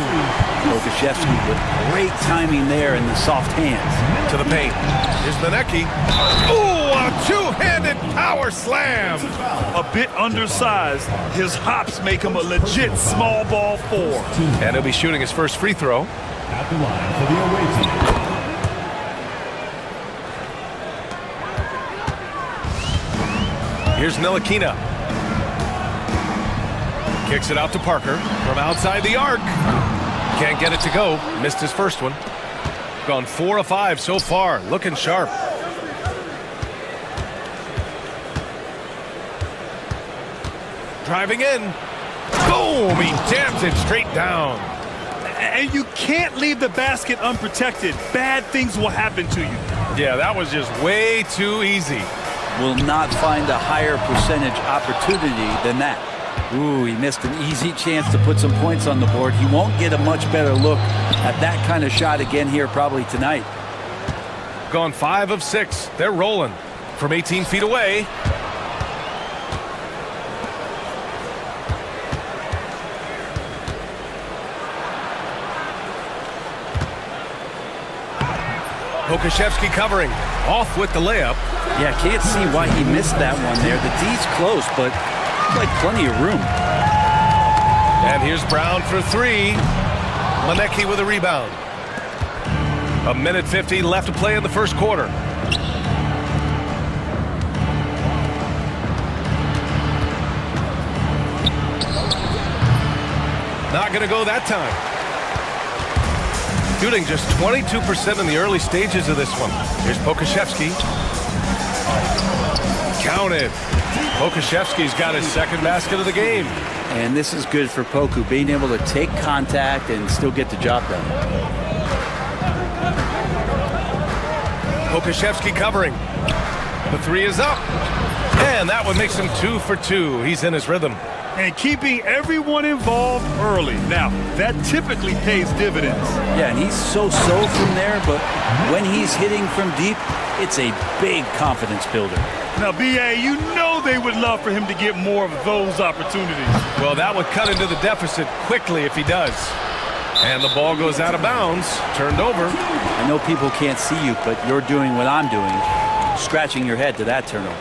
Pokashevsky with great timing there in the soft hands. To the paint. Here's Manecki. Ooh, a two-handed power slam. A bit undersized. His hops make him a legit small ball 4. And he'll be shooting his first free throw. At the line for the away team. Here's Ntilikina. Kicks it out to Parker from outside the arc. Can't get it to go. Missed his first one. Gone 4 of 5 so far. Looking sharp. Driving in. Boom! He jams it straight down. And you can't leave the basket unprotected. Bad things will happen to you. Yeah, that was just way too easy. Will not find a higher percentage opportunity than that. Ooh, he missed an easy chance to put some points on the board. He won't get a much better look at that kind of shot again here probably tonight. Gone 5 of 6. They're rolling from 18 feet away. Pokashevsky covering. Off with the layup. Yeah, can't see why he missed that one there. The D's close, but like plenty of room. And here's Brown for 3. Manecki with a rebound. 1:50 left to play in the first quarter. Not going to go that time. Shooting just 22% in the early stages of this one. Here's Pokashevsky. Counted. Pokashevsky's got his second basket of the game. And this is good for Poku, being able to take contact and still get the job done. Pokashevsky covering. The 3 is up. And that one makes him 2 for 2. He's in his rhythm. And keeping everyone involved early. Now, that typically pays dividends. Yeah, and he's so-so from there, but when he's hitting from deep, it's a big confidence builder. Now, B.A., you know they would love for him to get more of those opportunities. Well, that would cut into the deficit quickly if he does. And the ball goes out of bounds, turned over. I know people can't see you, but you're doing what I'm doing, scratching your head to that turnover.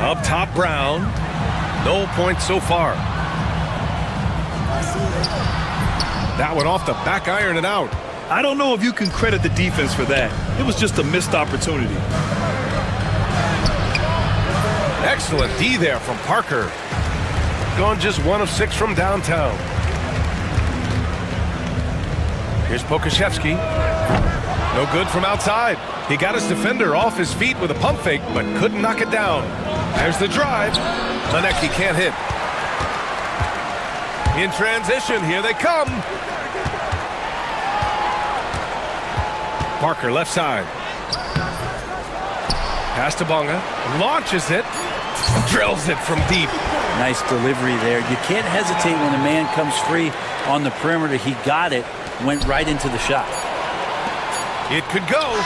Up top, Brown. No points so far. That one off the back iron and out. I don't know if you can credit the defense for that. It was just a missed opportunity. Excellent D there from Parker. Gone just 1 of 6 from downtown. Here's Pokashevsky. No good from outside. He got his defender off his feet with a pump fake, but couldn't knock it down. There's the drive. Lenecki can't hit. In transition, here they come. Parker left side. Pass to Bonga. Launches it. Drills it from deep. Nice delivery there. You can't hesitate when a man comes free on the perimeter. He got it. Went right into the shot. It could go.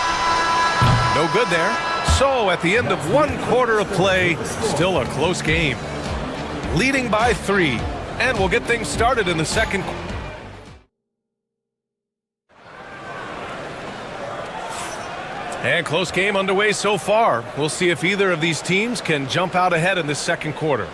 No good there. So at the end of 1 quarter of play, still a close game. Leading by 3. And we'll get things started in the second. And close game underway so far. We'll see if either of these teams can jump out ahead in this second quarter.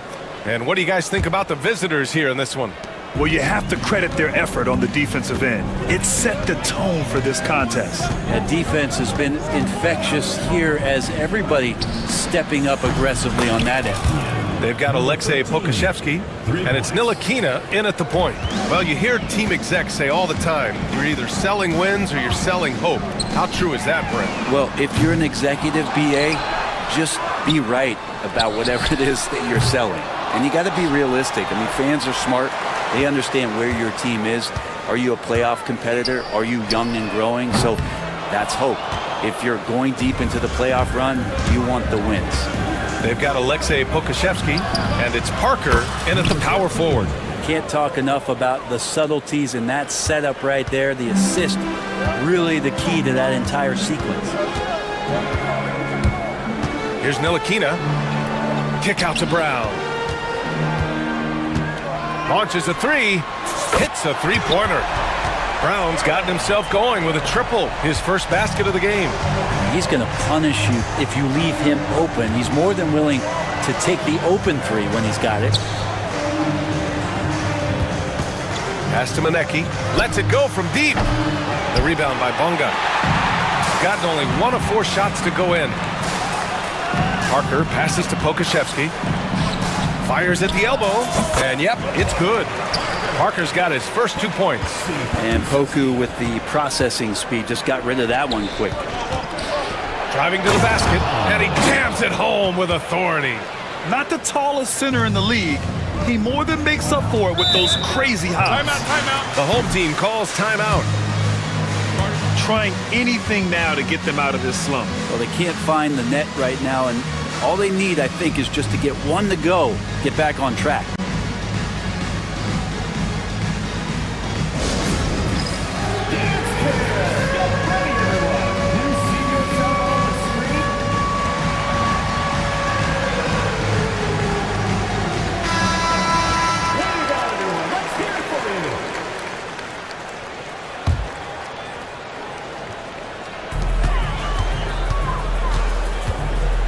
And what do you guys think about the visitors here in this one? Well, you have to credit their effort on the defensive end. It set the tone for this contest. Yeah, defense has been infectious here as everybody stepping up aggressively on that end. They've got Alexei Pokashevsky, and it's Ntilikina in at the point. Well, you hear team execs say all the time, you're either selling wins or you're selling hope. How true is that, Brent? Well, if you're an executive BA, just be right about whatever it is that you're selling. And you got to be realistic. I mean, fans are smart. They understand where your team is. Are you a playoff competitor? Are you young and growing? So that's hope. If you're going deep into the playoff run, you want the wins. They've got Alexei Pokashevsky, and it's Parker in at the power forward. Can't talk enough about the subtleties in that setup right there. The assist, really the key to that entire sequence. Here's Ntilikina. Kick out to Brown. Launches a 3. Hits a 3-pointer. Brown's gotten himself going with a triple. His first basket of the game. He's going to punish you if you leave him open. He's more than willing to take the open 3 when he's got it. Pass to Lenecki. Lets it go from deep. The rebound by Bonga. Gotten only 1 of 4 shots to go in. Parker passes to Pokashevsky. Fires at the elbow. And yep, it's good. Parker's got his first 2 points. And Poku with the processing speed just got rid of that one quick. Driving to the basket, and he jams it home with authority. Not the tallest center in the league. He more than makes up for it with those crazy hops. Timeout. The home team calls timeout. Trying anything now to get them out of this slump. Well, they can't find the net right now, and all they need, I think, is just to get 1 to go, get back on track.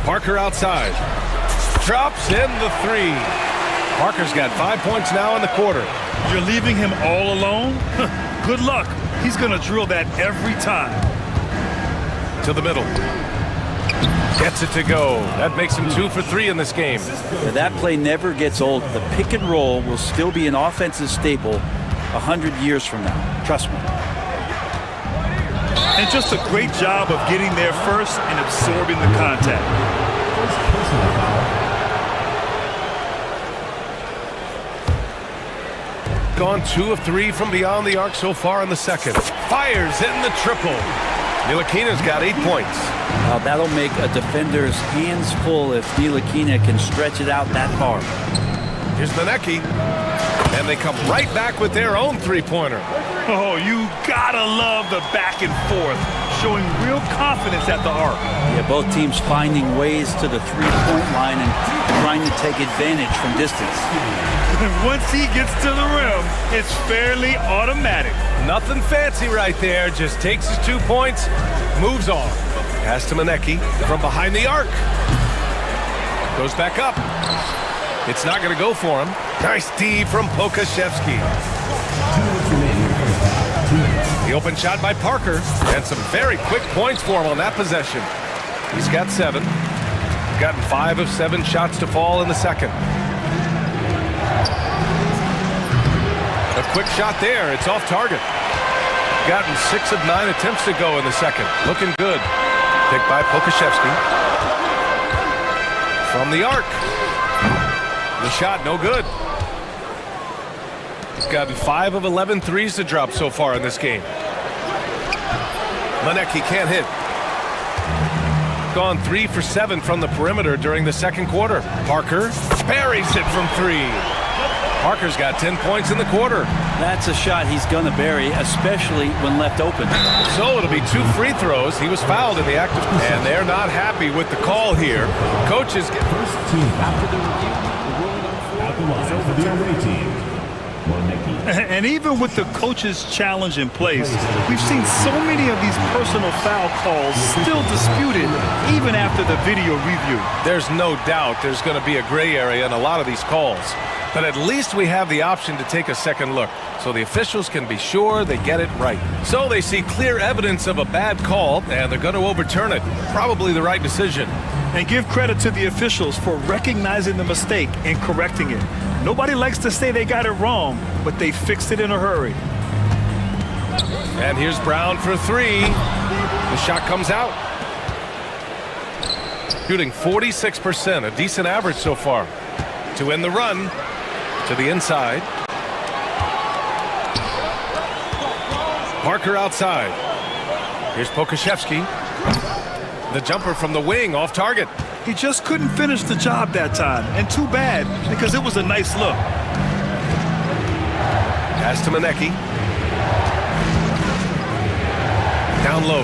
Parker outside. Drops in the 3. Parker's got 5 points now in the quarter. You're leaving him all alone? Good luck. He's going to drill that every time. To the middle. Gets it to go. That makes him 2 for 3 in this game. Yeah, that play never gets old. The pick and roll will still be an offensive staple 100 years from now. Trust me. And just a great job of getting there first and absorbing the contact. Gone 2 of 3 from beyond the arc so far in the second. Fires in the triple. Ntilikina's got 8 points. That'll make a defender's hands full if Ntilikina can stretch it out that far. Here's Lenecki. And they come right back with their own 3-pointer. Oh, you gotta love the back and forth, showing real confidence at the arc. Yeah, both teams finding ways to the 3-point line and trying to take advantage from distance. Once he gets to the rim, it's fairly automatic. Nothing fancy right there. Just takes his 2 points, moves on. Pass to Lenecki from behind the arc. Goes back up. It's not going to go for him. Nice D from Pokashevsky. The open shot by Parker, and some very quick points for him on that possession. He's got 7. Gotten 5 of 7 shots to fall in the second. A quick shot there. It's off target. Gotten 6 of 9 attempts to go in the second. Looking good. Picked by Pokashevsky. From the arc. The shot, no good. He's gotten 5 of 11 threes to drop so far in this game. Manecki can't hit. Gone 3 for 7 from the perimeter during the second quarter. Parker buries it from 3. Parker's got 10 points in the quarter. That's a shot he's going to bury, especially when left open. So it'll be 2 free throws. He was fouled in the act of... And they're not happy with the call here. Coaches get... First team after the review, the ruling at the line for the away team. And even with the coach's challenge in place, we've seen so many of these personal foul calls still disputed even after the video review. There's no doubt there's going to be a gray area in a lot of these calls. But at least we have the option to take a second look, so the officials can be sure they get it right. So they see clear evidence of a bad call, and they're going to overturn it. Probably the right decision. And give credit to the officials for recognizing the mistake and correcting it. Nobody likes to say they got it wrong, but they fixed it in a hurry. And here's Brown for 3. The shot comes out. Shooting 46%, a decent average so far. To end the run, to the inside. Parker outside. Here's Pokashevsky. The jumper from the wing off target. He just couldn't finish the job that time, and too bad, because it was a nice look. Pass to Manecki. Down low.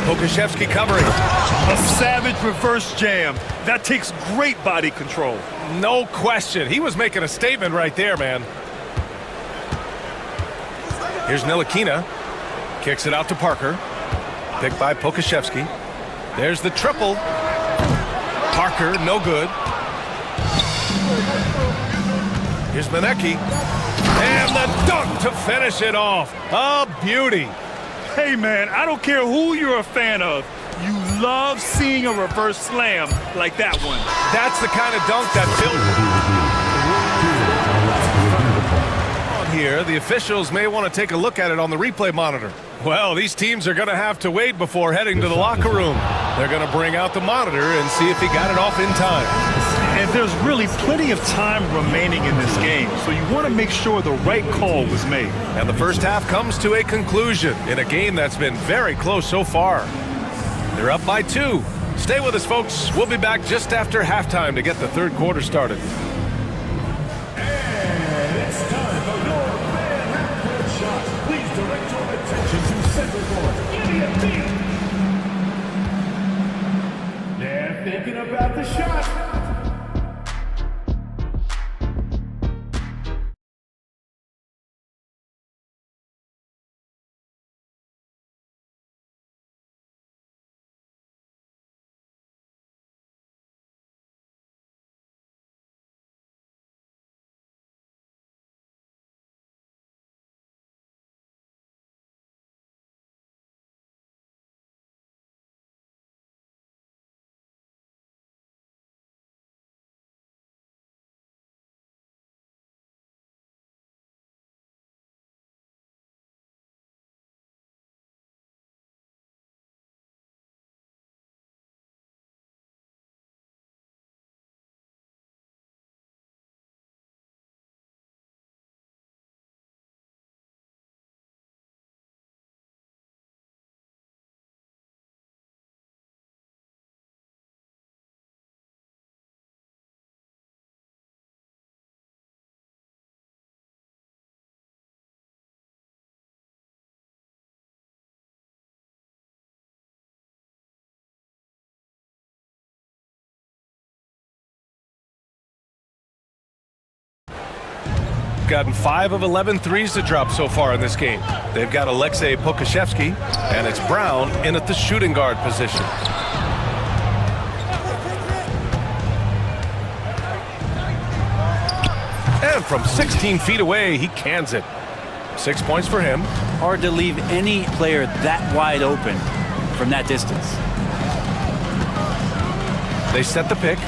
Pokashevsky covering. A savage reverse jam. That takes great body control. No question. He was making a statement right there, man. Here's Ntilikina. Kicks it out to Parker. Picked by Pokashevsky. There's the triple. Parker, no good. Here's Manecki. And the dunk to finish it off. A beauty. Hey, man, I don't care who you're a fan of. You love seeing a reverse slam like that one. That's the kind of dunk that here, the officials may want to take a look at it on the replay monitor. Well, these teams are going to have to wait before heading to the locker room. They're going to bring out the monitor and see if he got it off in time. And there's really plenty of time remaining in this game, so you want to make sure the right call was made. And the first half comes to a conclusion in a game that's been very close so far. They're up by 2. Stay with us, folks. We'll be back just after halftime to get the third quarter started. And it's time for your fan half-court shot. Please direct your attention to center court. Idiot beat. They're thinking about the shot. Gotten 5 of 11 threes to drop so far in this game. They've got Alexei Pokashevsky, and it's Brown in at the shooting guard position. And from 16 feet away, he cans it. 6 points for him. Hard to leave any player that wide open from that distance. They set the pick.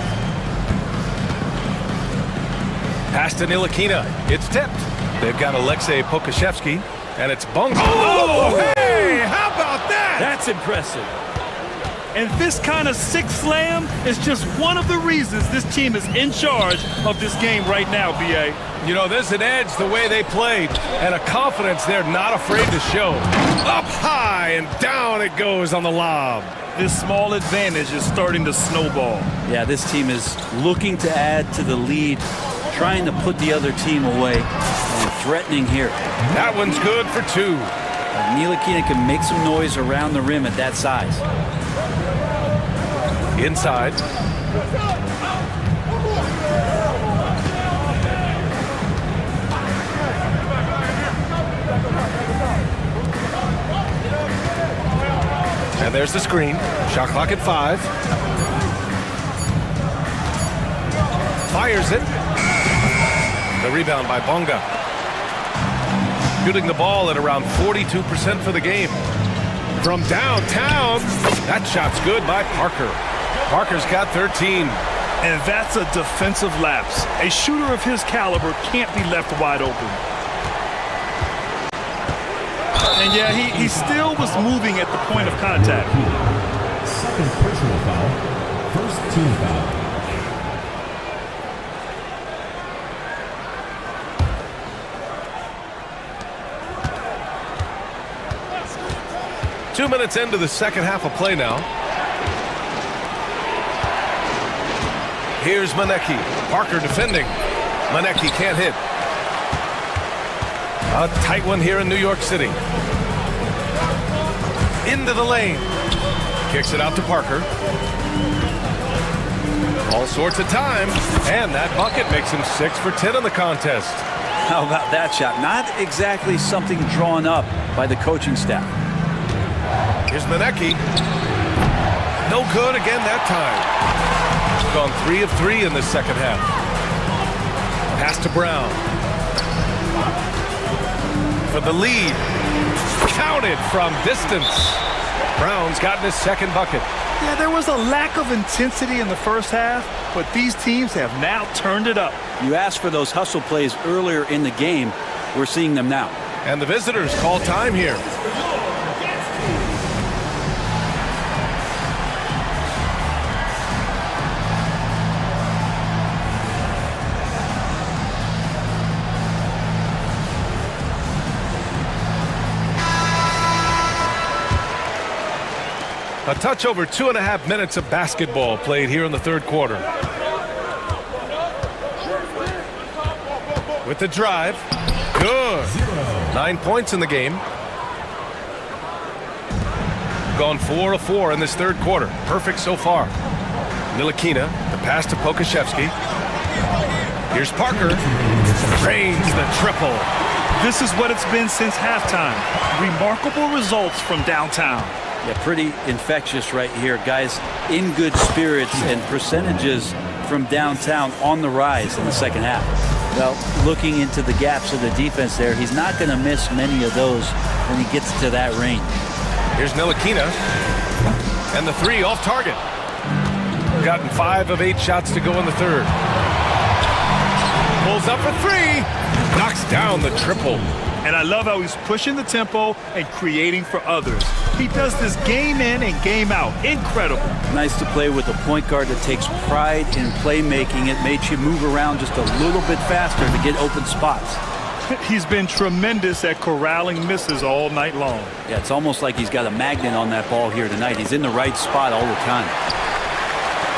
Pass to Ntilikina. It's tipped. They've got Alexei Pokashevsky, and it's bunked. Oh, hey! that! That's impressive. And this kind of six slam is just one of the reasons this team is in charge of this game right now, B.A. You know, there's an edge the way they played and a confidence they're not afraid to show. Up high and down it goes on the lob. This small advantage is starting to snowball. Yeah, this team is looking to add to the lead, trying to put the other team away, and threatening here. That one's good for two. Ntilikina can make some noise around the rim at that size. Inside. And there's the screen. Shot clock at 5. Fires it. The rebound by Bonga. Shooting the ball at around 42% for the game. From downtown, that shot's good by Parker. Parker's got 13. And that's a defensive lapse. A shooter of his caliber can't be left wide open. And yeah, he still was moving at the point of contact. Second personal foul. First team foul. Two minutes into the second half of play now. Here's Maneki. Parker defending. Maneki can't hit. A tight one here in New York City. Into the lane. Kicks it out to Parker. All sorts of time. And that bucket makes him 6 for 10 in the contest. How about that shot? Not exactly something drawn up by the coaching staff. Here's Maneki. No good again that time. Gone 3 of 3 in the second half. Pass to Brown. For the lead. Counted from distance. Brown's gotten his second bucket. Yeah, there was a lack of intensity in the first half, but these teams have now turned it up. You asked for those hustle plays earlier in the game. We're seeing them now. And the visitors call time here. A touch over 2.5 minutes of basketball played here in the third quarter. With the drive. Good. 9 points in the game. Gone 4 of 4 in this third quarter. Perfect so far. Ntilikina, the pass to Pokashevsky. Here's Parker. Drains the triple. This is what it's been since halftime. Remarkable results from downtown. Yeah, pretty infectious right here. Guys in good spirits and percentages from downtown on the rise in the second half. Well, looking into the gaps of the defense there, he's not going to miss many of those when he gets to that range. Here's Ntilikina. And the 3 off target. Gotten 5 of 8 shots to go in the third. Pulls up for 3. Knocks down the triple. And I love how he's pushing the tempo and creating for others. He does this game in and game out. Incredible. Nice to play with a point guard that takes pride in playmaking. It makes you move around just a little bit faster to get open spots. He's been tremendous at corralling misses all night long. Yeah, it's almost like he's got a magnet on that ball here tonight. He's in the right spot all the time.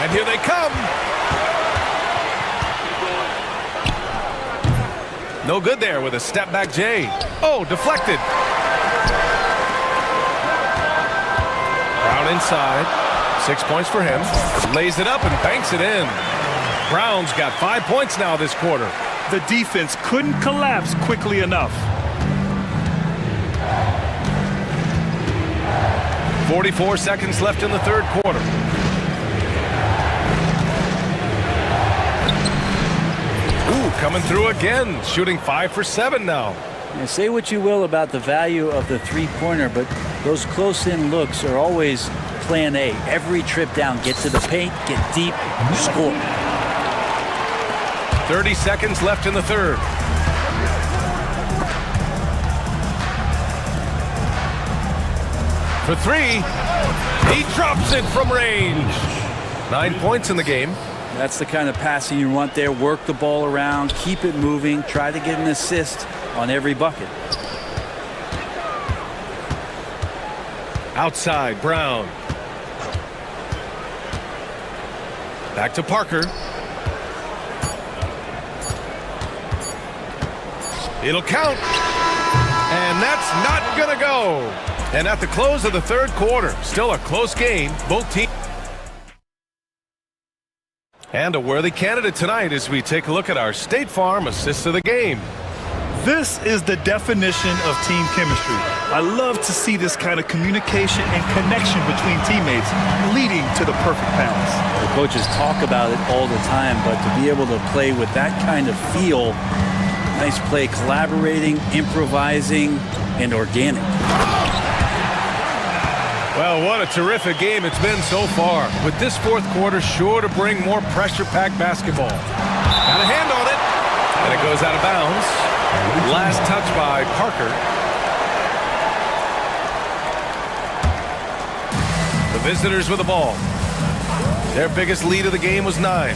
And here they come. No good there with a step back J. Oh, deflected. Brown inside. 6 points for him. Lays it up and banks it in. Brown's got 5 points now this quarter. The defense couldn't collapse quickly enough. 44 seconds left in the third quarter. Ooh, coming through again, shooting 5 for 7 now. Now, say what you will about the value of the three-pointer, but those close-in looks are always plan A. Every trip down, get to the paint, get deep, score. 30 seconds left in the third. For three. He drops it from range. 9 points in the game. That's the kind of passing you want there. Work the ball around, keep it moving, try to get an assist on every bucket. Outside, Brown. Back to Parker. It'll count. And that's not gonna go. And at the close of the third quarter, still a close game, both teams. And a worthy candidate tonight as we take a look at our State Farm assist of the game. This is the definition of team chemistry. I love to see this kind of communication and connection between teammates leading to the perfect pass. The coaches talk about it all the time, but to be able to play with that kind of feel, nice play, collaborating, improvising, and organic. Well, what a terrific game it's been so far. With this fourth quarter sure to bring more pressure-packed basketball. Got a hand on it, and it goes out of bounds. Last touch by Parker. The visitors with the ball. Their biggest lead of the game was 9.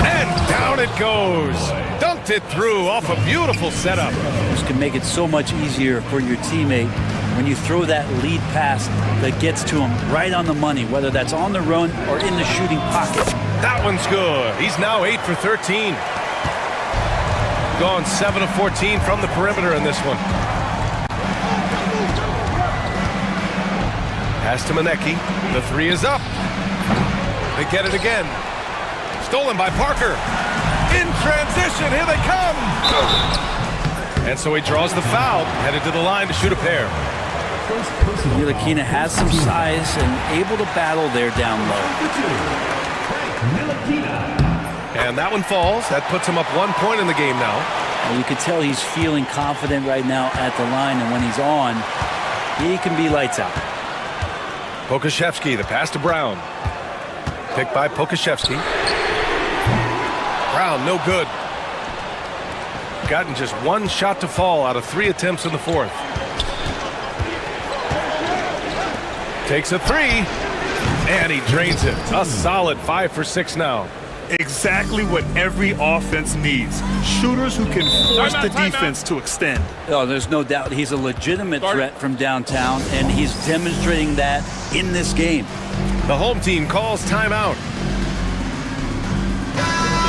And down it goes. Dunked it through off a beautiful setup. This can make it so much easier for your teammate when you throw that lead pass that gets to him right on the money, whether that's on the run or in the shooting pocket. That one's good. He's now 8 for 13. Gone 7 of 14 from the perimeter in this one. Pass to Manecki. The three is up. They get it again. Stolen by Parker. In transition, here they come. And so he draws the foul, headed to the line to shoot a pair. Ntilikina has some size and able to battle there down low. And that one falls. That puts him up 1 point in the game now. And you can tell he's feeling confident right now at the line, and when he's on, he can be lights out. Pokashevsky, the pass to Brown. Picked by Pokashevsky. Brown, no good. Gotten just one shot to fall out of 3 attempts in the fourth. Takes a three, and he drains it. A solid 5 for 6 now. Exactly what every offense needs. Shooters who can force the defense to extend. Oh, there's no doubt he's a legitimate threat from downtown, and he's demonstrating that in this game. The home team calls timeout.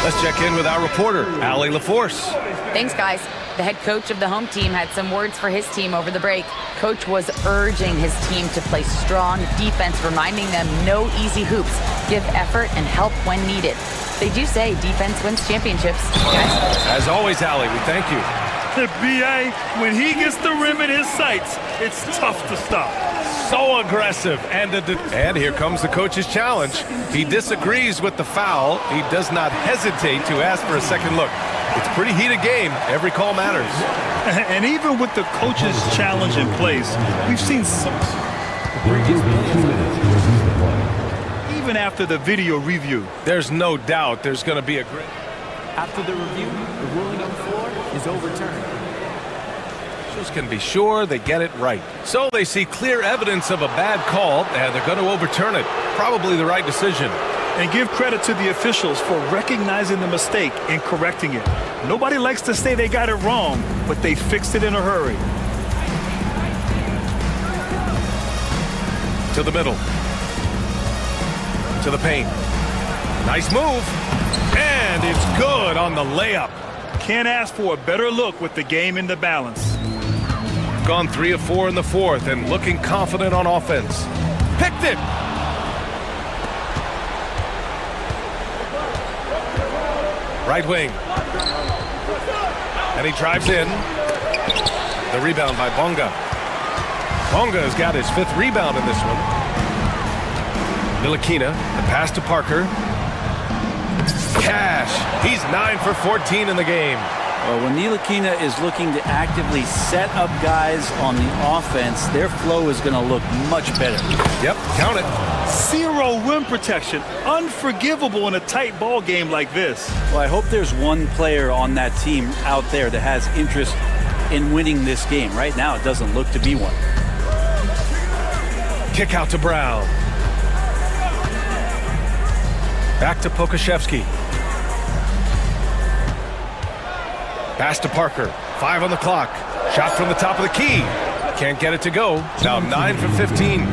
Let's check in with our reporter, Allie LaForce. Thanks, guys. The head coach of the home team had some words for his team over the break. Coach was urging his team to play strong defense, reminding them no easy hoops, give effort and help when needed. They do say defense wins championships. Guys. As always, Allie, we thank you. B.A., when he gets the rim in his sights, it's tough to stop. So aggressive. And here comes the coach's challenge. He disagrees with the foul. He does not hesitate to ask for a second look. It's a pretty heated game. Every call matters. And even with the coach's challenge in place, we've seen some... Even after the video review. There's no doubt there's going to be a great... After the review, the ruling on the floor is overturned. Officials can be sure they get it right. So they see clear evidence of a bad call, and they're going to overturn it. Probably the right decision. And give credit to the officials for recognizing the mistake and correcting it. Nobody likes to say they got it wrong, but they fixed it in a hurry. To the middle. To the paint. Nice move. And it's good on the layup. Can't ask for a better look with the game in the balance. Gone 3 of 4 in the fourth and looking confident on offense. Picked it. Right wing. And he drives in. The rebound by Bonga. Bonga has got his 5th rebound in this one. Ntilikina, the pass to Parker. Cash. He's 9 for 14 in the game. Well, when Ntilikina is looking to actively set up guys on the offense, their flow is going to look much better. Yep, count it. 0 rim protection. Unforgivable in a tight ball game like this. Well, I hope there's one player on that team out there that has interest in winning this game. Right now, it doesn't look to be one. Kick out to Brown. Back to Pokashevsky. Pass to Parker. 5 on the clock. Shot from the top of the key. Can't get it to go. Now 9 for 15.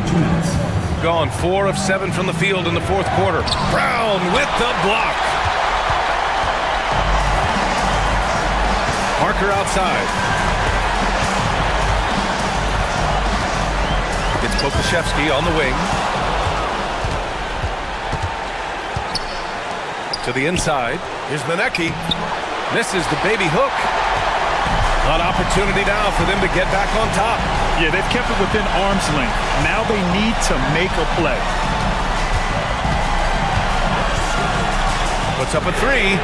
Gone 4 of 7 from the field in the fourth quarter. Brown with the block. Parker outside. It's Pokashevsky on the wing. To the inside. Here's Manecki. Misses the baby hook. An opportunity now for them to get back on top. Yeah, they've kept it within arm's length. Now they need to make a play. Puts up a 3.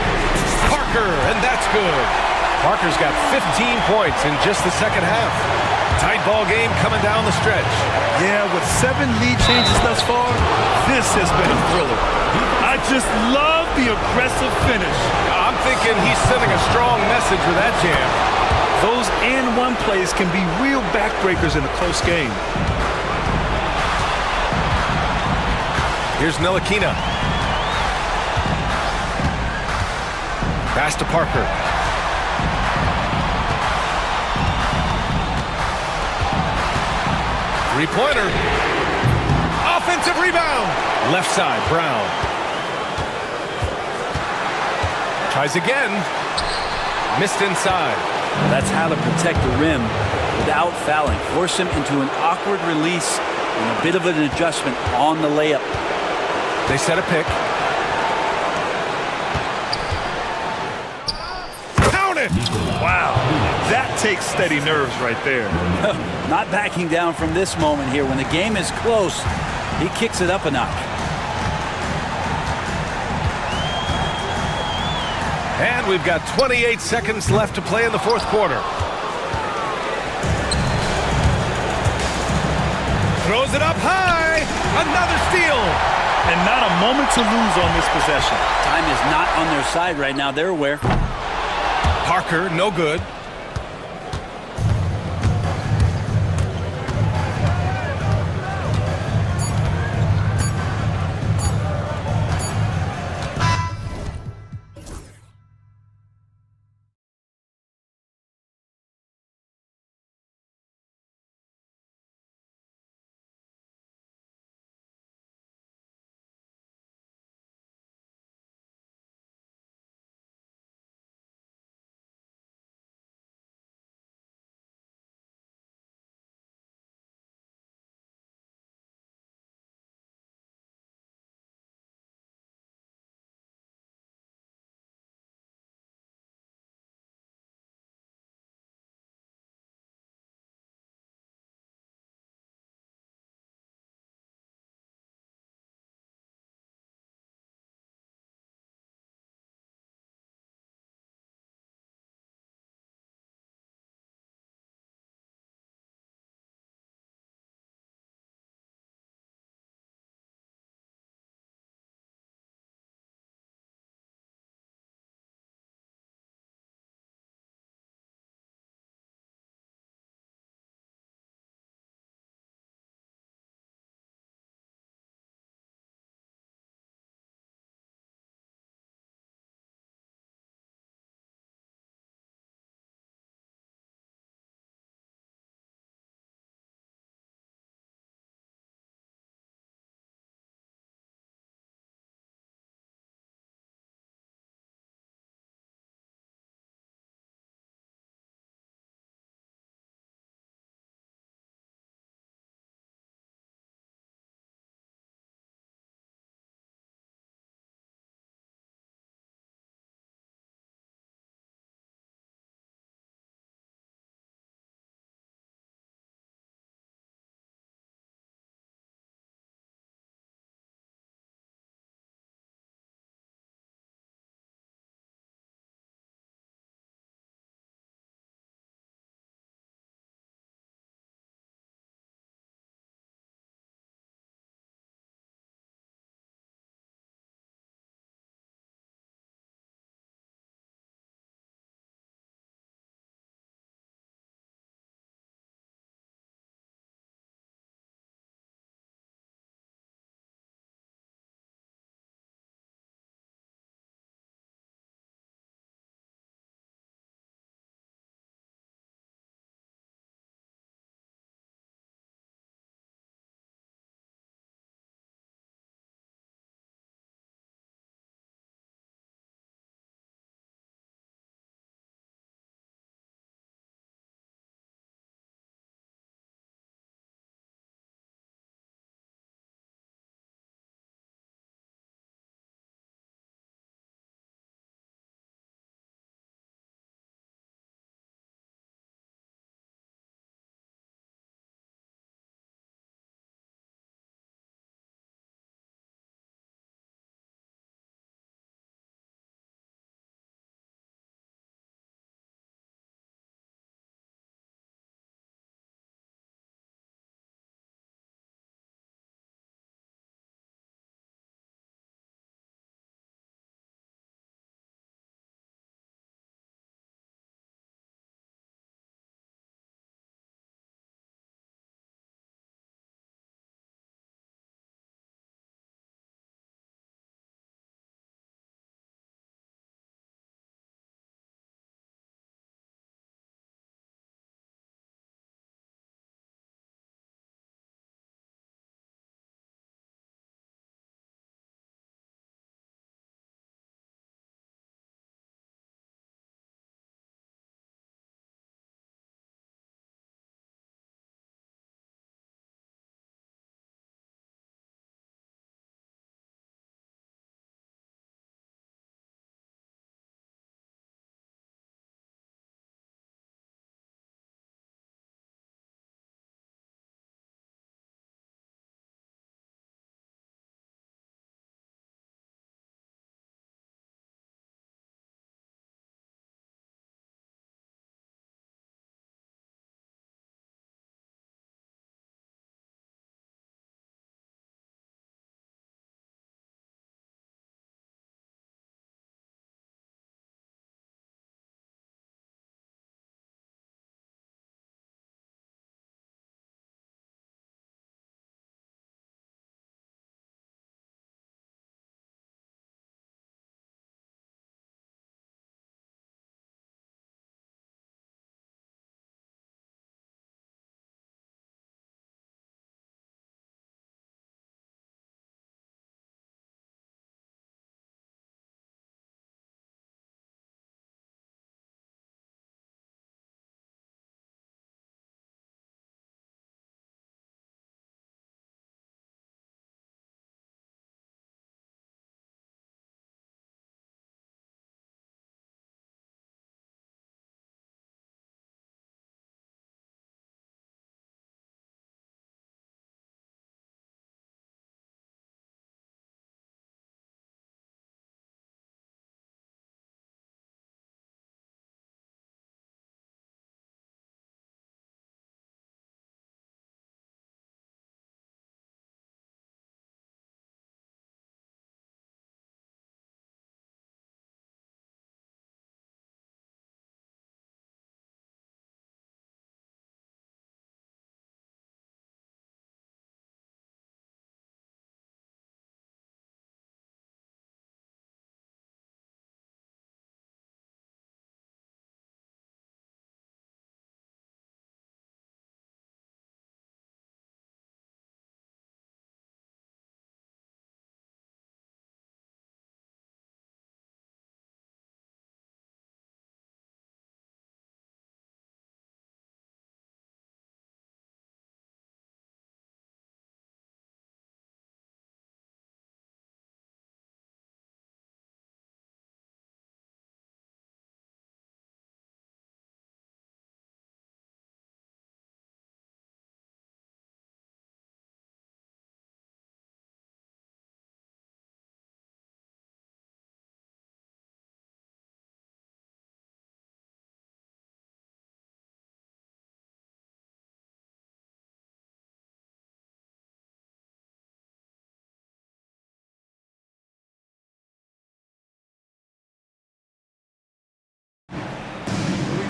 Parker, and that's good. Parker's got 15 points in just the second half. Tight ball game coming down the stretch. Yeah, with 7 lead changes thus far, this has been a thriller. I just love the aggressive finish. I'm thinking he's sending a strong message with that jam. Those and one plays can be real backbreakers in a close game. Here's Ntilikina. Pass to Parker. Three-pointer. Offensive rebound. Left side, Brown. Tries again. Missed inside. That's how to protect the rim without fouling. Force him into an awkward release and a bit of an adjustment on the layup. They set a pick. Count it! Wow, that takes steady nerves right there. Not backing down from this moment here. When the game is close, he kicks it up a notch. And we've got 28 seconds left to play in the fourth quarter. Throws it up high. Another steal. And not a moment to lose on this possession. Time is not on their side right now. They're aware. Parker, no good.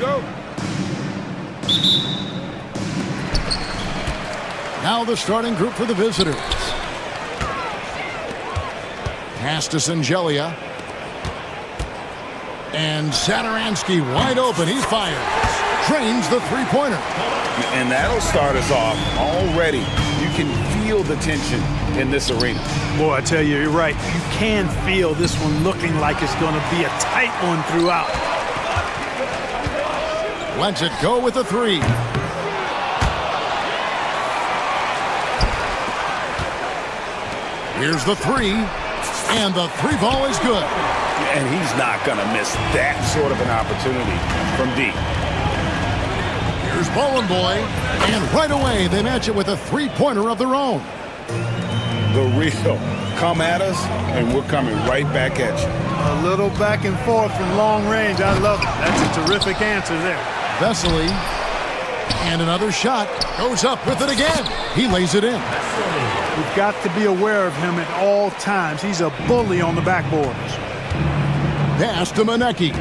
go. Now the starting group for the visitors. Pass to Sangelia. And Saturansky wide open. He's fired. Drains the three-pointer. And that'll start us off already. You can feel the tension in this arena. Boy, I tell you, you're right. You can feel this one looking like it's going to be a tight one throughout. Lets it go with a three. Here's the three. And the three ball is good. And he's not going to miss that sort of an opportunity from deep. Here's Bowling Boy. And right away, they match it with a three-pointer of their own. The real. Come at us, and we're coming right back at you. A little back and forth from long range. I love it. That's a terrific answer there. Vesely. And another shot. Goes up with it again. He lays it in. We've got to be aware of him at all times. He's a bully on the backboards. Pass to Manecki.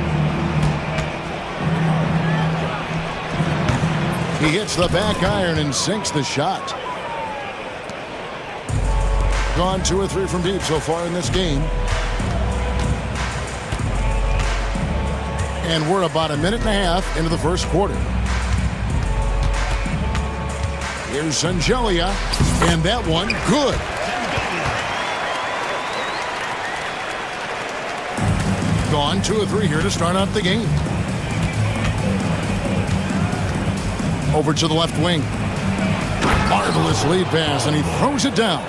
He hits the back iron and sinks the shot. Gone 2 or 3 from deep so far in this game. And we're about a minute and a half into the first quarter. Here's Sangelia, and that one good. Gone 2 or 3 here to start out the game. Over to the left wing. Marvelous lead pass, and he throws it down.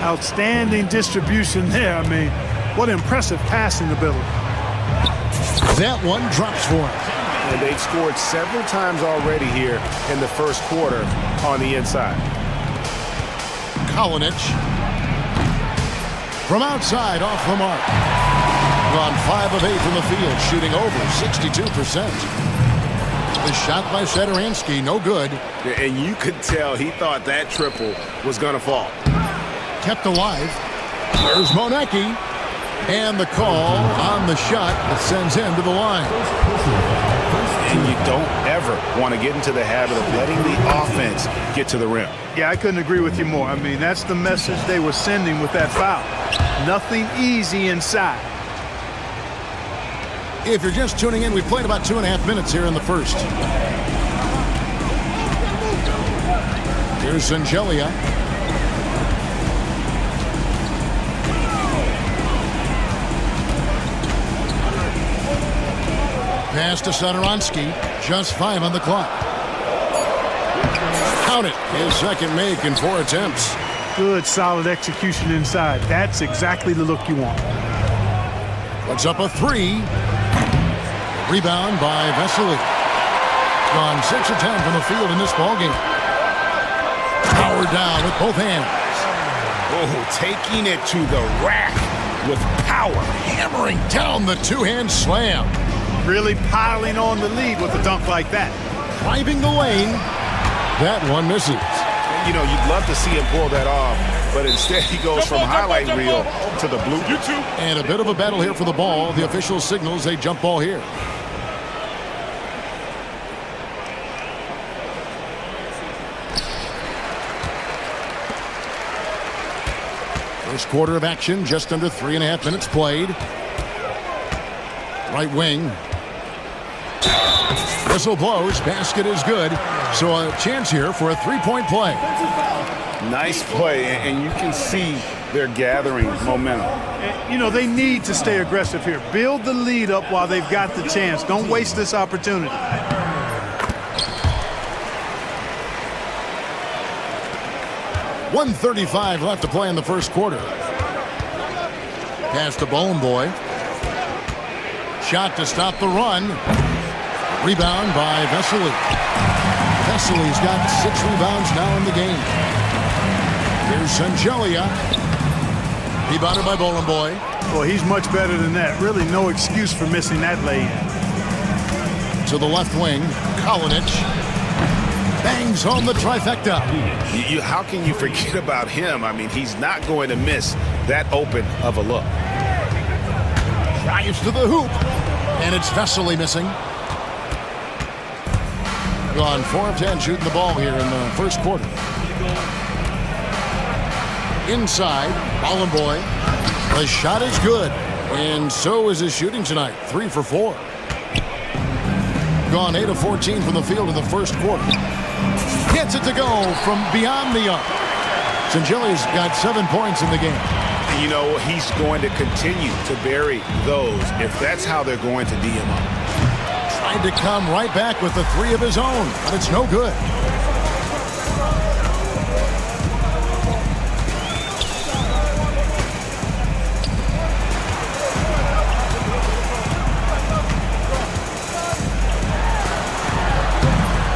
Outstanding distribution there. I mean, what impressive passing ability. That one drops for him. And they've scored several times already here in the first quarter on the inside. Kalinic. From outside, off the mark. Gone 5 of 8 from the field, shooting over 62%. The shot by Saturansky, no good. And you could tell he thought that triple was going to fall. Kept alive. There's Manecki. And the call on the shot that sends him to the line. And you don't ever want to get into the habit of letting the offense get to the rim. Yeah, I couldn't agree with you more. I mean, that's the message they were sending with that foul. Nothing easy inside. If you're just tuning in, we played about 2.5 minutes here in the first. Here's Sangelia. Pass to Saturansky. Just 5 on the clock. Count it. His second make in 4 attempts. Good, solid execution inside. That's exactly the look you want. Puts up a 3. Rebound by Vesely. Gone 6 of 10 from the field in this ballgame. Powered down with both hands. Oh, taking it to the rack with power. Hammering down the two-hand slam. Really piling on the lead with a dunk like that. Driving the lane. That one misses. You know, you'd love to see him pull that off, but instead he goes from highlight reel to the blue. And a bit of a battle here for the ball. The official signals a jump ball here. First quarter of action, just under 3.5 minutes played. Right wing. Whistle blows, basket is good. So a chance here for a 3-point play. Nice play, and you can see they're gathering momentum. And, you know, they need to stay aggressive here. Build the lead up while they've got the chance. Don't waste this opportunity. .135 left to play in the first quarter. Pass to Bone Boy. Shot to stop the run. Rebound by Vesely. Vesely's got 6 rebounds now in the game. Here's Sangelia. Rebounded by Bowling Boy. Well, he's much better than that. Really no excuse for missing that lay-in. To the left wing, Kalinic. Bangs home the trifecta. How can you forget about him? I mean, he's not going to miss that open of a look. Drives to the hoop. And it's Vesely missing. Gone 4 of 10 shooting the ball here in the first quarter. Inside, Bollenboy. The shot is good, and so is his shooting tonight. 3 for 4. Gone 8 of 14 from the field in the first quarter. Gets it to go from beyond the arc. Singeli's got 7 points in the game. You know, he's going to continue to bury those if that's how they're going to D him up. Tried to come right back with the 3 of his own, but it's no good.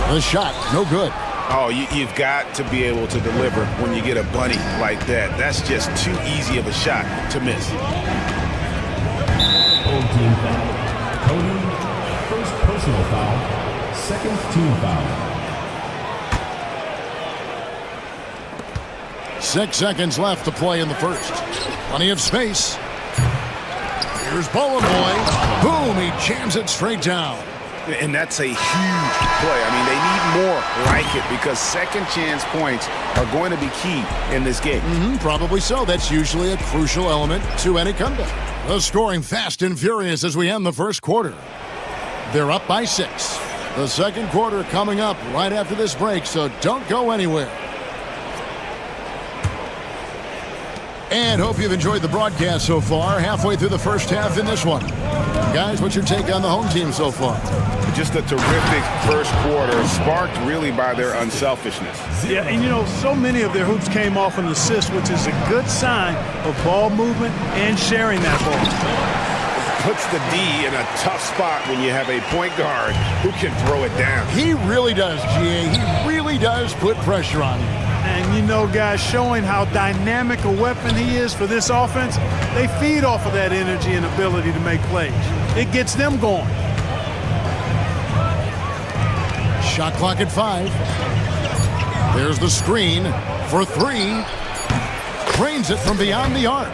The shot, no good. Oh, you've got to be able to deliver when you get a bunny like that. That's just too easy of a shot to miss. Old team foul. Cody, first personal foul. Second team foul. 6 seconds left to play in the first. Plenty of space. Here's Bollenboy. Boom, he jams it straight down. And that's a huge play. I mean, they need more like it because second chance points are going to be key in this game. Probably so. That's usually a crucial element to any comeback. The scoring fast and furious as we end the first quarter. They're up by 6. The second quarter coming up right after this break, so don't go anywhere. And hope you've enjoyed the broadcast so far. Halfway through the first half in this one. Guys, what's your take on the home team so far? Just a terrific first quarter, sparked really by their unselfishness. Yeah, and you know, so many of their hoops came off an assist, which is a good sign of ball movement and sharing that ball. Puts the D in a tough spot when you have a point guard who can throw it down. He really does, GA. He really does put pressure on him. And you know, guys, showing how dynamic a weapon he is for this offense, they feed off of that energy and ability to make plays. It gets them going. Shot clock at 5. There's the screen for 3. Drains it from beyond the arc.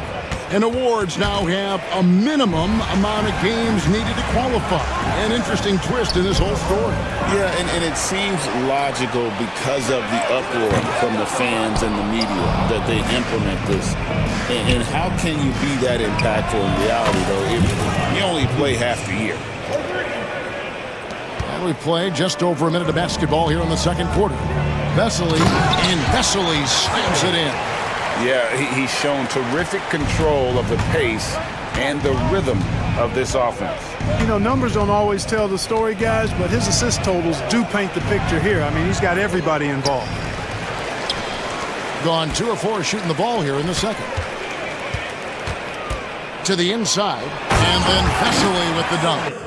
And awards now have a minimum amount of games needed to qualify. An interesting twist in this whole story. Yeah, and it seems logical because of the uproar from the fans and the media that they implement this. And how can you be that impactful in reality, though, if you only play half the year? And we played just over a minute of basketball here in the second quarter. Vesely slams it in. Yeah, he's shown terrific control of the pace and the rhythm of this offense. You know, numbers don't always tell the story, guys, but his assist totals do paint the picture here. I mean, he's got everybody involved. Gone 2 of 4 shooting the ball here in the second. To the inside, and then Vesely with the dunk.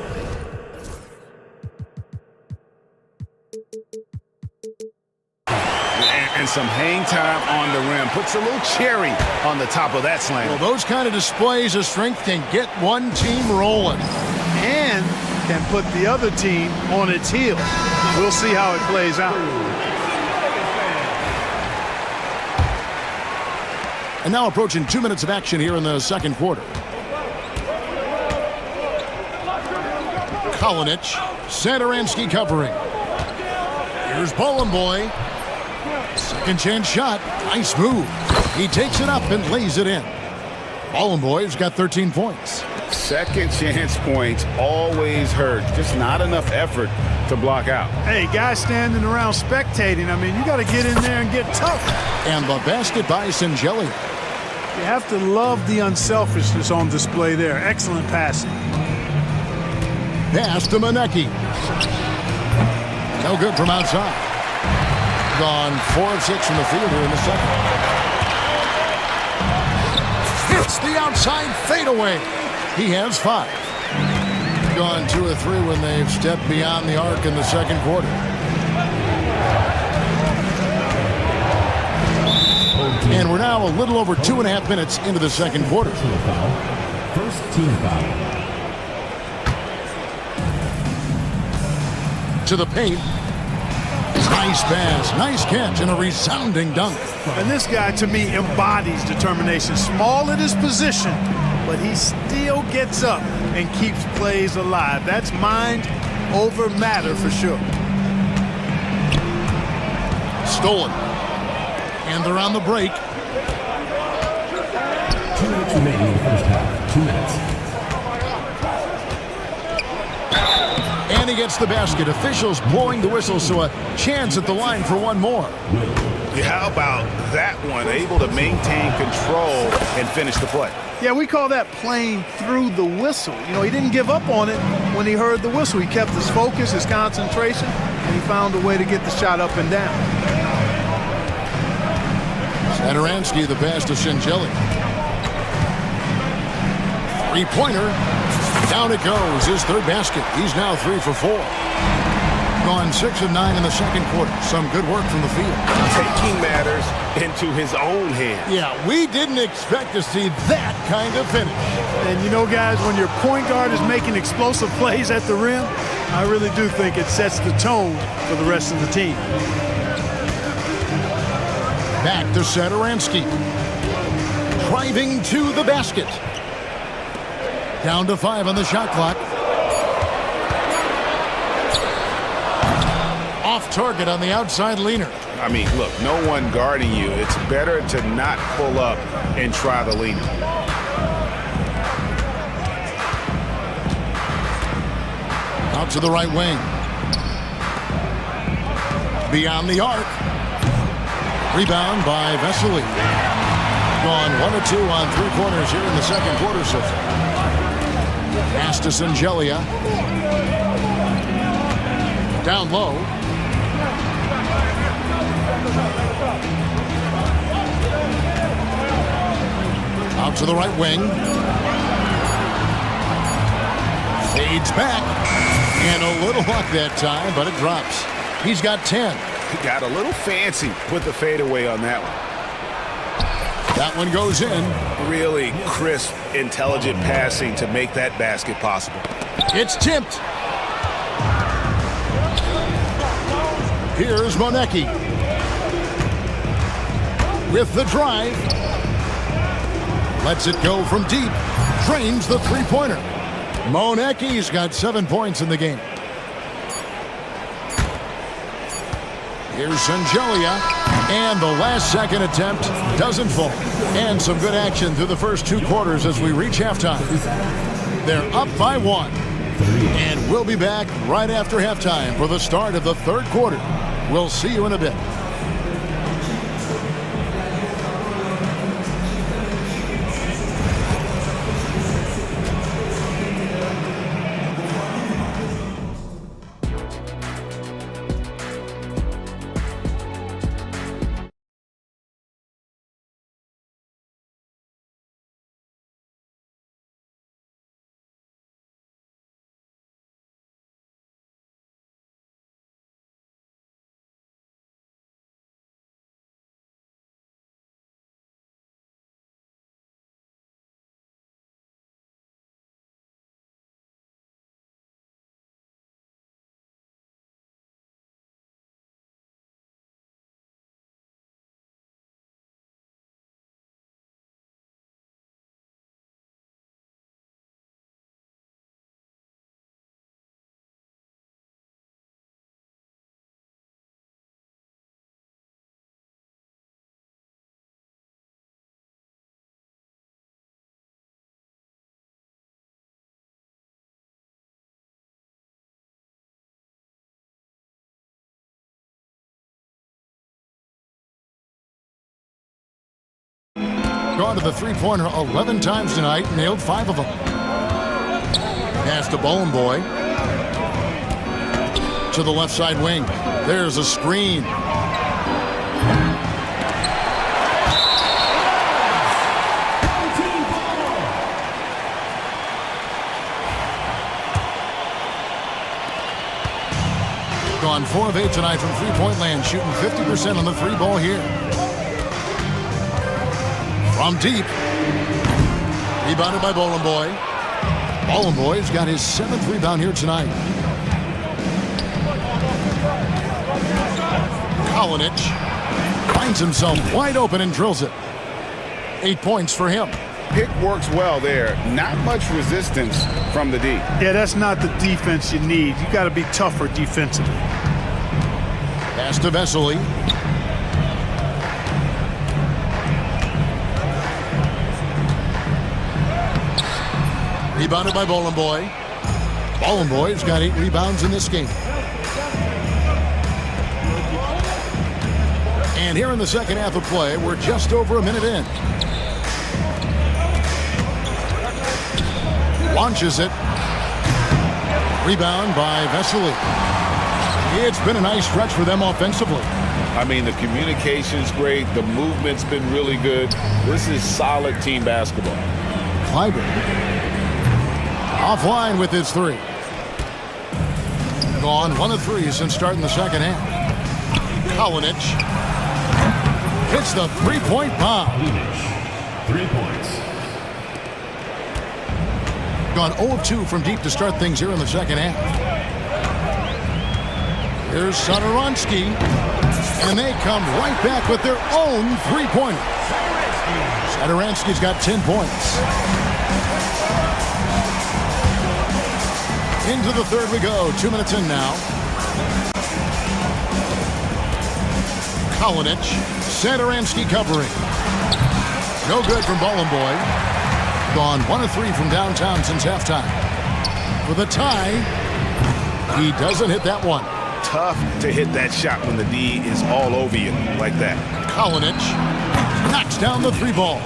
And some hang time on the rim. Puts a little cherry on the top of that slam. Well, those kind of displays of strength can get one team rolling. And can put the other team on its heels. We'll see how it plays out. And now approaching 2 minutes of action here in the second quarter. Kalinic, Satoransky covering. Here's Bollenboy. Second chance shot. Nice move. He takes it up and lays it in. Bollenboy's got 13 points. Second chance points always hurt. Just not enough effort to block out. Hey, guys standing around spectating, I mean, you got to get in there and get tough. And the basket by Singeli. You have to love the unselfishness on display there. Excellent passing. Pass to Manecki. No good from outside. Gone 4 of 6 from the field here in the second. Hits the outside fadeaway. He has 5. Gone 2 of 3 when they've stepped beyond the arc in the second quarter. And we're now a little over 2.5 minutes into the second quarter. First team foul. To the paint. Nice pass, nice catch, and a resounding dunk. And this guy, to me, embodies determination. Small at his position, but he still gets up and keeps plays alive. That's mind over matter for sure. Stolen. And they're on the break. 2 minutes remaining in the first half. 2 minutes. And he gets the basket. Officials blowing the whistle, so a chance at the line for one more. Yeah, how about that one? Able to maintain control and finish the play. Yeah, we call that playing through the whistle. You know, he didn't give up on it when he heard the whistle. He kept his focus, his concentration, and he found a way to get the shot up and down. Sadaransky, the pass to Shenjeli. Three-pointer. Down it goes. His third basket. He's now 3 for 4. Gone 6 of 9 in the second quarter. Some good work from the field. Taking matters into his own hands. Yeah, we didn't expect to see that kind of finish. And you know, guys, when your point guard is making explosive plays at the rim, I really do think it sets the tone for the rest of the team. Back to Sadaransky. Driving to the basket. Down to 5 on the shot clock. Off target on the outside leaner. I mean, look, no one guarding you. It's better to not pull up and try the leaner. Out to the right wing. Beyond the arc. Rebound by Vesely. Gone 1 of 2 on 3 corners here in the second quarter so far. Pass to Shenjeli. Down low. Out to the right wing. Fades back. And a little luck that time, but it drops. He's got 10. He got a little fancy. Put the fadeaway on that one. That one goes in. Really crisp, intelligent passing to make that basket possible. It's tipped. Here's Monecki. With the drive. Lets it go from deep. Drains the three-pointer. Monecki's got 7 points in the game. Here's Shenjeli. And the last second attempt doesn't fall. And some good action through the first 2 quarters as we reach halftime. They're up by 1. And we'll be back right after halftime for the start of the third quarter. We'll see you in a bit. Gone to the three-pointer 11 times tonight, nailed 5 of them. Pass to Bowenboy. To the left side wing. There's a screen. Gone 4 of 8 tonight from three-point land, shooting 50% on the three ball here. From deep. Rebounded by Bowenboy. Bowenboy's got his 7th rebound here tonight. Kalinic finds himself wide open and drills it. 8 points for him. Pick works well there. Not much resistance from the D. Yeah, that's not the defense you need. You got to be tougher defensively. Pass to Vesely. Rebounded by Boy. Boy's got 8 rebounds in this game. And here in the second half of play, we're just over a minute in. Launches it. Rebound by Vesely. It's been a nice stretch for them offensively. I mean, the communication's great. The movement's been really good. This is solid team basketball. Clyburn offline with his 3. Gone 1 of 3 since starting the second half. Kalinic hits the 3-point bomb. 3 points. Gone 0 of 2 from deep to start things here in the second half. Here's Satoransky, and they come right back with their own 3-pointer. Satoransky's got 10 points. Into the third we go. 2 minutes in now. Kalinic, Satoransky covering. No good from Boy. Gone 1 of 3 from downtown since halftime. For the tie, he doesn't hit that one. Tough to hit that shot when the D is all over you like that. Kalinic knocks down the 3 ball.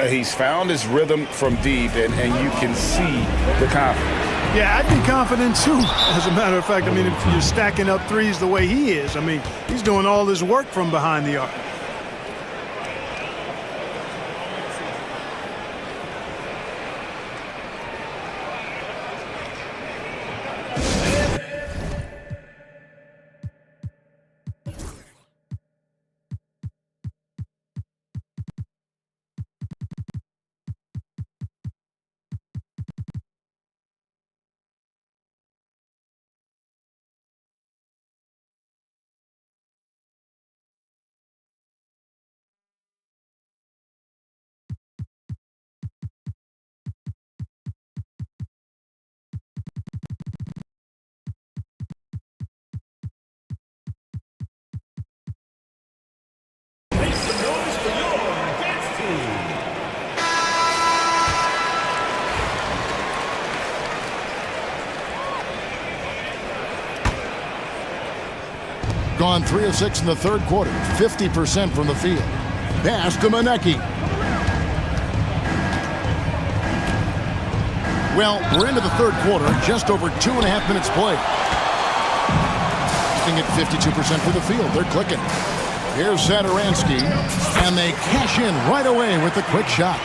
He's found his rhythm from deep, and you can see the confidence. Yeah, I'd be confident too. As a matter of fact, I mean, if you're stacking up threes the way he is, I mean, he's doing all this work from behind the arc. Gone 3 of 6 in the third quarter, 50% from the field. Pass to Monecki. Well, we're into the third quarter, just over 2.5 minutes played. Looking at 52% for the field. They're clicking. Here's Satoransky, and they cash in right away with the quick shot.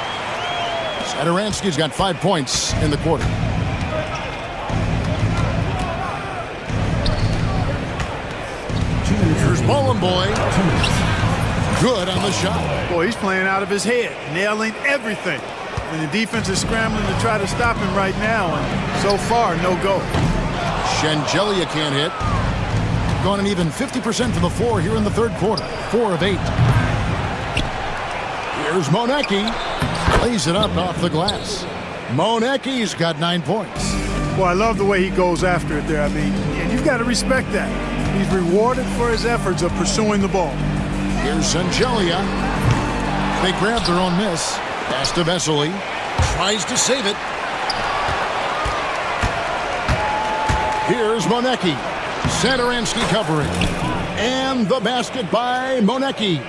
Satoransky's got 5 points in the quarter. Here's Boy. Good on the shot. Boy, he's playing out of his head, nailing everything. And the defense is scrambling to try to stop him right now, and so far, no go. Shengelia can't hit. Gone an even 50% from the floor here in the third quarter. 4 of 8. Here's Monecki. Plays it up off the glass. Monecki's got 9 points. Well, I love the way he goes after it there. I mean, you've got to respect that. He's rewarded for his efforts of pursuing the ball. Here's Shengelia. They grab their own miss. Pass to Vesely. Tries to save it. Here's Monecki. Satoransky covering. And the basket by Monecki.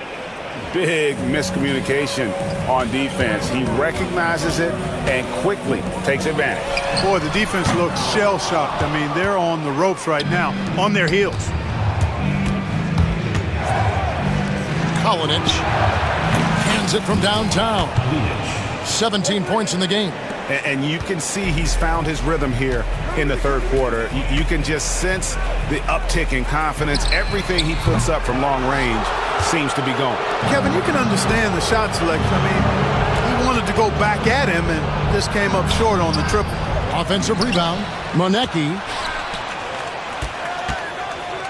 Big miscommunication on defense. He recognizes it and quickly takes advantage. Boy, the defense looks shell-shocked. I mean, they're on the ropes right now, on their heels. Kalinic hands it from downtown. 17 points in the game. And you can see he's found his rhythm here in the third quarter. You can just sense the uptick in confidence. Everything he puts up from long range seems to be going. Kevin, you can understand the shot selection. I mean, he wanted to go back at him and just came up short on the triple. Offensive rebound. Monecki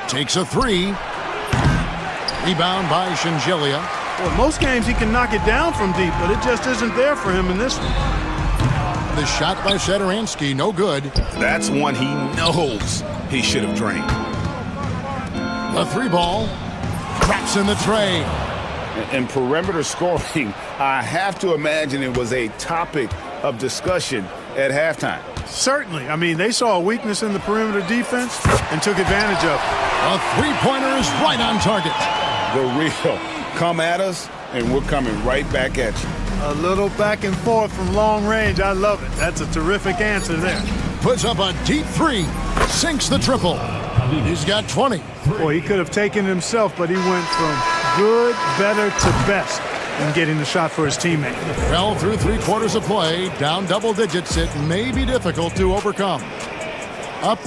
takes a 3. Rebound by Shengelia. Well, most games he can knock it down from deep, but it just isn't there for him in this one. The shot by Satoransky, no good. That's one he knows he should have drained. The 3 ball. Traps in the tray. And perimeter scoring, I have to imagine it was a topic of discussion at halftime? Certainly. I mean, they saw a weakness in the perimeter defense and took advantage of it. A three-pointer is right on target. The real. Come at us, and we're coming right back at you. A little back and forth from long range. I love it. That's a terrific answer there. Puts up a deep three. Sinks the triple. He's got 20. Boy, he could have taken it himself, but he went from good, better to best in getting the shot for his teammate. Well, through 3 quarters of play, down double digits, it may be difficult to overcome. Up.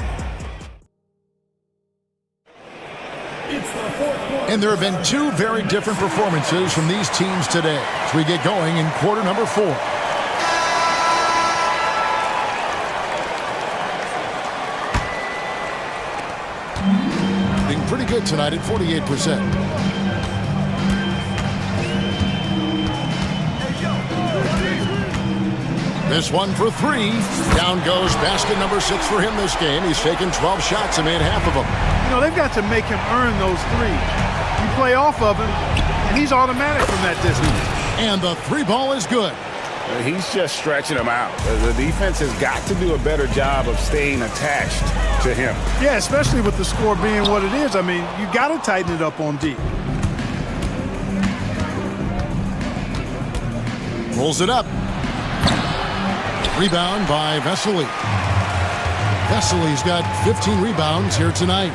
And there have been 2 very different performances from these teams today as we get going in quarter number 4. Being pretty good tonight at 48%. This one for 3. Down goes basket number 6 for him this game. He's taken 12 shots and made half of them. You know, they've got to make him earn those threes. You play off of him, and he's automatic from that distance. And the 3 ball is good. He's just stretching them out. The defense has got to do a better job of staying attached to him. Yeah, especially with the score being what it is. I mean, you got to tighten it up on D. Rolls it up. Rebound by Vesely. Vesely's got 15 rebounds here tonight.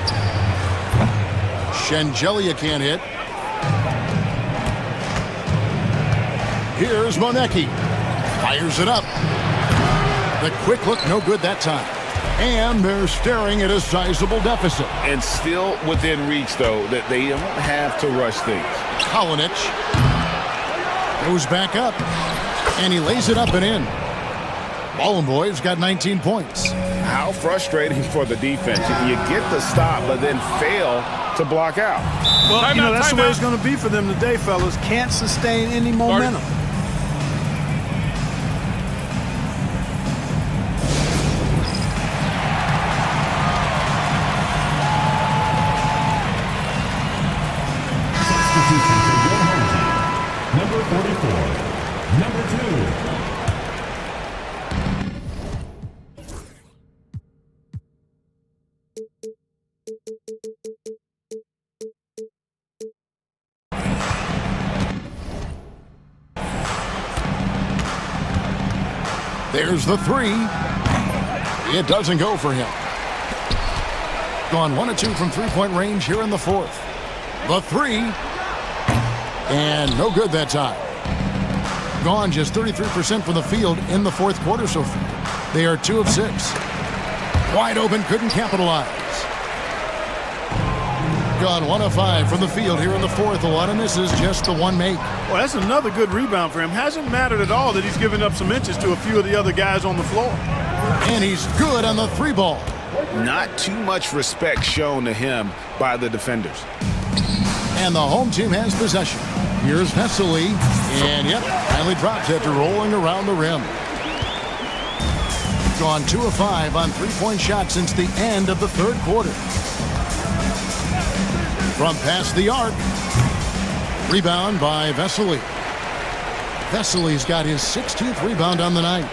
Shengelia can't hit. Here's Monecki. Fires it up. The quick look, no good that time. And they're staring at a sizable deficit. And still within reach, though, that they don't have to rush things. Kalinic goes back up. And he lays it up and in. Ballin' Boy's got 19 points. How frustrating for the defense. You get the stop, but then fail to block out. Well, you know, that's the way it's going to be for them today, fellas. Can't sustain any momentum. Number 44, number 2. There's the 3. It doesn't go for him. Gone 1 of 2 from three-point range here in the 4th. The 3. And no good that time. Gone just 33% from the field in the 4th quarter so far. They are 2 of 6. Wide open, couldn't capitalize. Gone 1 of 5 from the field here in the 4th. A lot of misses, just the 1 make. Well, that's another good rebound for him. Hasn't mattered at all that he's given up some inches to a few of the other guys on the floor. And he's good on the 3 ball. Not too much respect shown to him by the defenders. And the home team has possession. Here's Vesely. And yep, finally drops after rolling around the rim. Gone 2 of 5 on 3-point shots since the end of the 3rd quarter. From past the arc. Rebound by Vesely. Vesely's got his 16th rebound on the night.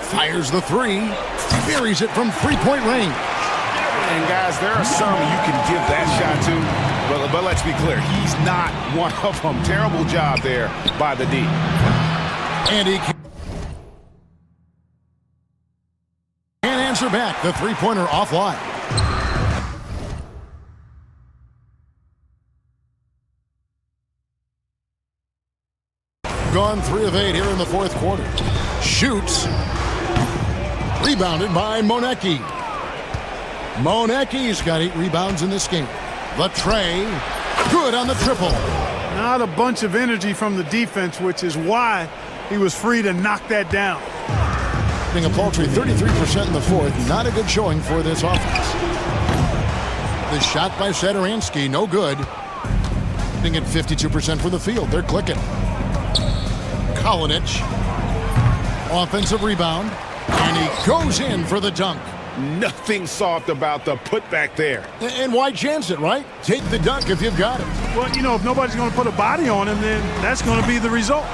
Fires the 3. Buries it from 3-point range. And guys, there are some you can give that shot to, but let's be clear, he's not one of them. Terrible job there by the D. And he can't answer back. The 3-pointer offline. Gone 3 of 8 here in the 4th quarter. Shoots. Rebounded by Monecki. Monecki's got 8 rebounds in this game. The tray. Good on the triple. Not a bunch of energy from the defense, which is why he was free to knock that down. Being a paltry 33% in the 4th. Not a good showing for this offense. The shot by Sadaransky, no good. Being at 52% from the field. They're clicking. Kalinic. Offensive rebound. And he goes in for the dunk. Nothing soft about the putback there. And why chance it, right? Take the dunk if you've got it. Well, you know, if nobody's going to put a body on him, then that's going to be the result.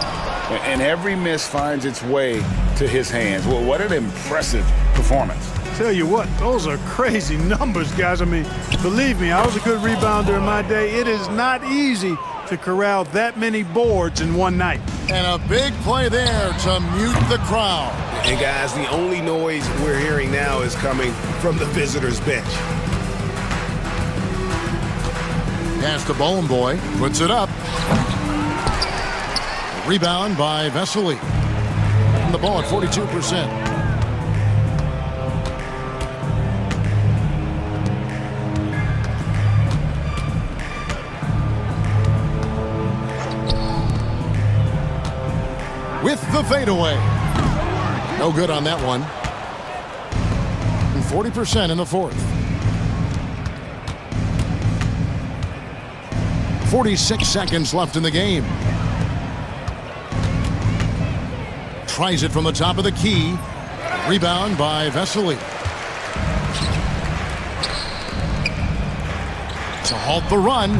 And every miss finds its way to his hands. Well, what an impressive performance. Tell you what, those are crazy numbers, guys. I mean, believe me, I was a good rebounder in my day. It is not easy to corral that many boards in one night. And a big play there to mute the crowd. And guys, the only noise we're hearing now is coming from the visitors' bench. Pass to Bowling Boy, puts it up. Rebound by Vesely. And the ball at 42%. With the fadeaway. No good on that one. And 40% in the fourth. 46 seconds left in the game. Tries it from the top of the key. Rebound by Vesely. To halt the run.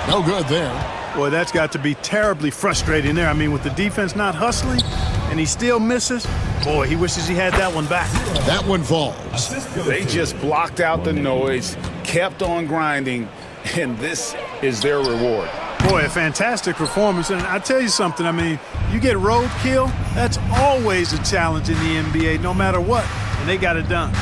No good there. Boy, that's got to be terribly frustrating there. I mean, with the defense not hustling and he still misses, boy, he wishes he had that one back. That one falls. They just blocked out the noise, kept on grinding, and this is their reward. Boy, a fantastic performance. And I tell you something, I mean, you get roadkill, that's always a challenge in the NBA, no matter what, and they got it done.